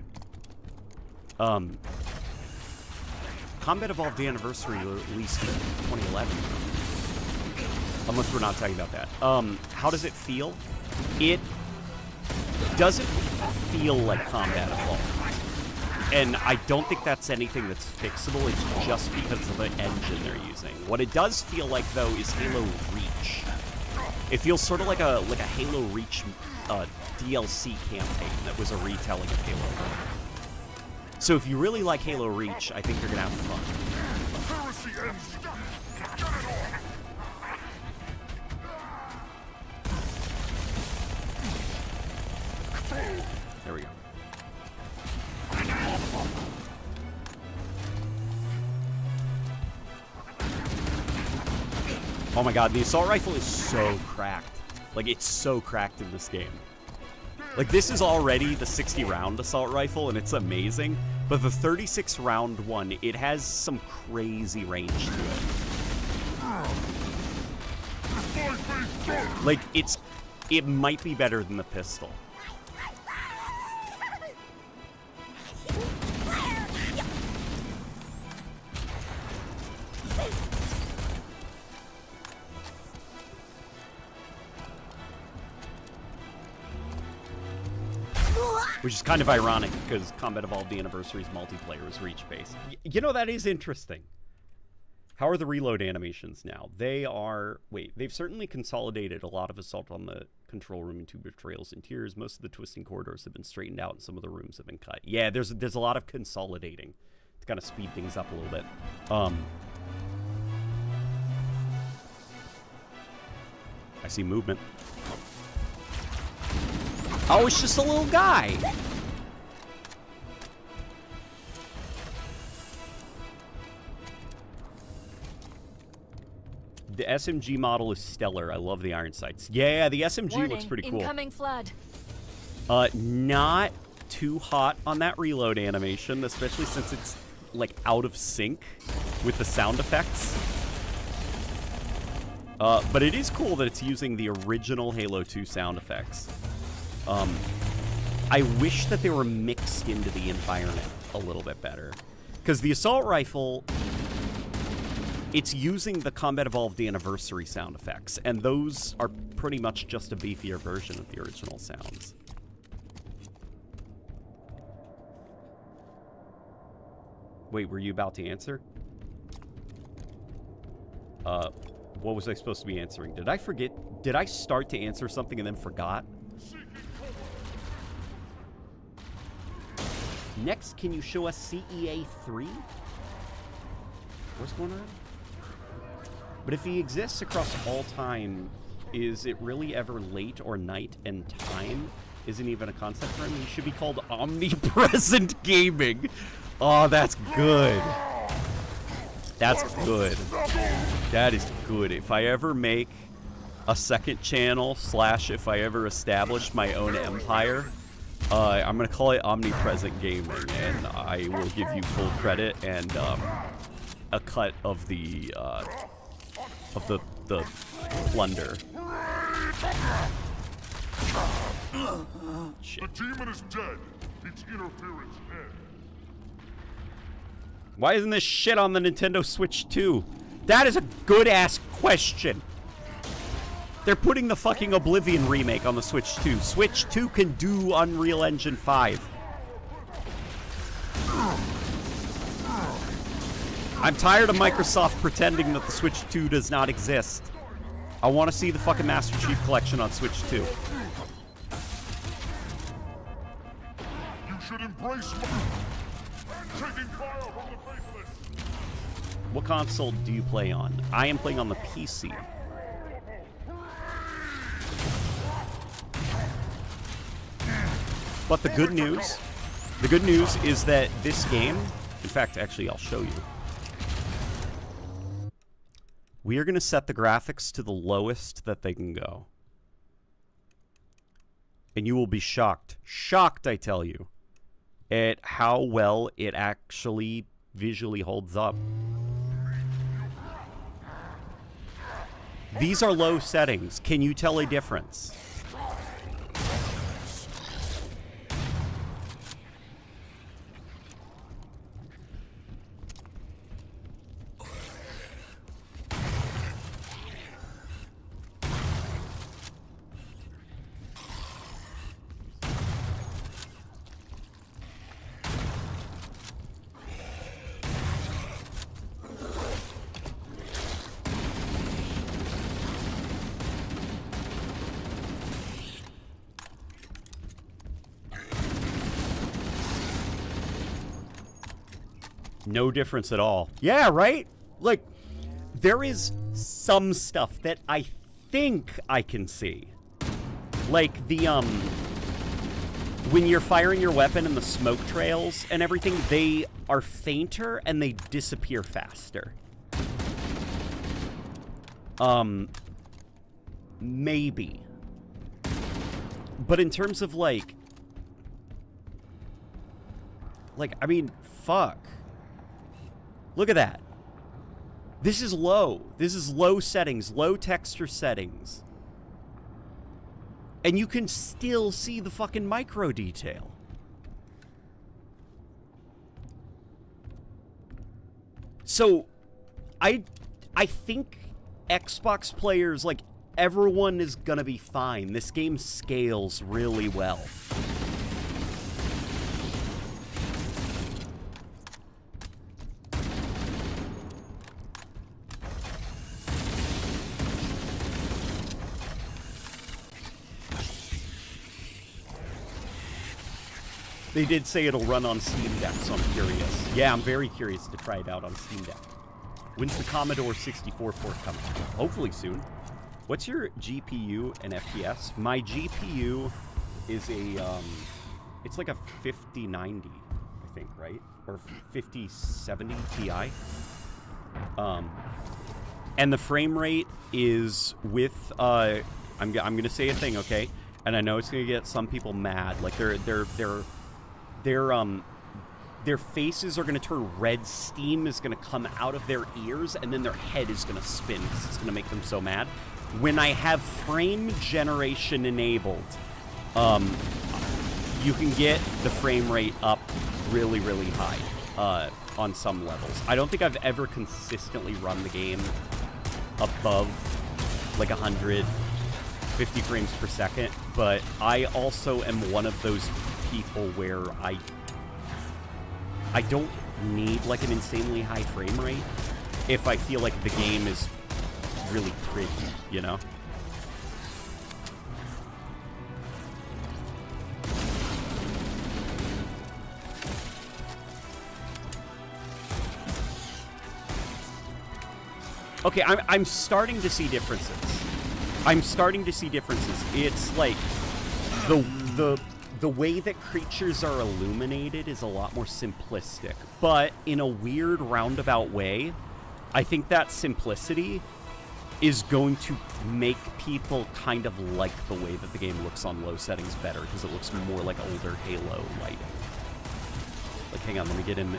Combat Evolved the Anniversary released in 2011. Unless we're not talking about that. How does it feel? It doesn't feel like Combat Evolved. And I don't think that's anything that's fixable. It's just because of the engine they're using. What it does feel like, though, is Halo Reach. It feels sort of like a Halo Reach DLC campaign that was a retelling of Halo 1. So if you really like Halo Reach, I think you're gonna have fun. There we go. Oh my god, the assault rifle is so cracked. Like, it's so cracked in this game. Like, this is already the 60-round assault rifle, and it's amazing. But the 36-round one, it has some crazy range to it. Like, it might be better than the pistol. Which is kind of ironic, because Combat Evolved the Anniversary's multiplayer is reach-based. You know, that is interesting. How are the reload animations now? They are... Wait, they've certainly consolidated a lot of assault on the control room into betrayals and tears. Most of the twisting corridors have been straightened out, and some of the rooms have been cut. Yeah, there's a lot of consolidating to kind of speed things up a little bit. I see movement. Oh, it's just a little guy. The SMG model is stellar. I love the iron sights. Yeah, the SMG looks pretty cool. Incoming flood. Not too hot on that reload animation, especially since it's like out of sync with the sound effects. But it is cool that it's using the original Halo 2 sound effects. I wish that they were mixed into the environment a little bit better. Because the assault rifle, it's using the Combat Evolved the Anniversary sound effects, and those are pretty much just a beefier version of the original sounds. Wait, were you about to answer? What was I supposed to be answering? Did I forget? Did I start to answer something and then forgot? Next, can you show us CEA 3? What's going on? But if he exists across all time, is it really ever late or night, and time isn't even a concept for him? He should be called Omnipresent Gaming. Oh, that's good. That's good. That is good. If I ever make a second channel, / if I ever establish my own empire, I'm gonna call it Omnipresent Gaming, and I will give you full credit and a cut of the plunder. Shit. The demon is dead. Its interference ends. Why isn't this shit on the Nintendo Switch 2? That is a good-ass question. They're putting the fucking Oblivion remake on the Switch 2. Switch 2 can do Unreal Engine 5. I'm tired of Microsoft pretending that the Switch 2 does not exist. I want to see the fucking Master Chief Collection on Switch 2. You should embrace taking fire from the faithless. What console do you play on? I am playing on the PC. But the good news is that this game, in fact, actually, I'll show you. We are going to set the graphics to the lowest that they can go. And you will be shocked, I tell you, at how well it actually visually holds up. These are low settings. Can you tell a difference? No difference at all. Yeah, right? Like, there is some stuff that I think I can see. Like the, when you're firing your weapon and the smoke trails and everything, they are fainter and they disappear faster. Maybe. But in terms of, like, I mean, fuck. Look at that. This is low. This is low settings, low texture settings. And you can still see the fucking micro detail. So, I think Xbox players, like, everyone is gonna be fine. This game scales really well. They did say it'll run on Steam Deck, so I'm curious. Yeah, I'm very curious to try it out on Steam Deck. When's the Commodore 64 port coming? Hopefully soon. What's your GPU and FPS? My GPU is a, it's like a 5090, I think, right? Or 5070 Ti. And the frame rate is with, I'm gonna say a thing, okay? And I know it's gonna get some people mad. Like, their faces are going to turn red. Steam is going to come out of their ears, and then their head is going to spin because it's going to make them so mad. When I have frame generation enabled, you can get the frame rate up really, really high on some levels. I don't think I've ever consistently run the game above like 150 frames per second, but I also am one of those people where I don't need like an insanely high frame rate if I feel like the game is really pretty, you know? Okay, I'm starting to see differences. I'm starting to see differences. It's like the way that creatures are illuminated is a lot more simplistic, but in a weird roundabout way, I think that simplicity is going to make people kind of like the way that the game looks on low settings better, because it looks more like older Halo lighting. Like, hang on, let me get in.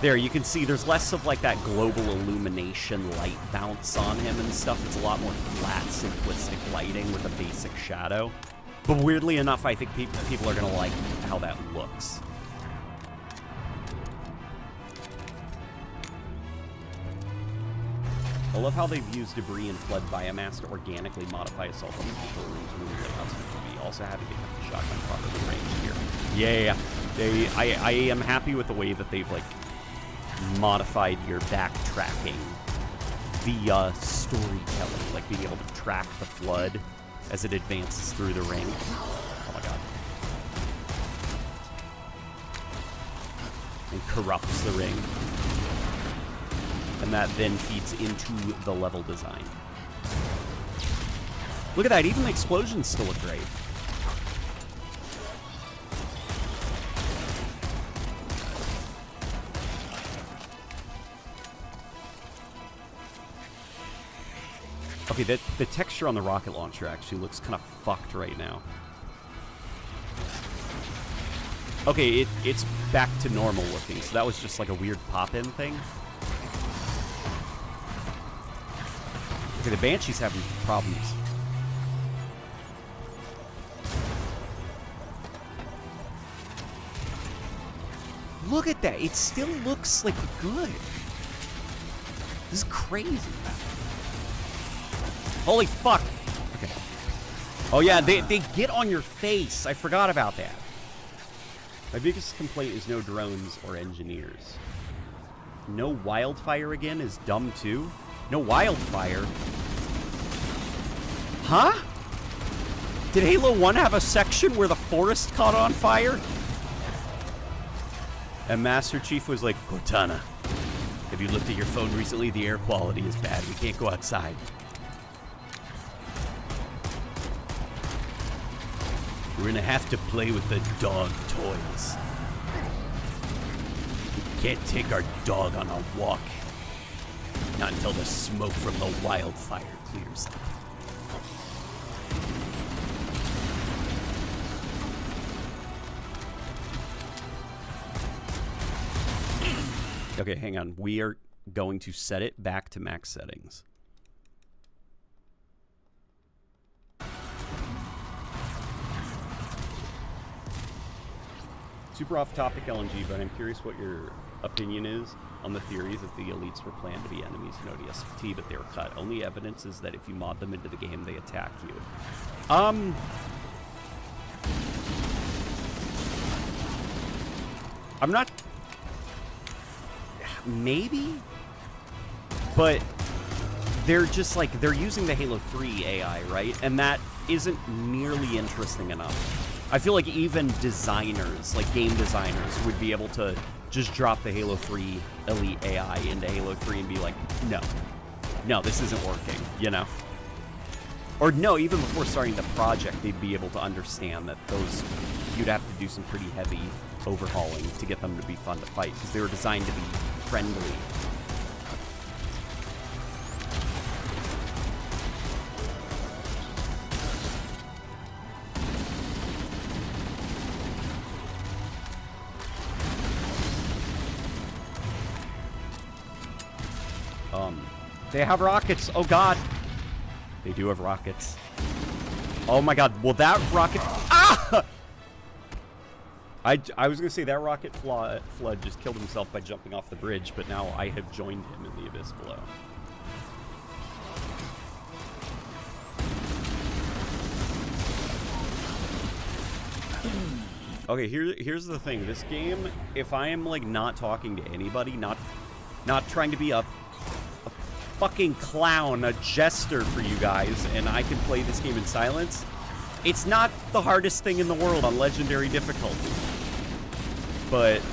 There, you can see there's less of like that global illumination light bounce on him and stuff. It's a lot more flat, simplistic lighting with a basic shadow. But weirdly enough, I think people are going to like how that looks. I love how they've used debris and flood biomass to organically modify assault on the control rooms and layouts for TV. Also happy to get the shotgun properly ranged here. Yeah. I am happy with the way that they've like modified your backtracking via storytelling, like being able to track the flood as it advances through the ring. Oh my god. And corrupts the ring. And that then feeds into the level design. Look at that, even the explosions still look great. Okay, the texture on the rocket launcher actually looks kind of fucked right now. Okay, it's back to normal looking, so that was just like a weird pop-in thing. Okay, the Banshee's having problems. Look at that, it still looks like good. This is crazy. Holy fuck! Okay. Oh yeah, they get on your face. I forgot about that. My biggest complaint is no drones or engineers. No wildfire again is dumb too. No wildfire. Huh? Did Halo 1 have a section where the forest caught on fire? And Master Chief was like, Cortana, have you looked at your phone recently? The air quality is bad. We can't go outside. We're gonna have to play with the dog toys. We can't take our dog on a walk. Not until the smoke from the wildfire clears up. Okay, hang on. We are going to set it back to max settings. Super off topic, LNG, but I'm curious what your opinion is on the theories that the elites were planned to be enemies in ODST, but they were cut. Only evidence is that if you mod them into the game, they attack you. I'm not... Maybe? But they're just like, they're using the Halo 3 AI, right? And that isn't nearly interesting enough. I feel like even designers, like game designers, would be able to just drop the Halo 3 Elite AI into Halo 3 and be like, no, this isn't working, you know? Or no, even before starting the project, they'd be able to understand that those, you'd have to do some pretty heavy overhauling to get them to be fun to fight, because they were designed to be friendly. They have rockets. Oh god. They do have rockets. Oh my god. Well, that rocket... Ah! I was going to say that rocket flood just killed himself by jumping off the bridge, but now I have joined him in the abyss below. Okay, here's the thing. This game, if I am like not talking to anybody, not trying to be a fucking clown, a jester for you guys, and I can play this game in silence, it's not the hardest thing in the world on legendary difficulty. But,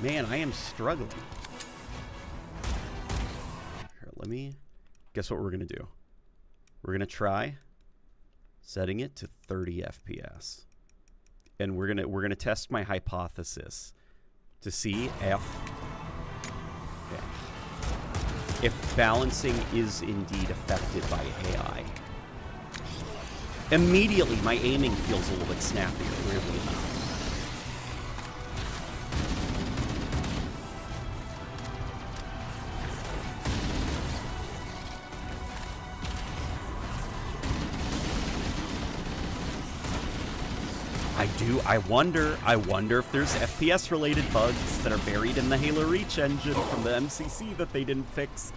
man, I am struggling. Here, let me, guess what we're gonna do? We're gonna try setting it to 30 FPS. And we're gonna test my hypothesis to see if balancing is indeed affected by AI. Immediately, my aiming feels a little bit snappier, weirdly enough. I wonder if there's FPS-related bugs that are buried in the Halo Reach engine from the MCC that they didn't fix.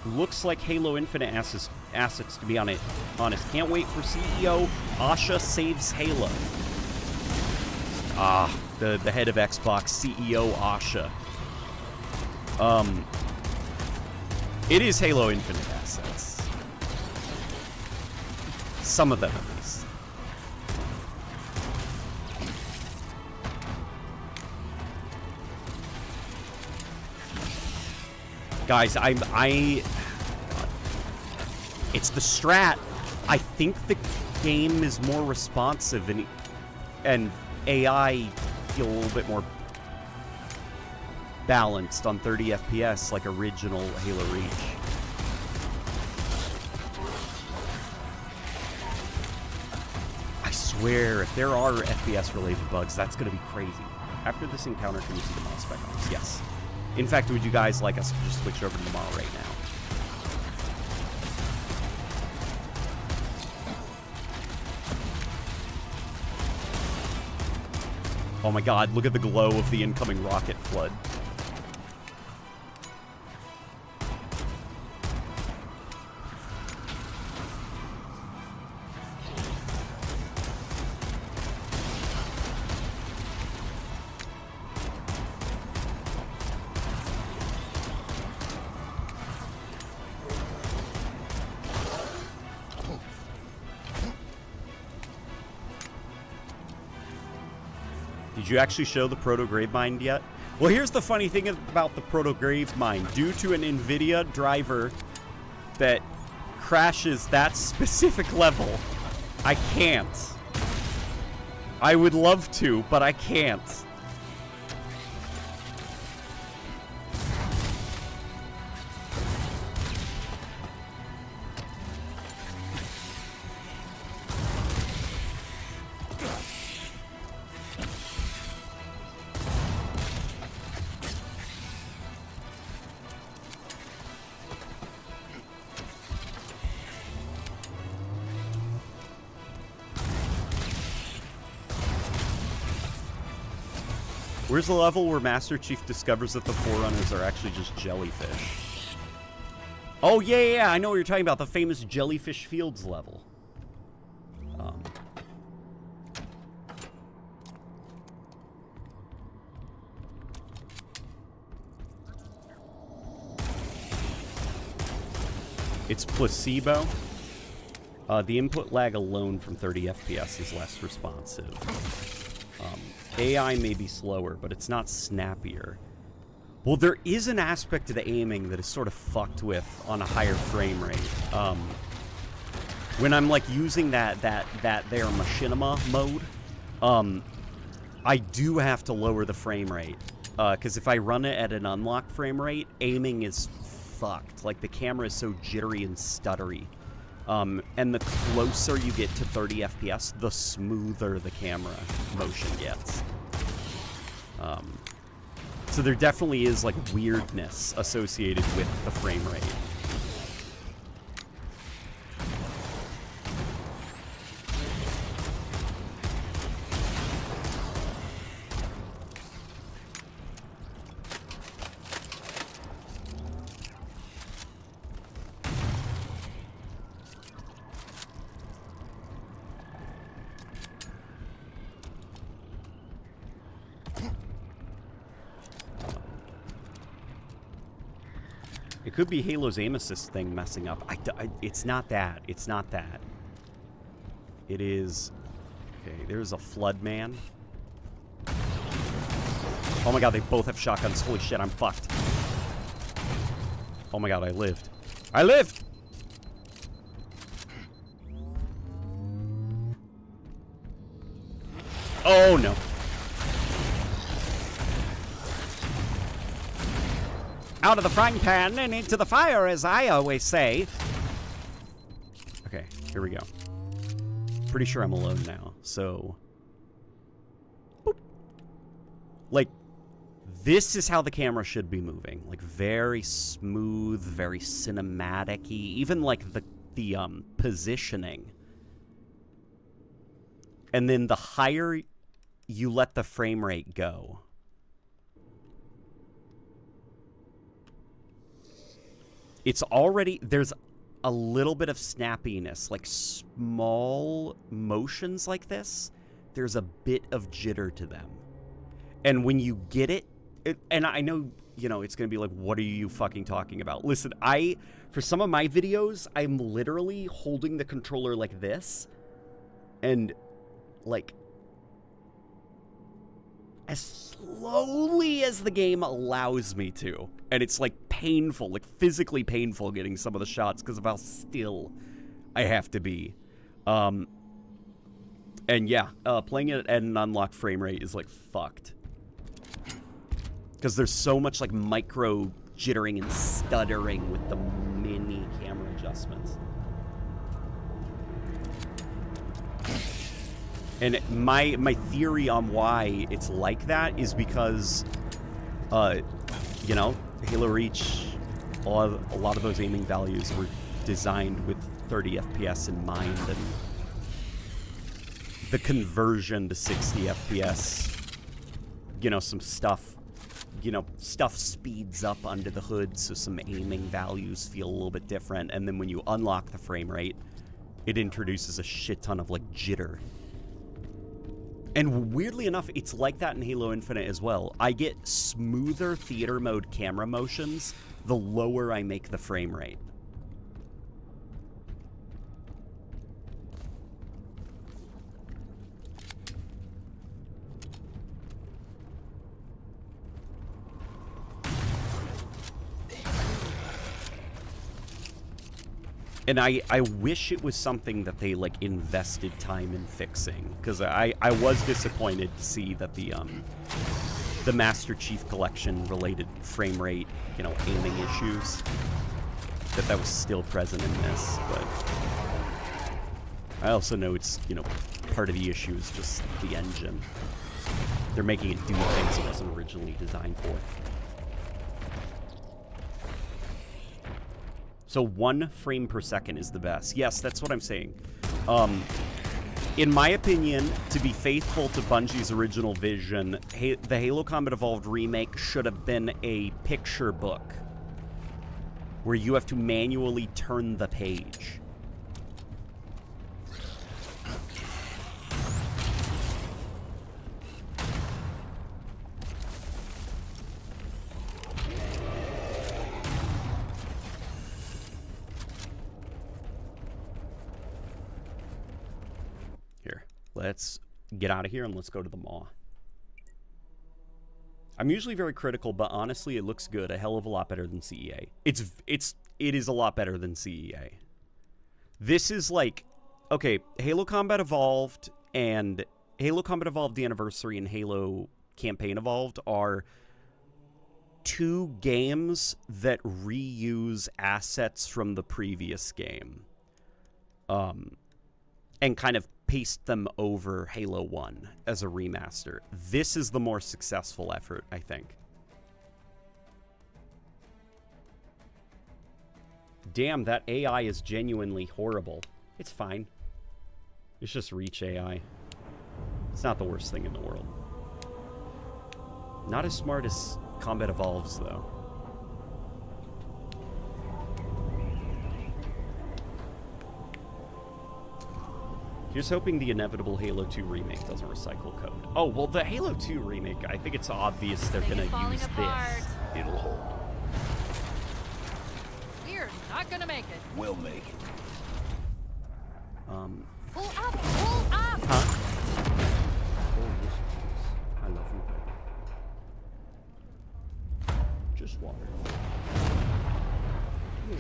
Looks like Halo Infinite assets to be honest. Can't wait for CEO Asha Saves Halo. Ah, the head of Xbox, CEO Asha. It is Halo Infinite assets. Some of them at least. Guys, it's the strat. I think the game is more responsive and AI feel a little bit more balanced on 30 FPS like original Halo Reach. I swear, if there are FPS related bugs, that's going to be crazy. After this encounter, can you see the mouse spec on? Yes. In fact, would you guys like us to just switch over to the model right now? Oh my god, look at the glow of the incoming rocket flood. Did you actually show the Proto Gravemind yet? Well, here's the funny thing about the Proto Gravemind. Due to an NVIDIA driver that crashes that specific level, I can't. I would love to, but I can't. Where's the level where Master Chief discovers that the Forerunners are actually just jellyfish? Oh, yeah, I know what you're talking about. The famous Jellyfish Fields level. It's placebo. The input lag alone from 30 FPS is less responsive. AI may be slower, but it's not snappier. Well, there is an aspect to the aiming that is sort of fucked with on a higher frame rate. When I'm like using that there machinima mode, I do have to lower the frame rate. Because if I run it at an unlocked frame rate, aiming is fucked. Like the camera is so jittery and stuttery. And the closer you get to 30 FPS, the smoother the camera motion gets. So there definitely is like weirdness associated with the frame rate. It could be Halo's aim assist thing messing up. It's not that. It's not that. It is... Okay, there's a Flood Man. Oh my god, they both have shotguns. Holy shit, I'm fucked. Oh my god, I lived. I lived! Oh no. Out of the frying pan and into the fire, as I always say. Okay, here we go. Pretty sure I'm alone now, so... Boop. Like, this is how the camera should be moving. Like, very smooth, very cinematic-y. Even, like, the positioning. And then the higher you let the frame rate go... It's already, there's a little bit of snappiness, like small motions like this, there's a bit of jitter to them. And when you get it, and I know, you know, it's going to be like, what are you fucking talking about? Listen, for some of my videos, I'm literally holding the controller like this, and like, as slowly as the game allows me to. And it's like painful, like physically painful getting some of the shots because of how still I have to be. And yeah, playing it at an unlocked frame rate is like fucked. Because there's so much like micro jittering and stuttering with the mini camera adjustments. And my theory on why it's like that is because, you know, Halo Reach, a lot of those aiming values were designed with 30 FPS in mind, and the conversion to 60 FPS, you know, some stuff, you know, stuff speeds up under the hood, so some aiming values feel a little bit different, and then when you unlock the frame rate, it introduces a shit ton of, like, jitter. And weirdly enough, it's like that in Halo Infinite as well. I get smoother theater mode camera motions the lower I make the frame rate. And I wish it was something that they, like, invested time in fixing. Because I was disappointed to see that the Master Chief Collection related frame rate, you know, aiming issues, that was still present in this. But I also know it's, you know, part of the issue is just the engine. They're making it do things it wasn't originally designed for. So 1 frame per second is the best. Yes, that's what I'm saying. In my opinion, to be faithful to Bungie's original vision, the Halo Combat Evolved remake should have been a picture book where you have to manually turn the page. Let's get out of here and let's go to the Maw. I'm usually very critical, but honestly, it looks good. A hell of a lot better than CEA. It is a lot better than CEA. This is like, okay, Halo Combat Evolved and Halo Combat Evolved The Anniversary and Halo Campaign Evolved are 2 games that reuse assets from the previous game. And kind of paste them over Halo 1 as a remaster. This is the more successful effort, I think. Damn, that AI is genuinely horrible. It's fine. It's just Reach AI. It's not the worst thing in the world. Not as smart as Combat Evolves, though. Here's hoping the inevitable Halo 2 remake doesn't recycle code. Oh, well, the Halo 2 remake, I think it's obvious they're gonna use this. It'll hold. We're not gonna make it. We'll make it. Pull up! Pull up! Huh? Oh, yes, I love you. Just water. Yeah.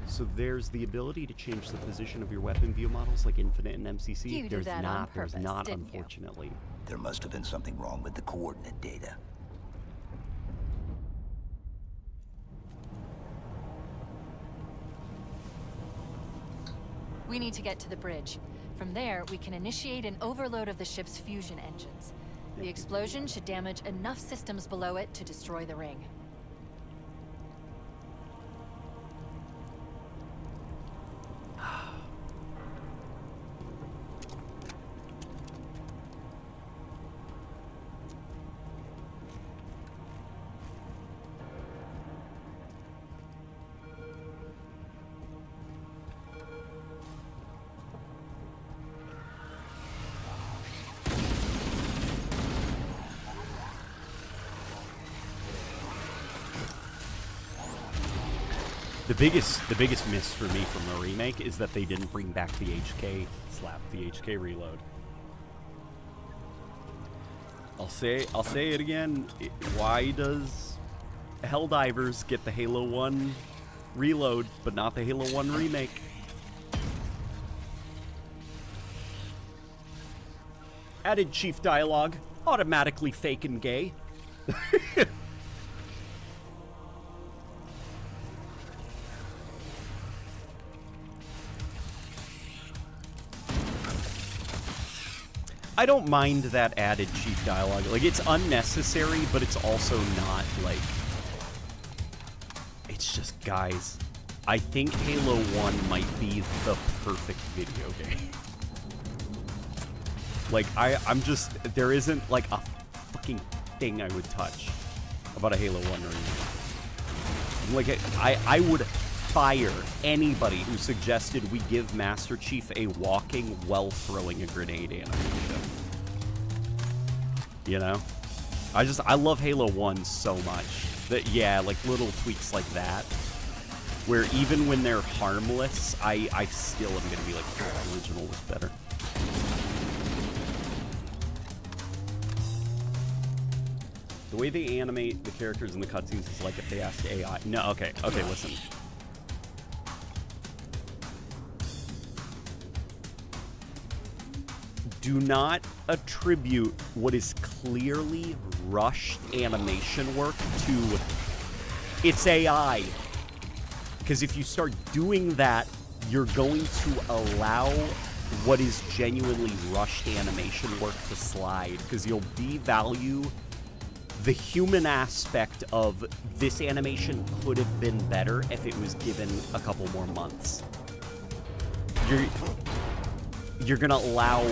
So there's the ability to change the position of your weapon view models like Infinite and MCC. You did that on purpose, there's not, didn't you? unfortunately. There must have been something wrong with the coordinate data. We need to get to the bridge. From there, we can initiate an overload of the ship's fusion engines. The explosion should damage enough systems below it to destroy the ring. The biggest miss for me from the remake is that they didn't bring back the HK slap, the HK reload. I'll say it again. Why does Helldivers get the Halo 1 reload, but not the Halo 1 remake? Added chief dialogue, automatically fake and gay. I don't mind that added chief dialogue. Like, it's unnecessary, but it's also not, like... It's just, guys, I think Halo 1 might be the perfect video game. Like, I'm just... There isn't, like, a fucking thing I would touch about a Halo 1 remake. Like, I would fire anybody who suggested we give Master Chief a walking while throwing a grenade animation. You know? I love Halo 1 so much that, yeah, like little tweaks like that, where even when they're harmless, I still am gonna be like, oh, the original was better. The way they animate the characters in the cutscenes is like if they asked AI. No, okay, listen. do not attribute what is clearly rushed animation work to its AI. Because if you start doing that, you're going to allow what is genuinely rushed animation work to slide. Because you'll devalue the human aspect of this animation could have been better if it was given a couple more months. You're gonna allow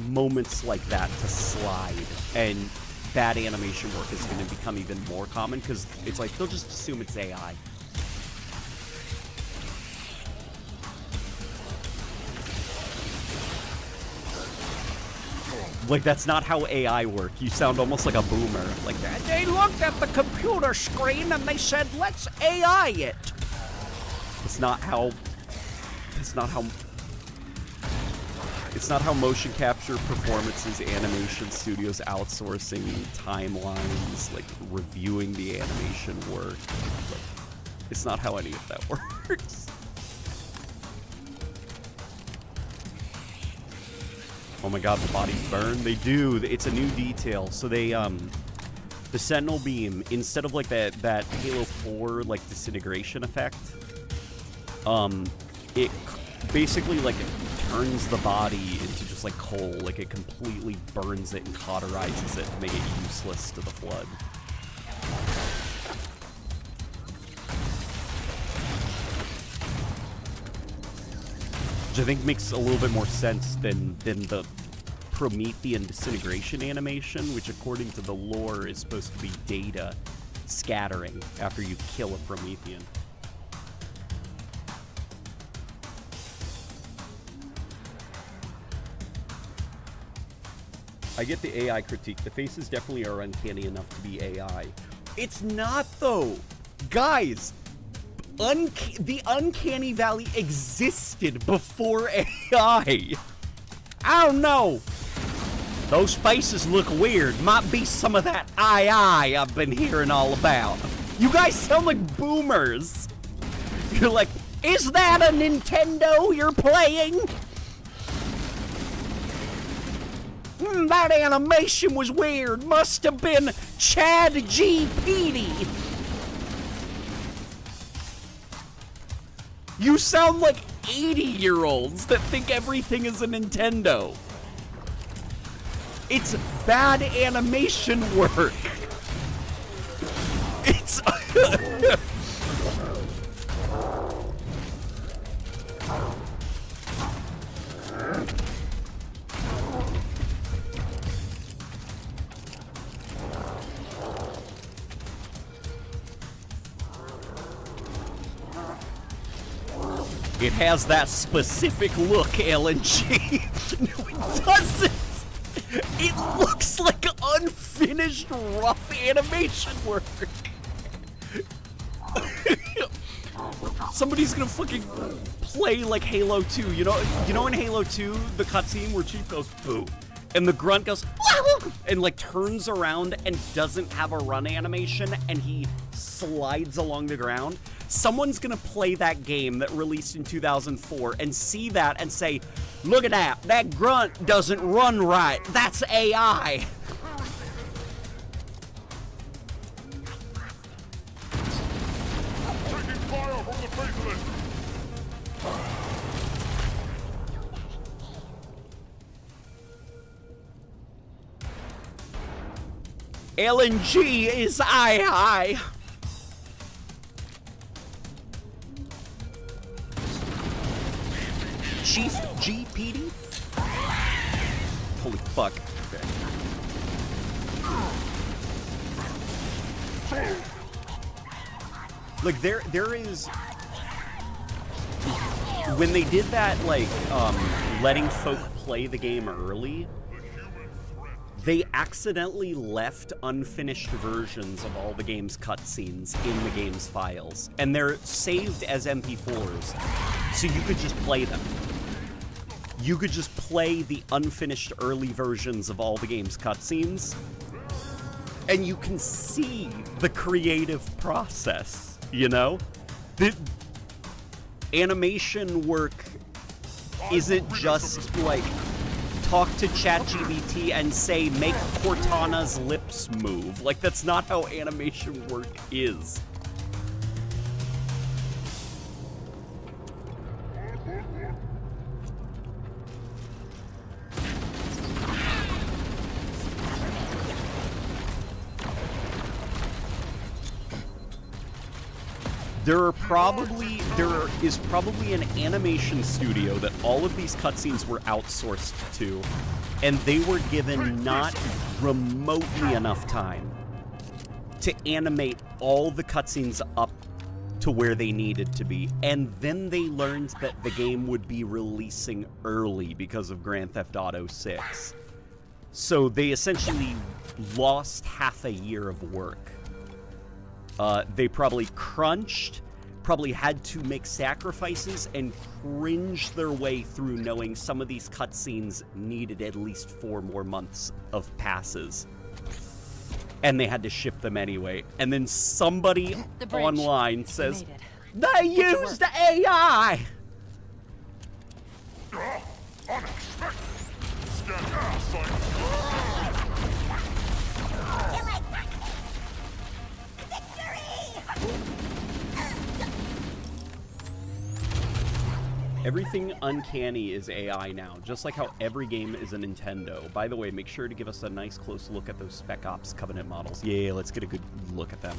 moments like that to slide, and bad animation work is gonna become even more common because it's like they'll just assume it's AI. Like, that's not how AI work. You sound almost like a boomer. Like, they looked at the computer screen and they said, let's AI it. It's not how motion capture performances, animation studios outsourcing timelines, like reviewing the animation work. Like, it's not how any of that works. Oh my god, the bodies burn? They do. It's a new detail. So they, the Sentinel Beam, instead of like that Halo 4 like disintegration effect, it basically like turns the body into just like coal. Like it completely burns it and cauterizes it to make it useless to the Flood. Which I think makes a little bit more sense than the Promethean disintegration animation, which according to the lore is supposed to be data scattering after you kill a Promethean. I get the AI critique. The faces definitely are uncanny enough to be AI. It's not, though. Guys, the Uncanny Valley existed before AI. I don't know. Those faces look weird. Might be some of that AI I've been hearing all about. You guys sound like boomers. You're like, is that a Nintendo you're playing? That animation was weird. Must have been Chad G. Petey. You sound like 80-year-olds that think everything is a Nintendo. It's bad animation work. It's... It has that specific look, LNG. No, it doesn't. It looks like unfinished, rough animation work. Somebody's gonna fucking play like Halo 2. You know in Halo 2, the cutscene where Chief goes, boo, and the grunt goes, wah! And like turns around and doesn't have a run animation, and he slides along the ground. Someone's gonna play that game that released in 2004 and see that and say, look at that, that grunt doesn't run right, that's AI. Taking fire from the basement. LNG is AI. Chief G. Petey? Holy fuck. Okay. Like, there is... When they did that, like, letting folk play the game early, they accidentally left unfinished versions of all the game's cutscenes in the game's files. And they're saved as MP4s, so you could just play them. You could just play the unfinished early versions of all the game's cutscenes, and you can see the creative process, you know? The animation work isn't just, like, talk to ChatGPT and say, make Cortana's lips move. Like, that's not how animation work is. There is probably an animation studio that all of these cutscenes were outsourced to, and they were given not remotely enough time to animate all the cutscenes up to where they needed to be. And then they learned that the game would be releasing early because of Grand Theft Auto 6. So they essentially lost half a year of work. They probably crunched, probably had to make sacrifices, and cringe their way through knowing some of these cutscenes needed at least 4 more months of passes. And they had to ship them anyway. And then somebody online says, they used AI! Everything uncanny is AI now, just like how every game is a Nintendo. By the way, make sure to give us a nice close look at those Spec Ops Covenant models. Yeah, let's get a good look at them.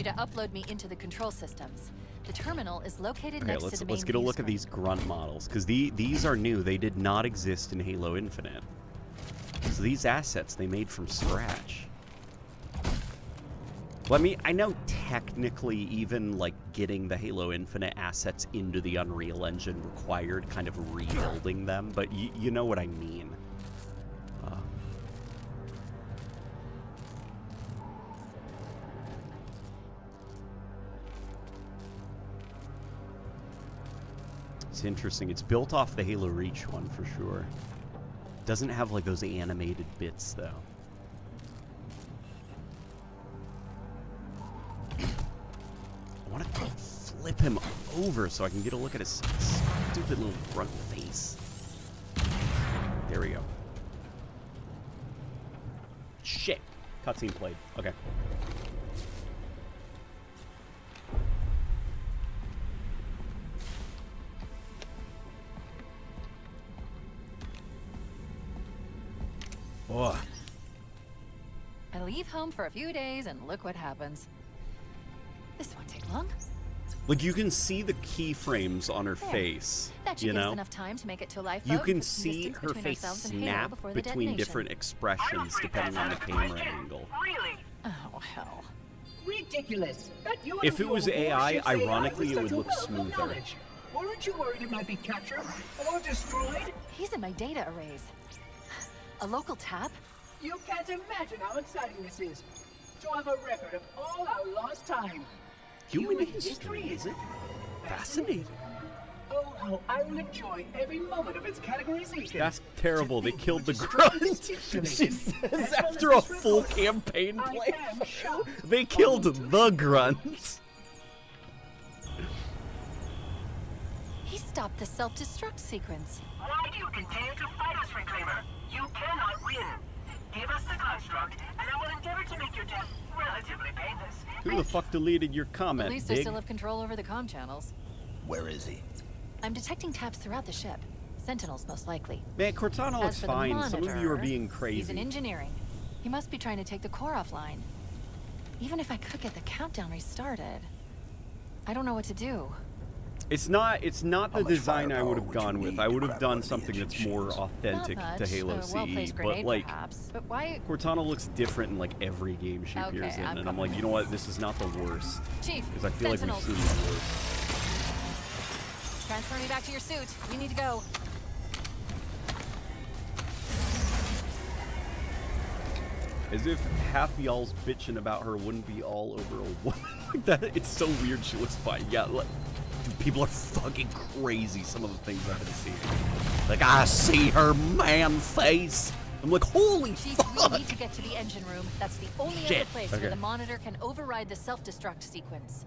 To upload me into the control systems. The terminal is located next to the main let's get a look at these grunt models, because these are new. They did not exist in Halo Infinite. So these assets they made from scratch. Well, I mean, I know technically even like getting the Halo Infinite assets into the Unreal Engine required kind of rebuilding them, but you know what I mean. It's interesting. It's built off the Halo Reach one for sure. Doesn't have like those animated bits though. I want to flip him over so I can get a look at his stupid little front face. There we go. Shit. Cutscene played. Okay. Oh. I leave home for a few days and look what happens. This won't take long. Like, you can see the keyframes on her face, that should give us enough time to make it to a life you can see her face snap between different expressions depending on the camera angle. Really? Oh, hell. Ridiculous. If it was AI, ironically, it would look smoother. Weren't you worried it might be captured or destroyed? He's in my data arrays. A local tap? You can't imagine how exciting this is. To have a record of all our lost time. Human history, is it? Fascinating. Oh, how I will enjoy every moment of its categorization. That's terrible. They killed the grunt. She says after a full campaign play, they killed the grunt. He stopped the self-destruct sequence. Why do you continue to fight us, Reclaimer? You cannot win. Give us the construct, and I will endeavor to make your death relatively painless. Who the fuck deleted your comment, At least I still have control over the comm channels. Where is he? I'm detecting taps throughout the ship. Sentinels, most likely. Man, Cortana looks fine. Monitor, some of you are being crazy. He's in engineering. He must be trying to take the core offline. Even if I could get the countdown restarted, I don't know what to do. It's not the design I would have gone with. I would have done something that's more authentic to Halo CE. But like, but why? Cortana looks different in like every game she appears in, and I'm like, you know what? This is not the worst. Chief, because I feel Sentinels. like we've seen the worst. Transfer me back to your suit. You need to go. As if half y'all's bitching about her wouldn't be all over a woman like that. It's so weird she looks fine. Yeah, People are fucking crazy, some of the things I've been seeing. Like, I see her man face. I'm like, holy fuck! We need to get to the engine room. That's the only other place where the monitor can override the self-destruct sequence.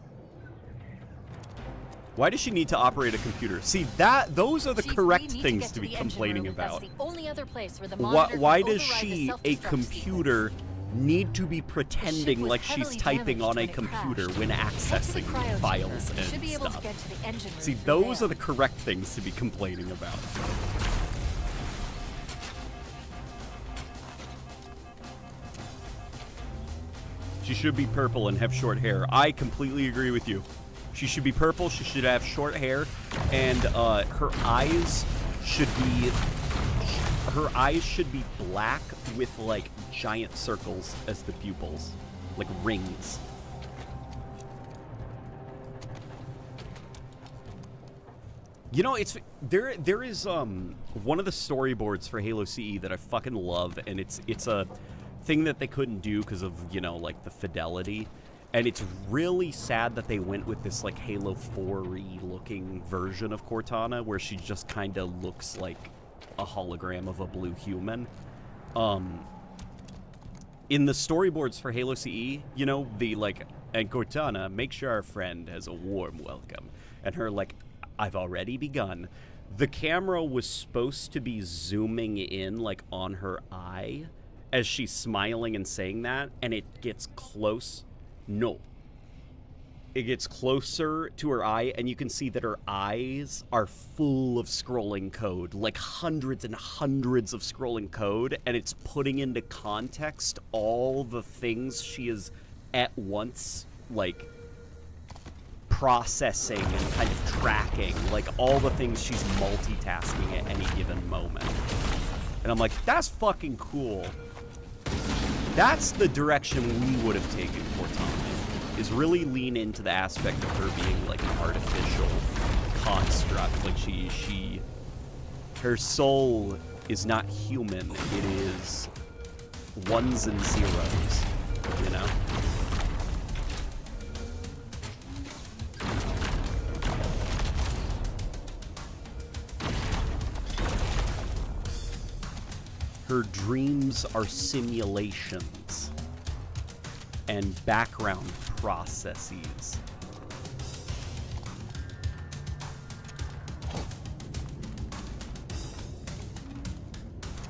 Why does she need to operate a computer? See, those are the correct things to be complaining about. That's the only other place where the monitor Why can does override she, the a self-destruct computer, need to be pretending like she's typing on a computer when accessing files and should be able stuff? To get to the engine room See, those are the correct things to be complaining about. She should be purple and have short hair. I completely agree with you. She should be purple, she should have short hair, and her eyes should be black with like giant circles as the pupils, like rings. You know, there is one of the storyboards for Halo CE that I fucking love, and it's a thing that they couldn't do because of, you know, like the fidelity. And it's really sad that they went with this like Halo 4-y looking version of Cortana, where she just kind of looks like a hologram of a blue human. In the storyboards for Halo CE, you know, the like, and Cortana, make sure our friend has a warm welcome. And her like, I've already begun. The camera was supposed to be zooming in like on her eye as she's smiling and saying that, and it gets close. No. It gets closer to her eye, and you can see that her eyes are full of scrolling code, like hundreds and hundreds of scrolling code, and it's putting into context all the things she is at once, like, processing and kind of tracking, like all the things she's multitasking at any given moment. And I'm like, that's fucking cool. That's the direction we would have taken Cortana, is really lean into the aspect of her being like an artificial construct. Like her soul is not human, it is ones and zeros, you know? Her dreams are simulations and background processes.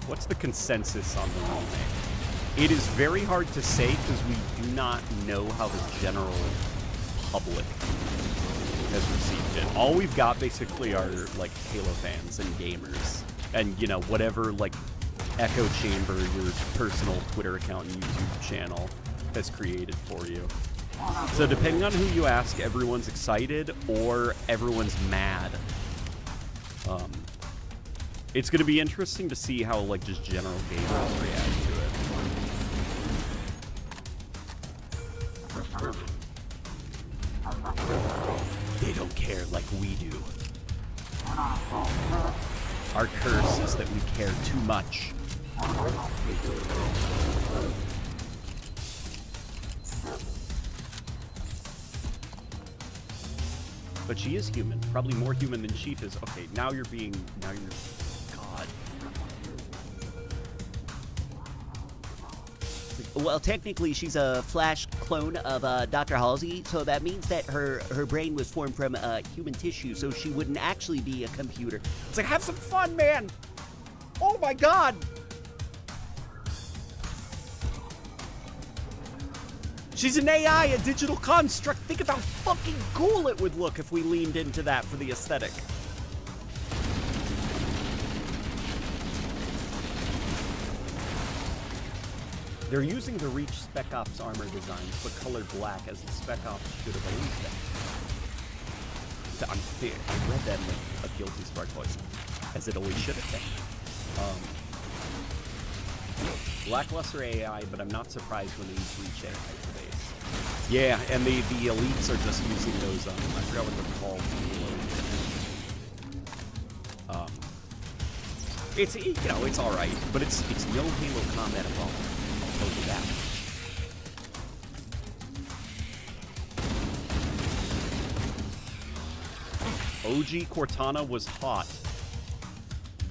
What's the consensus on the remake? It is very hard to say because we do not know how the general public has received it. All we've got basically are like Halo fans and gamers, and you know, whatever like echo chamber your personal Twitter account and YouTube channel has created for you. So depending on who you ask, everyone's excited or everyone's mad. It's going to be interesting to see how like just general gamers react to it. They don't care like we do. Our curse is that we care too much. But she is human, probably more human than Chief is. Okay, now you're God. Well, technically, she's a Flash clone of Dr. Halsey, so that means that her brain was formed from human tissue, so she wouldn't actually be a computer. It's like, have some fun, man! Oh my god! She's an AI, a digital construct. Think of how fucking cool it would look if we leaned into that for the aesthetic. They're using the Reach Spec Ops armor designs, but colored black, as the Spec Ops should have always been. I read that in a guilty spark voice, as it always should have been. Lackluster AI, but I'm not surprised when they use Reach AI for base. Yeah, and the elites are just using those, I forgot what they're called. It's, you know, it's alright, but it's no Halo combat at all. I'll tell you that. OG Cortana was hot.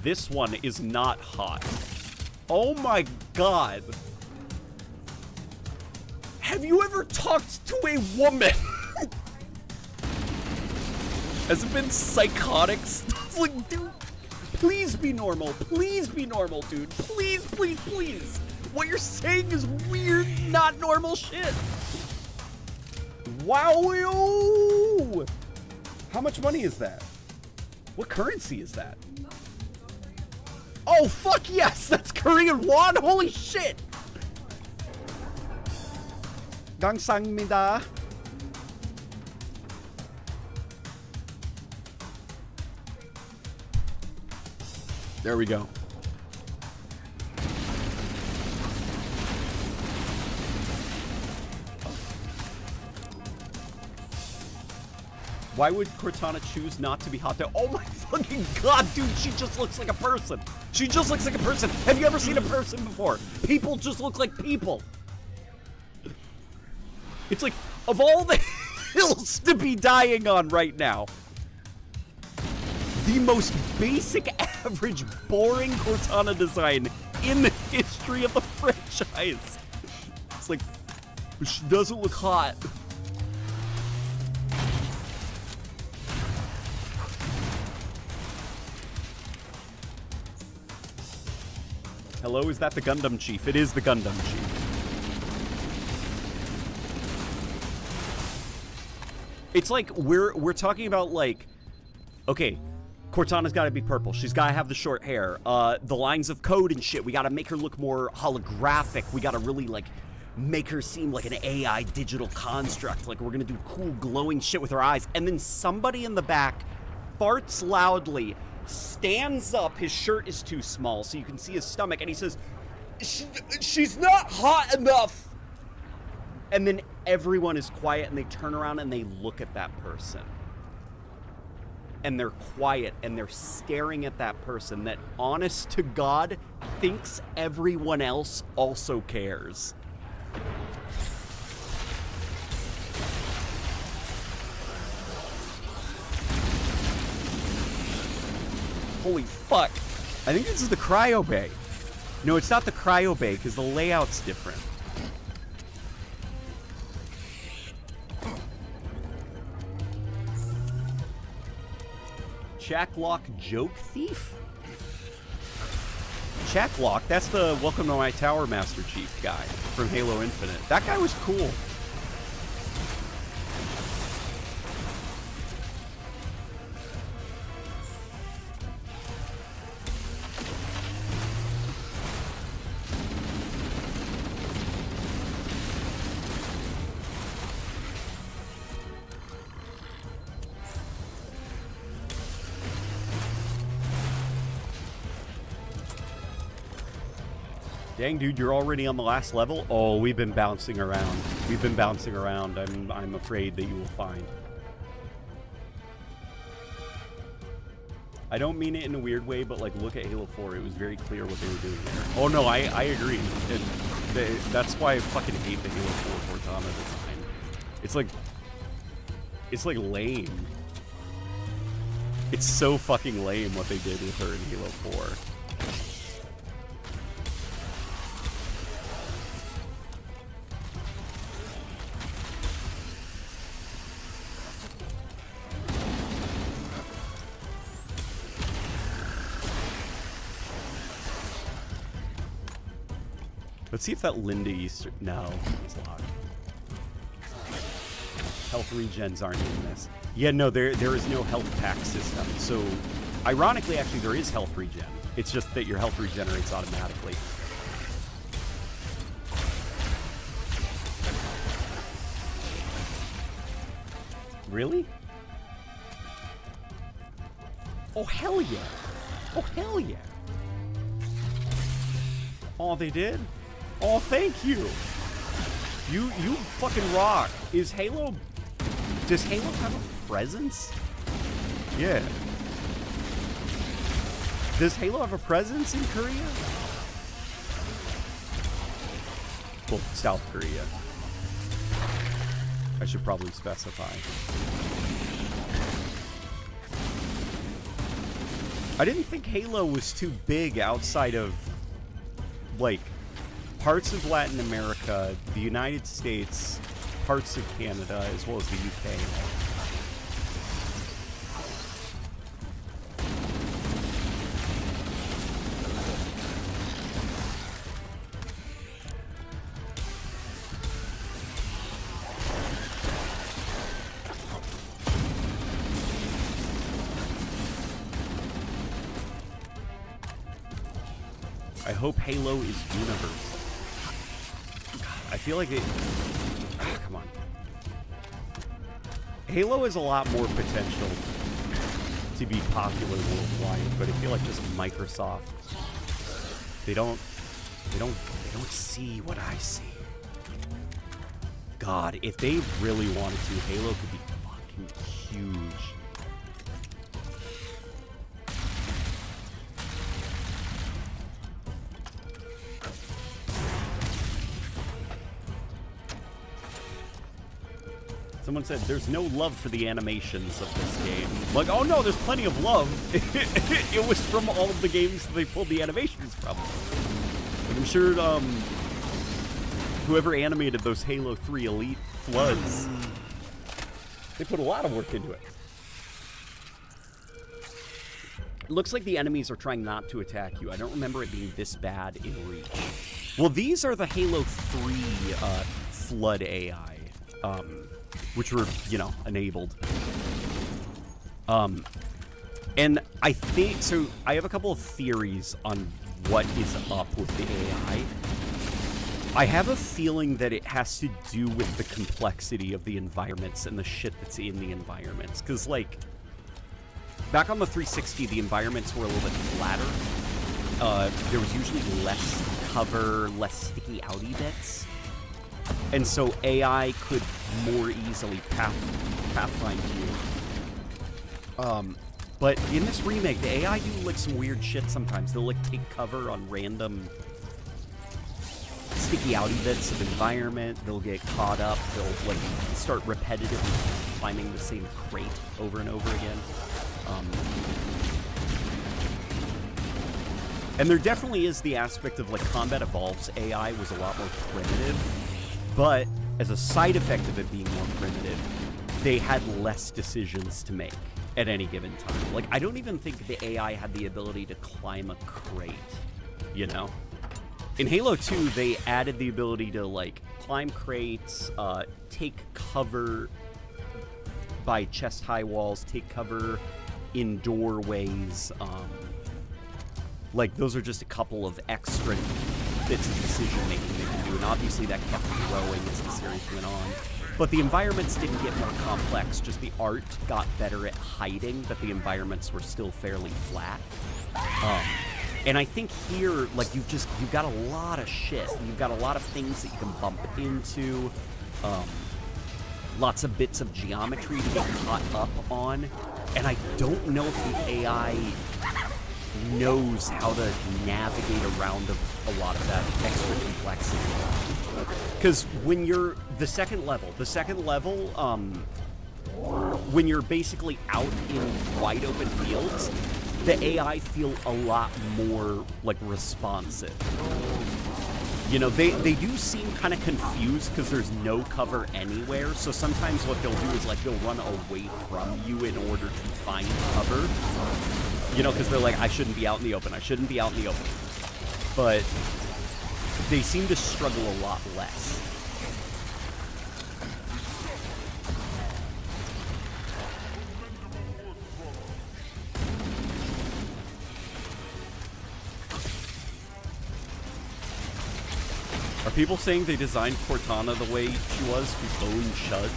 This one is not hot. Oh my god. Have you ever talked to a woman? Has it been psychotic stuff? Like, dude, please be normal. Please be normal, dude. Please, please, please. What you're saying is weird, not normal shit. Wow. How much money is that? What currency is that? Oh, fuck yes. That's Korean won. Holy shit. 감사합니다. There we go. Why would Cortana choose not to be hot though? Oh my fucking god, dude, she just looks like a person. She just looks like a person. Have you ever seen a person before? People just look like people. It's like, of all the hills to be dying on right now, the most basic, average, boring Cortana design in the history of the franchise. It's like, she doesn't look hot. Hello, is that the Gundam Chief? It is the Gundam Chief. It's like, we're talking about like, okay, Cortana's gotta be purple. She's gotta have the short hair. The lines of code and shit, we gotta make her look more holographic. We gotta really like make her seem like an AI digital construct. Like we're gonna do cool glowing shit with her eyes. And then somebody in the back farts loudly, stands up, his shirt is too small so you can see his stomach, and he says, she's not hot enough. And then everyone is quiet and they turn around and they look at that person. And they're quiet and they're staring at that person that, honest to God, thinks everyone else also cares. Holy fuck. I think this is the cryo bay. No, it's not the cryo bay because the layout's different. Jacklock Joke Thief? Jacklock, that's the Welcome to My Tower Master Chief guy from Halo Infinite. That guy was cool. Dang, dude, you're already on the last level? Oh, we've been bouncing around. We've been bouncing around. I'm afraid that you will find. I don't mean it in a weird way, but like, look at Halo 4. It was very clear what they were doing there. Oh no, I agree. And that's why I fucking hate the Halo 4 Cortana design. It's like lame. It's so fucking lame what they did with her in Halo 4. Let's see if that Linda Easter... No, it's locked. Health regens aren't in this. Yeah, no, there is no health pack system. So, ironically, actually, there is health regen. It's just that your health regenerates automatically. Really? Oh, hell yeah. Oh, hell yeah. Oh, they did? Oh, thank you. You fucking rock. Is Halo... Does Halo have a presence? Yeah. Does Halo have a presence in Korea? Well, South Korea. I should probably specify. I didn't think Halo was too big outside of, like, parts of Latin America, the United States, parts of Canada, as well as the UK. I hope Halo is universal. I feel like it... come on. Halo has a lot more potential to be popular worldwide, but I feel like just Microsoft, they don't see what I see. God, if they really wanted to, Halo could be fucking huge. Someone said, there's no love for the animations of this game. Like, oh no, there's plenty of love. It was from all of the games that they pulled the animations from. Like, I'm sure whoever animated those Halo 3 Elite floods, they put a lot of work into it. It looks like the enemies are trying not to attack you. I don't remember it being this bad in Reach. Well, these are the Halo 3 flood AI. Which were, you know, enabled. And I think, so I have a couple of theories on what is up with the AI. I have a feeling that it has to do with the complexity of the environments and the shit that's in the environments. Because, like, back on the 360, the environments were a little bit flatter. There was usually less cover, less sticky outy bits. And so AI could more easily pathfind you. But in this remake, the AI do like some weird shit sometimes. They'll like take cover on random sticky outy bits of environment. They'll get caught up. They'll like start repetitively climbing the same crate over and over again. And there definitely is the aspect of like Combat Evolved's AI was a lot more primitive. But as a side effect of it being more primitive, they had less decisions to make at any given time. Like, I don't even think the AI had the ability to climb a crate, you know? In Halo 2, they added the ability to, like, climb crates, take cover by chest-high walls, take cover in doorways. Like, those are just a couple of extra bits of decision-making they can do, and obviously that kept growing as the series went on. But the environments didn't get more complex, just the art got better at hiding that the environments were still fairly flat. And I think here, like, you've got a lot of shit. You've got a lot of things that you can bump into, lots of bits of geometry to get caught up on, and I don't know if the AI knows how to navigate around a lot of that extra complexity. Because when you're the second level, when you're basically out in wide open fields, the AI feel a lot more like responsive. You know, they do seem kind of confused because there's no cover anywhere. So sometimes what they'll do is like they'll run away from you in order to find cover. You know, because they're like, I shouldn't be out in the open. I shouldn't be out in the open. But they seem to struggle a lot less. Are people saying they designed Cortana the way she was to own Shuds?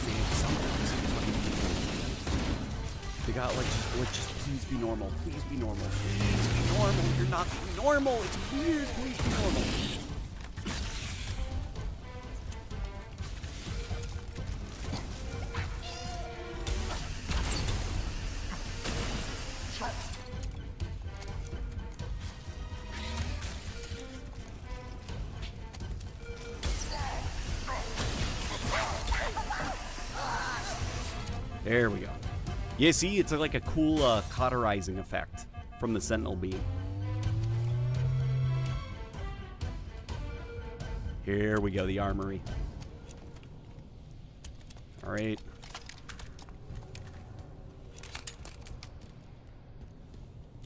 Man, sometimes they got like just please be normal. Please be normal. Please be normal. You're not being normal. It's weird. Please be normal. There we go. Yeah, see, it's like a cool cauterizing effect from the Sentinel beam. Here we go, the armory. All right.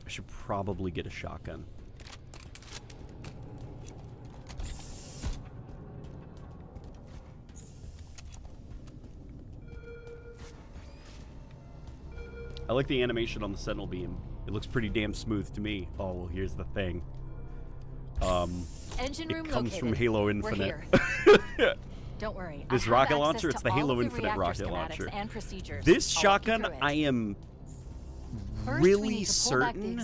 I should probably get a shotgun. I like the animation on the Sentinel beam. It looks pretty damn smooth to me. Oh, well, here's the thing. Engine room it comes located. from Halo Infinite. We're here. Don't worry. This rocket launcher, it's the Halo Infinite rocket launcher. And procedures. This shotgun, I am really certain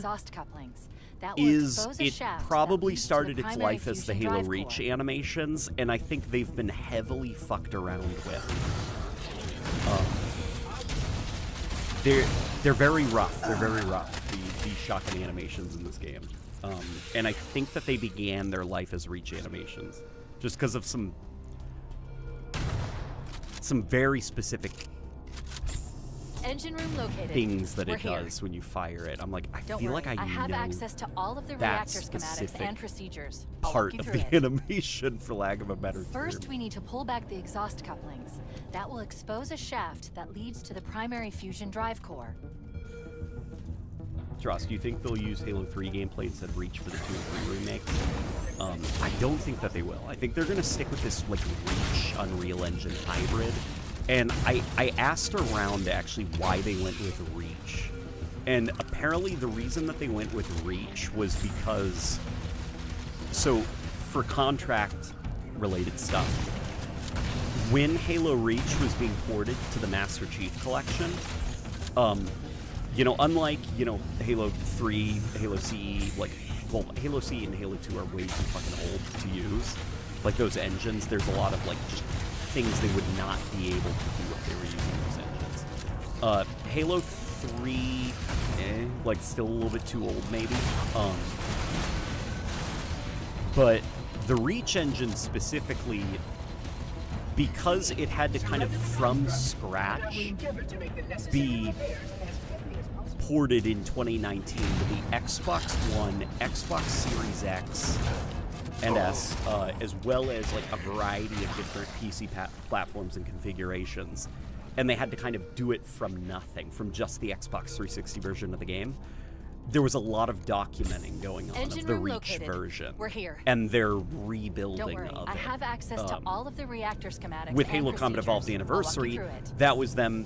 is it probably started its life as the Halo Reach animations, and I think they've been heavily fucked around with. They're very rough. They're very rough, the shotgun animations in this game. And I think that they began their life as Reach animations, just because of some very specific engine room located. Things that it does when you fire it. I'm like, I feel like I have know access to all of the reactor schematics and procedures. Part of the animation, for lack of a better term. First, we need to pull back the exhaust couplings. That will expose a shaft that leads to the primary fusion drive core. Dross, do you think they'll use Halo 3 gameplay instead of Reach for the 2 and 3 remakes? I don't think that they will. I think they're going to stick with this like Reach Unreal Engine hybrid. And I asked around actually why they went with Reach. And apparently the reason that they went with Reach was because, so for contract-related stuff, when Halo Reach was being ported to the Master Chief Collection, you know, unlike, you know, Halo 3, Halo CE, like, well, Halo CE and Halo 2 are way too fucking old to use. Like, those engines, there's a lot of, like, just things they would not be able to do if they were using those engines. Halo 3, like, still a little bit too old, maybe. But the Reach engine specifically, because it had to kind of, from scratch, be ported in 2019 to the Xbox One, Xbox Series X, and S, as well as like a variety of different PC platforms and configurations. And they had to kind of do it from nothing, from just the Xbox 360 version of the game. There was a lot of documenting going on of the Reach version. We're here. And they're rebuilding Don't worry, of I it. have access to all of the reactor schematics With and Halo Combat Evolved Anniversary, that was them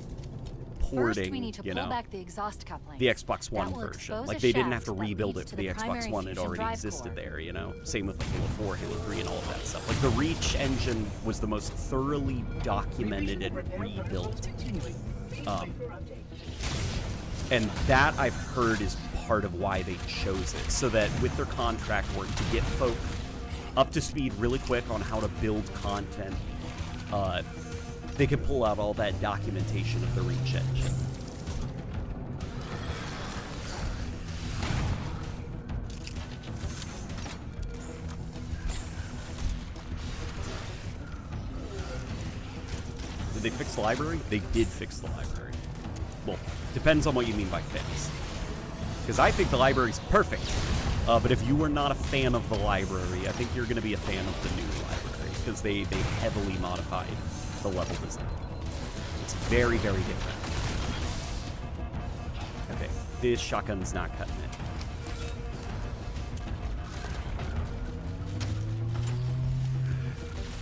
porting, First, we need to you pull know, back the exhaust couplings. the Xbox One version. Like, they didn't have to rebuild it for the Xbox primary One. It fusion already drive existed core. there, you know? Same with like, Halo 4, Halo 3, and all of that stuff. Like, the Reach engine was the most thoroughly documented and rebuilt. And that, I've heard, is part of why they chose it. So that with their contract work, to get folk up to speed really quick on how to build content, they can pull out all that documentation of the Reach engine. Did they fix the library? They did fix the library. Well, depends on what you mean by fix. Because I think the library's perfect. But if you were not a fan of the library, I think you're going to be a fan of the new library. Because they heavily modified the level design. It's very, very different. Okay, this shotgun's not cutting it.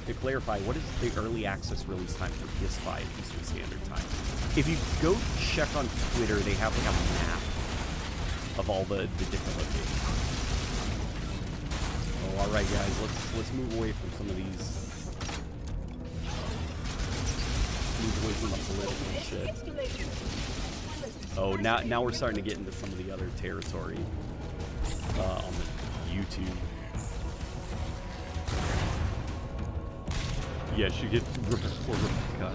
To clarify, what is the early access release time for PS5 Eastern Standard Time? If you go check on Twitter, they have like a map of all the different locations. Oh, all right, guys, let's move away from some of these. Move away from the political shit. Oh, now we're starting to get into some of the other territory on the YouTube. Yes, you get cut.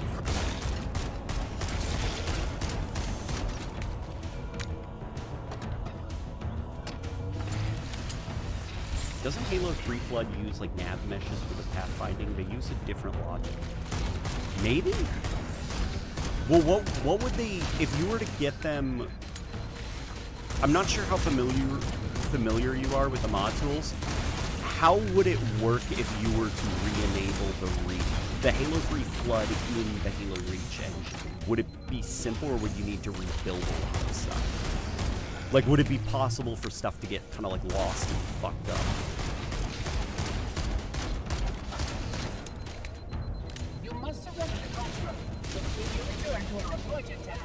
Doesn't Halo 3 Flood use like nav meshes for the pathfinding? They use a different logic. Maybe? Well, what would they, if you were to get them? I'm not sure how familiar you are with the mod tools. How would it work if you were to re-enable the Halo 3 Flood in the Halo Reach engine? Would it be simple, or would you need to rebuild a lot of stuff? Like, would it be possible for stuff to get kind of like lost and fucked up? You must surrender the construct until you return to our appointed task.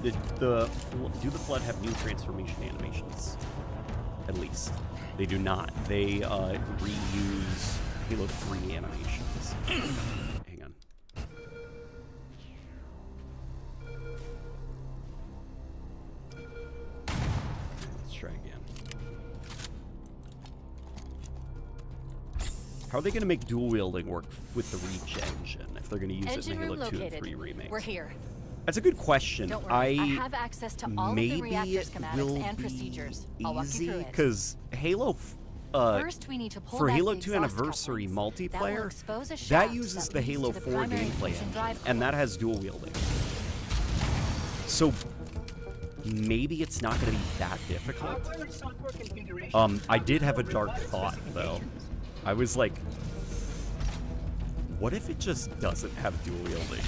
Do the Flood have new transformation animations? At least. They do not. They reuse Halo 3 animations. Hang on. Let's try again. How are they going to make dual wielding work with the Reach engine if they're going to use it in Halo 2 and 3 remakes? We're here. That's a good question. Don't worry, I have access to all of the reactor schematics and procedures. I'll walk you through it. Because Halo, First, we need to pull for back Halo the 2 exhaust Anniversary couplings. multiplayer, That that uses that the leads Halo to the 4 primary gameplay fusion engine, drive and that has dual wielding. So maybe it's not going to be that difficult. I did have a dark thought though. I was like, what if it just doesn't have dual wielding?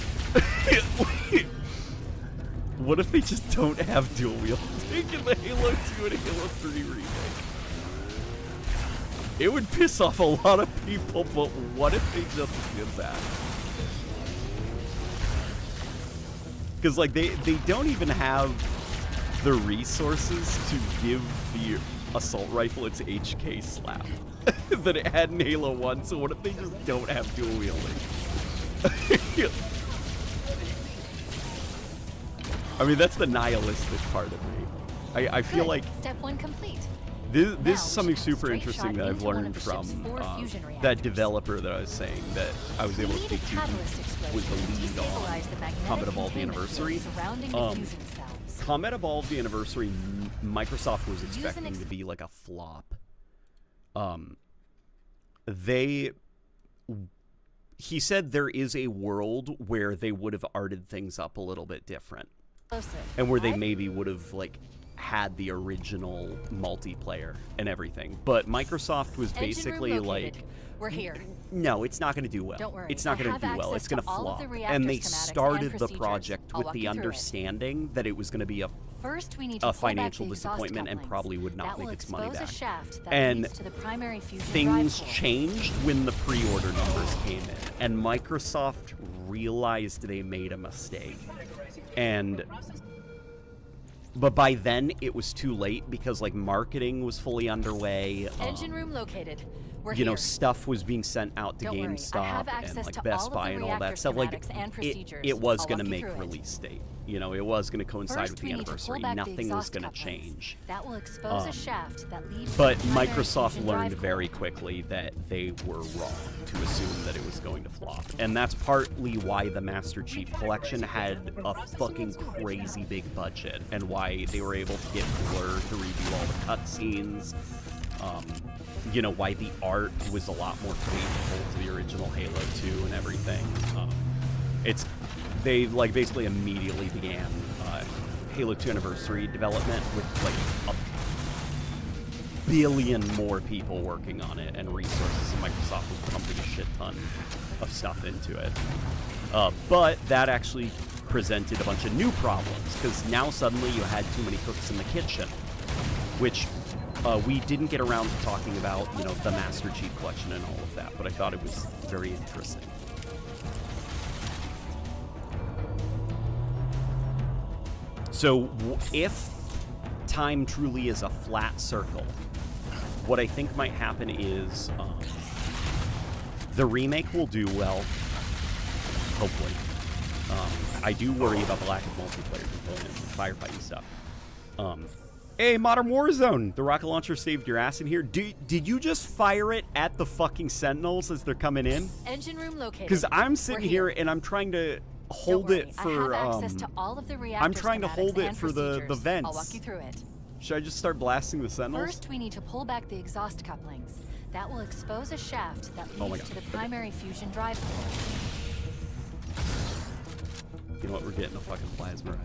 What if they just don't have dual wielding in the Halo 2 and Halo 3 remake? It would piss off a lot of people, but what if they just did that? Because like they don't even have the resources to give the assault rifle its HK slap that it had in Halo 1, so what if they just don't have dual wielding? I mean, that's the nihilistic part of me. I feel like Step 1 complete. this Now is something we should super straight interesting shot that I've into one learned of the ship's from 4 fusion that reactors. developer that I was saying that I was able to We need speak a to, catalyst explosion was the to lead destabilize the on magnetic Combat Evolved the containment Anniversary. field surrounding the fusion cells. Combat Evolved the Anniversary, Microsoft was Use an expecting to be like a flop. He said there is a world where they would have arted things up a little bit different. And where they maybe would have like had the original multiplayer and everything. But Microsoft was basically like, we're here. no, it's not going to do well. Don't worry, it's not I going to have do well. access It's going to to all of flop. the reactor And they schematics started and the procedures. project I'll with walk the you through it. understanding that it was going to be First, we need to a pull back financial the exhaust disappointment and couplings. probably would not That will make its money expose a back. shaft that And leads to the primary fusion things drive core. changed when the pre-order numbers came in, and Microsoft realized they made a mistake. But by then it was too late because like marketing was fully underway. Engine room located. We're you know, here. stuff was being sent out to Don't worry, I GameStop have and access like to Best all of Buy the and all that reactor stuff. Like schematics and procedures. it was I'll going to walk you make through it. release date. You know, it was going to coincide First, with the we need to pull anniversary. back the Nothing was exhaust going to couplings. change. That will expose a shaft that leads But to the primary Microsoft fusion learned drive very core. quickly that they were wrong to assume that it was going to flop. And that's partly why the Master Chief Collection had a fucking crazy big budget and why they were able to get Blur to redo all the cutscenes. You know, why the art was a lot more faithful to the original Halo 2 and everything. They like basically immediately began Halo 2 Anniversary development with like a billion more people working on it and resources, and Microsoft was pumping a shit ton of stuff into it. But that actually presented a bunch of new problems, because now suddenly you had too many cooks in the kitchen, which we didn't get around to talking about, you know, the Master Chief Collection and all of that, but I thought it was very interesting. So if time truly is a flat circle, what I think might happen is the remake will do well, hopefully. I do worry about the lack of multiplayer components and firefighting stuff. Hey, Modern Warzone! The rocket launcher saved your ass in here. Did you just fire it at the fucking Sentinels as they're coming in? Engine room located. Because I'm sitting here and I'm trying to hold it for. I have access to all of the reactor I'm trying to hold schematics it and for the procedures. vents. I'll walk you through it. Should I just start blasting the Sentinels? First, we need to pull back the exhaust couplings. That will expose a shaft that Oh my leads God. to the primary fusion drive core. You know what? We're getting a fucking plasma.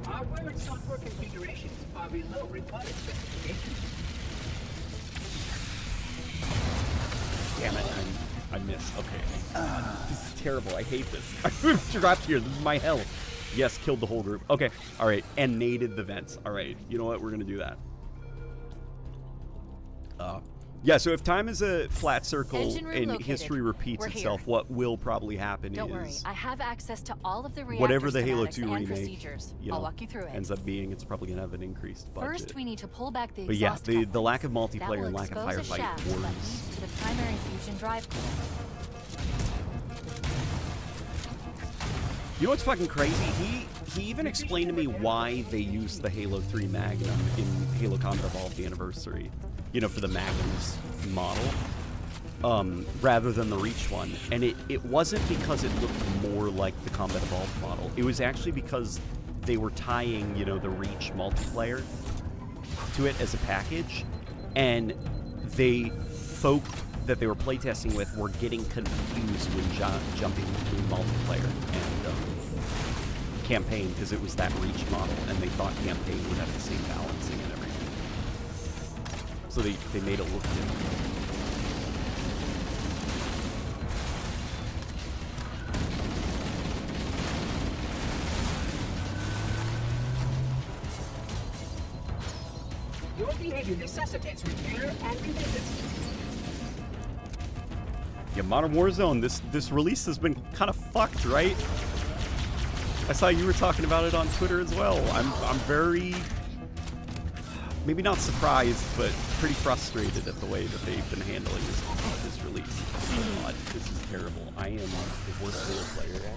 Hardware and software configurations are below required specifications. Damn it, I missed. Okay. This is terrible. I hate this. I dropped here. This is my hell. Yes, killed the whole group. Okay. All right. And naded the vents. All right. You know what? We're going to do that. Yeah, so if time is a flat circle and located. history repeats We're itself, here. what will probably happen Don't is... worry, I have access to all of the reactor whatever the Halo schematics 2 and remake procedures. I'll walk you through it. ends up being, it's probably going to have an increased budget. First, we need to pull back the But yeah, exhaust the couplings. lack of That multiplayer will and lack of expose a firefight shaft that worries. leads to the primary fusion drive core. You know what's fucking crazy? He even explained to me why they used the Halo 3 Magnum in Halo Combat Evolved Anniversary. You know, for the Magnum's model. Rather than the Reach one. And it wasn't because it looked more like the Combat Evolved model. It was actually because they were tying, you know, the Reach multiplayer to it as a package. And they folk that they were playtesting with were getting confused when jumping between multiplayer and campaign, because it was that Reach model, and they thought campaign would have the same balancing and everything. So they made it look different. Your behavior necessitates repair and maintenance. Yeah, Modern Warzone, this release has been kind of fucked, right? I saw you were talking about it on Twitter as well. I'm very, maybe not surprised, but pretty frustrated at the way that they've been handling this release. God, this is terrible. I am the worst Halo player ever.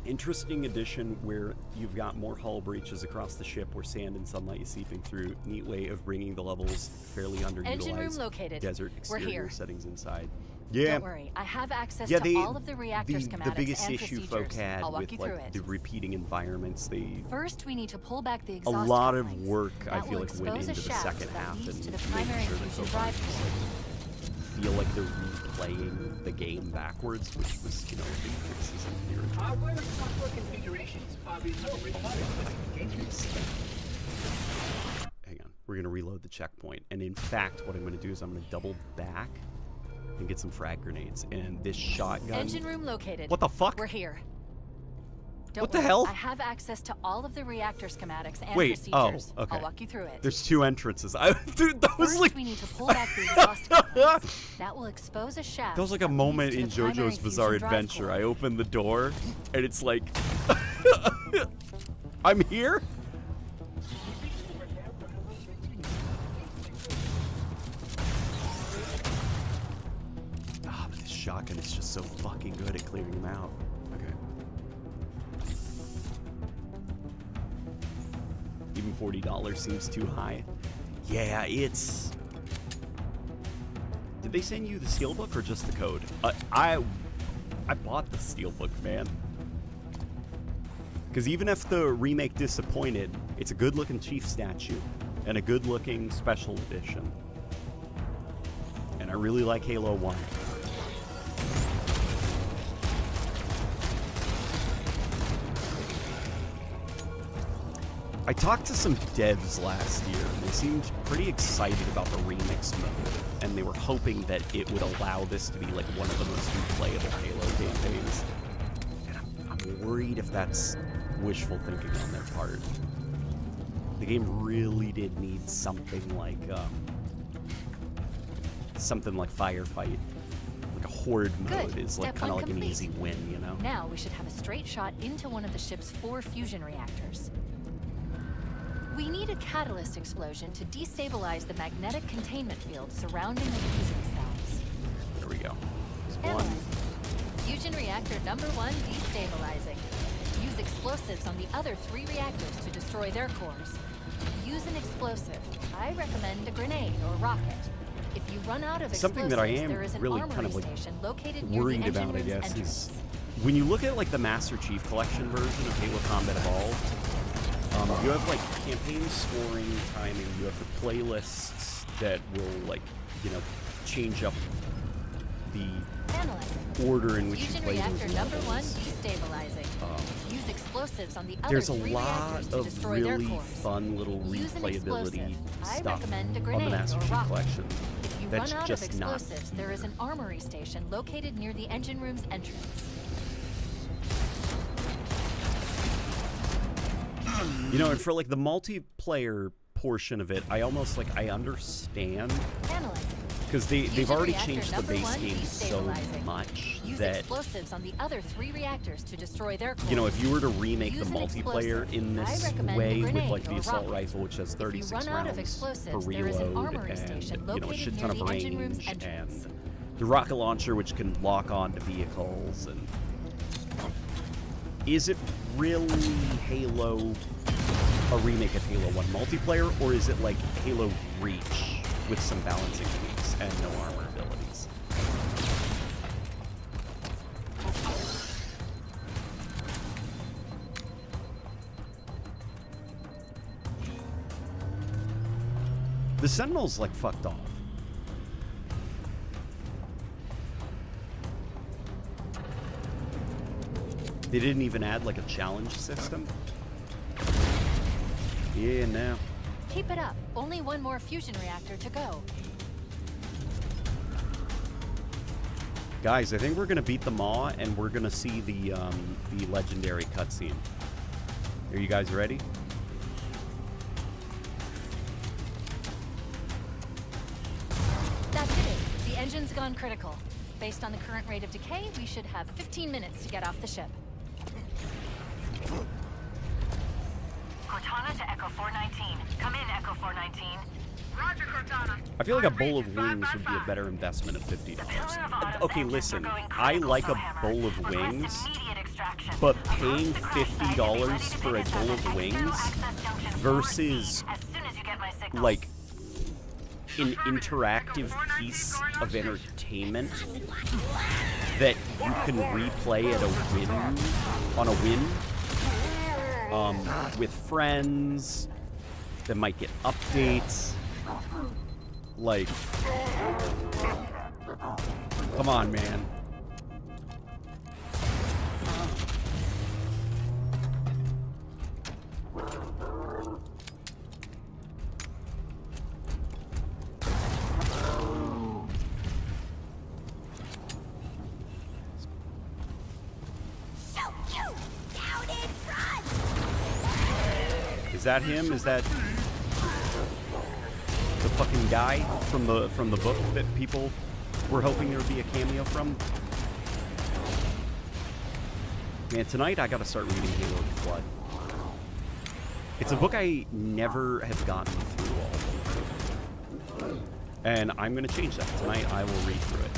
Interesting addition where you've got more hull breaches across the ship where sand and sunlight is seeping through. Neat way of bringing the levels fairly underutilized Engine room located. desert We're exterior here. settings inside. Yeah. Don't worry, I have access Yeah, to all of the reactor schematics the biggest and issue procedures. folk had I'll walk with you through like it. the repeating environments, First, we need to pull back the a exhaust lot of couplings. work I That feel will like went expose a into the shaft second that half leads and to the making primary sure that fusion folk drive just feel like they're replaying the game backwards, which was, you know, a big criticism of the original. Hardware and software configurations are below required specifications. Hang on, we're gonna reload the checkpoint, and in fact, what I'm gonna do is I'm gonna double back and get some frag grenades. And this shotgun. Engine room located. What the fuck? We're here. Don't What the worry, hell? I have access to all of the reactor schematics and Wait, procedures. oh, okay. I'll walk you through it. There's two entrances. Dude, that was First, like. we need to pull back the exhaust couplings. That will expose a shaft. That was like a that moment leads in to the primary JoJo's Bizarre fusion drive Adventure. core. I opened the door, and it's like, I'm here. Ah, but this shotgun is just so fucking good at clearing them out. Okay. Even $40 seems too high. Yeah, it's. Did they send you the steelbook or just the code? I bought the steelbook, man. Because even if the remake disappointed, it's a good-looking Chief statue and a good-looking special edition. And I really like Halo 1. I talked to some devs last year, and they seemed pretty excited about the remix mode, and they were hoping that it would allow this to be like one of the most replayable Halo campaigns. And I'm worried if that's wishful thinking on their part. The game really did need something like Firefight. Like a horde mode is like Step kind of one like an complete. easy win, you know? Now we should have a straight shot into one of the ship's 4 fusion reactors. We need a catalyst explosion to destabilize the magnetic containment field surrounding the fusion cells. There we go. There's one. Analyzing. Fusion reactor number 1 destabilizing. Use explosives on the other 3 reactors to destroy their cores. Use an explosive. I recommend a grenade or rocket. If you run out of Something explosives, that I am there is an really armory kind of like station located near worried the engine about, I room's guess, entrance. is when you look at like the Master Chief Collection version of Halo Combat Evolved, You have like campaign scoring timing. You have the playlists that will like, you know, change up the order in which Fusion you play reactor those number 1 levels. destabilizing. Use explosives on the other There's a 3 lot reactors to of destroy their really cores. fun little Use an replayability explosive. I stuff recommend a on grenade the Master or Chief rocket. Collection. If you That's run out just of explosives, there is an armory station located near the engine room's entrance. You know, and for like the multiplayer portion of it, I almost like I understand because they've already changed the base game so much Use that explosives on the other 3 reactors to destroy their cores. you know, if you were to remake Use the an multiplayer explosive. in I this recommend a way with grenade like the or assault rocket. rifle, which has 36 run out of rounds per explosives, there is an reload armory and station you know, a located shit near ton of the engine room's range entrance. and the rocket launcher, which can lock onto vehicles. And is it really Halo? A remake of Halo 1 multiplayer, or is it like Halo Reach with some balancing tweaks and no armor abilities? The Sentinel's like fucked off. They didn't even add like a challenge system. Yeah, no. Keep it up. Only 1 more fusion reactor to go. Guys, I think we're gonna beat the Maw, and we're gonna see the legendary cutscene. Are you guys ready? That's it. The engine's gone critical. Based on the current rate of decay, we should have 15 minutes to get off the ship. Cortana to Echo 419. Come in, Echo 419. Roger, Cortana. I feel like a bowl of wings would be a better investment of $50. Okay, listen, I like a bowl of wings, but paying $50 for a bowl of wings versus like an interactive piece of entertainment that you can replay at a win on a win with friends that might get updates. Like, come on, man. Is that him? Is that the fucking guy from the book that people were hoping there would be a cameo from? Man, tonight I gotta start reading Halo Flood. It's a book I never have gotten through all of. And I'm gonna change that. Tonight I will read through it.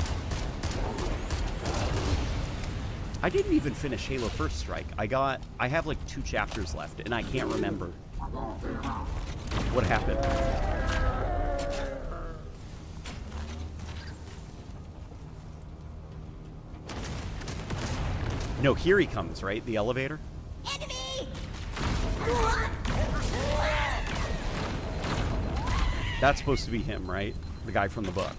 I didn't even finish Halo First Strike. I have like 2 chapters left, and I can't remember what happened. No, here he comes, right? The elevator? Enemy! That's supposed to be him, right? The guy from the book.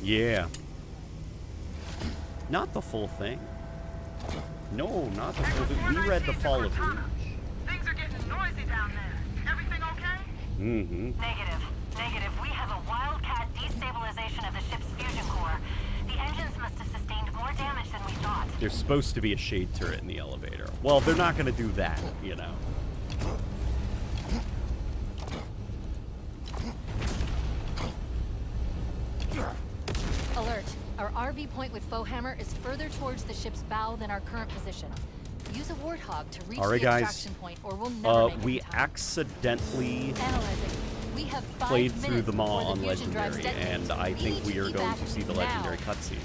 Yeah. Not the full thing. No, not the full thing. We read The Fall of Rouge. Things are getting noisy down there. Everything okay? Mm-hmm. Negative. We have a wildcat destabilization of the ship's fusion core. The engines must have sustained more damage than we thought. There's supposed to be a shade turret in the elevator. Well, they're not going to do that, you know. Alert. Our RV point with Foehammer is further towards the ship's bow than our current position. Use a Warthog to reach the extraction point, or we'll never make we it in time. Accidentally Analyzing. We have 5 played through minutes the Maw before on the fusion drives Legendary, detonate. and I think we are need going back to see the now. Legendary cutscene.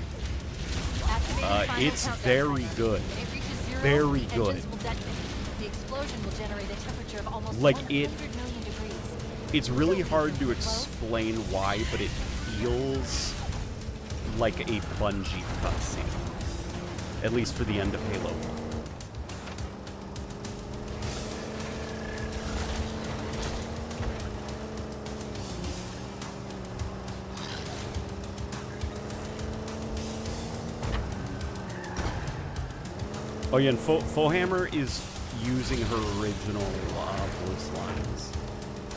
Activating final It's countdown very timer. good. When it reaches 0, Very the good. engines will detonate. The explosion will generate a temperature of almost Like 100 million degrees. It's really hard to explain why, but it feels like a Bungie cutscene. at least for the end of Halo 1. Oh yeah, and Fohammer is using her original voice lines,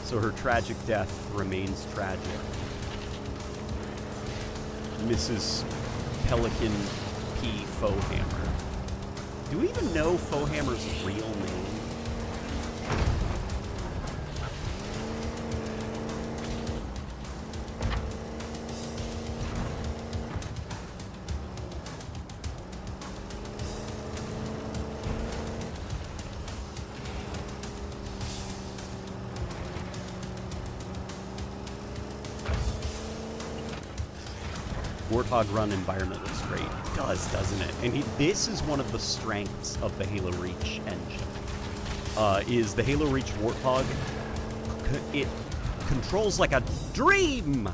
so her tragic death remains tragic. Mrs. Pelican P. Fohammer. Do we even know Fohammer's real name? Warthog Run environment looks great. It does, doesn't it? And this is one of the strengths of the Halo Reach engine. Is the Halo Reach Warthog, it controls like a dream!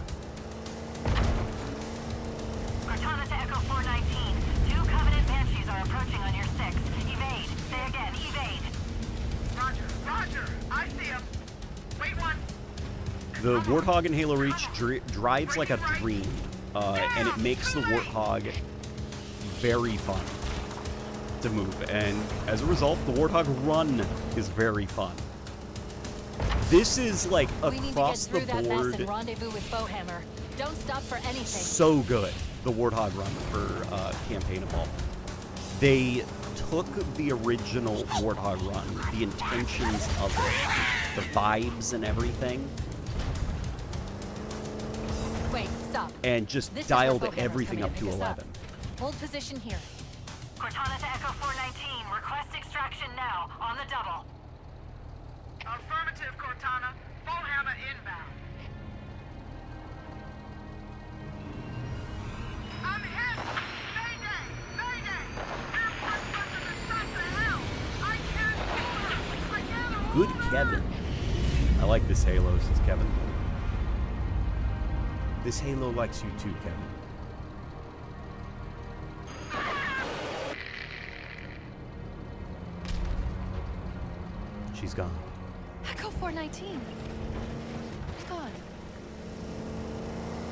Cortana to Echo 419. 2 Covenant Banshees are approaching on your 6. Evade. Say again, evade. Roger, roger. I see him. Wait one. The Warthog in Halo Reach drives like a dream. And it makes the Warthog very fun to move, and as a result, the Warthog Run is very fun. This is like across the board. We need to get through that mess and rendezvous with Fohammer. Don't stop for anything. So good, the Warthog Run for Campaign Evolved. They took the original Warthog Run, the intentions of it, the vibes and everything. Wait, stop. And just dialed everything up to 11. Hold position here. Cortana to Echo 419. Request extraction now. On the double. Affirmative, Cortana. Fohammer inbound. I'm hit! Mayday! Mayday! Airport person is shot to hell! I can't pull her! I can't Good Kevin. I like this Halo, says Kevin. This Halo likes you too, Kevin. She's gone. Echo 419. Gone.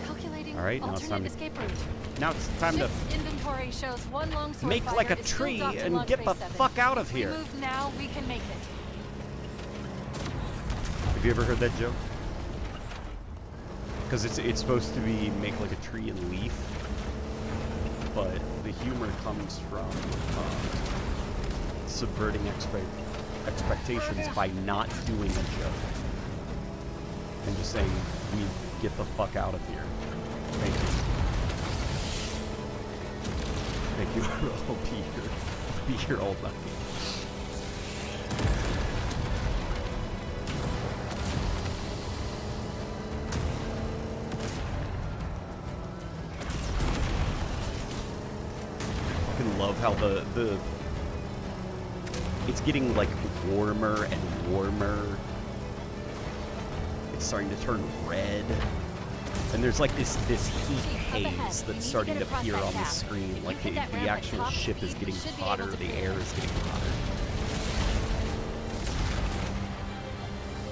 Calculating All right, now it's time alternate to escape route. now it's time to Inventory shows one long sword make fighter like a is still tree docked to and launch get the base 7. fuck out of If we here. move now, we can make it. Have you ever heard that joke? Because it's supposed to be make like a tree and leaf, but the humor comes from subverting expectations by not doing a joke and just saying, "We get the fuck out of here." Thank you. Thank you. Oh, be here all night. Love how the it's getting like warmer and warmer. It's starting to turn red, and there's like this heat haze that's starting to appear on the screen. Like the actual ship is getting hotter, the air is getting hotter.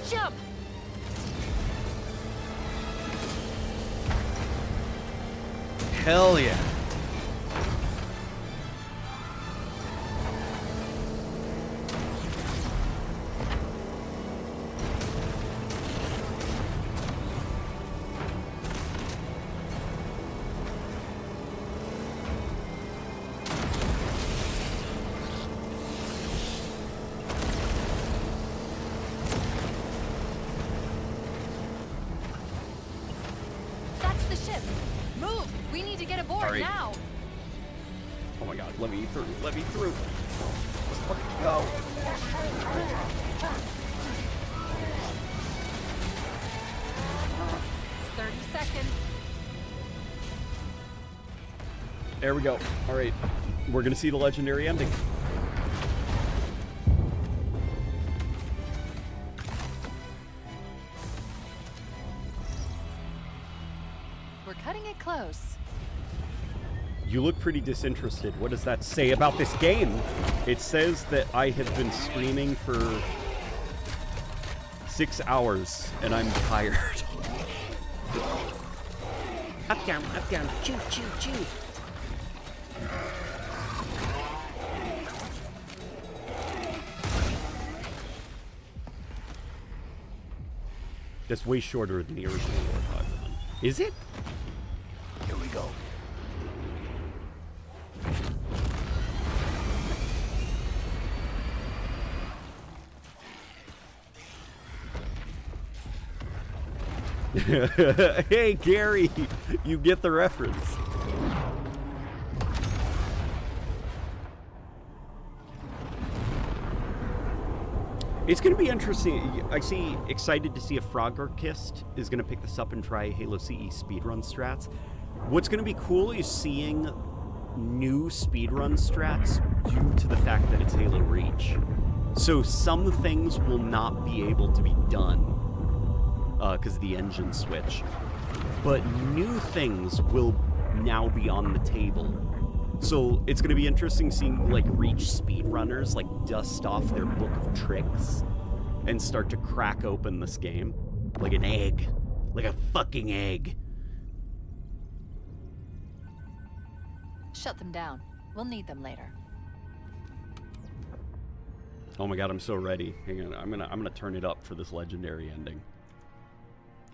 Jump! Hell yeah. Now. Oh my god, let me through, let me through. Let's fucking go. 30 seconds. There we go. Alright, we're gonna see the legendary ending. We're cutting it close. You look pretty disinterested. What does that say about this game? It says that I have been streaming for 6 hours, and I'm tired. Up, down, choo, choo, choo. That's way shorter than the original Warthog one. Is it? Here we go. Hey, Gary, you get the reference. It's going to be interesting. Excited to see if Frogorkist is going to pick this up and try Halo CE speedrun strats. What's going to be cool is seeing new speedrun strats due to the fact that it's Halo Reach. So some things will not be able to be done because of the engine switch. But new things will now be on the table. So it's going to be interesting seeing like Reach speedrunners like dust off their book of tricks and start to crack open this game like an egg, like a fucking egg. Shut them down. We'll need them later. Oh my god, I'm so ready. Hang on, I'm gonna turn it up for this legendary ending.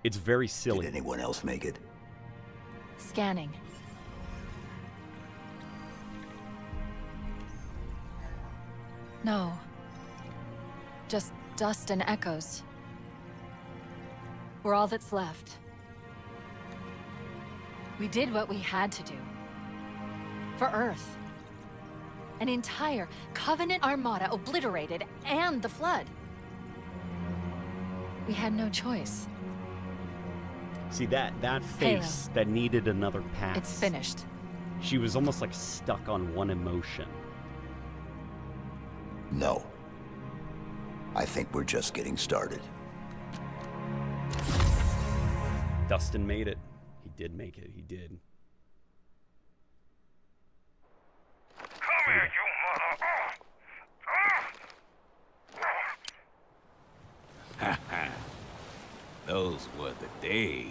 It's very silly. Did anyone else make it? Scanning. No. Just dust and echoes. We're all that's left. We did what we had to do. For Earth. An entire Covenant armada obliterated, and the Flood. We had no choice. See, that face that needed another pass. It's finished. She was almost like stuck on one emotion. No. I think we're just getting started. Dustin made it. He did make it. He did. Come here, you mother... Those were the days.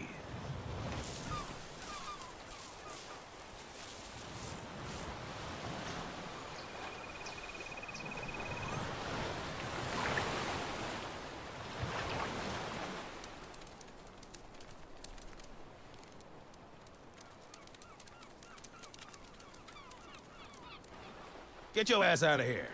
Get your ass out of here.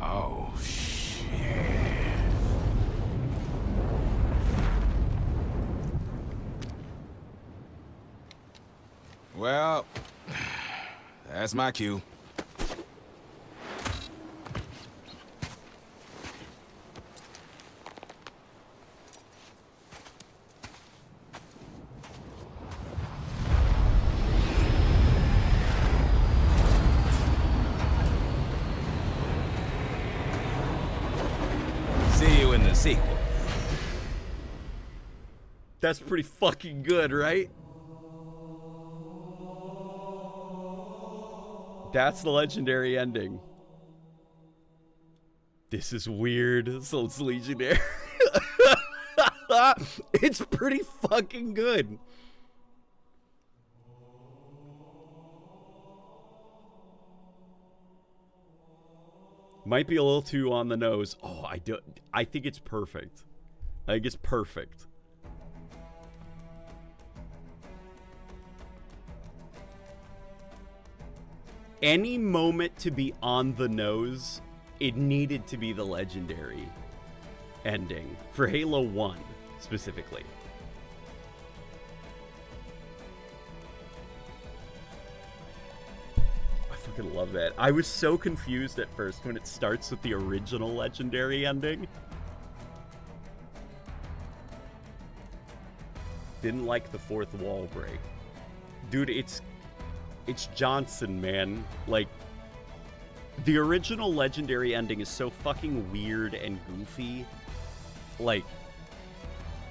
Oh, shit. Well, that's my cue. Sequel. That's pretty fucking good, right? That's the legendary ending. This is weird. So it's legendary. It's pretty fucking good. Might be a little too on the nose. Oh, I think it's perfect. I think it's perfect. Any moment to be on the nose, it needed to be the legendary ending. For Halo 1, specifically. I fucking love that. I was so confused at first when it starts with the original legendary ending. Didn't like the fourth wall break. Dude, it's Johnson, man. Like, The original Legendary ending is so fucking weird and goofy. Like,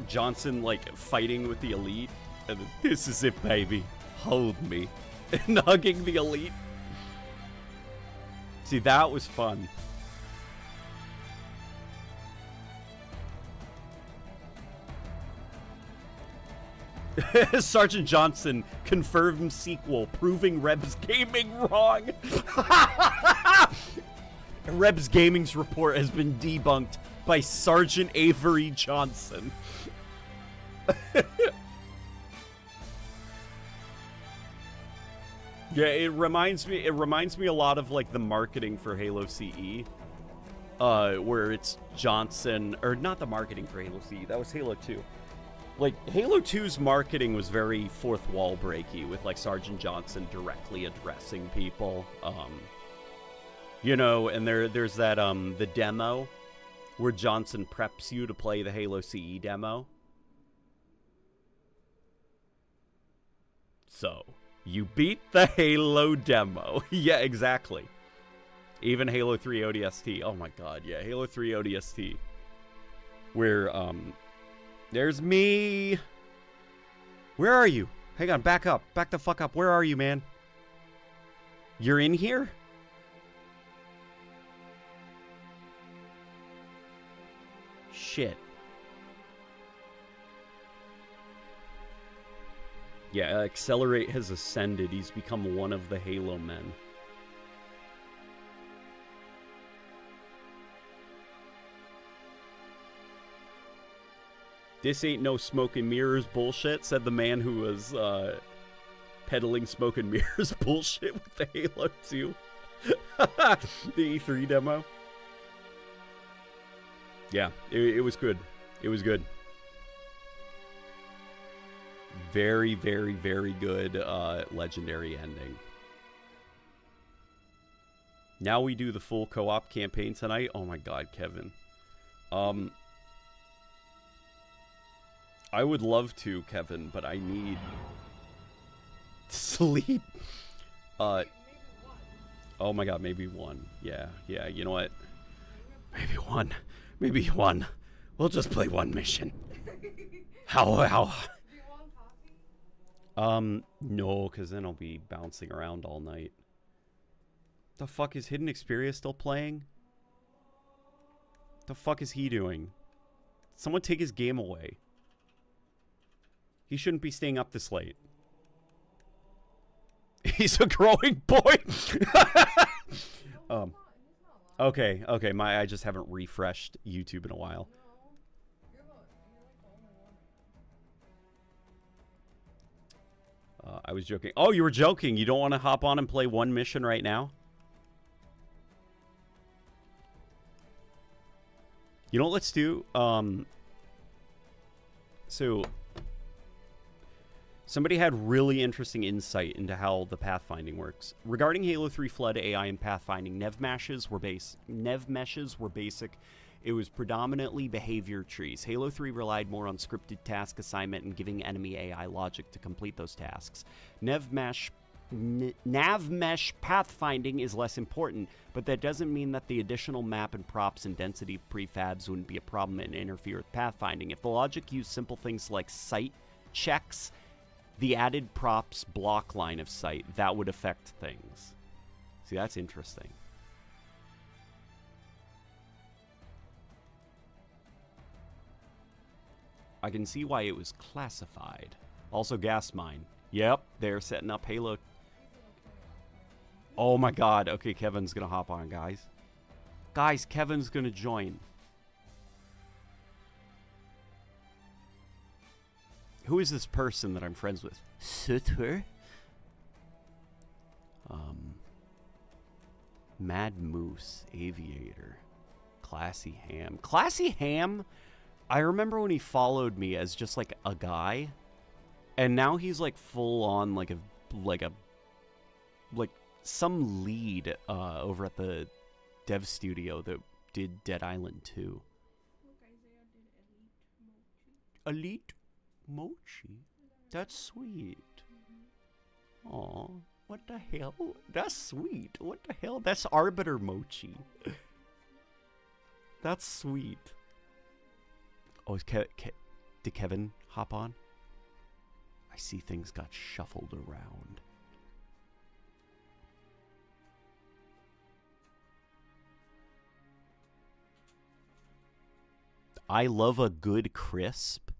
Johnson, like, fighting with the Elite. And then, this is it, baby. Hold me. And hugging the Elite. See, that was fun. Sergeant Johnson confirmed sequel, proving Rebs Gaming wrong. Rebs Gaming's report has been debunked by Sergeant Avery Johnson. Yeah, it reminds me a lot of like the marketing for Halo CE. Where it's Johnson, or not the marketing for Halo CE, that was Halo 2. Like, Halo 2's marketing was very fourth wall breaky, with, like, Sergeant Johnson directly addressing people. You know, and there's that, the demo, where Johnson preps you to play the Halo CE demo. So, you beat the Halo demo. Yeah, exactly. Even Halo 3 ODST. Oh my god, yeah, Halo 3 ODST. Where, there's me. Where are you? Hang on, back up. Back the fuck up. Where are you, man? You're in here? Shit. Yeah, Accelerate has ascended. He's become one of the Halo men. This ain't no smoke and mirrors bullshit, said the man who was peddling smoke and mirrors bullshit with the Halo 2. The E3 demo. Yeah, it was good. It was good. Very, very, very good Legendary ending. Now we do the full co-op campaign tonight. Oh my god, Kevin. I would love to, Kevin, but I need sleep. Oh my god, maybe one. Yeah, you know what? Maybe one. Maybe one. We'll just play one mission. How? No, because then I'll be bouncing around all night. The fuck is Hidden Xperia still playing? The fuck is he doing? Someone take his game away. He shouldn't be staying up this late. He's a growing boy. Okay. I just haven't refreshed YouTube in a while. I was joking. Oh, you were joking. You don't want to hop on and play one mission right now? You know what let's do? So somebody had really interesting insight into how the pathfinding works. Regarding Halo 3 Flood AI and pathfinding, Nev meshes were basic. It was predominantly behavior trees. Halo 3 relied more on scripted task assignment and giving enemy AI logic to complete those tasks. Nav mesh pathfinding is less important, but that doesn't mean that the additional map and props and density prefabs wouldn't be a problem and interfere with pathfinding. If the logic used simple things like sight checks, the added props block line of sight, that would affect things. See, that's interesting. I can see why it was classified. Also, gas mine. Yep, they're setting up Halo. Oh my god. Okay, Kevin's gonna hop on, guys. Guys, Kevin's gonna join. Who is this person that I'm friends with? Sutter? Mad Moose, Aviator, Classy Ham. Classy Ham? I remember when he followed me as just like a guy, and now he's like full on like some lead over at the dev studio that did Dead Island 2. Elite Mochi? That's sweet. Aw. What the hell? That's sweet. What the hell? That's Arbiter Mochi. That's sweet. Oh, did Kevin hop on? I see things got shuffled around. I love a good crisp.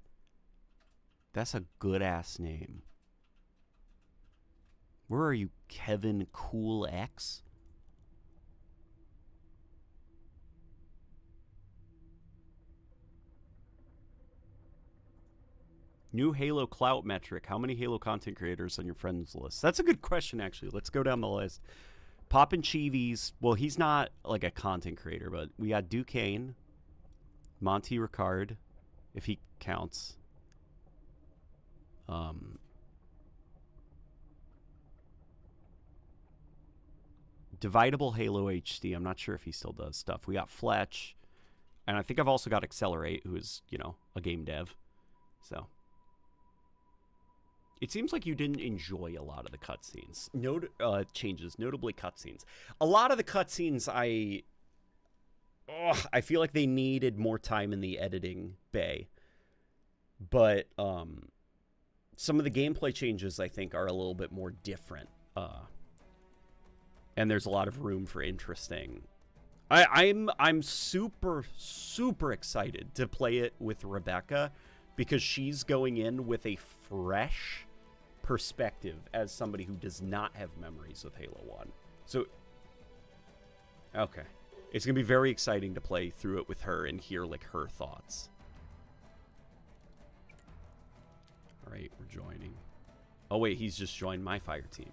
That's a good ass name. Where are you, Kevin Cool X? New Halo clout metric. How many Halo content creators on your friends list? That's a good question, actually. Let's go down the list. Poppin' Chivi's. Well, he's not like a content creator, but we got Duquesne, Monty Ricard, if he counts. Dividable Halo HD. I'm not sure if he still does stuff. We got Fletch. And I think I've also got Accelerate, who is, you know, a game dev. So. It seems like you didn't enjoy a lot of the cutscenes. Changes, notably cutscenes. A lot of the cutscenes, I feel like they needed more time in the editing bay. But some of the gameplay changes, I think, are a little bit more different. And there's a lot of room for interesting. I'm super, super excited to play it with Rebecca because she's going in with a fresh perspective as somebody who does not have memories with Halo 1. So, okay. It's going to be very exciting to play through it with her and hear, like, her thoughts. All right, we're joining. Oh, wait, he's just joined my fire team.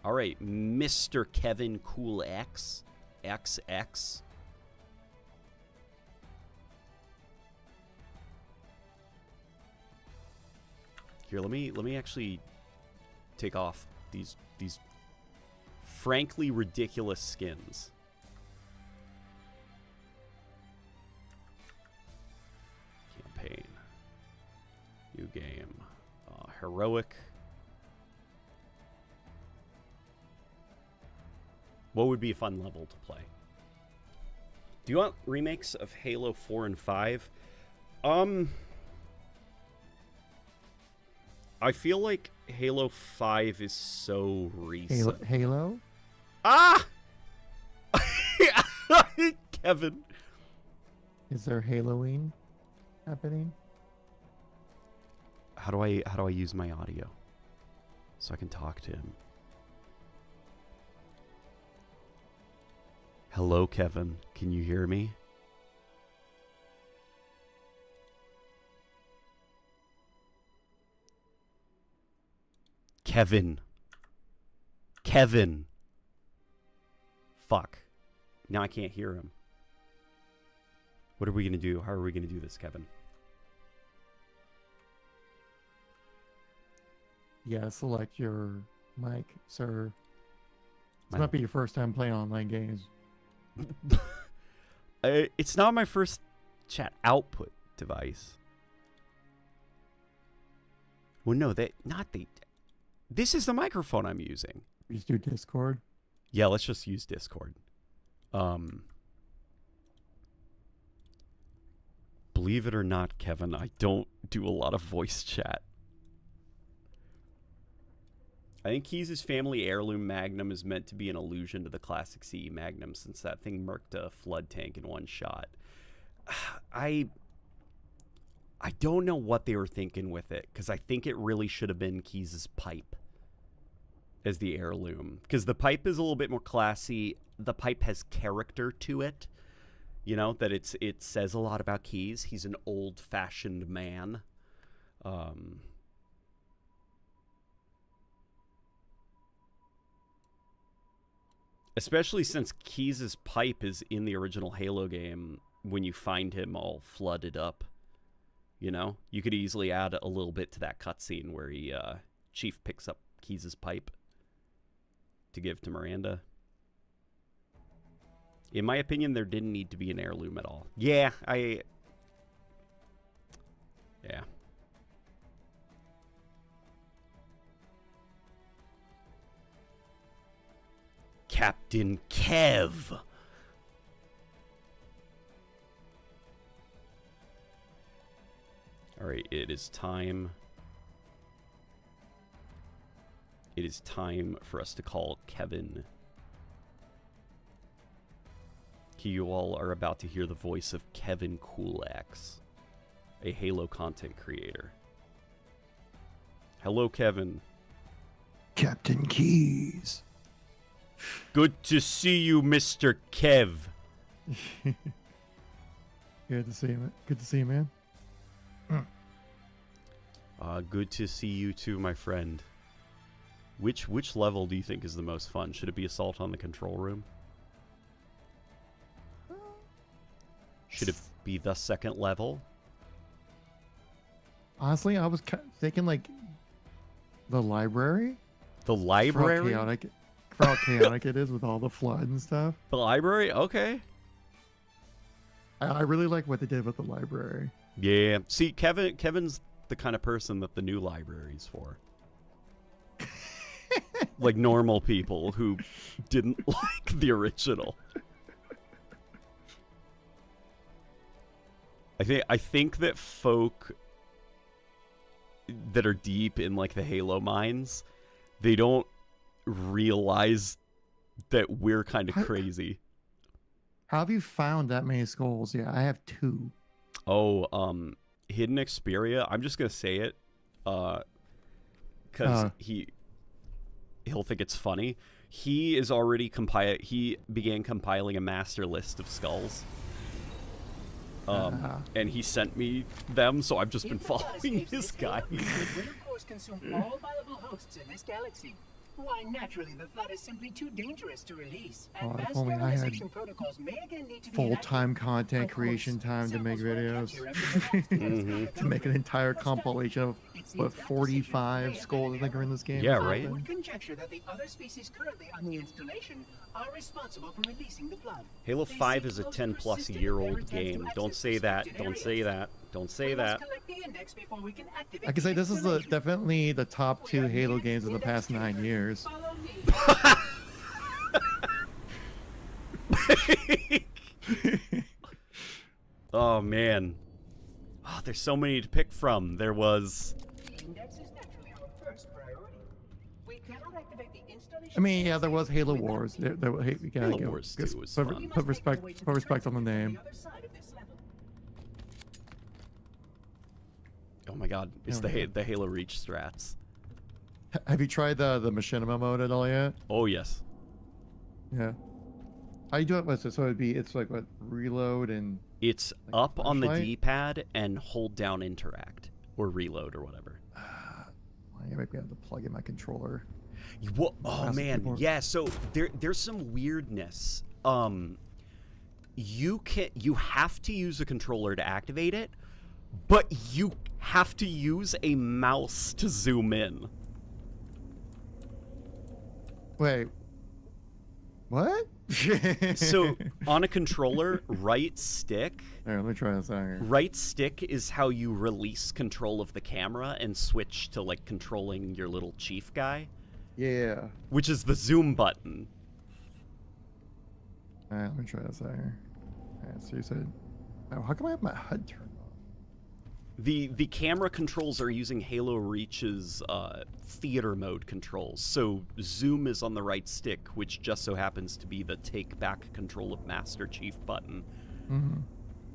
All right, Mr. Kevin Cool X. XX. Here, let me actually take off these frankly ridiculous skins. Campaign. New game. Heroic. What would be a fun level to play? Do you want remakes of Halo 4 and 5? I feel like Halo 5 is so recent. Halo? Ah! Kevin. Is there Halloween happening? How do I use my audio so I can talk to him? Hello, Kevin. Can you hear me? Kevin. Kevin. Fuck. Now I can't hear him. What are we going to do? How are we going to do this, Kevin? Yeah, select your mic, sir. This might be your first time playing online games. It's not my first chat output device. Well, no, this is the microphone I'm using. Just do Discord? Yeah, let's just use Discord. Believe it or not, Kevin, I don't do a lot of voice chat. I think Keys' family heirloom Magnum is meant to be an allusion to the classic CE Magnum since that thing murked a flood tank in one shot. I don't know what they were thinking with it because I think it really should have been Keys' pipe as the heirloom because the pipe is a little bit more classy. The pipe has character to it. You know, that it says a lot about Keys. He's an old-fashioned man. Especially since Keys' pipe is in the original Halo game when you find him all flooded up. You know? You could easily add a little bit to that cutscene where Chief picks up Keys' pipe to give to Miranda. In my opinion, there didn't need to be an heirloom at all. Yeah, Yeah. Captain Kev. Alright, it is time. It is time for us to call Kevin. You all are about to hear the voice of Kevin Coolax, a Halo content creator. Hello, Kevin. Captain Keys. Good to see you, Mr. Kev. Good to see you, man. Good to see you, man. Good to see you too, my friend. Which level do you think is the most fun? Should it be Assault on the Control Room? Should it be the second level? Honestly, I was thinking like the library. The library? For how chaotic it is with all the flood and stuff. The library? Okay. I really like what they did with the library. Yeah. See, Kevin's the kind of person that the new library's for. Like normal people who didn't like the original. I think that folk that are deep in like the Halo minds, they don't realize that we're kind of crazy. How have you found that many skulls? Yeah, I have 2. Oh, Hidden Xperia. I'm just gonna say it, because he'll think it's funny. He is already He began compiling a master list of skulls. And he sent me them, so I've just been following this guy. It will of course consume all viable hosts in this galaxy. Why, naturally, the flood is simply too dangerous to release. And mass if only I had sterilization protocols may again need to be full-time content creation time to make videos. To make an entire compilation of, what, 45 skulls I think are in this game? Yeah, right? I would conjecture that the other species currently on the installation are responsible for releasing the flood. Halo 5 is a 10-plus-year-old game. Don't say that. Don't say that. Don't say that. I can say this is definitely the top 2 Halo games in the past 9 years. Oh, man. Oh, there's so many to pick from. There was... I mean, yeah, there was Halo Wars. Halo Wars 2 was fun. Put respect on the name. Oh my god, it's the Halo Reach strats. Have you tried the machinima mode at all yet? Oh yes. Yeah. How you do it? So it's like what, reload and... It's like up on the D-pad and hold down interact or reload or whatever. I might be able to plug in my controller. Oh man, yeah. So there's some weirdness. You have to use a controller to activate it, but you have to use a mouse to zoom in. Wait. What? So on a controller, right stick. All right, let me try this out here. Right stick is how you release control of the camera and switch to like controlling your little chief guy. Yeah. Which is the zoom button. All right, let me try this out here. All right, so you said, oh, how come I have my HUD turned off? The camera controls are using Halo Reach's theater mode controls. So zoom is on the right stick, which just so happens to be the take back control of Master Chief button. Mm-hmm.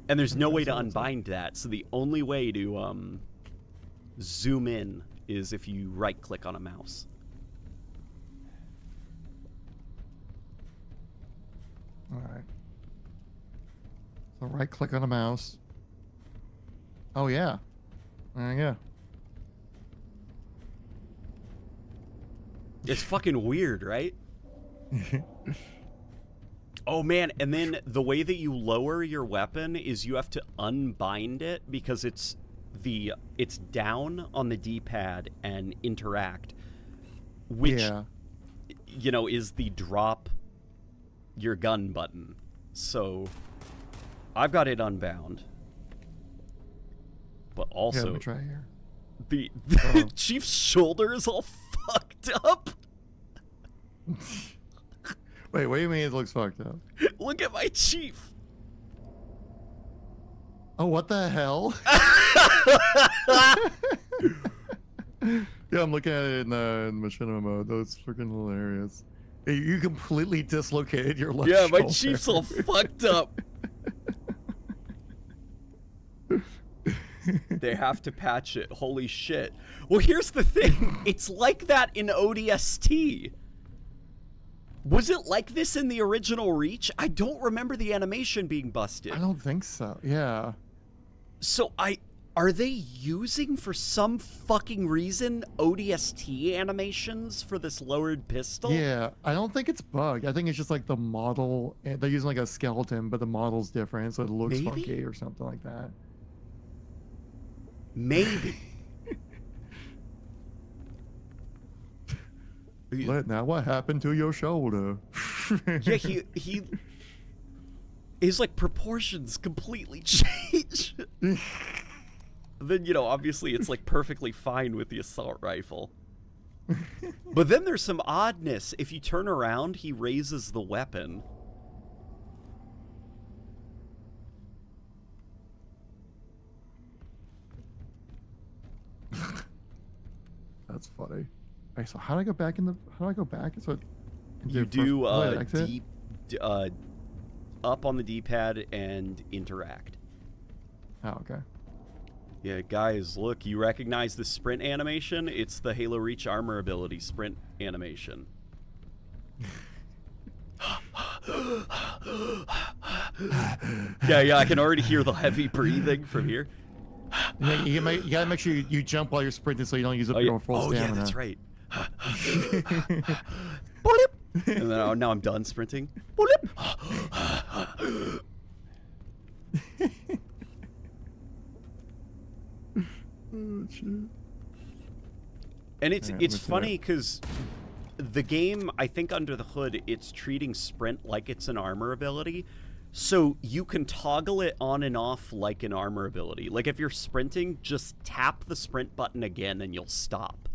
And there's no way to unbind that. So the only way to zoom in is if you right click on a mouse. All right. So right click on a mouse. Oh yeah. There you go. It's fucking weird, right? Oh man, and then the way that you lower your weapon is you have to unbind it because it's down on the D-pad and interact, which you know is the drop your gun button. So I've got it unbound. But also let me try here. The Chief's shoulder is all fucked up. Wait, what do you mean it looks fucked up? Look at my chief. Oh, what the hell? Yeah, I'm looking at it in machinima mode. That's freaking hilarious. You completely dislocated your left shoulder. Yeah, my chief's all fucked up. They have to patch it. Holy shit. Well, here's the thing. It's like that in ODST. Was it like this in the original Reach? I don't remember the animation being busted. I don't think so. Yeah. So are they using, for some fucking reason, ODST animations for this lowered pistol? Yeah, I don't think it's bugged. I think it's just like the model. They're using like a skeleton, but the model's different, so it looks funky or something like that. Maybe. Now what happened to your shoulder? Yeah, he his like proportions completely change. Then, you know, obviously it's like perfectly fine with the assault rifle. But then there's some oddness. If you turn around, he raises the weapon. That's funny. Alright, so how do I go back in the? How do I go back? So you do up on the D-pad and interact. Oh, okay. Yeah, guys, look, you recognize the sprint animation? It's the Halo Reach armor ability sprint animation. Yeah, I can already hear the heavy breathing from here. You gotta make sure you jump while you're sprinting so you don't use up your full stamina. Yeah, that's right. And then now I'm done sprinting. And it's funny because the game, I think under the hood, it's treating sprint like it's an armor ability. So you can toggle it on and off like an armor ability. Like if you're sprinting, just tap the sprint button again and you'll stop.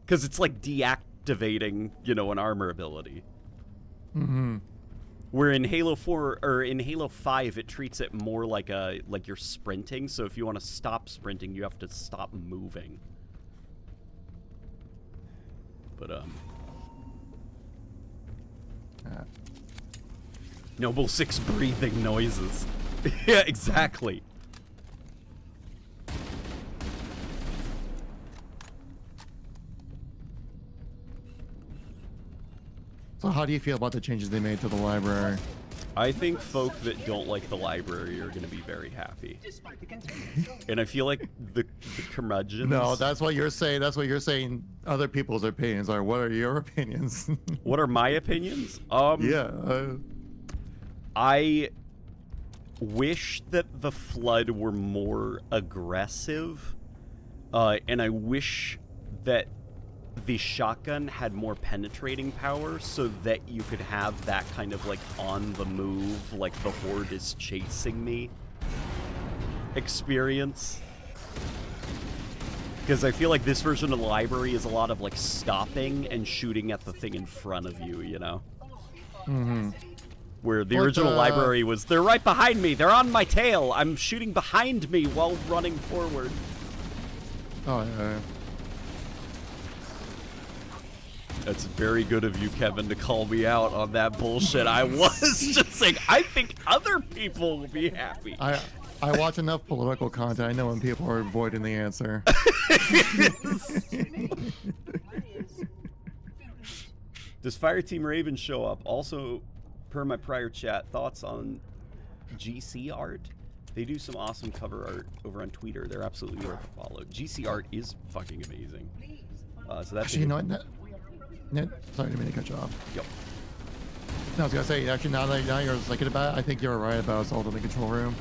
Because it's like deactivating, you know, an armor ability. Mm-hmm. Where in Halo 4 or in Halo 5, it treats it more like you're sprinting. So if you want to stop sprinting, you have to stop moving. But Noble 6 breathing noises. Yeah, exactly. So how do you feel about the changes they made to the library? I think folk that don't like the library are going to be very happy. And I feel like the curmudgeons... No, that's what you're saying. That's what you're saying. Other people's opinions are. What are your opinions? What are my opinions? Yeah. I wish that the Flood were more aggressive. And I wish that the shotgun had more penetrating power so that you could have that kind of like on the move, like the horde is chasing me experience. Because I feel like this version of the library is a lot of like stopping and shooting at the thing in front of you, you know? Mm-hmm. Where the original library was, they're right behind me, they're on my tail, I'm shooting behind me while running forward. Oh, yeah. That's very good of you, Kevin, to call me out on that bullshit. I was just saying, I think other people will be happy. I watch enough political content. I know when people are avoiding the answer. Does Fireteam Raven show up? Also, per my prior chat, thoughts on GC art? They do some awesome cover art over on Twitter. They're absolutely worth a follow. GC art is fucking amazing. So that's actually, you know what? Sorry, I didn't mean to cut you off. Yep. No, I was gonna say, actually, now you're thinking about it, I think you're right about Assault in the Control Room.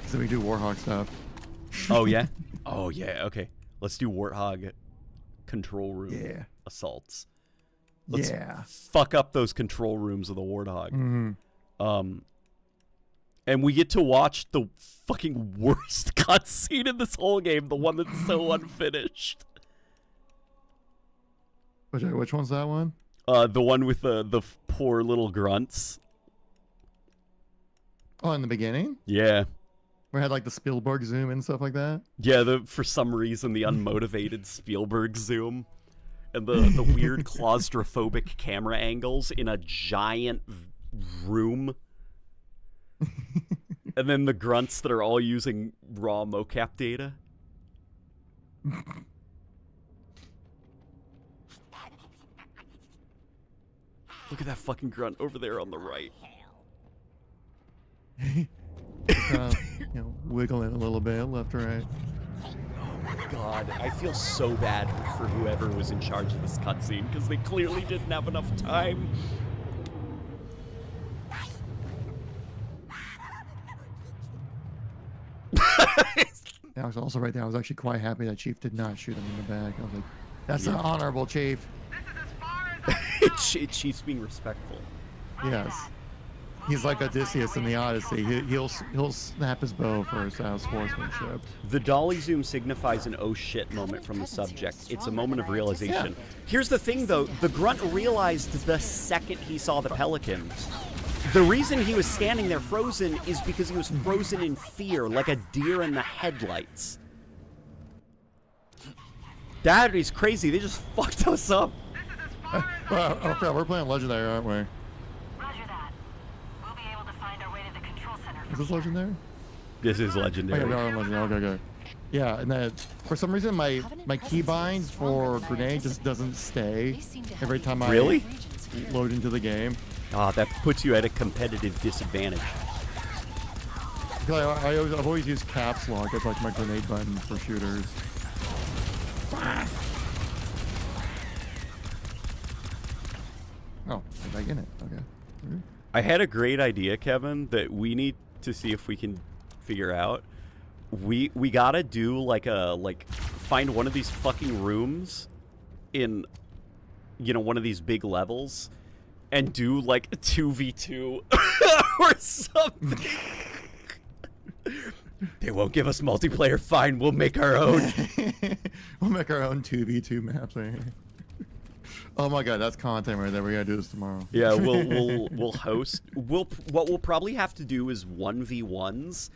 Because we do Warhawk stuff. Oh, yeah? Oh, yeah, okay. Let's do Warthog Control Room assaults. Let's fuck up those control rooms of the Warthog. Mm-hmm. And we get to watch the fucking worst cutscene in this whole game, the one that's so unfinished. Which one's that one? The one with the poor little grunts. Oh, in the beginning? Yeah. Where it had like the Spielberg zoom and stuff like that? Yeah, for some reason, the unmotivated Spielberg zoom. And the weird claustrophobic camera angles in a giant room. And then the grunts that are all using raw mocap data. Look at that fucking grunt over there on the right. Wiggling a little bit, left or right. Oh my god, I feel so bad for whoever was in charge of this cutscene, because they clearly didn't have enough time. I was also right there. I was actually quite happy that Chief did not shoot him in the back. I was like, that's an honorable Chief. Chief's being respectful. Yes. He's like Odysseus in the Odyssey. He'll snap his bow for his sportsmanship. The dolly zoom signifies an oh shit moment from the subject. It's a moment of realization. Yeah. Here's the thing though, the grunt realized the second he saw the pelican. The reason he was standing there frozen is because he was frozen in fear, like a deer in the headlights. That is crazy, they just fucked us up. Well, we're playing Legendary, aren't we? Is this Legendary? This is Legendary. Okay, Legendary. Okay. Yeah, and then for some reason my keybind for grenade just doesn't stay every time I load into the game. Ah, that puts you at a competitive disadvantage. I've always used caps lock as like my grenade button for shooters. Oh, I'm back in it. Okay. I had a great idea, Kevin, that we need to see if we can figure out. We gotta do find one of these fucking rooms in, one of these big levels and do like a 2v2 or something. They won't give us multiplayer. Fine, we'll make our own. We'll make our own 2v2 maps. Oh my god, that's content right there. We gotta do this tomorrow. Yeah, we'll host. What we'll probably have to do is 1v1s,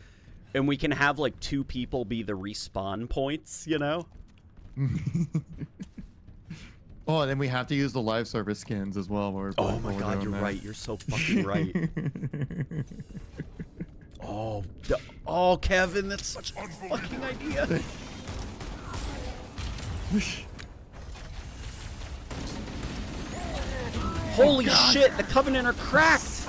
and we can have like 2 people be the respawn points. Oh, and then we have to use the live service skins as well. Oh my god, you're right. You're so fucking right. Oh, Kevin, that's such a fucking idea. Holy shit, the Covenant are cracked!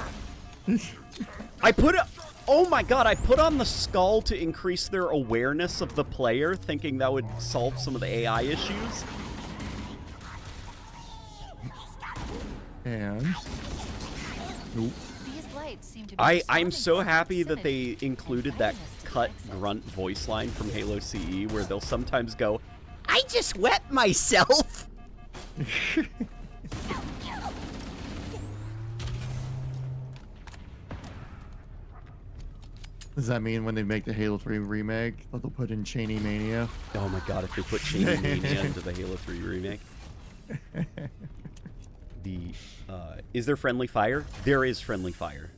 Oh my god, I put on the skull to increase their awareness of the player, thinking that would solve some of the AI issues. And... These lights seem to be I'm so happy that they included that cut grunt voice line from Halo CE, where they'll sometimes go, I just wet myself! Does that mean when they make the Halo 3 remake, that they'll put in Cheney Mania? Oh my god, if they put Cheney Mania into the Halo 3 remake. Is there friendly fire? There is friendly fire.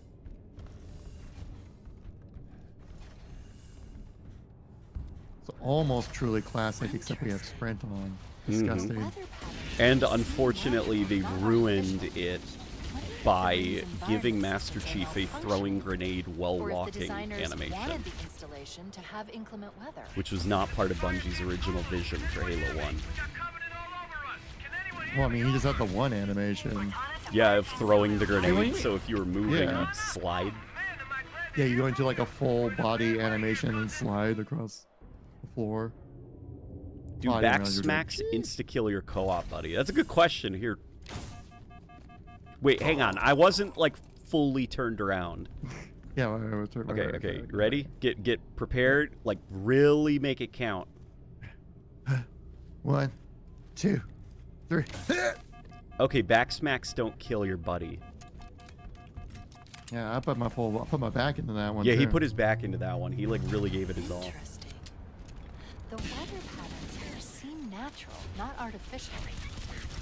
It's almost truly classic, except we have Sprint on. Disgusting. Mm-hmm. And unfortunately, they ruined it by giving Master Chief a throwing grenade while walking animation, the installation to have inclement weather, which was not part of Bungie's original vision for Halo 1. Well, I mean, he just had the one animation. Yeah, of throwing the grenade, so if you were moving, you'd slide. Yeah, you go into like a full body animation and slide across the floor. Do back smacks insta-kill your co-op buddy? That's a good question here. Wait, hang on. I wasn't like fully turned around. Yeah, I was turned around. Okay. Ready? Get prepared. Like really make it count. 1, 2, 3. Okay, back smacks don't kill your buddy. Yeah, I put my back into that one. Yeah, too. he put his back into that one. He like really gave it his all. Interesting. The weather patterns here seem natural, not artificial.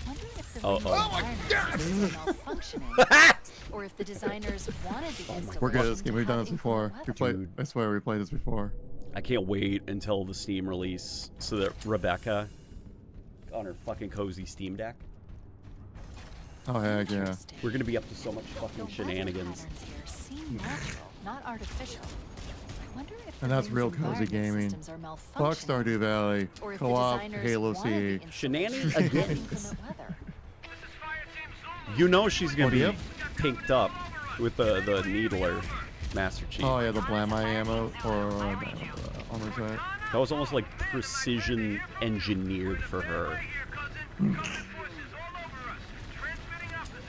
wonder if the Oh my God! Malfunctioning, or if the designers wanted the installation. We're good at this game. We've done this before. I swear we played this before. I can't wait until the Steam release so that Rebecca, on her fucking cozy Steam Deck. Oh heck yeah! We're gonna be up to so much fucking shenanigans. Here seem natural, not artificial. I wonder if And that's real cozy gaming. Fuck Stardew Valley. Co-op Halo CE. Shenanigans again. You know she's gonna be pinked up with the Needler Master Chief. Oh yeah, the Blameye ammo or armor set. That was almost like precision engineered for her.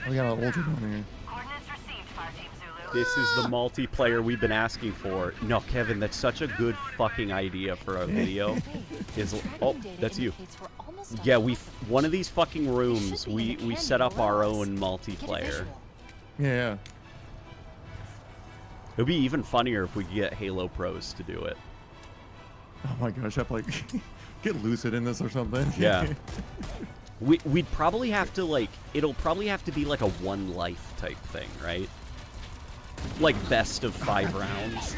We got an ultra down here. This is the multiplayer we've been asking for. No, Kevin, that's such a good fucking idea for a video. Oh, that's you. Yeah, one of these fucking rooms, we set up our own multiplayer. Yeah. It would be even funnier if we could get Halo Pros to do it. Oh my gosh, I'd like get Lucid in this or something. Yeah. We'd probably have to like, it'll probably have to be like a one life type thing, right? Like best of 5 rounds.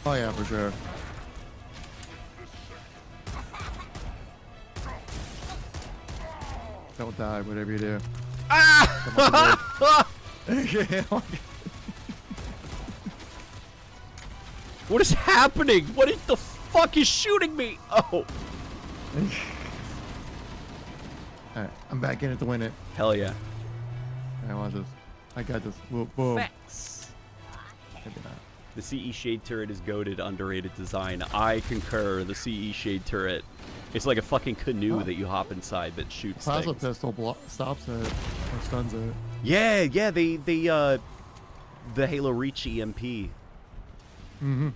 Oh yeah, for sure. Don't die, whatever you do. Ah! What is happening? What the fuck is shooting me? Oh. Alright, I'm back in it to win it. Hell yeah. I want this. I got this. Whoa. Facts. The CE Shade Turret is goated, underrated design. I concur. The CE Shade Turret, it's like a fucking canoe that you hop inside that shoots Plasma things. pistol stops it or stuns it. Yeah, they the Halo Reach EMP. Mm-hmm.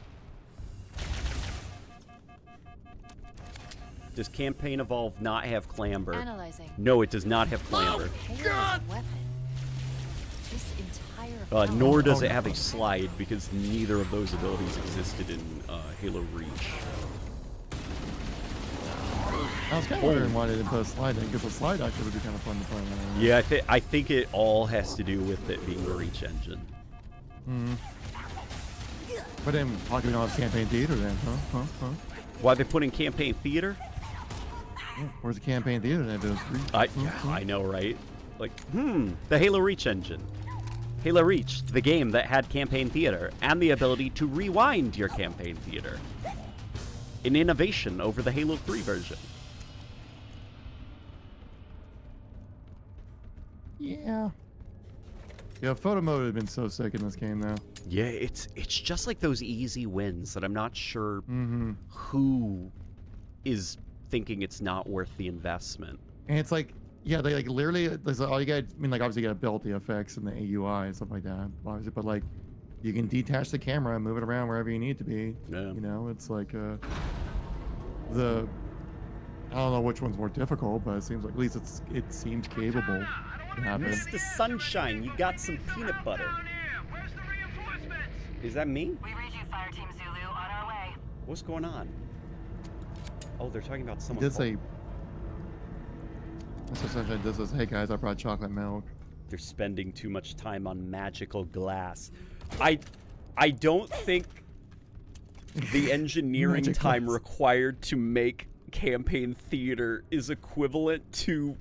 Does Campaign Evolve not have clamber? Analyzing. No, it does not have clamber. Oh, God! This entire Nor does it have a slide, because neither of those abilities existed in Halo Reach. I was kind of wondering why they didn't put a slide in, because a slide actually would be kind of fun to play. Yeah, I think it all has to do with it being a Reach engine. Mm-hmm. But then, how come we don't have Campaign Theater then, huh? Why they put in Campaign Theater? Yeah, where's the Campaign Theater then? I know, right? Like, the Halo Reach engine. Halo Reach, the game that had Campaign Theater, and the ability to rewind your Campaign Theater. An innovation over the Halo 3 version. Yeah. Yeah, photo mode would have been so sick in this game, though. Yeah, it's just like those easy wins that I'm not sure who is thinking it's not worth the investment. And it's like, yeah, they like literally, there's all you got. I mean, like obviously you got to build the effects and the AUI and stuff like that, obviously. But like, you can detach the camera and move it around wherever you need to be. Yeah. You know, it's like I don't know which one's more difficult, but it seems like at least it seems capable to happen. Mr. Sunshine, you got some peanut butter. Is that me? We read you, Fire Team Zulu, on our way. What's going on? Oh, they're talking about someone. He did say. Mr. Sunshine does this. Hey guys, I brought chocolate milk. They're spending too much time on magical glass. I don't think the engineering time required to make Campaign Theater is equivalent to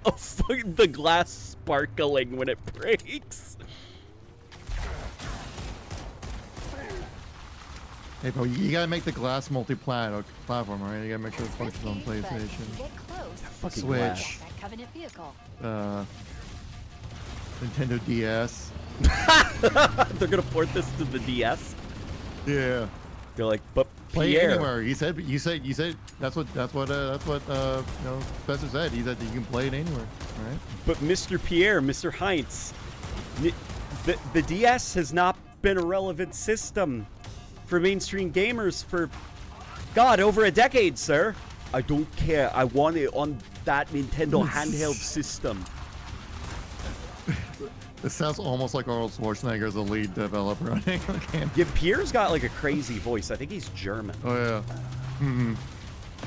the glass sparkling when it breaks. Hey, bro, you gotta make the glass multi-platform, right? You gotta make sure it functions on PlayStation, Switch, Nintendo DS. They're gonna port this to the DS. Yeah. They're like, but play Pierre. anywhere. You said that's what Spencer said. He said that you can play it anywhere, right? But Mr. Pierre, Mr. Heinz, the DS has not been a relevant system for mainstream gamers for, God, over a decade, sir. I don't care. I want it on that Nintendo handheld system. It sounds almost like Arnold Schwarzenegger as the lead developer on the game. Yeah, Pierre's got like a crazy voice. I think he's German. Oh yeah.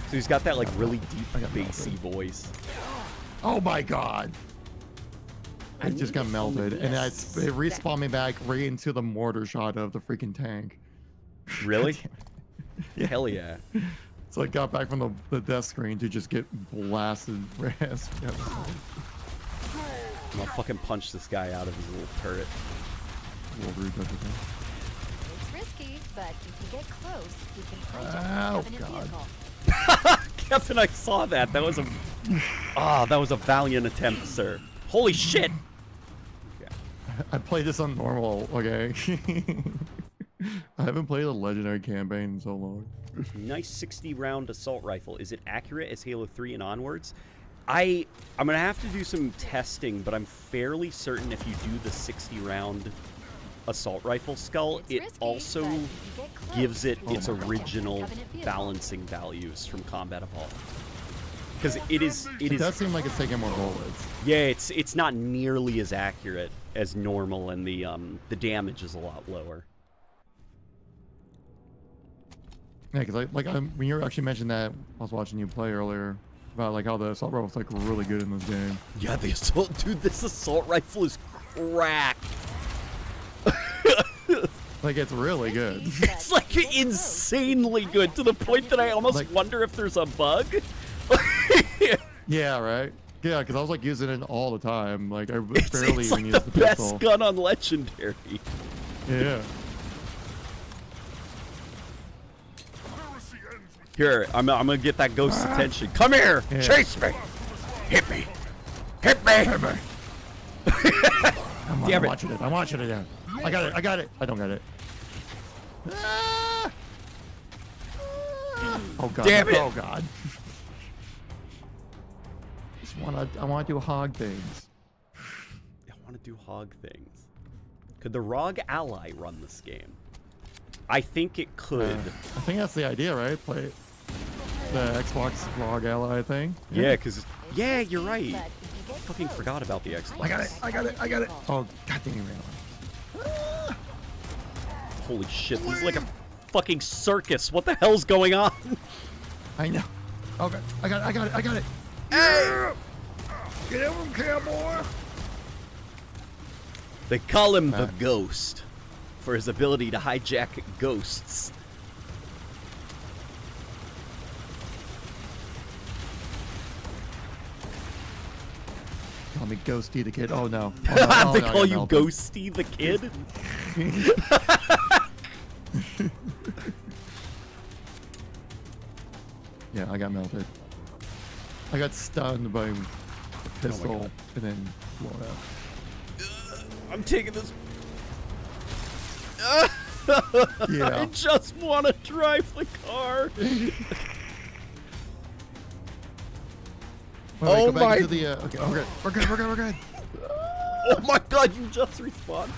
So he's got that like really deep bassy voice. Oh my god. I just got melted, and it respawned me back right into the mortar shot of the freaking tank. Really? Yeah. Hell yeah. So I got back from the death screen to just get blasted. I'm gonna fucking punch this guy out of his little turret. It's risky, but if you get close, we can fight Oh, it in a God. vehicle. Captain, I saw that. That was a... that was a valiant attempt, sir. Holy shit! I played this on normal, okay? I haven't played a legendary campaign in so long. Nice 60-round assault rifle. Is it accurate as Halo 3 and onwards? I'm gonna have to do some testing, but I'm fairly certain if you do the 60-round assault rifle skull, it also gives it its original balancing values from Combat Evolved. Because it does seem like it's taking more bullets. Yeah, it's not nearly as accurate as normal, and the damage is a lot lower. Yeah, because when you actually mentioned that, I was watching you play earlier about like how the assault rifle is like really good in this game. Yeah, the assault, dude, this assault rifle is cracked. Like it's really good. It's like insanely good to the point that I almost wonder if there's a bug. Yeah, right. Yeah, because I was like using it all the time. Like I It's barely even like use the the pistol. best gun on Legendary. Yeah. Here, I'm gonna get that ghost's attention. Come here, Yeah. chase me, hit me, hit me. I'm watching it. I'm watching it. Yeah. I got it. I got it. I don't got it. Oh god. Damn it. Oh god. I want to do hog things. I want to do hog things. Could the ROG Ally run this game? I think it could. I think that's the idea, right? Play the Xbox ROG Ally thing. Yeah, because you're right. Fucking forgot about the Xbox. I got it. I got it. I got it. Oh god dang it! Holy shit! This is like a fucking circus. What the hell's going on? I know. Oh god! I got it. I got it. I got it. Hey! Get him, cowboy! They call him the Ghost for his ability to hijack ghosts. Call me Ghosty the Kid. Oh no. Oh, no. They call you Ghosty the Kid? Yeah, I got melted. I got stunned by a pistol and then blown out. I'm taking this. Yeah. I just want to drive the car. Oh my! Okay, okay, we're good. We're good. We're good. We're good. Oh my god! You just respawned.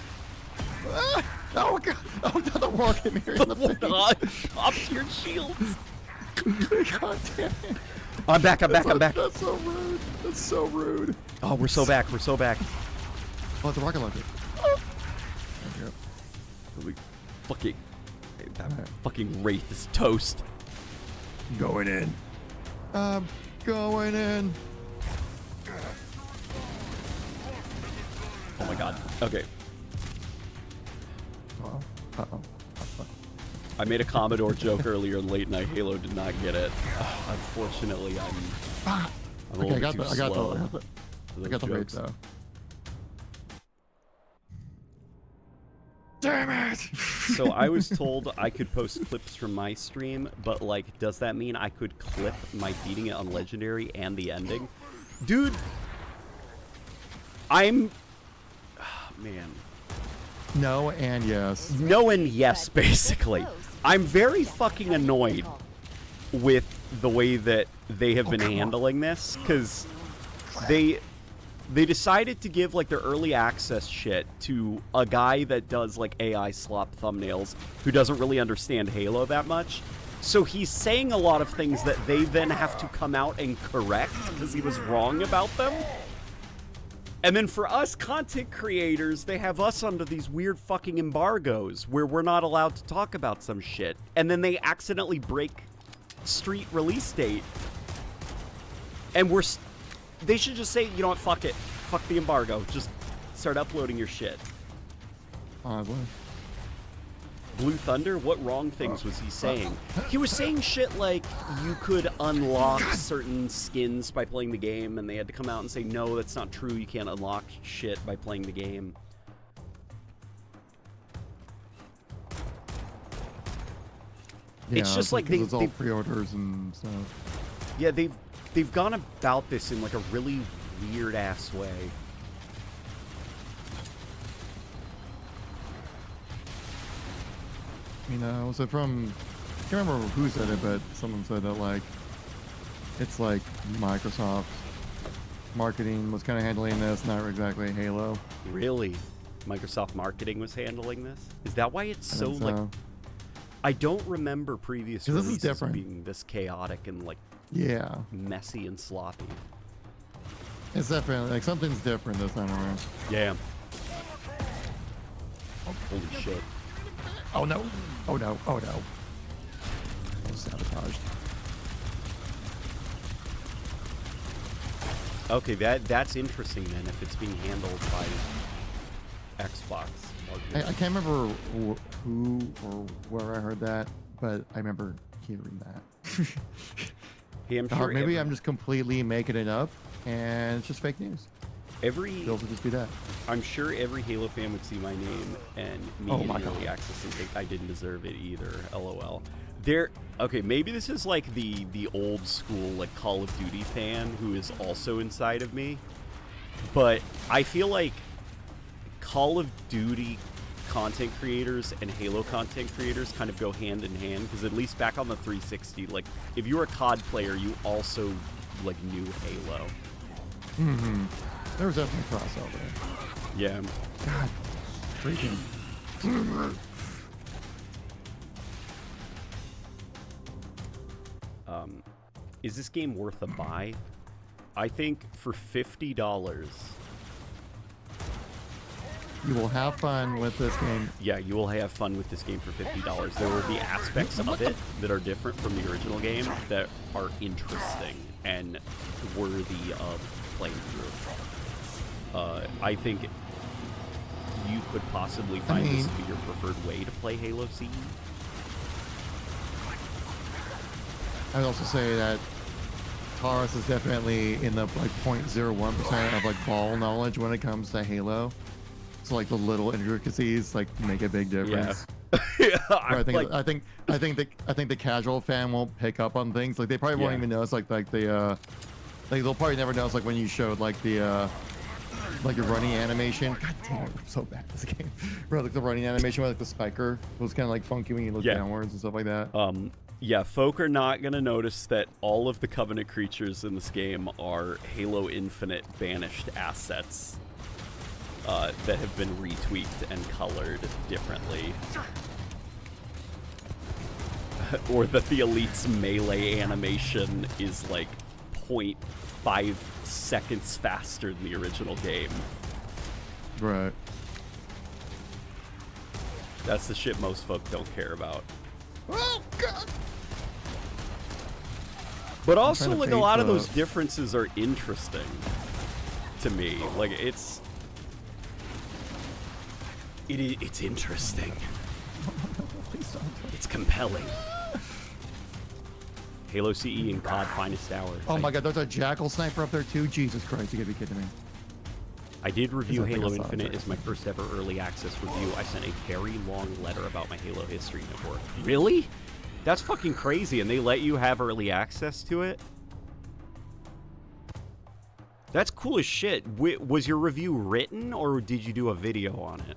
Oh god! Oh no! The war hit me right in the face. Popped your shields. God damn it! I'm back. I'm back. I'm back. That's so rude. That's so rude. Oh, we're so back. We're so back. Oh, it's a rocket launcher. Fucking, that fucking Wraith is toast. Going in. Going in. Oh my god. Okay. Uh-oh. I made a Commodore joke earlier in Late Night. Halo did not get it. Unfortunately, I'm a little bit too slow. I got the rate though. Damn it! So I was told I could post clips from my stream, but like, does that mean I could clip my beating it on Legendary and the ending? Dude, I'm... Oh, man. No and yes. No and yes, basically. I'm very fucking annoyed with the way that they have been handling this, because they decided to give like their early access shit to a guy that does like AI slop thumbnails who doesn't really understand Halo that much. So he's saying a lot of things that they then have to come out and correct because he was wrong about them. And then for us content creators, they have us under these weird fucking embargoes where we're not allowed to talk about some shit. And then they accidentally break Street release date. And they should just say, you know what, fuck it. Fuck the embargo. Just start uploading your shit. Blue Thunder? What wrong things was he saying? He was saying shit like you could unlock certain skins by playing the game, and they had to come out and say, no, that's not true. You can't unlock shit by playing the game. Yeah, it's just like it's all pre-orders and stuff. Yeah, they've gone about this in like a really weird ass way. You know, so from, I can't remember who said it, but someone said that, like, it's like Microsoft marketing was kind of handling this, not exactly Halo. Really? Microsoft marketing was handling this? Is that why it's so, so. like... I don't remember previous releases different. being this chaotic and, like, yeah, messy and sloppy. It's definitely, like, something's different this time around. Yeah. Oh, holy shit. Oh no! Oh no! Oh no! I'm sabotaged. Okay, that's interesting then, if it's being handled by Xbox. I can't remember who or where I heard that, but I remember hearing that. Hey, I'm sure maybe I'm just completely making it up, and it's just fake news. It'll just be that. I'm sure every Halo fan would see my name and me in early access and think I didn't deserve it either. LOL. Okay, maybe this is like the old school like Call of Duty fan who is also inside of me, but I feel like Call of Duty content creators and Halo content creators kind of go hand in hand, because at least back on the 360, like if you were a COD player, you also like knew Halo. Mm-hmm. There was definitely a crossover. Yeah. God, freaking. Is this game worth a buy? I think for $50. You will have fun with this game. Yeah, you will have fun with this game for $50. There will be aspects of it that are different from the original game that are interesting and worthy of playing through. I think you could possibly find this to be your preferred way to play Halo CE. I would also say that Taurus is definitely in the like 0.01% of like ball knowledge when it comes to Halo. So like the little intricacies like make a big difference. Yeah. I think the casual fan won't pick up on things. Like they probably won't even notice like the they'll probably never notice like when you showed like the like your running animation. God damn it, I'm so bad at this game. Bro, like the running animation with like the spiker was kind of like funky when you look downwards and stuff like that. Yeah, folk are not going to notice that all of the Covenant creatures in this game are Halo Infinite banished assets that have been retweaked and colored differently. Or that the Elite's melee animation is like 0.5 seconds faster than the original game. Right. That's the shit most folk don't care about. Oh, God. But also, like, a lot of those differences are interesting to me. Like, it's interesting. It's compelling. Halo CE and COD Finest Hour. Oh my God, there's a Jackal sniper up there too? Jesus Christ, you gotta be kidding me. I did review Halo Infinite as my first ever early access review. I sent a very long letter about my Halo history and it worked. Really? That's fucking crazy, and they let you have early access to it? That's cool as shit. Was your review written, or did you do a video on it?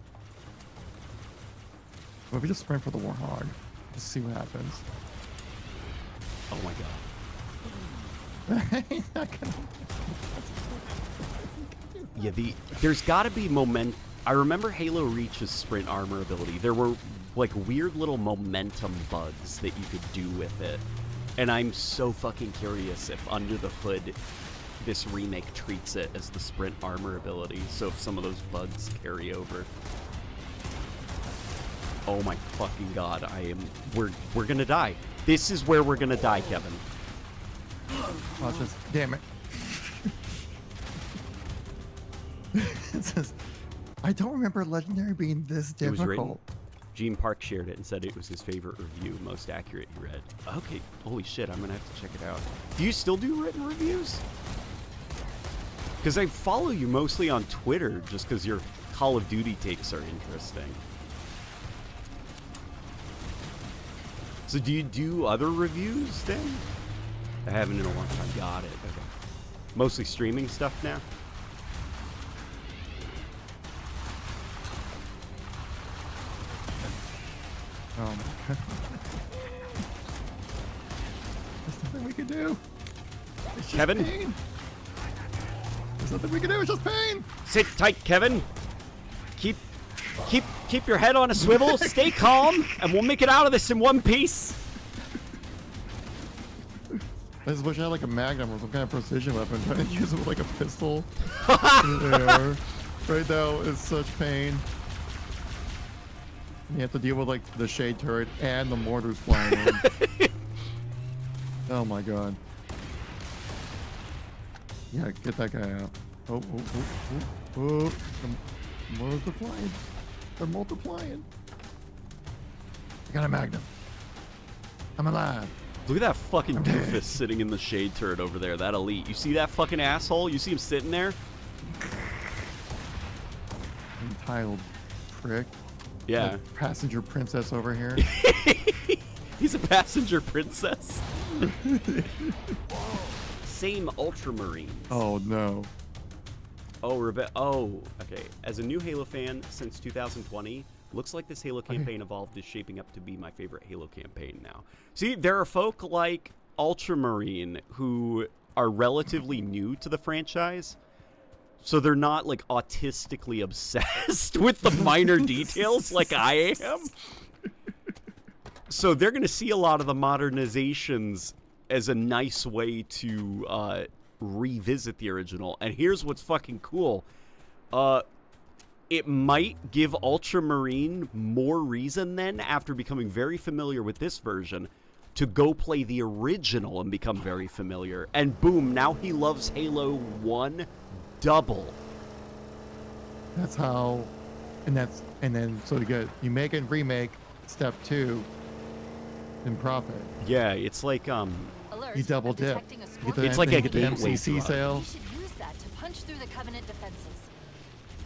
Maybe just sprint for the Warhog. Just see what happens. Oh my God. Yeah, there's got to be I remember Halo Reach's sprint armor ability. There were like weird little momentum bugs that you could do with it. And I'm so fucking curious if under the hood this remake treats it as the sprint armor ability. So if some of those bugs carry over. Oh my fucking God, we're gonna die. This is where we're gonna die, Kevin. Watch this. Damn it. It says, I don't remember Legendary being this It was written. difficult. Gene Park shared it and said it was his favorite review, most accurate he read. Okay, holy shit, I'm gonna have to check it out. Do you still do written reviews? Because I follow you mostly on Twitter just because your Call of Duty takes are interesting. So do you do other reviews then? I haven't in a long time. Got it. Okay. Mostly streaming stuff now? Oh my god. There's nothing we can do. It's just Kevin? pain. There's nothing we can do, it's just pain. Sit tight, Kevin. Keep your head on a swivel, stay calm, and we'll make it out of this in one piece. I just wish I had like a magnum or some kind of precision weapon. I'm trying to use it with like a pistol in the air. Right now, it's such pain. And you have to deal with like the shade turret and the mortars flying in. Oh my god. Yeah, get that guy out. Oh. The mortars are flying. They're multiplying. I got a magnum. I'm alive. Look at that fucking doofus sitting in the shade turret over there, that elite. You see that fucking asshole? You see him sitting there? Entitled prick. Yeah. Like passenger princess over here. He's a passenger princess. Same ultramarine. Oh no. Oh, okay. As a new Halo fan since 2020, looks like this Halo campaign Evolved is shaping up to be my favorite Halo campaign now. See, there are folk like Ultramarine who are relatively new to the franchise, so they're not like autistically obsessed with the minor details like I am. So they're going to see a lot of the modernizations as a nice way to revisit the original. And here's what's fucking cool. It might give Ultramarine more reason then, after becoming very familiar with this version, to go play the original and become very familiar. And boom, now he loves Halo 1 double. That's how, and then so you make and remake step 2 in profit. Yeah, it's like you double dip. It's like a MCC sale. You should use that to punch through the Covenant defenses.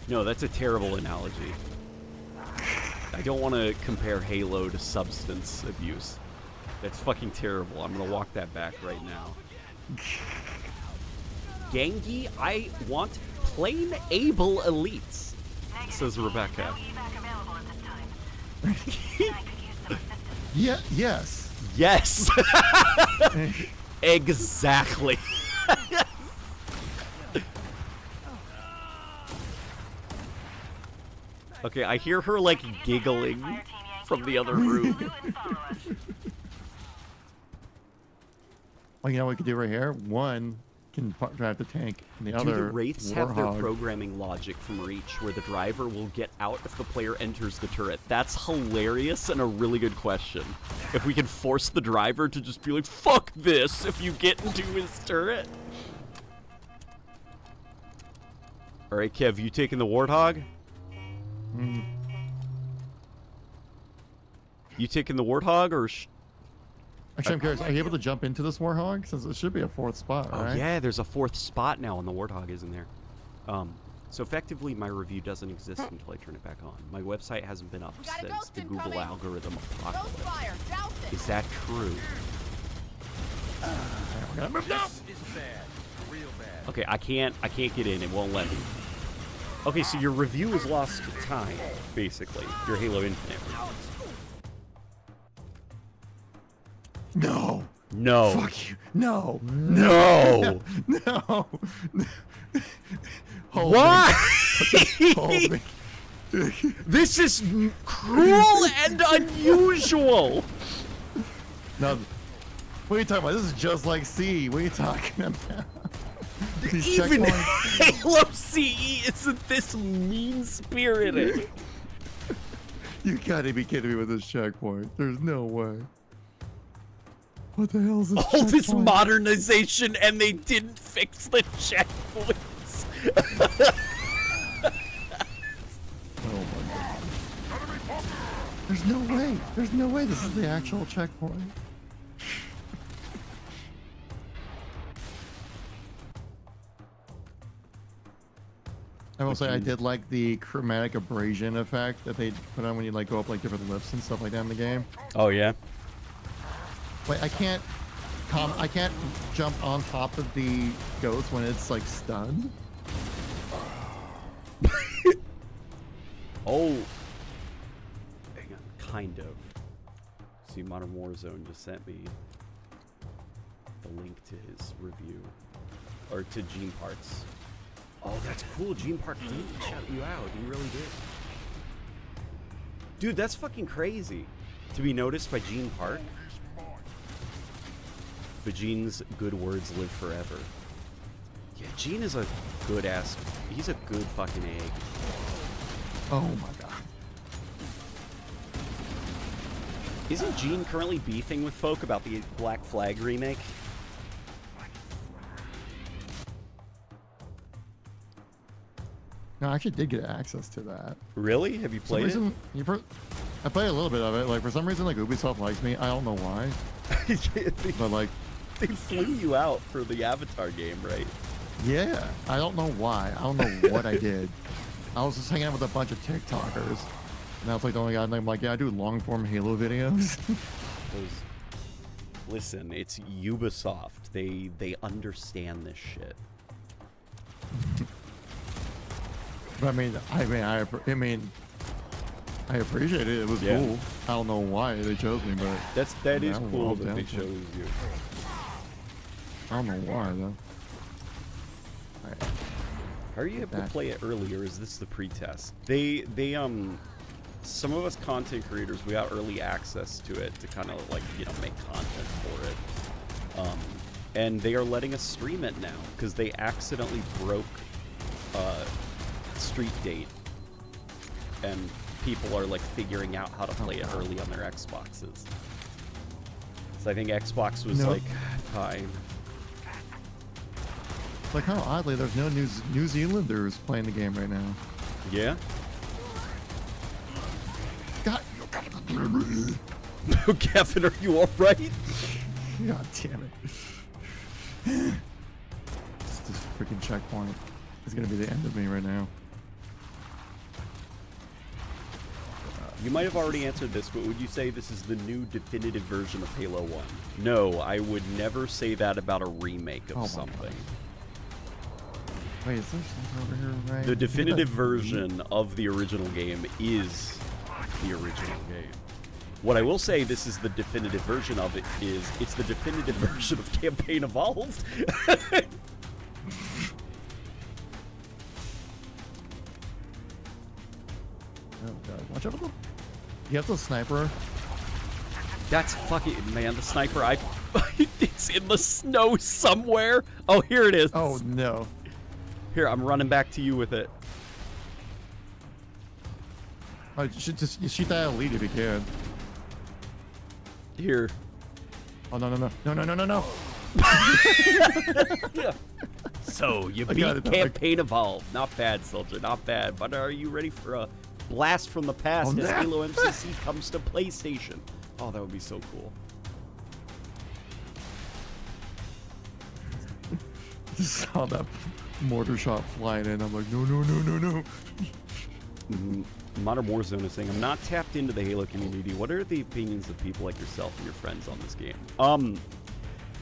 No, that's a terrible analogy. I don't want to compare Halo to substance abuse. That's fucking terrible. I'm gonna walk that back right now. Gangi, I want plain able elites, says Rebecca. Yeah. Yes. Yes. Exactly. Okay, I hear her like giggling from the other room. Well, you know what we could do right here? One can drive the tank, and the other Do the Wraiths have their Warhog. programming logic from Reach where the driver will get out if the player enters the turret? That's hilarious and a really good question. If we can force the driver to just be like, fuck this, if you get into his turret. Alright, Kev, you taking the Warthog? You taking the Warthog or... Actually, I'm curious. Are you able to jump into this Warhog? Since it should be a 4th spot, right? Oh, yeah, there's a 4th spot now on the Warthog, isn't there? So effectively, my review doesn't exist until I turn it back on. My website hasn't been up since the Google algorithm apocalypse. Is that true? This is bad. Real bad. Okay, I can't get in. It won't let me. Okay, so your review is lost to time, basically. Your Halo Infinite review. No. No. Fuck you. No. No. No. Why? Hold me. This is cruel and unusual. No. What are you talking about? This is just like C. What are you talking about? These Even checkpoints. Halo CE isn't this mean-spirited. You gotta be kidding me with this checkpoint. There's no way. What the hell is this? All this modernization and they didn't fix the checkpoints. Oh my god. There's no way. There's no way this is the actual checkpoint. I will say I did like the chromatic abrasion effect that they put on when you like go up like different lifts and stuff like that in the game. Oh yeah. Wait, I can't jump on top of the ghost when it's like stunned. Oh. Hang on, kind of. See, Modern Warzone just sent me the link to his review, or to Gene Park's. Oh, that's cool. Gene Park did shout you out. He really did. Dude, that's fucking crazy. To be noticed by Gene Park. But Gene's good words live forever. Yeah, Gene is a good ass. He's a good fucking egg. Oh my god. Isn't Gene currently beefing with folk about the Black Flag remake? No, I actually did get access to that. Really? Have you played it? I played a little bit of it. Like for some reason, like Ubisoft likes me. I don't know why. But like, they flew you out for the Avatar game, right? Yeah, I don't know why. I don't know what I did. I was just hanging out with a bunch of TikTokers, and I was like the only guy. And I'm like, yeah, I do long form Halo videos. Listen, it's Ubisoft. They understand this shit. But I mean, I appreciate it. It was cool. I don't know why they chose me, but that is cool that they chose you. I don't know why though. Right. How are you able to play it early, or is this the pre-test? They some of us content creators, we got early access to it to kind of like, you know, make content for it. And they are letting us stream it now because they accidentally broke Street Date, and people are like figuring out how to play it early on their Xboxes. So I think Xbox was like, fine. Like how oddly there's no New Zealanders playing the game right now. Yeah. God. Kevin, are you all right? God damn it. This freaking checkpoint is gonna be the end of me right now. You might have already answered this, but would you say this is the new definitive version of Halo 1? No, I would never say that about a remake of something. Wait, is there something over here, right? The definitive version of the original game is the original game. What I will say, this is the definitive version of it, is it's the definitive version of Campaign Evolved. Oh god, watch out for the... You have the sniper? That's fucking... Man, the sniper, it's in the snow somewhere. Oh, here it is. Oh, no. Here, I'm running back to you with it. Oh, you should just shoot that elite if you can. Here. Oh, no. So, you beat Campaign Evolved. Not bad, soldier, not bad. But are you ready for a blast from the past as Halo MCC comes to PlayStation? Oh, that would be so cool. Just saw that mortar shot flying in. I'm like, no. Modern Warzone is saying, I'm not tapped into the Halo community. What are the opinions of people like yourself and your friends on this game?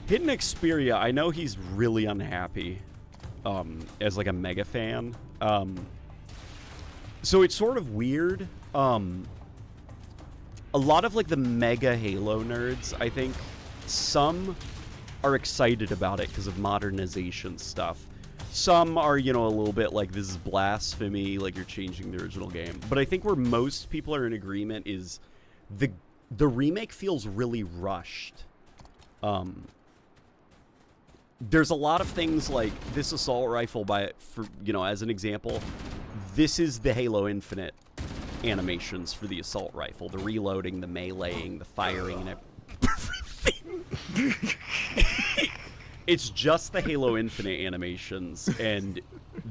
Hidden Xperia, I know he's really unhappy as like a mega fan. So it's sort of weird. A lot of like the mega Halo nerds, I think some are excited about it because of modernization stuff. Some are, you know, a little bit like, this is blasphemy, like you're changing the original game. But I think where most people are in agreement is the remake feels really rushed. There's a lot of things like this assault rifle, as an example, this is the Halo Infinite animations for the assault rifle. The reloading, the meleeing, the firing, and everything. It's just the Halo Infinite animations, and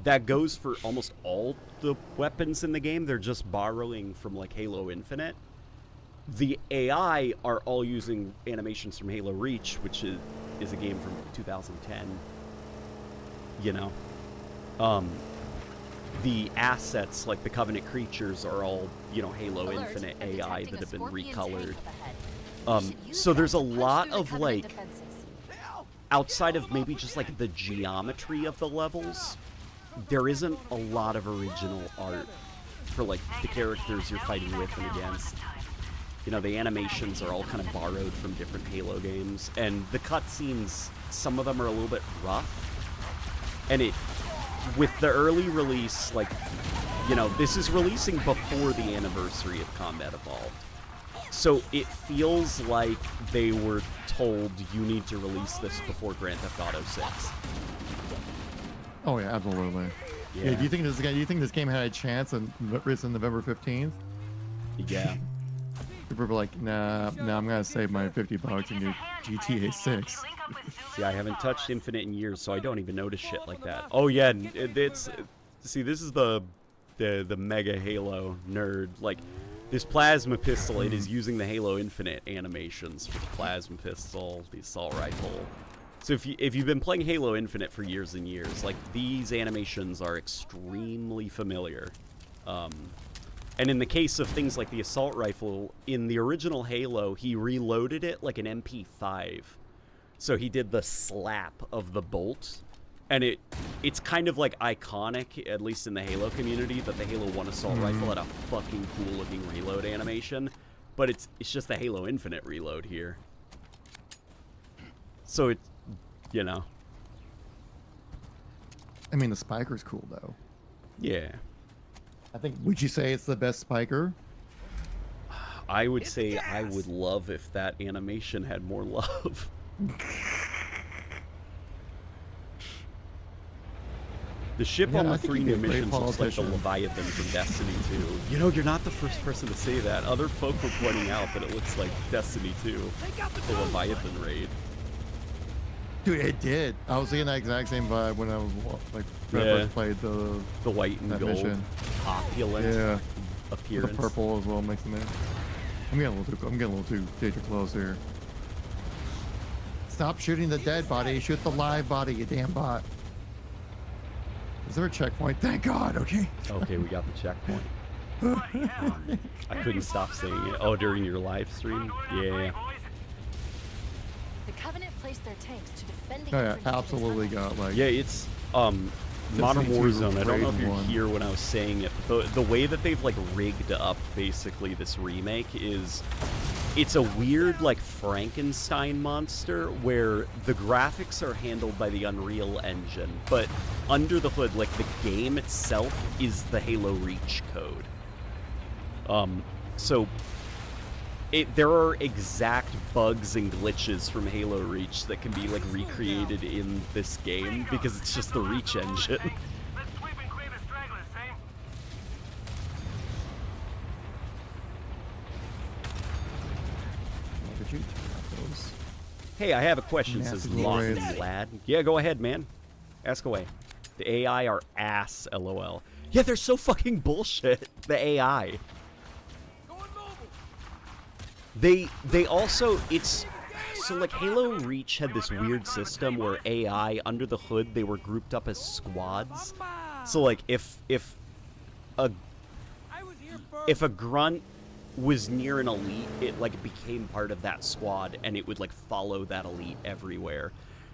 that goes for almost all the weapons in the game. They're just borrowing from, like, Halo Infinite. The AI are all using animations from Halo Reach, which is a game from 2010. You know? The assets, like the Covenant creatures, are all, you know, Halo Infinite AI that have been recolored. So there's a lot of, like, outside of maybe just, like, the geometry of the levels, there isn't a lot of original art for, like, the characters you're fighting with and against. You know, the animations are all kind of borrowed from different Halo games, and the cutscenes, some of them are a little bit rough. And with the early release, like, you know, this is releasing before the anniversary of Combat Evolved. So it feels like they were told you need to release this before Grand Theft Auto 6. Oh yeah, absolutely. Yeah. Do you think this game had a chance on November 15th? Yeah. People were like, nah, I'm gonna save my $50 and do GTA 6. See, I haven't touched Infinite in years, so I don't even notice shit like that. Oh yeah, see, this is the mega Halo nerd. Like, this plasma pistol, it is using the Halo Infinite animations for the plasma pistol, the assault rifle. So if you've been playing Halo Infinite for years and years, like, these animations are extremely familiar. And in the case of things like the assault rifle, in the original Halo, he reloaded it like an MP5. So he did the slap of the bolt, and it's kind of like iconic, at least in the Halo community, that the Halo 1 assault rifle had a fucking cool looking reload animation, but it's just the Halo Infinite reload here. So it, you know. I mean, the spiker's cool though. Yeah. I think, would you say it's the best spiker? I would say I would love if that animation had more love. The ship on the 3 new missions looks like the Leviathan from Destiny 2. You know, you're not the first person to say that. Other folk were pointing out that it looks like Destiny 2, the Leviathan raid. Dude, it did. I was getting that exact same vibe when I was like when I first played the white and gold mission. Opulent appearance. The purple as well makes it. I'm getting a little too danger close here. Stop shooting the dead body. Shoot the live body, you damn bot. Is there a checkpoint? Thank God. Okay. Okay, we got the checkpoint. I couldn't stop saying it. Oh, during your live stream? Yeah. The Covenant placed their tanks to defend the yeah, absolutely got like. Yeah, it's Modern Warzone. I don't know if you're here when I was saying it, but the way that they've like rigged up basically this remake is, it's a weird like Frankenstein monster where the graphics are handled by the Unreal Engine, but under the hood, like the game itself is the Halo Reach code. So there are exact bugs and glitches from Halo Reach that can be like recreated in this game because it's just the Reach engine. Hey, I have a question, says Lawson Lad. Yeah, go ahead, man. Ask away. The AI are ass, LOL. Yeah, they're so fucking bullshit, the AI. They also, it's, so like Halo Reach had this weird system where AI, under the hood, they were grouped up as squads. So like if a grunt was near an elite, it like became part of that squad and it would like follow that elite everywhere.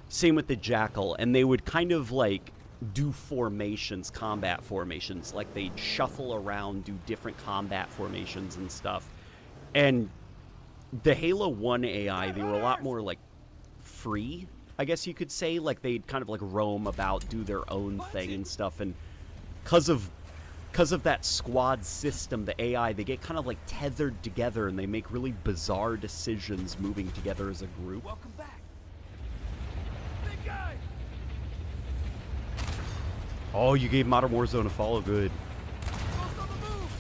Same with the Jackal, and they would kind of like do formations, combat formations, like they'd shuffle around, do different combat formations and stuff. And the Halo 1 AI, they were a lot more like free, I guess you could say. Like they'd kind of like roam about, do their own thing and stuff, and because of that squad system, the AI, they get kind of like tethered together and they make really bizarre decisions moving together as a group. Welcome back. Big guy. Oh, you gave Modern Warzone a follow. Good.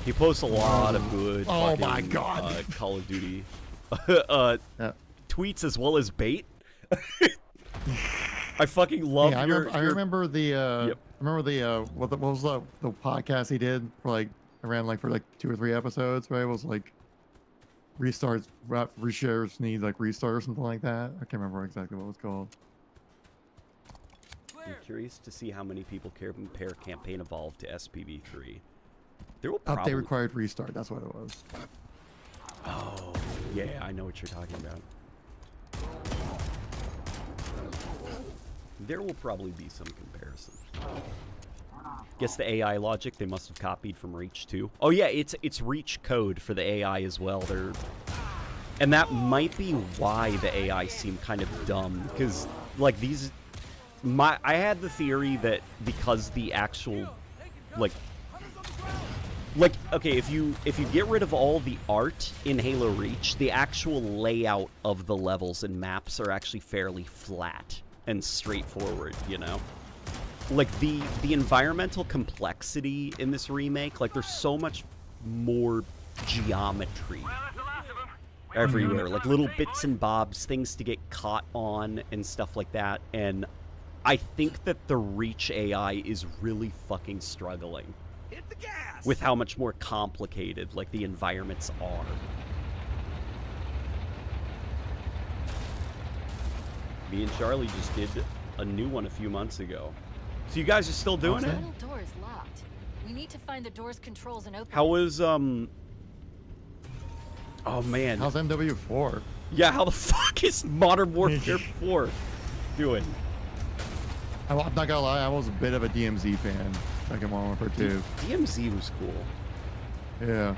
He posts a lot of good oh fucking, my God. Call of Duty tweets as well as bait. I fucking love I remember the Yep. what was the podcast he did for like around like for like 2 or 3 episodes, right? It was like reshares need like restart or something like that. I can't remember exactly what it was called. I'm curious to see how many people compare Campaign Evolved to SPV3. There will probably... Update required restart, that's what it was. Oh, yeah, I know what you're talking about. There will probably be some comparison. Guess the AI logic they must have copied from Reach too. Oh yeah, it's Reach code for the AI as well. And that might be why the AI seem kind of dumb, because like I had the theory that because the actual like okay, if you get rid of all the art in Halo Reach, the actual layout of the levels and maps are actually fairly flat and straightforward, you know? Like the environmental complexity in this remake, like there's so much more geometry everywhere, like little bits and bobs, things to get caught on and stuff like that. And I think that the Reach AI is really fucking struggling with how much more complicated like the environments are. Me and Charlie just did a new one a few months ago. So you guys are still doing it? The little door is locked. We need to find the door's controls and open. How was Oh man. How's MW4? Yeah, how the fuck is Modern Warfare 4 doing? I'm not gonna lie, I was a bit of a DMZ fan back in Modern Warfare 2. DMZ was cool. Yeah.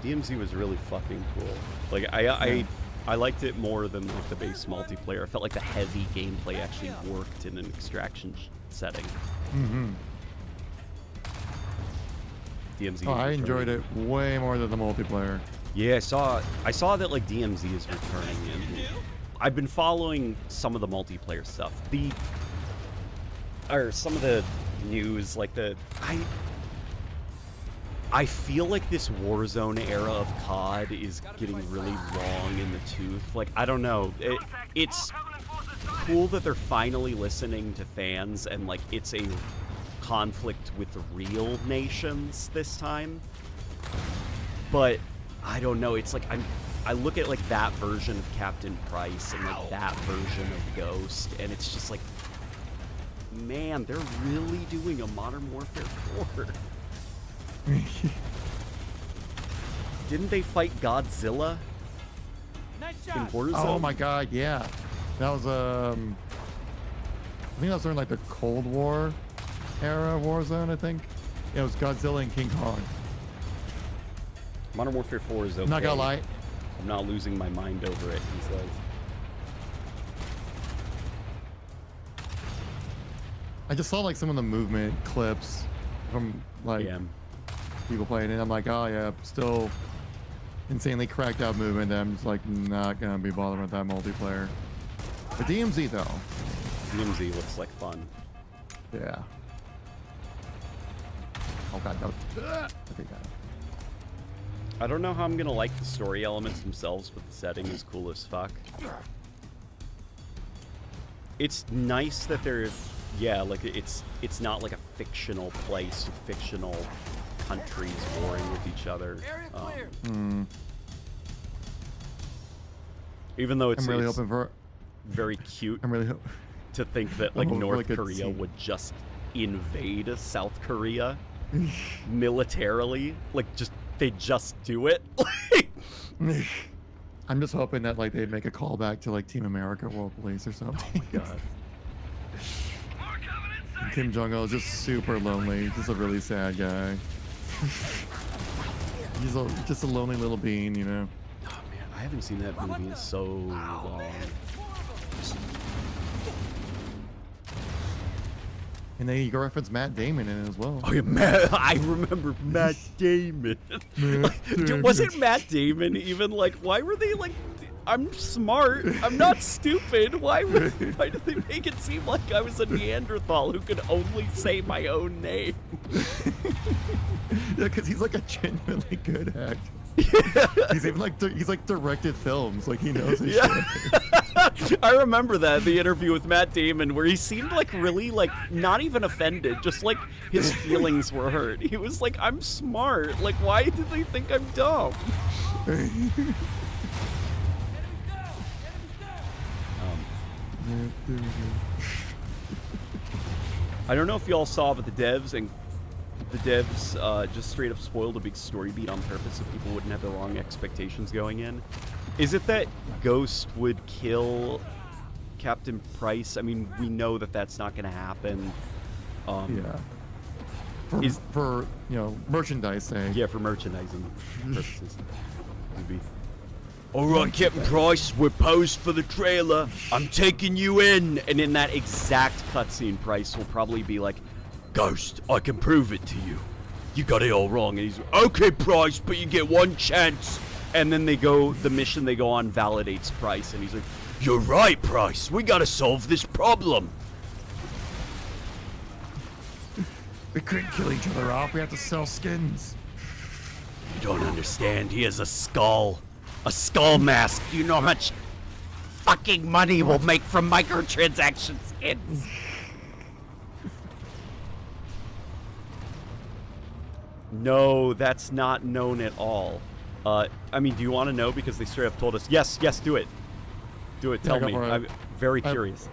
DMZ was really fucking cool. Like I liked it more than like the base multiplayer. I felt like the heavy gameplay actually worked in an extraction setting. Mm-hmm. DMZ. Oh, I enjoyed it way more than the multiplayer. Yeah, I saw that like DMZ is returning, and I've been following some of the multiplayer stuff. Some of the news, like I feel like this Warzone era of COD is getting really long in the tooth. Like, I don't know. It's cool that they're finally listening to fans, and like it's a conflict with real nations this time. But I don't know. It's like I look at like that version of Captain Price and like that version of Ghost, and it's just like, man, they're really doing a Modern Warfare 4. Didn't they fight Godzilla in Warzone? Oh my god, yeah. That was I think that was during like the Cold War era of Warzone, I think. Yeah, it was Godzilla and King Kong. Modern Warfare 4 is okay. Not gonna lie. I'm not losing my mind over it, he says. I just saw like some of the movement clips from like people playing it. I'm like, oh yeah, still insanely cracked out movement. I'm just like not gonna be bothered with that multiplayer. But DMZ though. DMZ looks like fun. Yeah. Oh god, no. Okay, god. I don't know how I'm gonna like the story elements themselves, but the setting is cool as fuck. It's nice that they're, yeah, like it's not like a fictional place with fictional countries warring with each other. Even though it's, I'm really hoping for very cute. I'm really to think that like North Korea would just invade South Korea militarily, like they just do it. I'm just hoping that like they'd make a callback to like Team America World Police or something. Oh my god. Kim Jong-il is just super lonely. Just a really sad guy. He's just a lonely little bean, you know. Oh man, I haven't seen that movie in so long. And then you go reference Matt Damon in it as well. Oh yeah, I remember Matt Damon. Wasn't Matt Damon even like? Why were they like? I'm smart. I'm not stupid. Why did they make it seem like I was a Neanderthal who could only say my own name? Yeah, because he's like a genuinely good actor. He's even like he's like directed films, like he knows his shit. I remember that, the interview with Matt Damon, where he seemed like really like not even offended, just like his feelings were hurt. He was like, I'm smart. Like, why did they think I'm dumb? I don't know if y'all saw, but the devs just straight up spoiled a big story beat on purpose so people wouldn't have the wrong expectations going in. Is it that Ghost would kill Captain Price? I mean, we know that that's not going to happen. Yeah. For you know, merchandising. Yeah, for merchandising purposes. Would be. All right, Captain Price, we're posed for the trailer. I'm taking you in. And in that exact cutscene, Price will probably be like, Ghost, I can prove it to you. You got it all wrong. And he's, okay, Price, but you get one chance. And then the mission they go on validates Price. And he's like, you're right, Price. We got to solve this problem. We couldn't kill each other off. We have to sell skins. You don't understand. He has a skull. A skull mask. Do you know how much fucking money we'll make from microtransaction skins? No, that's not known at all. I mean, do you want to know? Because they straight up told us, yes, do it. Do it, tell me. I'm very curious.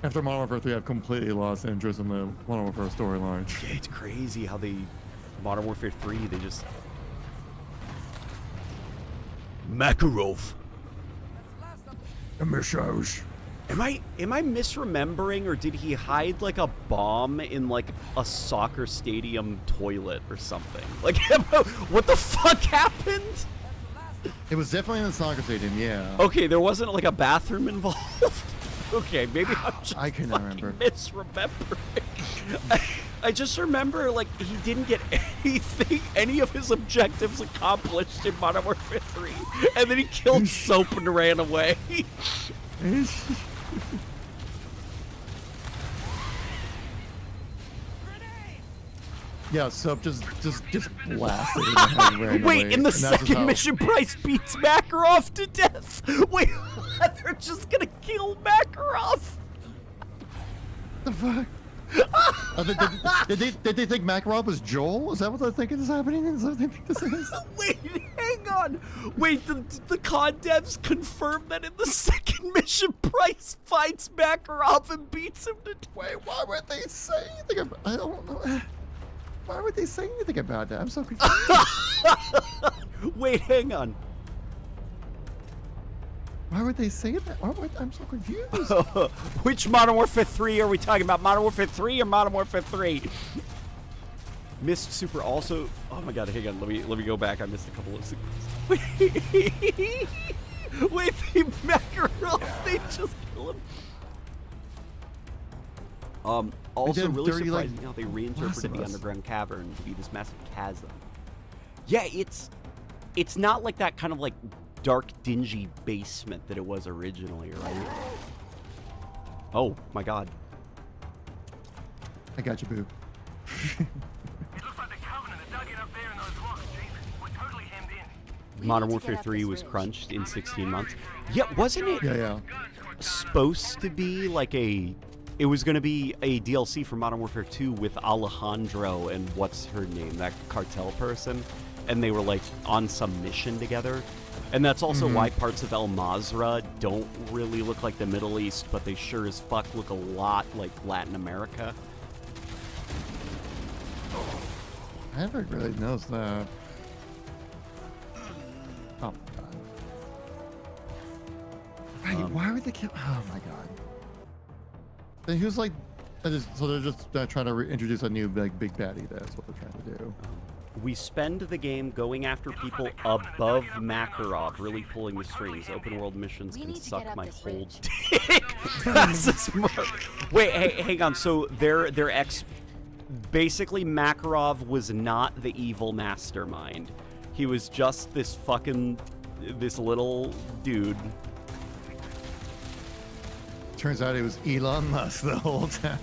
After Modern Warfare 3, I've completely lost interest in the Modern Warfare storyline. Yeah, it's crazy how they... Modern Warfare 3, they just... Makarov. Am I misremembering, or did he hide like a bomb in like a soccer stadium toilet or something? Like, what the fuck happened? It was definitely in the soccer stadium, yeah. Okay, there wasn't like a bathroom involved. Okay, maybe I'm just misremembering. I just remember, like, he didn't get any of his objectives accomplished in Modern Warfare 3. And then he killed Soap and ran away. Yeah, Soap just blasted him and ran away. Wait, in the second mission, Price beats Makarov to death. Wait, they're just gonna kill Makarov? The fuck? Did they think Makarov was Joel? Is that what they're thinking is happening? Is that what they think this is? Wait, hang on. Wait, the COD devs confirmed that in the second mission, Price fights Makarov and beats him to death. Wait, why would they say anything about... I don't know. Why would they say anything about that? I'm so confused. Wait, hang on. Why would they say that? I'm so confused. Which Modern Warfare 3 are we talking about? Modern Warfare 3 or Modern Warfare 3? Missed Super also... Oh my god, hang on. Let me go back. I missed a couple of sequences. Wait, they Makarov, they just kill him. Also really surprising how they reinterpreted the underground cavern to be this massive chasm. Yeah, it's not like that kind of like dark, dingy basement that it was originally, right? Oh my god. I got you, boo. It looks like the Covenant are dug in up there in those rocks, Chief. We're totally hemmed in. Modern Warfare 3 was crunched in 16 months. Yeah, wasn't it supposed to be like a... It was going to be a DLC for Modern Warfare 2 with Alejandro and what's her name, that cartel person, and they were like on some mission together. And that's also why parts of El Mazrah don't really look like the Middle East, but they sure as fuck look a lot like Latin America. I never really noticed that. Oh my god. Wait, why would they kill? Oh my god. And he was like, so they're just trying to introduce a new big baddie. That's what they're trying to do. We spend the game going after people above Makarov, really pulling the strings. Open world missions can suck my whole dick. That's a smart. Wait, hey, hang on. So basically Makarov was not the evil mastermind. He was just this little dude. Turns out it was Elon Musk the whole time.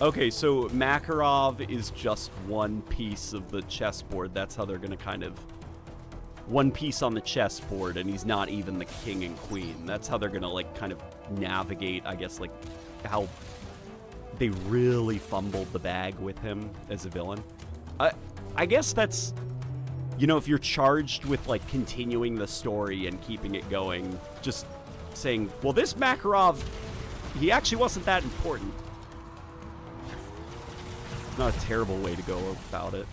Okay, so Makarov is just one piece of the chessboard. That's how they're gonna kind of... One piece on the chessboard, and he's not even the king and queen. That's how they're gonna, like, kind of navigate, I guess, like, how they really fumbled the bag with him as a villain. I guess that's... You know, if you're charged with, like, continuing the story and keeping it going, just saying, well, this Makarov, he actually wasn't that important. Not a terrible way to go about it.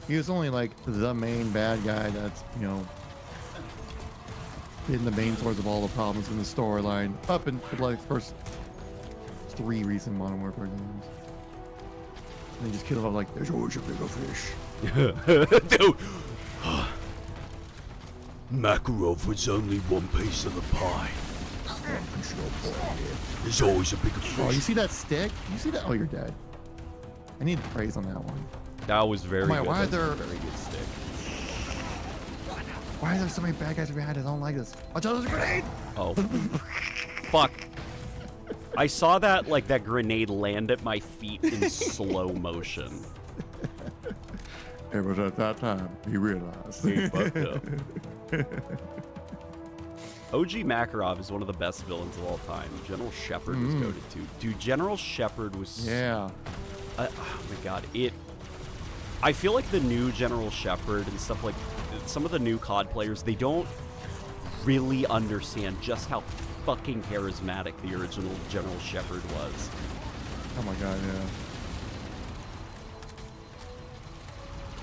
He was only like the main bad guy that's, you know, been the main source of all the problems in the storyline up in like first 3 recent Modern Warfare games. And they just kill him like, there's always a bigger fish. Dude. Makarov was only one piece of the pie. There's always a bigger fish. Oh, you see that stick? You see that? Oh, you're dead. I need praise on that one. That was very good. Why are there... Very good stick. Why are there so many bad guys behind us? I don't like this. Watch out, there's a grenade! Oh. Fuck. I saw that, like, that grenade land at my feet in slow motion. It was at that time he realized. He fucked up. OG Makarov is one of the best villains of all time. General Shepard was goated too. Dude, General Shepard was... Yeah. Oh my god, I feel like the new General Shepard and stuff like... Some of the new COD players, they don't really understand just how fucking charismatic the original General Shepard was. Oh my god,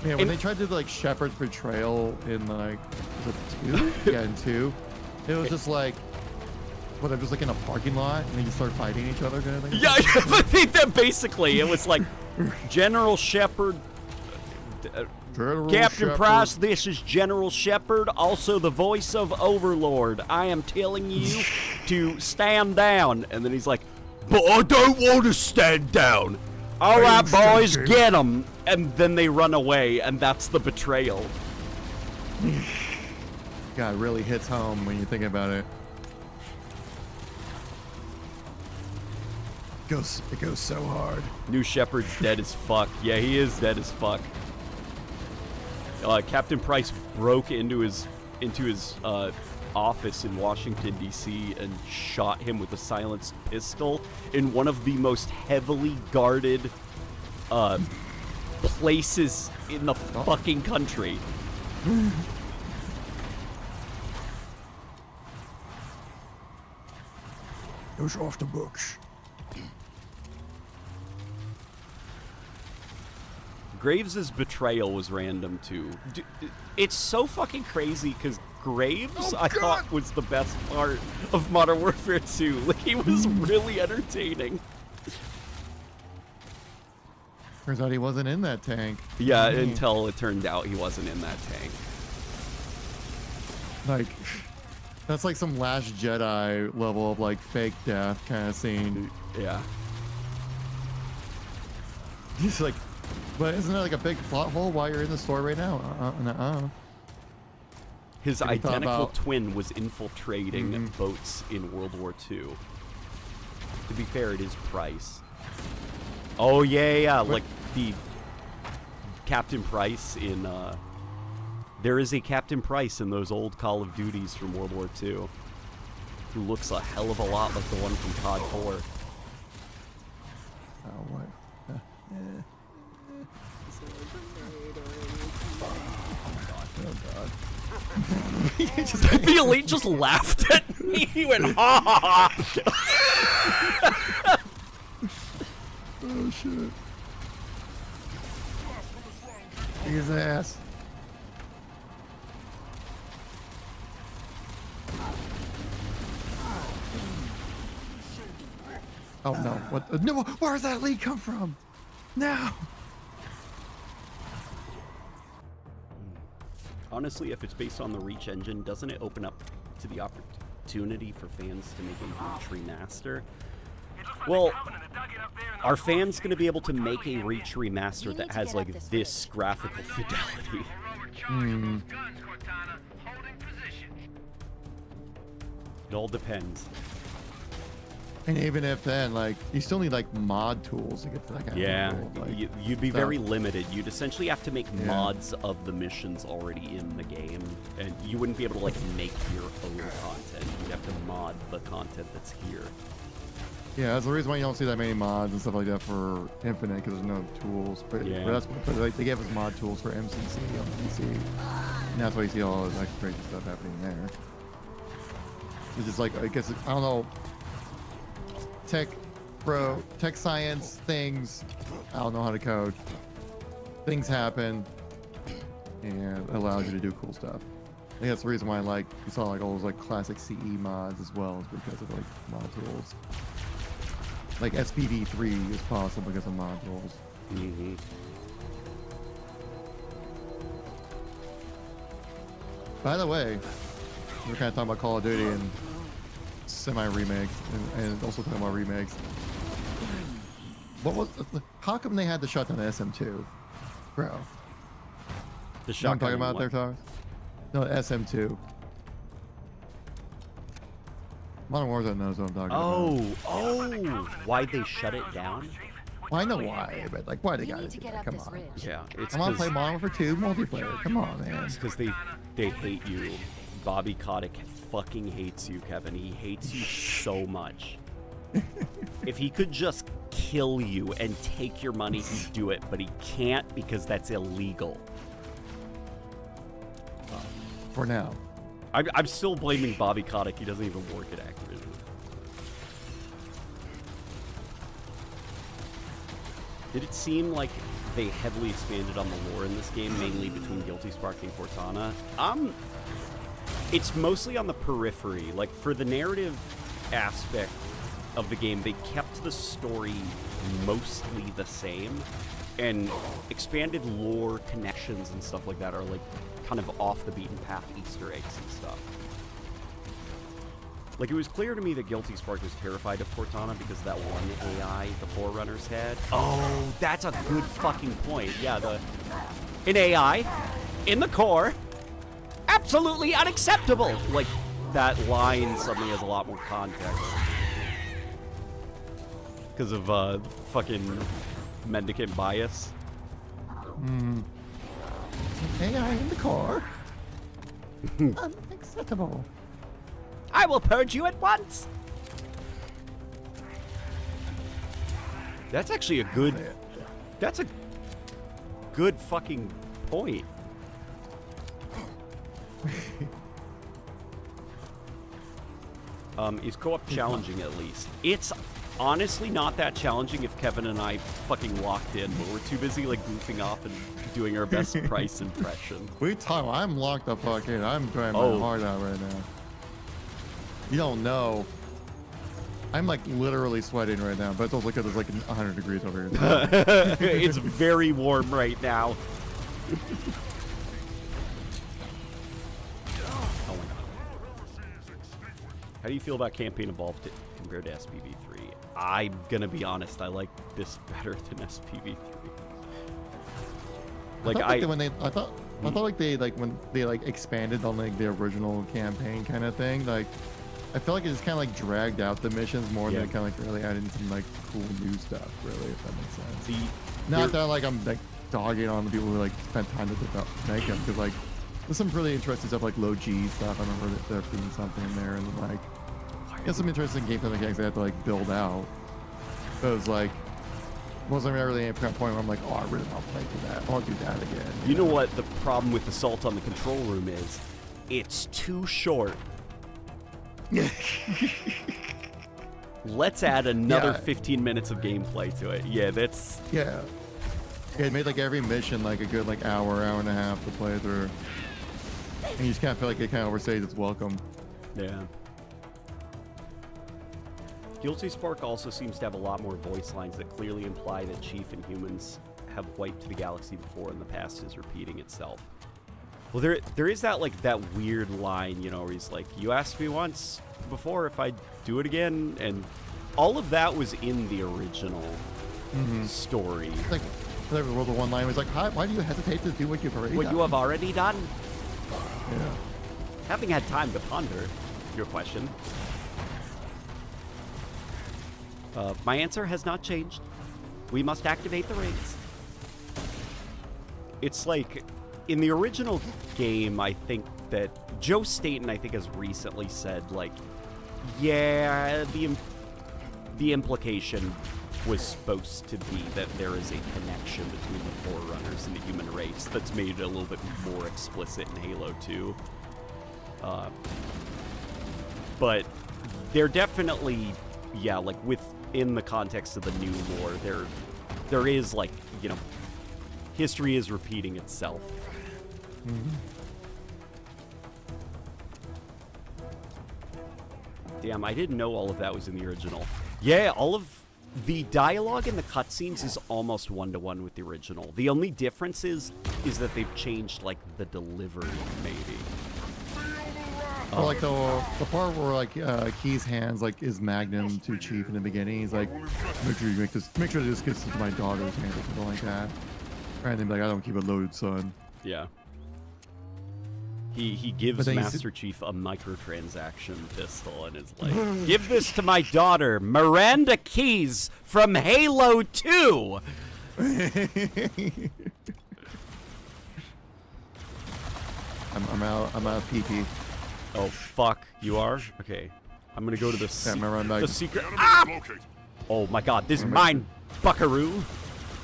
yeah. Yeah, when they tried to do, like, Shepard's betrayal in, like, was it 2? Yeah, in 2. It was just like, what, they're just, like, in a parking lot, and they just start fighting each other kind of thing? Yeah, I think that basically, it was like, General Shepard... Captain Price, this is General Shepard, also the voice of Overlord. I am telling you to stand down. And then he's like, but I don't want to stand down. All right, boys, get them. And then they run away, and that's the betrayal. God, it really hits home when you think about it. It goes so hard. New Shepard's dead as fuck. Yeah, he is dead as fuck. Captain Price broke into his office in Washington, D.C. and shot him with a silenced pistol in one of the most heavily guarded places in the fucking country. Those off the books. Graves' betrayal was random too. It's so fucking crazy because Graves, I thought, was the best part of Modern Warfare 2. Like, he was really entertaining. Turns out he wasn't in that tank. Yeah, until it turned out he wasn't in that tank. Like, that's like some Last Jedi level of, like, fake death kind of scene. Yeah. He's like, but isn't there like a big plot hole while you're in the store right now? His identical twin was infiltrating boats in World War II. To be fair, it is Price. Oh, yeah. Like the Captain Price in... there is a Captain Price in those old Call of Duties from World War II who looks a hell of a lot like the one from COD 4. Oh, what? Oh god. The elite just laughed at me. He went, ha ha ha. Oh shit. His ass. Oh no, what? No, where's that lead come from? No. Honestly, if it's based on the Reach engine, doesn't it open up to the opportunity for fans to make a Reach remaster? Well, are fans going to be able to make a Reach remaster that has, like, this graphical fidelity? It all depends. And even if then, like, you still need like mod tools to get to that kind of tool. Like, you'd be very limited. You'd essentially have to make mods of the missions already in the game, and you wouldn't be able to like make your own content. You'd have to mod the content that's here. Yeah, that's the reason why you don't see that many mods and stuff like that for Infinite, because there's no tools. But, but like, they gave us mod tools for MCC on PC, and that's why you see all this like crazy stuff happening there. It's just like, I guess, I don't know, tech science things, I don't know how to code. Things happen, and it allows you to do cool stuff. I think that's the reason why, like, you saw like all those like classic CE mods as well, is because of like mod tools. Like SPV3 is possible because of mod tools. Mm-hmm. By the way, we're kind of talking about Call of Duty and semi-remakes, and also talking about remakes. How come they had to shut down SM2, bro? The shotgun. I'm talking about there, Tars? No, SM2. Modern Warzone knows what I'm talking about. Oh, why'd they shut it down? Well, I know why, but like, why they gotta do that? Come on. Yeah, it's I want to play Modern Warfare 2 multiplayer. Come on, man. It's because they hate you. Bobby Kotick fucking hates you, Kevin. He hates you so much. If he could just kill you and take your money, he'd do it, but he can't because that's illegal. For now. I'm still blaming Bobby Kotick. He doesn't even work at Activision. Did it seem like they heavily expanded on the lore in this game, mainly between Guilty Spark and Cortana? It's mostly on the periphery. Like, for the narrative aspect of the game, they kept the story mostly the same, and expanded lore connections and stuff like that are like kind of off the beaten path Easter eggs and stuff. Like, it was clear to me that Guilty Spark was terrified of Cortana because of that one AI the Forerunners had. Oh, that's a good fucking point. Yeah, an AI in the core, absolutely unacceptable. Like, that line suddenly has a lot more context. Because of fucking mendicant bias. AI in the car. Unacceptable. I will purge you at once. That's actually a good... That's a good fucking point. Is co-op challenging at least? It's honestly not that challenging if Kevin and I fucking locked in, but we're too busy like goofing off and doing our best Price impression. I'm locked the fuck in. I'm trying my heart out right now. You don't know. I'm like literally sweating right now, but it's also because it's like 100 degrees over here. It's very warm right now. Oh my god. How do you feel about Campaign Evolved compared to SPV3? I'm gonna be honest, I like this better than SPV3. Like I thought like when they like expanded on like the original campaign kind of thing, like I felt like it just kind of like dragged out the missions more than kind of like really adding some like cool new stuff, really, if that makes sense. Not that like I'm like dogging on the people who like spent time to make them, because like there's some really interesting stuff like low G stuff. I remember there being something in there, and like there's some interesting gameplay mechanics they had to like build out. So it was like wasn't really any point where I'm like, oh, I really want to play through that. I'll do that again. You know what the problem with Assault on the Control Room is? It's too short. Let's add another 15 minutes of gameplay to it. Yeah, that's... Yeah, it made like every mission like a good like hour and a half to play through. And you just kind of feel like it kind of overstays its welcome. Yeah. Guilty Spark also seems to have a lot more voice lines that clearly imply that Chief and humans have wiped the galaxy before and the past is repeating itself. Well, there is that like that weird line, you know, where he's like, "You asked me once before if I'd do it again," and all of that was in the original story. Like, the one line was like, "Why do you hesitate to do what you've already done?" What you have already done? Yeah. Having had time to ponder your question. My answer has not changed. We must activate the rings. It's like, in the original game, I think that Joe Staten, I think, has recently said, like, yeah, the implication was supposed to be that there is a connection between the Forerunners and the human race that's made it a little bit more explicit in Halo 2. But they're definitely, yeah, like within the context of the new lore, there is, like, you know, history is repeating itself. Damn, I didn't know all of that was in the original. Yeah, all of the dialogue in the cutscenes is almost one-to-one with the original. The only difference is that they've changed, like, the delivery, maybe. Or like the part where like Key's hands like is Magnum to Chief in the beginning. He's like, make sure this gets into my daughter's hands or something like that. And then like, I don't keep it loaded, son. Yeah. He gives Master Chief a microtransaction pistol and is like, give this to my daughter, Miranda Keyes from Halo 2! I'm out of PP. Oh, fuck. You are? Okay. I'm gonna go to the, the secret... Oh my god, this mine, buckaroo!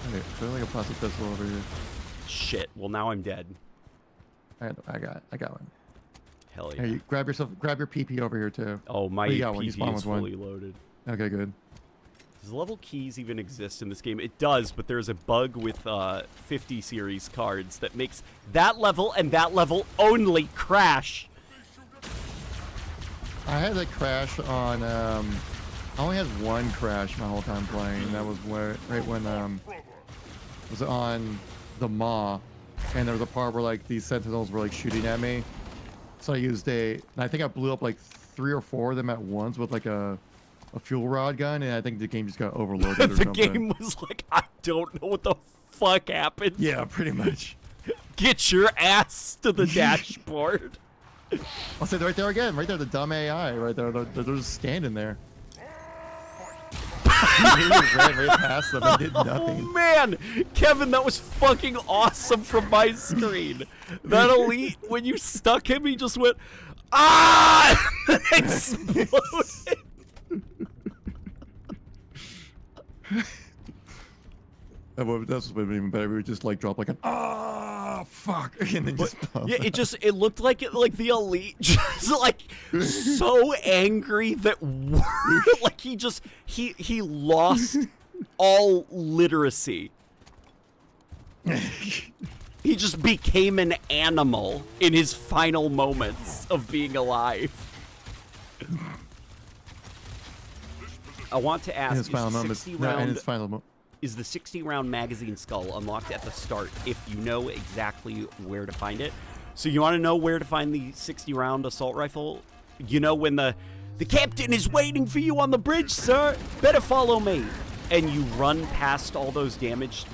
Okay, there's like a plastic pistol over here. Shit, well now I'm dead. I got one. Hell yeah. Hey, grab your PP over here too. Oh, my PP is fully one. loaded. Okay, good. Does level keys even exist in this game? It does, but there's a bug with 50 series cards that makes that level and that level only crash. I had that crash on, I only had one crash my whole time playing, and that was right when, it was on the Maw, and there was a part where, like, these sentinels were, like, shooting at me. So I used and I think I blew up, like, 3 or 4 of them at once with, like, a fuel rod gun, and I think the game just got overloaded or the something. game was like, I don't know what the fuck happened. Yeah, pretty much. Get your ass to the dashboard. I'll say right there again, right there, the dumb AI, right there. They're just standing there. He just ran right past them and did nothing. Oh man, Kevin, that was fucking awesome from my screen. That elite, when you stuck him, he just went, ah, and exploded. That's what would have been even better. We would just like drop like an fuck, and then just yeah, it looked like the elite just like so angry that like he lost all literacy. He just became an animal in his final moments of being alive. I want to ask, is the 60-round magazine skull unlocked at the start if you know exactly where to find it? So you want to know where to find the 60-round assault rifle? You know when the captain is waiting for you on the bridge, sir. Better follow me. And you run past all those damaged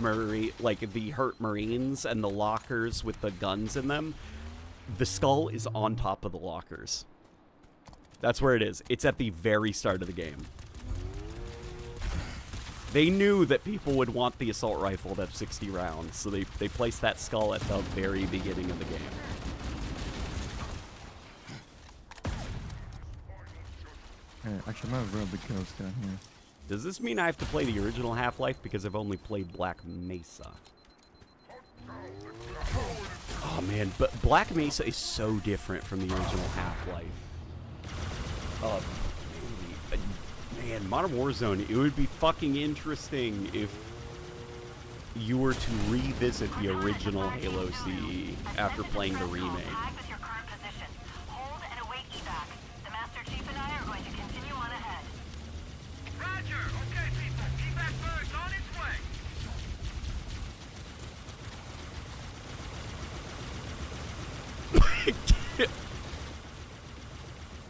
like the hurt Marines and the lockers with the guns in them. The skull is on top of the lockers. That's where it is. It's at the very start of the game. They knew that people would want the assault rifle that have 60 rounds, so they placed that skull at the very beginning of the game. Actually, I'm gonna rub the ghost down here. Does this mean I have to play the original Half-Life because I've only played Black Mesa? Oh man, but Black Mesa is so different from the original Half-Life. Man, Modern Warzone, it would be fucking interesting if you were to revisit the original Halo CE after playing the remake.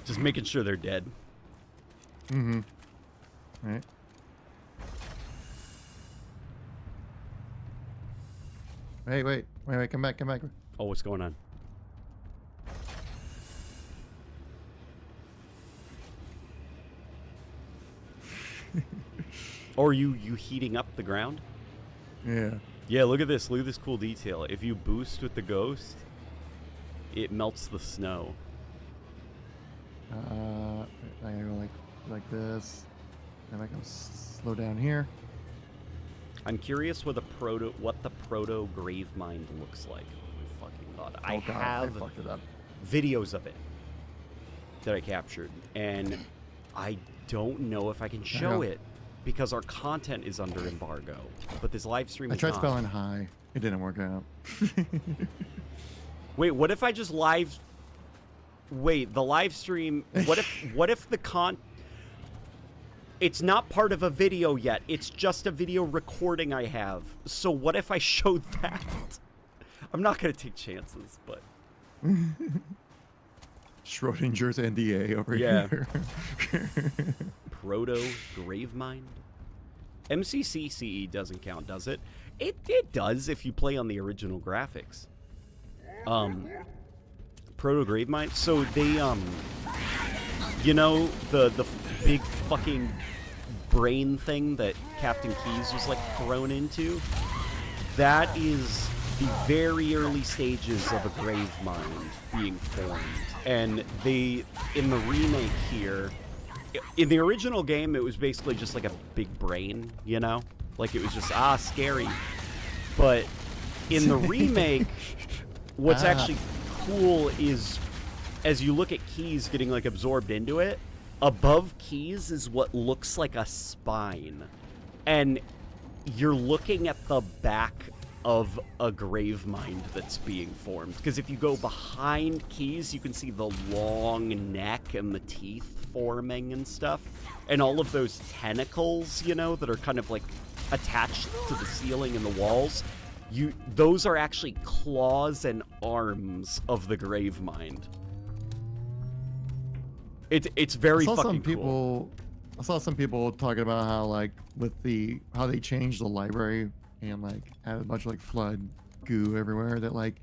Just making sure they're dead. Mm-hmm. Right. Wait, come back. Oh, what's going on? Or you heating up the ground? Yeah. Yeah, look at this. Look at this cool detail. If you boost with the ghost, it melts the snow. I gotta go like this. And I can slow down here. I'm curious what the proto grave mind looks like. Oh my fucking god. I have fucked it up. Videos of it that I captured, and I don't know if I can show it because our content is under embargo. But this live stream is I tried not. spelling high. It didn't work out. Wait, what if I just live? Wait, the live stream. What if the It's not part of a video yet. It's just a video recording I have. So what if I showed that? I'm not gonna take chances, but. Schrodinger's NDA over here. Proto Gravemind? MCC CE doesn't count, does it? It does if you play on the original graphics. Proto Gravemind. So they you know the big fucking brain thing that Captain Keyes was like thrown into? That is the very early stages of a grave mind being formed. And they, in the remake here, in the original game, it was basically just like a big brain, you know? Like it was just, scary. But in the remake, what's actually cool is as you look at Keyes getting like absorbed into it, above Keyes is what looks like a spine. And you're looking at the back of a grave mind that's being formed. Because if you go behind Keyes, you can see the long neck and the teeth forming and stuff. And all of those tentacles, you know, that are kind of like attached to the ceiling and the walls. Those are actually claws and arms of the grave mind. It's very fucking cool. I saw some people talking about how like with how they changed the library and like added a bunch of like flood goo everywhere, that like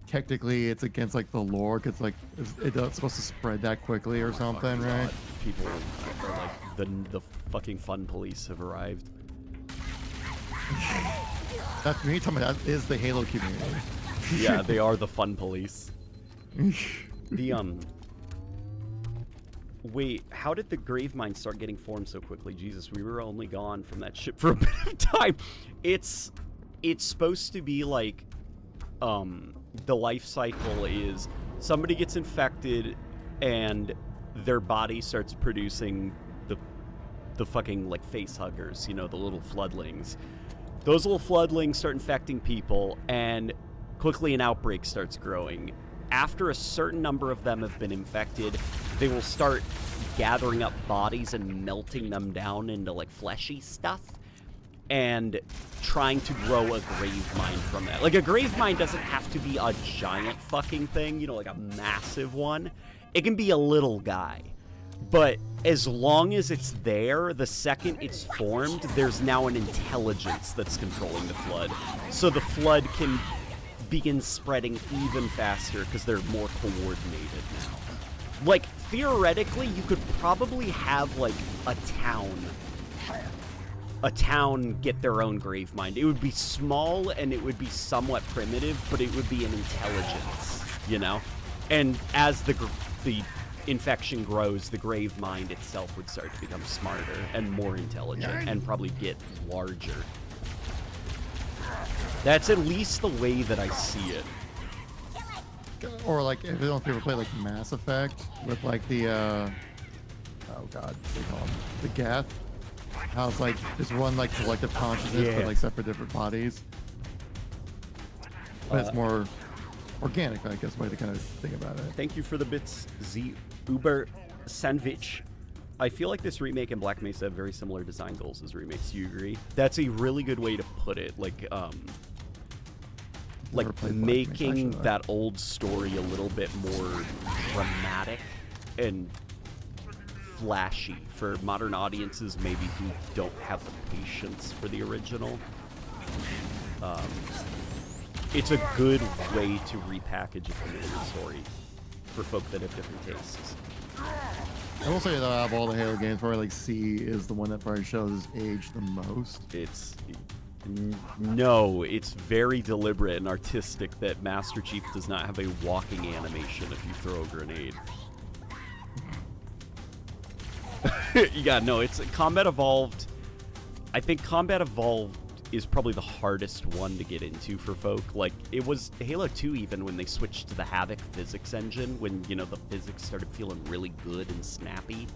technically it's against like the lore, because like it's supposed to spread that quickly or something, right? People are like the fucking fun police have arrived. That's me talking about. That is the Halo community. Yeah, they are the fun police. Wait, how did the grave mine start getting formed so quickly? Jesus, we were only gone from that ship for a bit of time. It's supposed to be like, the life cycle is somebody gets infected and their body starts producing the fucking like face huggers, you know, the little floodlings. Those little floodlings start infecting people, and quickly an outbreak starts growing. After a certain number of them have been infected, they will start gathering up bodies and melting them down into like fleshy stuff and trying to grow a grave mine from that. Like a grave mine doesn't have to be a giant fucking thing, you know, like a massive one. It can be a little guy. But as long as it's there, the second it's formed, there's now an intelligence that's controlling the flood. So the flood can begin spreading even faster because they're more coordinated now. Like, theoretically, you could probably have, like, a town get their own grave mind. It would be small and it would be somewhat primitive, but it would be an intelligence, you know? And as the infection grows, the grave mind itself would start to become smarter and more intelligent and probably get larger. That's at least the way that I see it. Or like, if you don't ever play like Mass Effect with like the oh god, what do you call them? The Geth. How it's like just one like collective consciousness, but like separate different bodies. But it's more organic, I guess, way to kind of think about it. Thank you for the bits, Z Uber Sandwich. I feel like this remake and Black Mesa have very similar design goals as remakes. Do you agree? That's a really good way to put it. Like making that old story a little bit more dramatic and flashy for modern audiences, maybe who don't have the patience for the original. It's a good way to repackage a familiar story for folk that have different tastes. I will say that out of all the Halo games, probably like C is the one that probably shows its age the most. No, it's very deliberate and artistic that Master Chief does not have a walking animation if you throw a grenade. Yeah, no, it's Combat Evolved. I think Combat Evolved is probably the hardest one to get into for folk. Like, it was Halo 2 even when they switched to the Havoc physics engine, when, you know, the physics started feeling really good and snappy.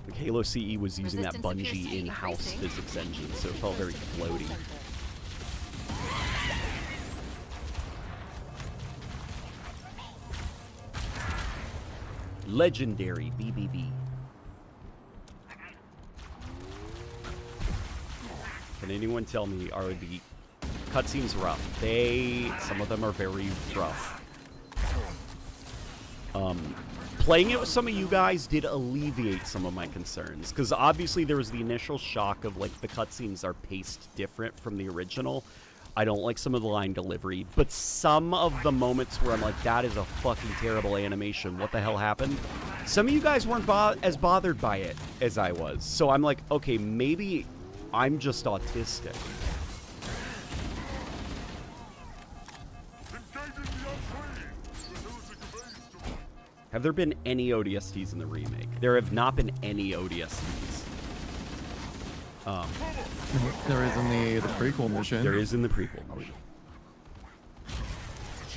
Like, Halo CE was using that Bungie in-house physics engine, so it felt very floaty. Legendary BBB. Can anyone tell me, are the cutscenes rough? Some of them are very rough. Playing it with some of you guys did alleviate some of my concerns, because obviously there was the initial shock of, like, the cutscenes are paced different from the original. I don't like some of the line delivery, but some of the moments where I'm like, that is a fucking terrible animation, what the hell happened? Some of you guys weren't as bothered by it as I was, so I'm like, okay, maybe I'm just autistic. Have there been any ODSTs in the remake? There have not been any ODSTs. There is in the prequel mission. There is in the prequel mission.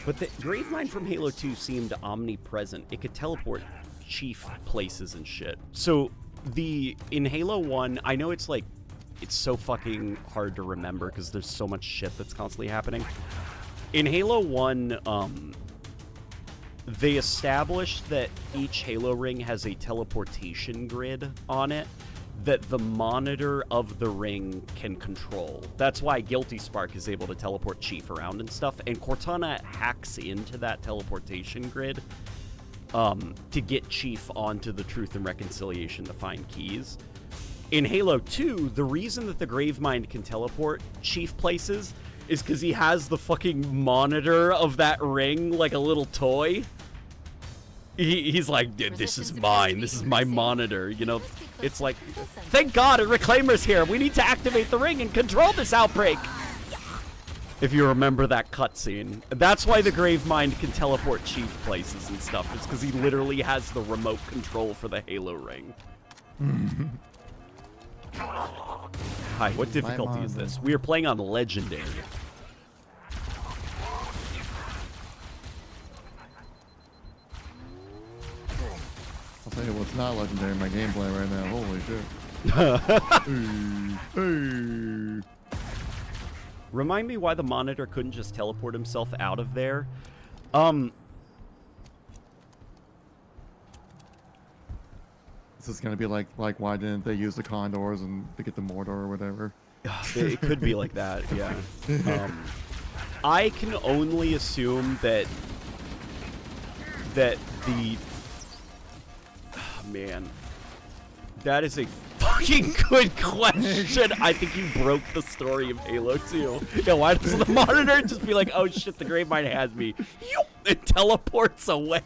But the Gravemind from Halo 2 seemed omnipresent. It could teleport Chief places and shit. So in Halo 1, I know it's like, it's so fucking hard to remember because there's so much shit that's constantly happening. In Halo 1, they established that each Halo ring has a teleportation grid on it that the monitor of the ring can control. That's why Guilty Spark is able to teleport Chief around and stuff, and Cortana hacks into that teleportation grid to get Chief onto the Truth and Reconciliation to find keys. In Halo 2, the reason that the Gravemind can teleport Chief places is because he has the fucking monitor of that ring like a little toy. He's like, this is mine. This is my monitor. You know, it's like, thank God a Reclaimer's here. We need to activate the ring and control this outbreak. If you remember that cutscene. That's why the Gravemind can teleport Chief places and stuff. It's because he literally has the remote control for the Halo ring. Hi, what difficulty is this? We are playing on Legendary. I'll tell you what's not legendary in my gameplay right now. Holy shit. Remind me why the monitor couldn't just teleport himself out of there. This is gonna be like why didn't they use the Condors and to get the Mordor or whatever? It could be like that, yeah. I can only assume that the... Oh, man. That is a fucking good question. I think you broke the story of Halo 2. Yeah, why does the monitor just be like, oh shit, the Gravemind has me. It teleports away.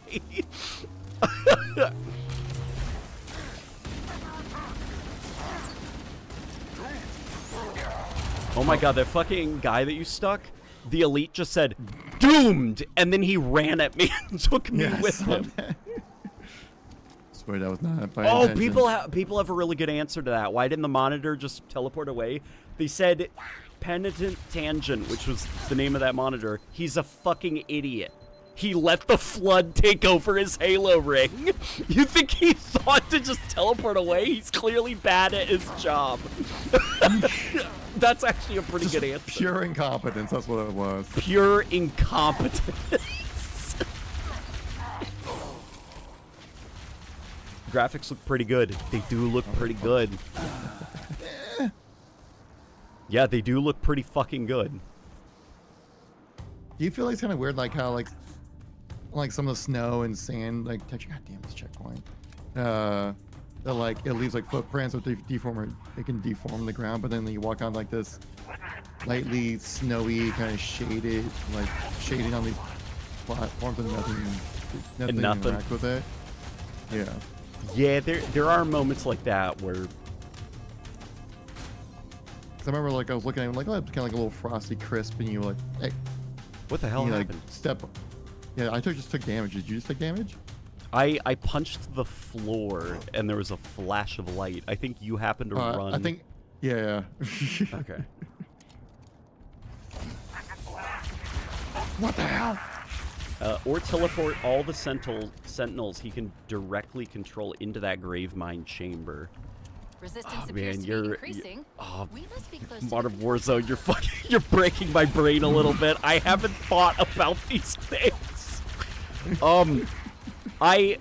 Oh my god, that fucking guy that you stuck, the elite just said, doomed! And then he ran at me and took me with him. I swear that was not by Oh, intention. people have a really good answer to that. Why didn't the monitor just teleport away? They said Penitent Tangent, which was the name of that monitor. He's a fucking idiot. He let the Flood take over his Halo ring. You think he thought to just teleport away? He's clearly bad at his job. That's actually a pretty good answer. Pure incompetence, that's what it was. Pure incompetence. Graphics look pretty good. They do look pretty good. Yeah, they do look pretty fucking good. Do you feel like it's kind of weird, like how like some of the snow and sand like texture? God damn, this checkpoint. That like it leaves like footprints, so it can deform the ground, but then you walk on like this lightly snowy kind of shaded, like shading on these platforms and nothing interact with it. Yeah. Yeah, there are moments like that where. Cause I remember like I was looking at him like, oh, it's kind of like a little frosty crisp, and you were like, hey, what the hell happened? Like, step. Yeah, I just took damage. Did you just take damage? I punched the floor and there was a flash of light. I think you happened to run. I think, yeah. Okay. What the hell? Or teleport all the sentinels he can directly control into that grave mine chamber. Resistance appears to be increasing. We must be close to Modern Warzone, you're breaking my brain a little bit. I haven't thought about these things. I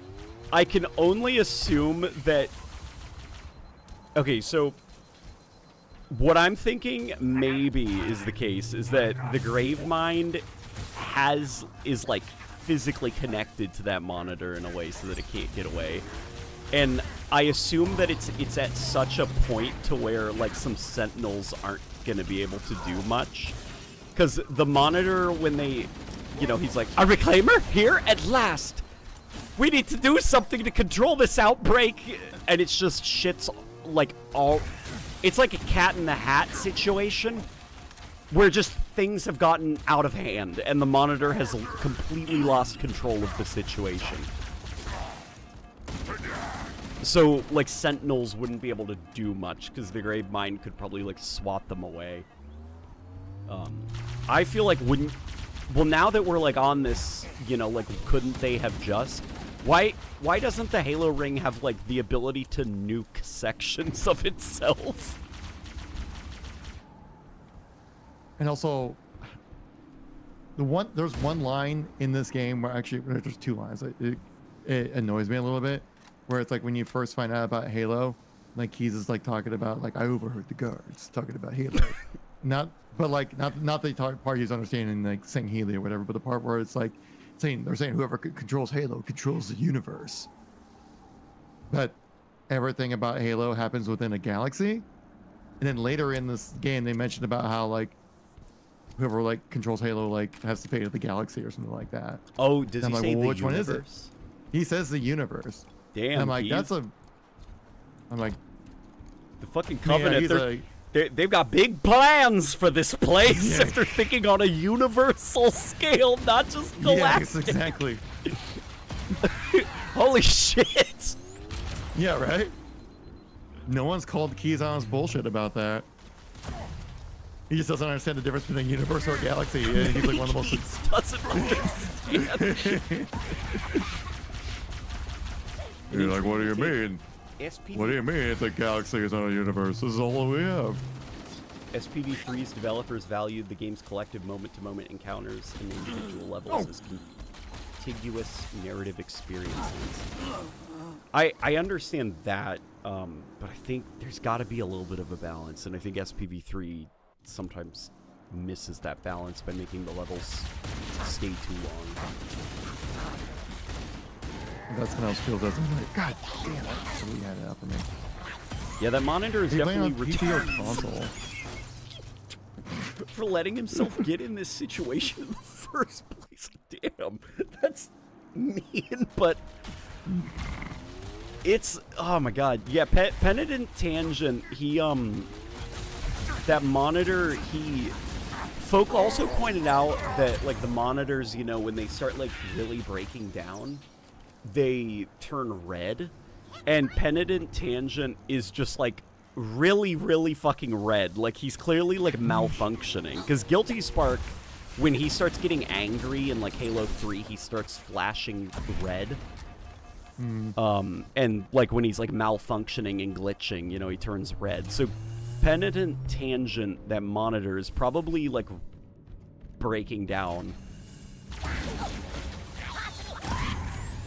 can only assume that. Okay, so what I'm thinking maybe is the case is that the grave mine is like physically connected to that monitor in a way so that it can't get away. And I assume that it's at such a point to where like some sentinels aren't gonna be able to do much. Because the monitor, when they, he's like, a reclaimer here at last. We need to do something to control this outbreak. And it's just shit's like all, it's like a cat in the hat situation where just things have gotten out of hand and the monitor has completely lost control of the situation. So, like, sentinels wouldn't be able to do much because the grave mine could probably, like, swat them away. I feel like well, now that we're, like, on this, like, couldn't they have just... Why doesn't the Halo ring have, like, the ability to nuke sections of itself? And also, there's one line in this game where actually, there's two lines. It annoys me a little bit. Where it's like when you first find out about Halo, like Keys is like talking about like I overheard the guards talking about Halo, not the part he's understanding like saying Halo or whatever, but the part where it's like they're saying whoever controls Halo controls the universe. But everything about Halo happens within a galaxy, and then later in this game they mentioned about how like whoever like controls Halo like has the fate of the galaxy or something like that. Oh, does he say the which universe? One is it? He says the universe. Damn, and I'm like, Keys. I'm like, the fucking Covenant. Yeah, they've got big plans for this place. Yeah. If they're thinking on a universal scale, not just galactic. Yes, exactly. Holy shit. Yeah, right. No one's called Keys on his bullshit about that. He just doesn't understand the difference between universe or galaxy. And he's like one of the most. He doesn't understand. You're like, what do you mean? What do you mean the galaxy is not a universe? This is all we have. SPD3's developers valued the game's collective moment-to-moment encounters and individual levels as contiguous narrative experiences. I understand that, but I think there's got to be a little bit of a balance, and I think SPV3 sometimes misses that balance by making the levels stay too long. That's when I was feels as I'm like, God damn it! So we had it out for me. Yeah, that monitor is definitely retarded console for letting himself get in this situation in the first place. Damn, that's mean, but it's oh my god. Yeah, Penitent Tangent. He that monitor. Folk also pointed out that like the monitors, when they start like really breaking down, they turn red, and Penitent Tangent is just like really, really fucking red. Like he's clearly like malfunctioning. Because Guilty Spark, when he starts getting angry in like Halo 3, he starts flashing red. And like when he's like malfunctioning and glitching, he turns red. So Penitent Tangent, that monitor, is probably like breaking down.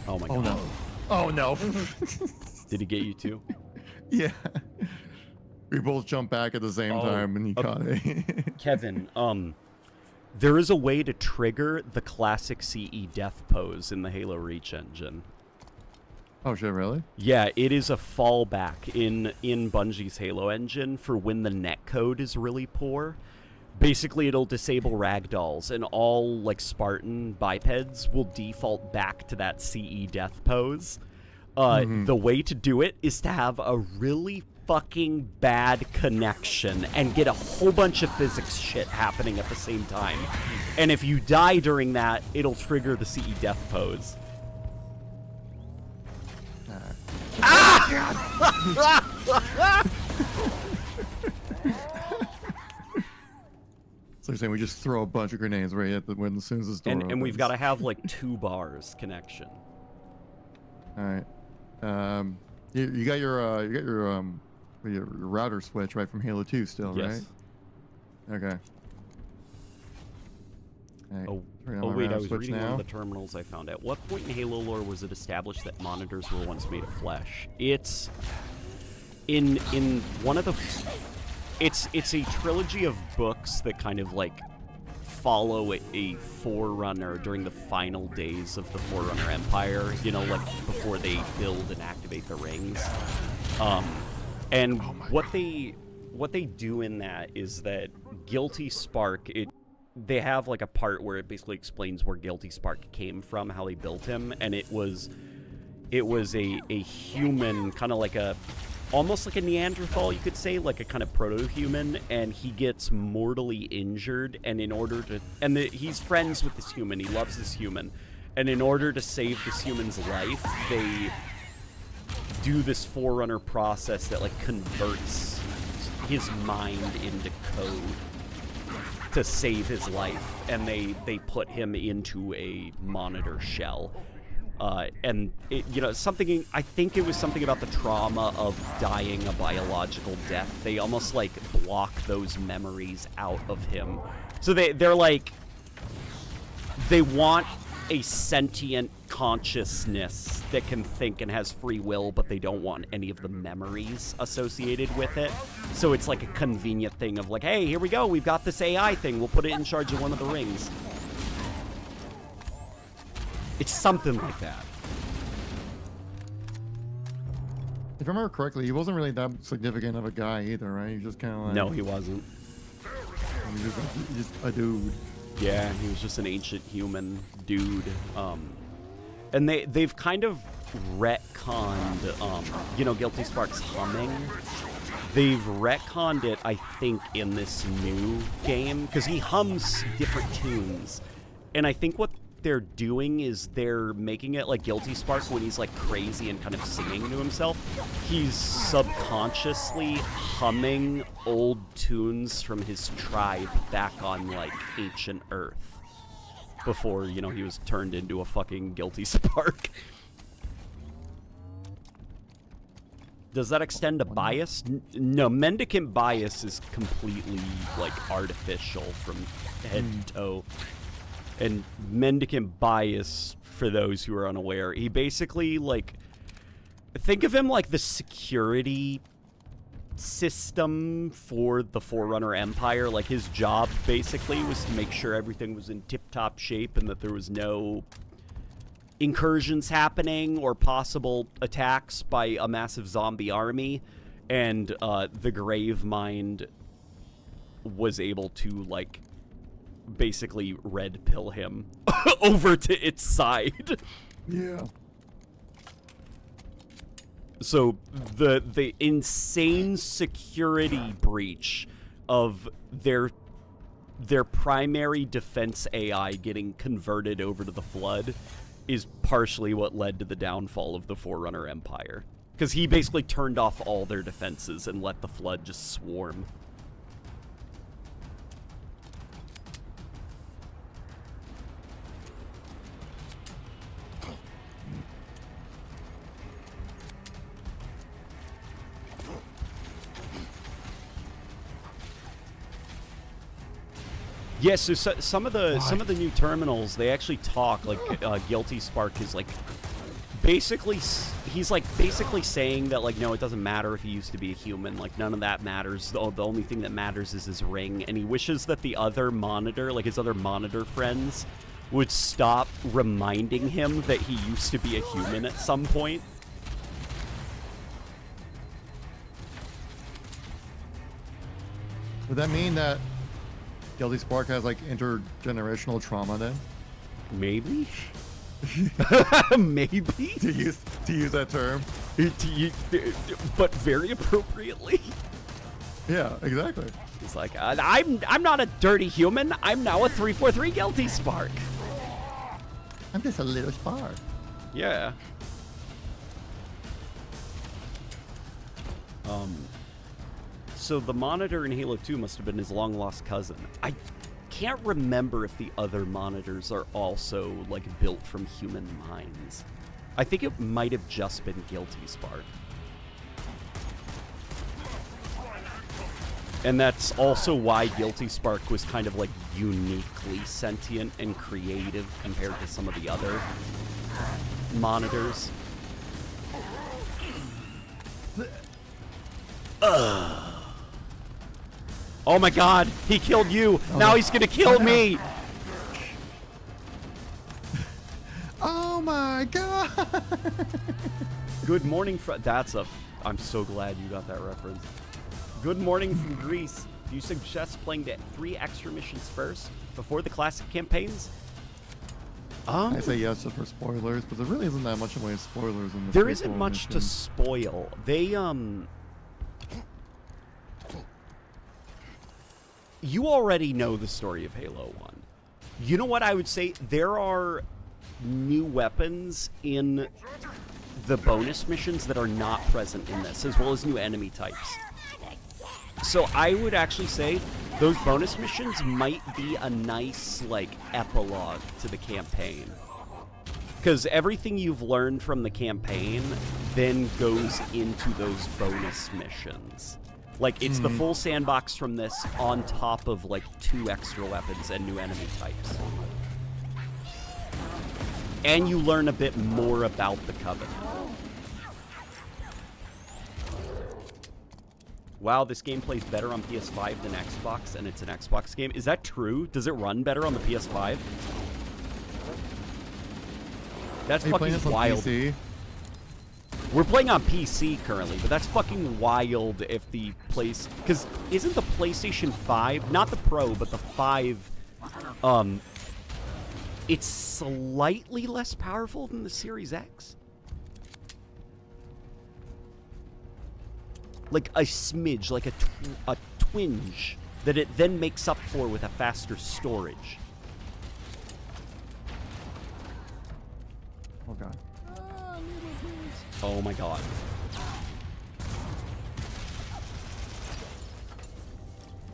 Oh my god. Oh no. Oh no. Did he get you too? Yeah. We both jumped back at the same time and he caught it. Kevin, there is a way to trigger the classic CE death pose in the Halo Reach engine. Oh shit, really? Yeah, it is a fallback in Bungie's Halo engine for when the netcode is really poor. Basically, it'll disable ragdolls, and all, like, Spartan bipeds will default back to that CE death pose. The way to do it is to have a really fucking bad connection and get a whole bunch of physics shit happening at the same time. And if you die during that, it'll trigger the CE death pose. So you're saying we just throw a bunch of grenades right at when as soon as this door opens. And we've got to have like 2 bars connection. All right. You got your router switch right from Halo 2 still, Yes. right? Okay. Right. Oh wait, I was reading one of the terminals I found. At what point in Halo lore was it established that monitors were once made of flesh? It's in one of the... It's a trilogy of books that kind of like follow a Forerunner during the final days of the Forerunner Empire, you know, like before they build and activate the rings. And what they do in that is that Guilty Spark, they have like a part where it basically explains where Guilty Spark came from, how they built him, and it was a human, kind of like almost like a Neanderthal, you could say, like a kind of proto-human, and he gets mortally injured, and in order to... And he's friends with this human, he loves this human, and in order to save this human's life, they do this Forerunner process that, like, converts his mind into code to save his life, and they put him into a monitor shell. And it, you know, something, I think it was something about the trauma of dying a biological death. They almost like block those memories out of him. So they're like, they want a sentient consciousness that can think and has free will, but they don't want any of the memories associated with it. So it's like a convenient thing of like, hey, here we go, we've got this AI thing, we'll put it in charge of one of the rings. It's something like that. If I remember correctly, he wasn't really that significant of a guy either, right? He was just kind of like... No, he wasn't. He was just a dude. Yeah, he was just an ancient human dude. And they've kind of retconned, you know, Guilty Spark's humming. They've retconned it, I think, in this new game, because he hums different tunes. And I think what they're doing is they're making it like Guilty Spark when he's like crazy and kind of singing to himself. He's subconsciously humming old tunes from his tribe back on like ancient Earth before, you know, he was turned into a fucking Guilty Spark. Does that extend to bias? No, mendicant bias is completely like artificial from head to toe. And mendicant bias, for those who are unaware, he basically, like, think of him like the security system for the Forerunner Empire. Like, his job, basically, was to make sure everything was in tip-top shape and that there was no incursions happening or possible attacks by a massive zombie army. And the Gravemind was able to, like, basically red pill him over to its side. Yeah. So the insane security breach of their primary defense AI getting converted over to the Flood is partially what led to the downfall of the Forerunner Empire. Because he basically turned off all their defenses and let the Flood just swarm. Yeah, so some of the new terminals, they actually talk like Guilty Spark is like basically basically saying that, like, no, it doesn't matter if he used to be a human, like none of that matters. The only thing that matters is his ring, and he wishes that the other monitor, like his other monitor friends, would stop reminding him that he used to be a human at some point. Would that mean that Guilty Spark has like intergenerational trauma then? Maybe. Maybe. To use that term. But very appropriately. Yeah, exactly. He's like, I'm not a dirty human. I'm now a 343 guilty spark. I'm just a little spark. Yeah. So the monitor in Halo 2 must have been his long-lost cousin. I can't remember if the other monitors are also, like, built from human minds. I think it might have just been Guilty Spark. And that's also why Guilty Spark was kind of, like, uniquely sentient and creative compared to some of the other monitors. Oh my god, he killed you. Now he's gonna kill me. Oh my god. Good morning I'm so glad you got that reference. Good morning from Greece. Do you suggest playing the 3 extra missions first before the classic campaigns? I say yes just for spoilers, but there really isn't that much in the way of spoilers in the There isn't much to spoil. They you already know the story of Halo 1. You know what I would say? There are new weapons in the bonus missions that are not present in this, as well as new enemy types. So I would actually say those bonus missions might be a nice, like, epilogue to the campaign. Because everything you've learned from the campaign then goes into those bonus missions. Like, it's the full sandbox from this on top of, like, 2 extra weapons and new enemy types. And you learn a bit more about the Covenant. Wow, this game plays better on PS5 than Xbox, and it's an Xbox game. Is that true? Does it run better on the PS5? That's fucking wild. PC? We're playing on PC currently, but that's fucking wild if the place... Because isn't the PlayStation 5, not the Pro, but the 5, it's slightly less powerful than the Series X? Like a smidge, like a twinge, that it then makes up for with a faster storage. Oh god. Oh my god.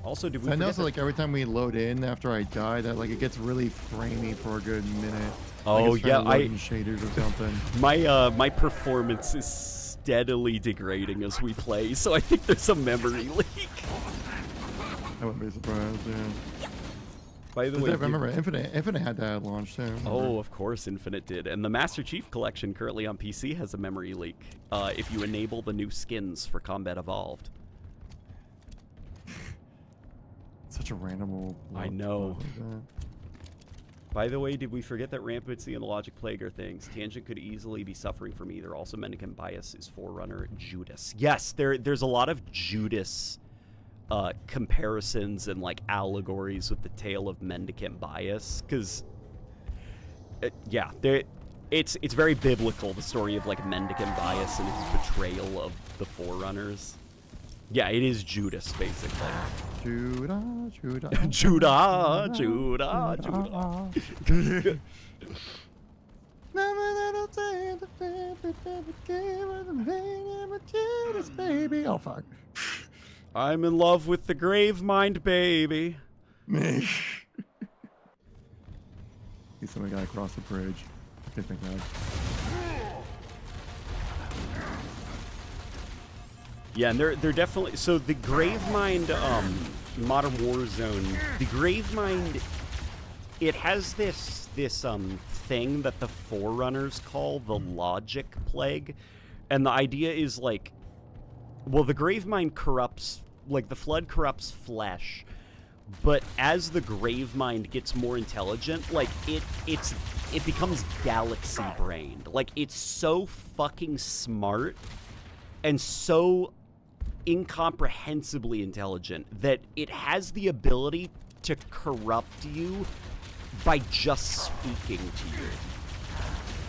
Also, did we I noticed like every time we load in after I die, that like it gets really framey for a good minute. Oh like yeah, shaders or something. My performance is steadily degrading as we play, so I think there's a memory leak. I wouldn't be surprised. Yeah. By the way, I remember Infinite had that at launch too. Oh, of course, Infinite did, and the Master Chief Collection currently on PC has a memory leak. If you enable the new skins for Combat Evolved. Such a random. I know. By the way, did we forget that Rampancy and the Logic Plague are things? Tangent could easily be suffering from either. Also, Mendicant Bias is Forerunner Judas. Yes, there's a lot of Judas comparisons and like allegories with the tale of Mendicant Bias, because yeah, it's very biblical, the story of like Mendicant Bias and his betrayal of the Forerunners. Yeah, it is Judas basically. Judah. Judah. Oh fuck. I'm in love with the Gravemind baby. Me. He's somebody got to cross the bridge. Okay, thank God. Yeah, and they're definitely... So the Gravemind, Modern Warzone, the Gravemind, it has this thing that the Forerunners call the Logic Plague. And the idea is, like, well, the Gravemind corrupts, like, the Flood corrupts flesh. But as the Gravemind gets more intelligent, like, it becomes galaxy-brained. Like, it's so fucking smart and so incomprehensibly intelligent that it has the ability to corrupt you by just speaking to you.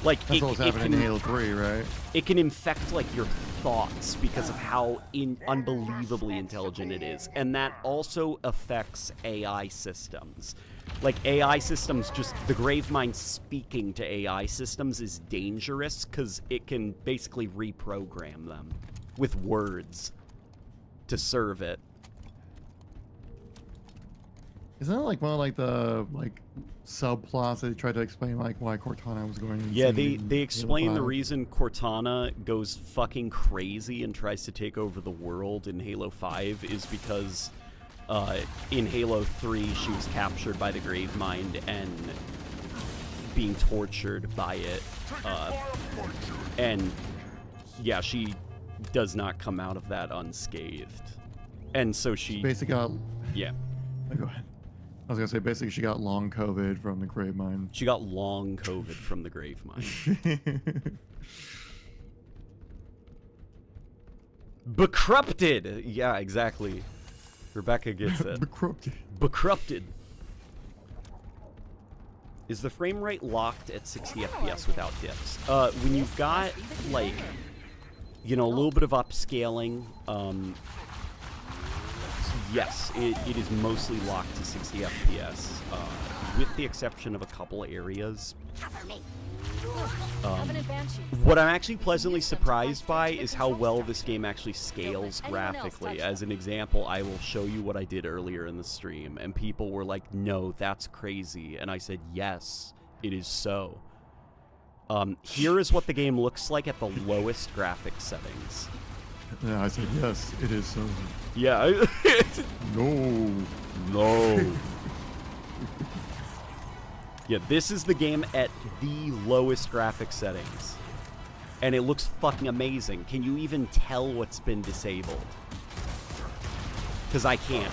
Like That's what was happening in Halo 3, right? It can infect like your thoughts because of how unbelievably intelligent it is, and that also affects AI systems. Like AI systems, just the Gravemind speaking to AI systems is dangerous because it can basically reprogram them with words to serve it. Isn't that like one of like the subplots that they tried to explain like why Cortana was going insane? Yeah, they explain the Halo 5? reason Cortana goes fucking crazy and tries to take over the world in Halo 5 is because in Halo 3 she was captured by the Gravemind and being tortured by it. And yeah, she does not come out of that unscathed. And so she basically got... Yeah. Go ahead. I was gonna say, basically, she got long COVID from the Gravemind. She got long COVID from the Gravemind. Becorrupted! Yeah, exactly. Rebecca gets it. Becorrupted. Becorrupted. Is the frame rate locked at 60 FPS without dips? When you've got, like, you know, a little bit of upscaling, yes, it is mostly locked to 60 FPS, with the exception of a couple areas. What I'm actually pleasantly surprised by is how well this game actually scales graphically. As an example, I will show you what I did earlier in the stream, and people were like, no, that's crazy. And I said, yes, it is so. Here is what the game looks like at the lowest graphics settings. Yeah, I said, yes, it is so. Yeah. No. No. Yeah, this is the game at the lowest graphic settings. And it looks fucking amazing. Can you even tell what's been disabled? Because I can't.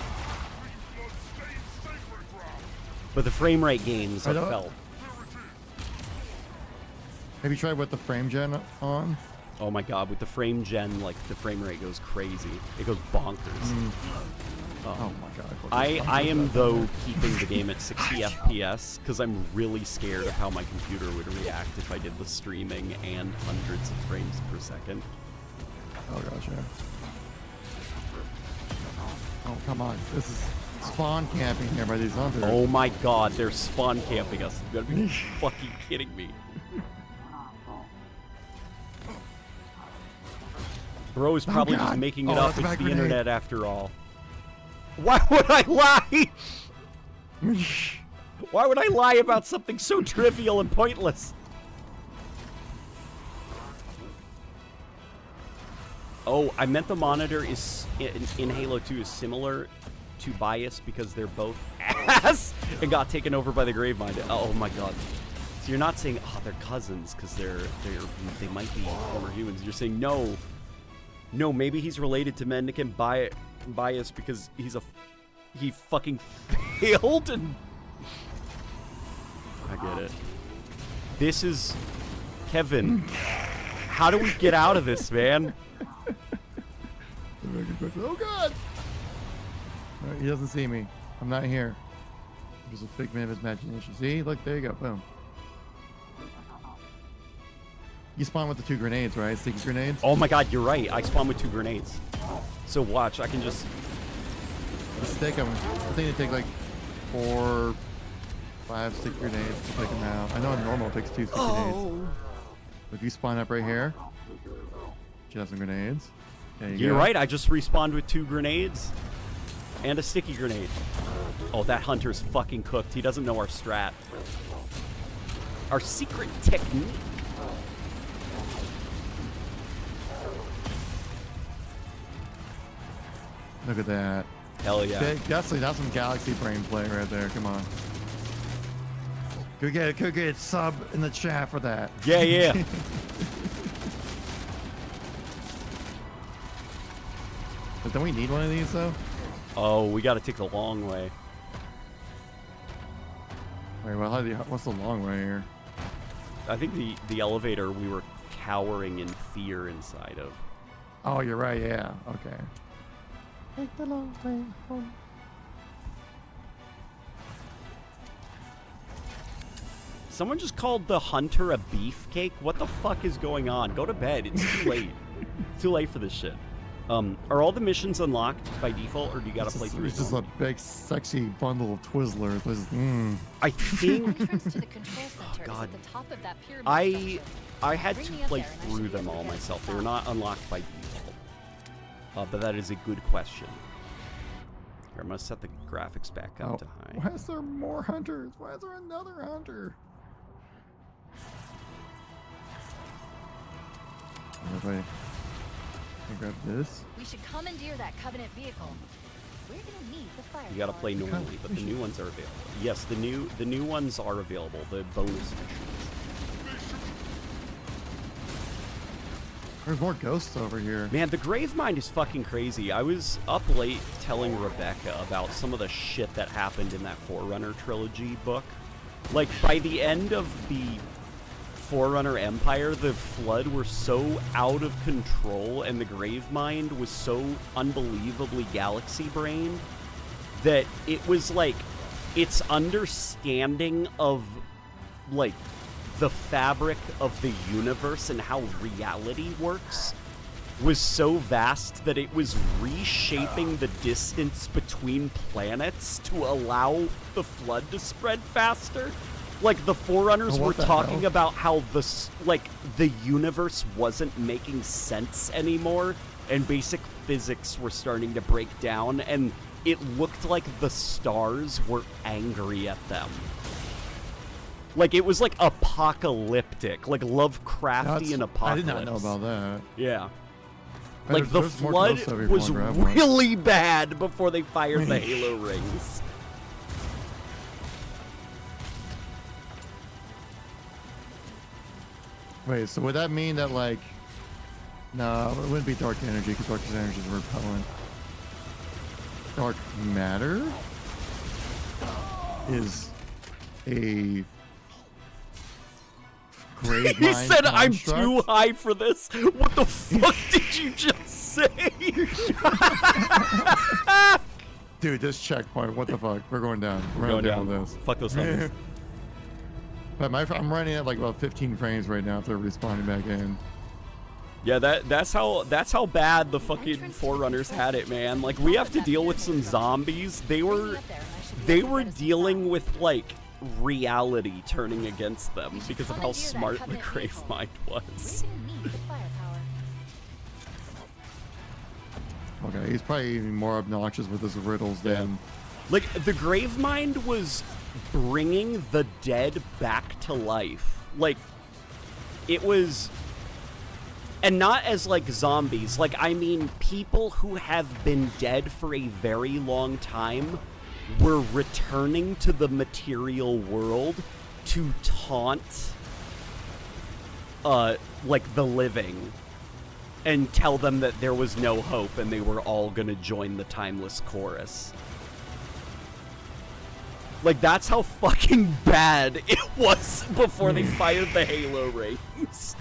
But the frame rate gains are felt. Have you tried with the frame gen on? Oh my god, with the frame gen, like, the frame rate goes crazy. It goes bonkers. Oh my god. I am, though, keeping the game at 60 FPS, because I'm really scared of how my computer would react if I did the streaming and hundreds of frames per second. Oh gosh, yeah. Oh, come on. This is spawn camping here by these hunters. Oh my god, they're spawn camping us. You gotta be fucking kidding me. Bro is probably just making it up. It's the internet after all. Why would I lie? Why would I lie about something so trivial and pointless? Oh, I meant the monitor is in Halo 2 is similar to Bias because they're both ass and got taken over by the Gravemind. Oh my god. So you're not saying, oh, they're cousins because they might be former humans. You're saying no, maybe he's related to Mendic and Bias because he fucking failed and I get it. This is Kevin. How do we get out of this, man? Oh god! Right, he doesn't see me. I'm not here. I'm just a figment of his imagination. See? Look, there you go. Boom. You spawn with the 2 grenades, right? Sticky grenades? Oh my god, you're right. I spawn with 2 grenades. So watch, I can just... Stick them. I think they take like 4, 5 stick grenades to take them out. I know in normal it takes 2 stick grenades. If you spawn up right here, you have some grenades. You're right, I just respawned with 2 grenades and a sticky grenade. Oh, that hunter's fucking cooked. He doesn't know our strat. Our secret technique. Look at that. Hell yeah. That's some galaxy brain play right there. Come on. Go get a sub in the chat for that. Yeah, yeah. But don't we need one of these though? Oh, we gotta take the long way. Wait, well, what's the long way here? I think the elevator we were cowering in fear inside of. Oh, you're right, yeah. Okay. Take the long way home. Someone just called the hunter a beefcake? What the fuck is going on? Go to bed. It's too late. It's too late for this shit. Are all the missions unlocked by default, or do you gotta play through? It's just a big, sexy bundle of Twizzlers. I think. Entrance to the control center is at the top of that pyramid I had Bring to me up play there and I should through be them able to all get myself. some They were not unlocked by default. But that is a good question. Here, I'm gonna set the graphics back up to high. Why is there more hunters? Why is there another hunter? Everybody, I grab this. We should commandeer that Covenant vehicle. We're gonna need the fire. You gotta play normally, but the new ones are available. Yes, the new ones are available. The bonus missions. There's more ghosts over here. Man, the Gravemind is fucking crazy. I was up late telling Rebecca about some of the shit that happened in that Forerunner trilogy book. Like, by the end of the Forerunner Empire, the Flood were so out of control and the Gravemind was so unbelievably galaxy-brained that it was like, its understanding of, like, the fabric of the universe and how reality works was so vast that it was reshaping the distance between planets to allow the Flood to spread faster. Like, the Forerunners were talking about how the universe wasn't making sense anymore, and basic physics were starting to break down, and it looked like the stars were angry at them. Like, it was, like, apocalyptic. Like, Lovecraftian apocalypse. I did not know about that. Yeah. Like, the Flood was really bad before they fired the Halo rings. Wait, so would that mean that, like... No, it wouldn't be dark energy, because dark energy is repellent. Dark matter is a... He said, "I'm too high for this." What the fuck did you just say? Dude, this checkpoint, what the fuck? We're going down. We're going down with this. Fuck those numbers. But I'm running at like about 15 frames right now after respawning back in. Yeah, that's how bad the fucking Forerunners had it, man. Like, we have to deal with some zombies. They were dealing with, like, reality turning against them because of how smart the Gravemind was. Okay, he's probably even more obnoxious with his riddles than... Like, the Gravemind was bringing the dead back to life. Like, it was... And not as, like, zombies. Like, I mean, people who have been dead for a very long time were returning to the material world to taunt, like, the living and tell them that there was no hope and they were all gonna join the Timeless Chorus. Like, that's how fucking bad it was before they fired the Halo rings.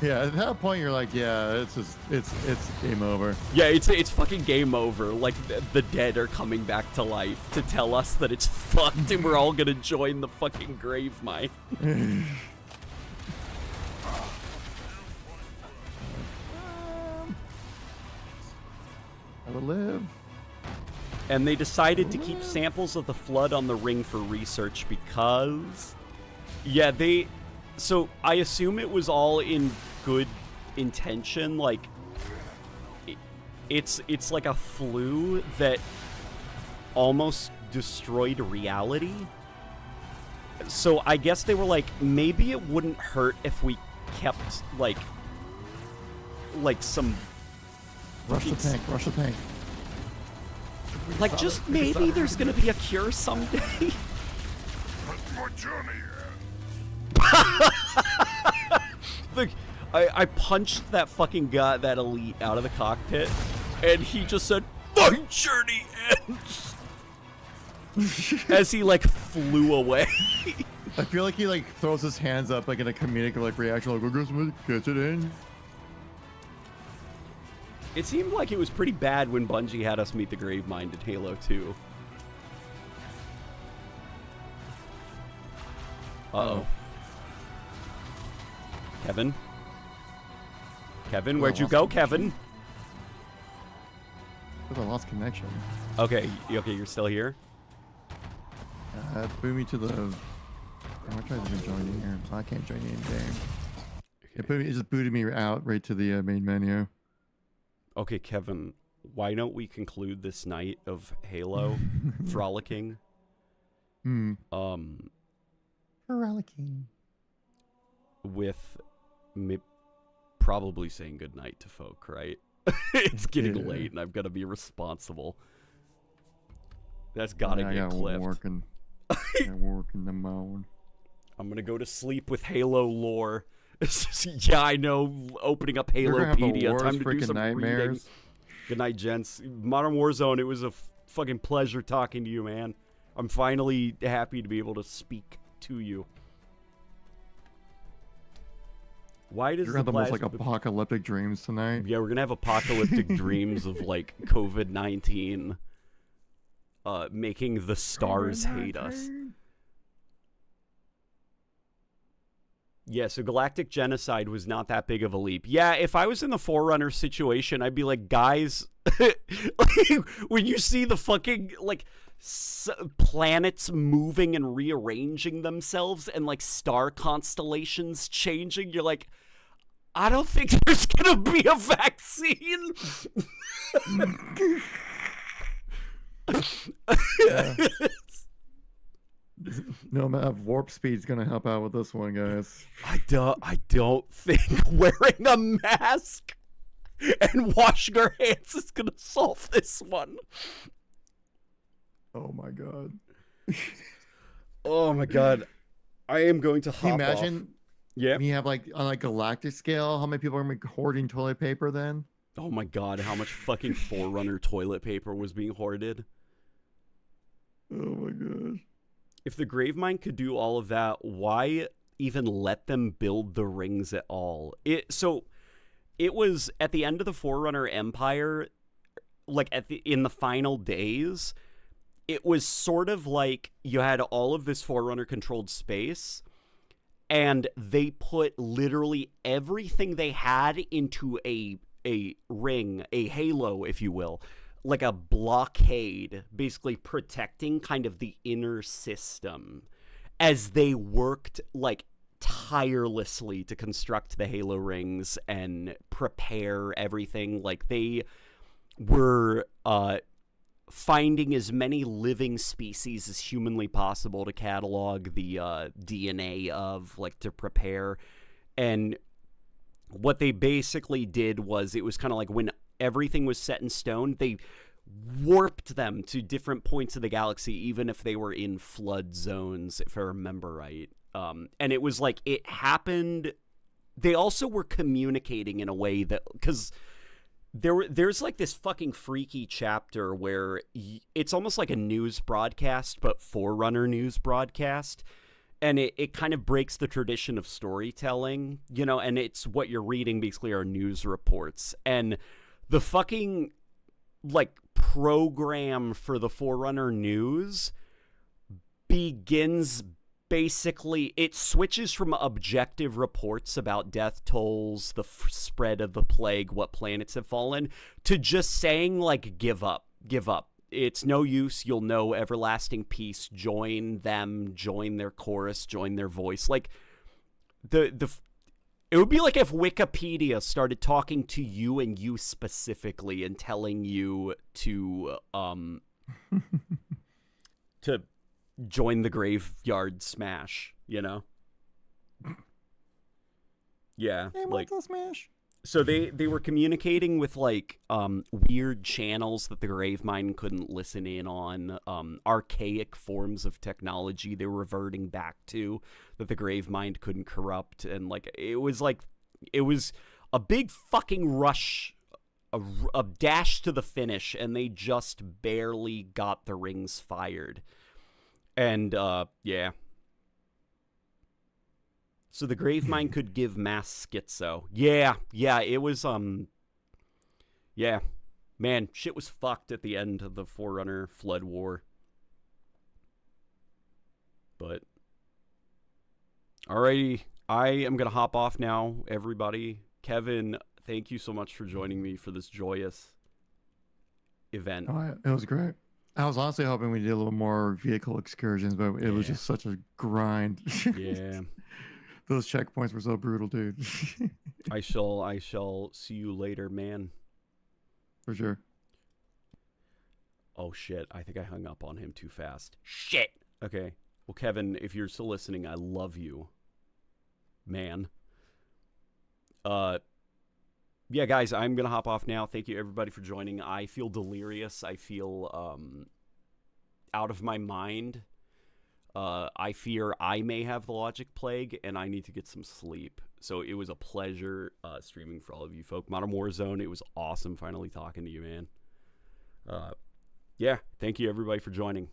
Yeah, at that point you're like, yeah, it's just it's game over. Yeah, it's fucking game over. Like, the dead are coming back to life to tell us that it's fucked and we're all gonna join the fucking Gravemind. I will live. And they decided to keep samples of the Flood on the ring for research because, yeah, so I assume it was all in good intention. Like, it's like a flu that almost destroyed reality. So I guess they were like, maybe it wouldn't hurt if we kept like some... Rush the tank, rush the tank. Like, just maybe there's gonna be a cure someday. That's my journey. Look, I punched that fucking guy, that elite, out of the cockpit, and he just said, "My journey ends," as he like flew away. I feel like he like throws his hands up like in a comedic like reaction, like, "I guess we'll get it in." It seemed like it was pretty bad when Bungie had us meet the Gravemind in Halo 2. Uh-oh. Kevin? Kevin, where'd you go, Kevin? I lost connection. Okay, you're still here? Boot me to the... I'm trying to join in here. I can't join in game. It just booted me out right to the main menu. Okay, Kevin, why don't we conclude this night of Halo frolicking? Frolicking. With probably saying goodnight to folk, right? It's getting late and I've got to be responsible. That's gotta get clipped. I work in the morning. I'm gonna go to sleep with Halo lore. Yeah, I know. Opening up Halopedia. Time to do some nightmares. reading. Good night, gents. Modern Warzone, it was a fucking pleasure talking to you, man. I'm finally happy to be able to speak to you. Why does you're gonna have the most like apocalyptic dreams tonight? Yeah, we're gonna have apocalyptic dreams of like COVID-19 making the stars hate us. Yeah, so galactic genocide was not that big of a leap. Yeah, if I was in the Forerunner situation, I'd be like, guys, when you see the fucking like planets moving and rearranging themselves and like star constellations changing, you're like, I don't think there's gonna be a vaccine. No amount of warp speed's gonna help out with this one, guys. I don't think wearing a mask and washing our hands is gonna solve this one. Oh my god. Oh my god. I am going to hop Can you imagine? Off. Yeah. You have like on a galactic scale, how many people are hoarding toilet paper then? Oh my god, how much fucking Forerunner toilet paper was being hoarded? Oh my gosh. If the Gravemind could do all of that, why even let them build the rings at all? So it was at the end of the Forerunner Empire, like in the final days, it was sort of like you had all of this Forerunner controlled space, and they put literally everything they had into a ring, a halo, if you will. Like a blockade, basically protecting kind of the inner system as they worked like tirelessly to construct the Halo rings and prepare everything. Like they were finding as many living species as humanly possible to catalog the DNA of, like, to prepare. And what they basically did was, it was kind of like when everything was set in stone, they warped them to different points of the galaxy, even if they were in flood zones, if I remember right. And it was like, it happened. They also were communicating in a way that, because there's like this fucking freaky chapter where it's almost like a news broadcast, but Forerunner news broadcast. And it kind of breaks the tradition of storytelling, you know, and it's what you're reading basically are news reports. And the fucking, like, program for the Forerunner news begins basically, it switches from objective reports about death tolls, the spread of the plague, what planets have fallen, to just saying, like, give up. It's no use. You'll know everlasting peace. Join them. Join their chorus. Join their voice. Like, it would be like if Wikipedia started talking to you and you specifically and telling you to to join the graveyard smash, you know? Yeah, like smash. So they were communicating with, like, weird channels that the Gravemind couldn't listen in on, archaic forms of technology they were reverting back to that the Gravemind couldn't corrupt, and, like, it was a big fucking rush, a dash to the finish, and they just barely got the rings fired. And, yeah. So the Gravemind could give mass schizo. Yeah, it was, yeah. Man, shit was fucked at the end of the Forerunner Flood War. But Alrighty, I am gonna hop off now, everybody. Kevin, thank you so much for joining me for this joyous event. Oh, yeah, it was great. I was honestly hoping we did a little more vehicle excursions, but it was just such a grind. Yeah. Those checkpoints were so brutal, dude. I shall see you later, man. For sure. Oh shit, I think I hung up on him too fast. Shit. Okay. Well, Kevin, if you're still listening, I love you. Man. Yeah, guys, I'm going to hop off now. Thank you, everybody, for joining. I feel delirious. I feel out of my mind. I fear I may have the logic plague, and I need to get some sleep. So it was a pleasure streaming for all of you folk. Modern Warzone, it was awesome finally talking to you, man. Yeah, thank you, everybody, for joining.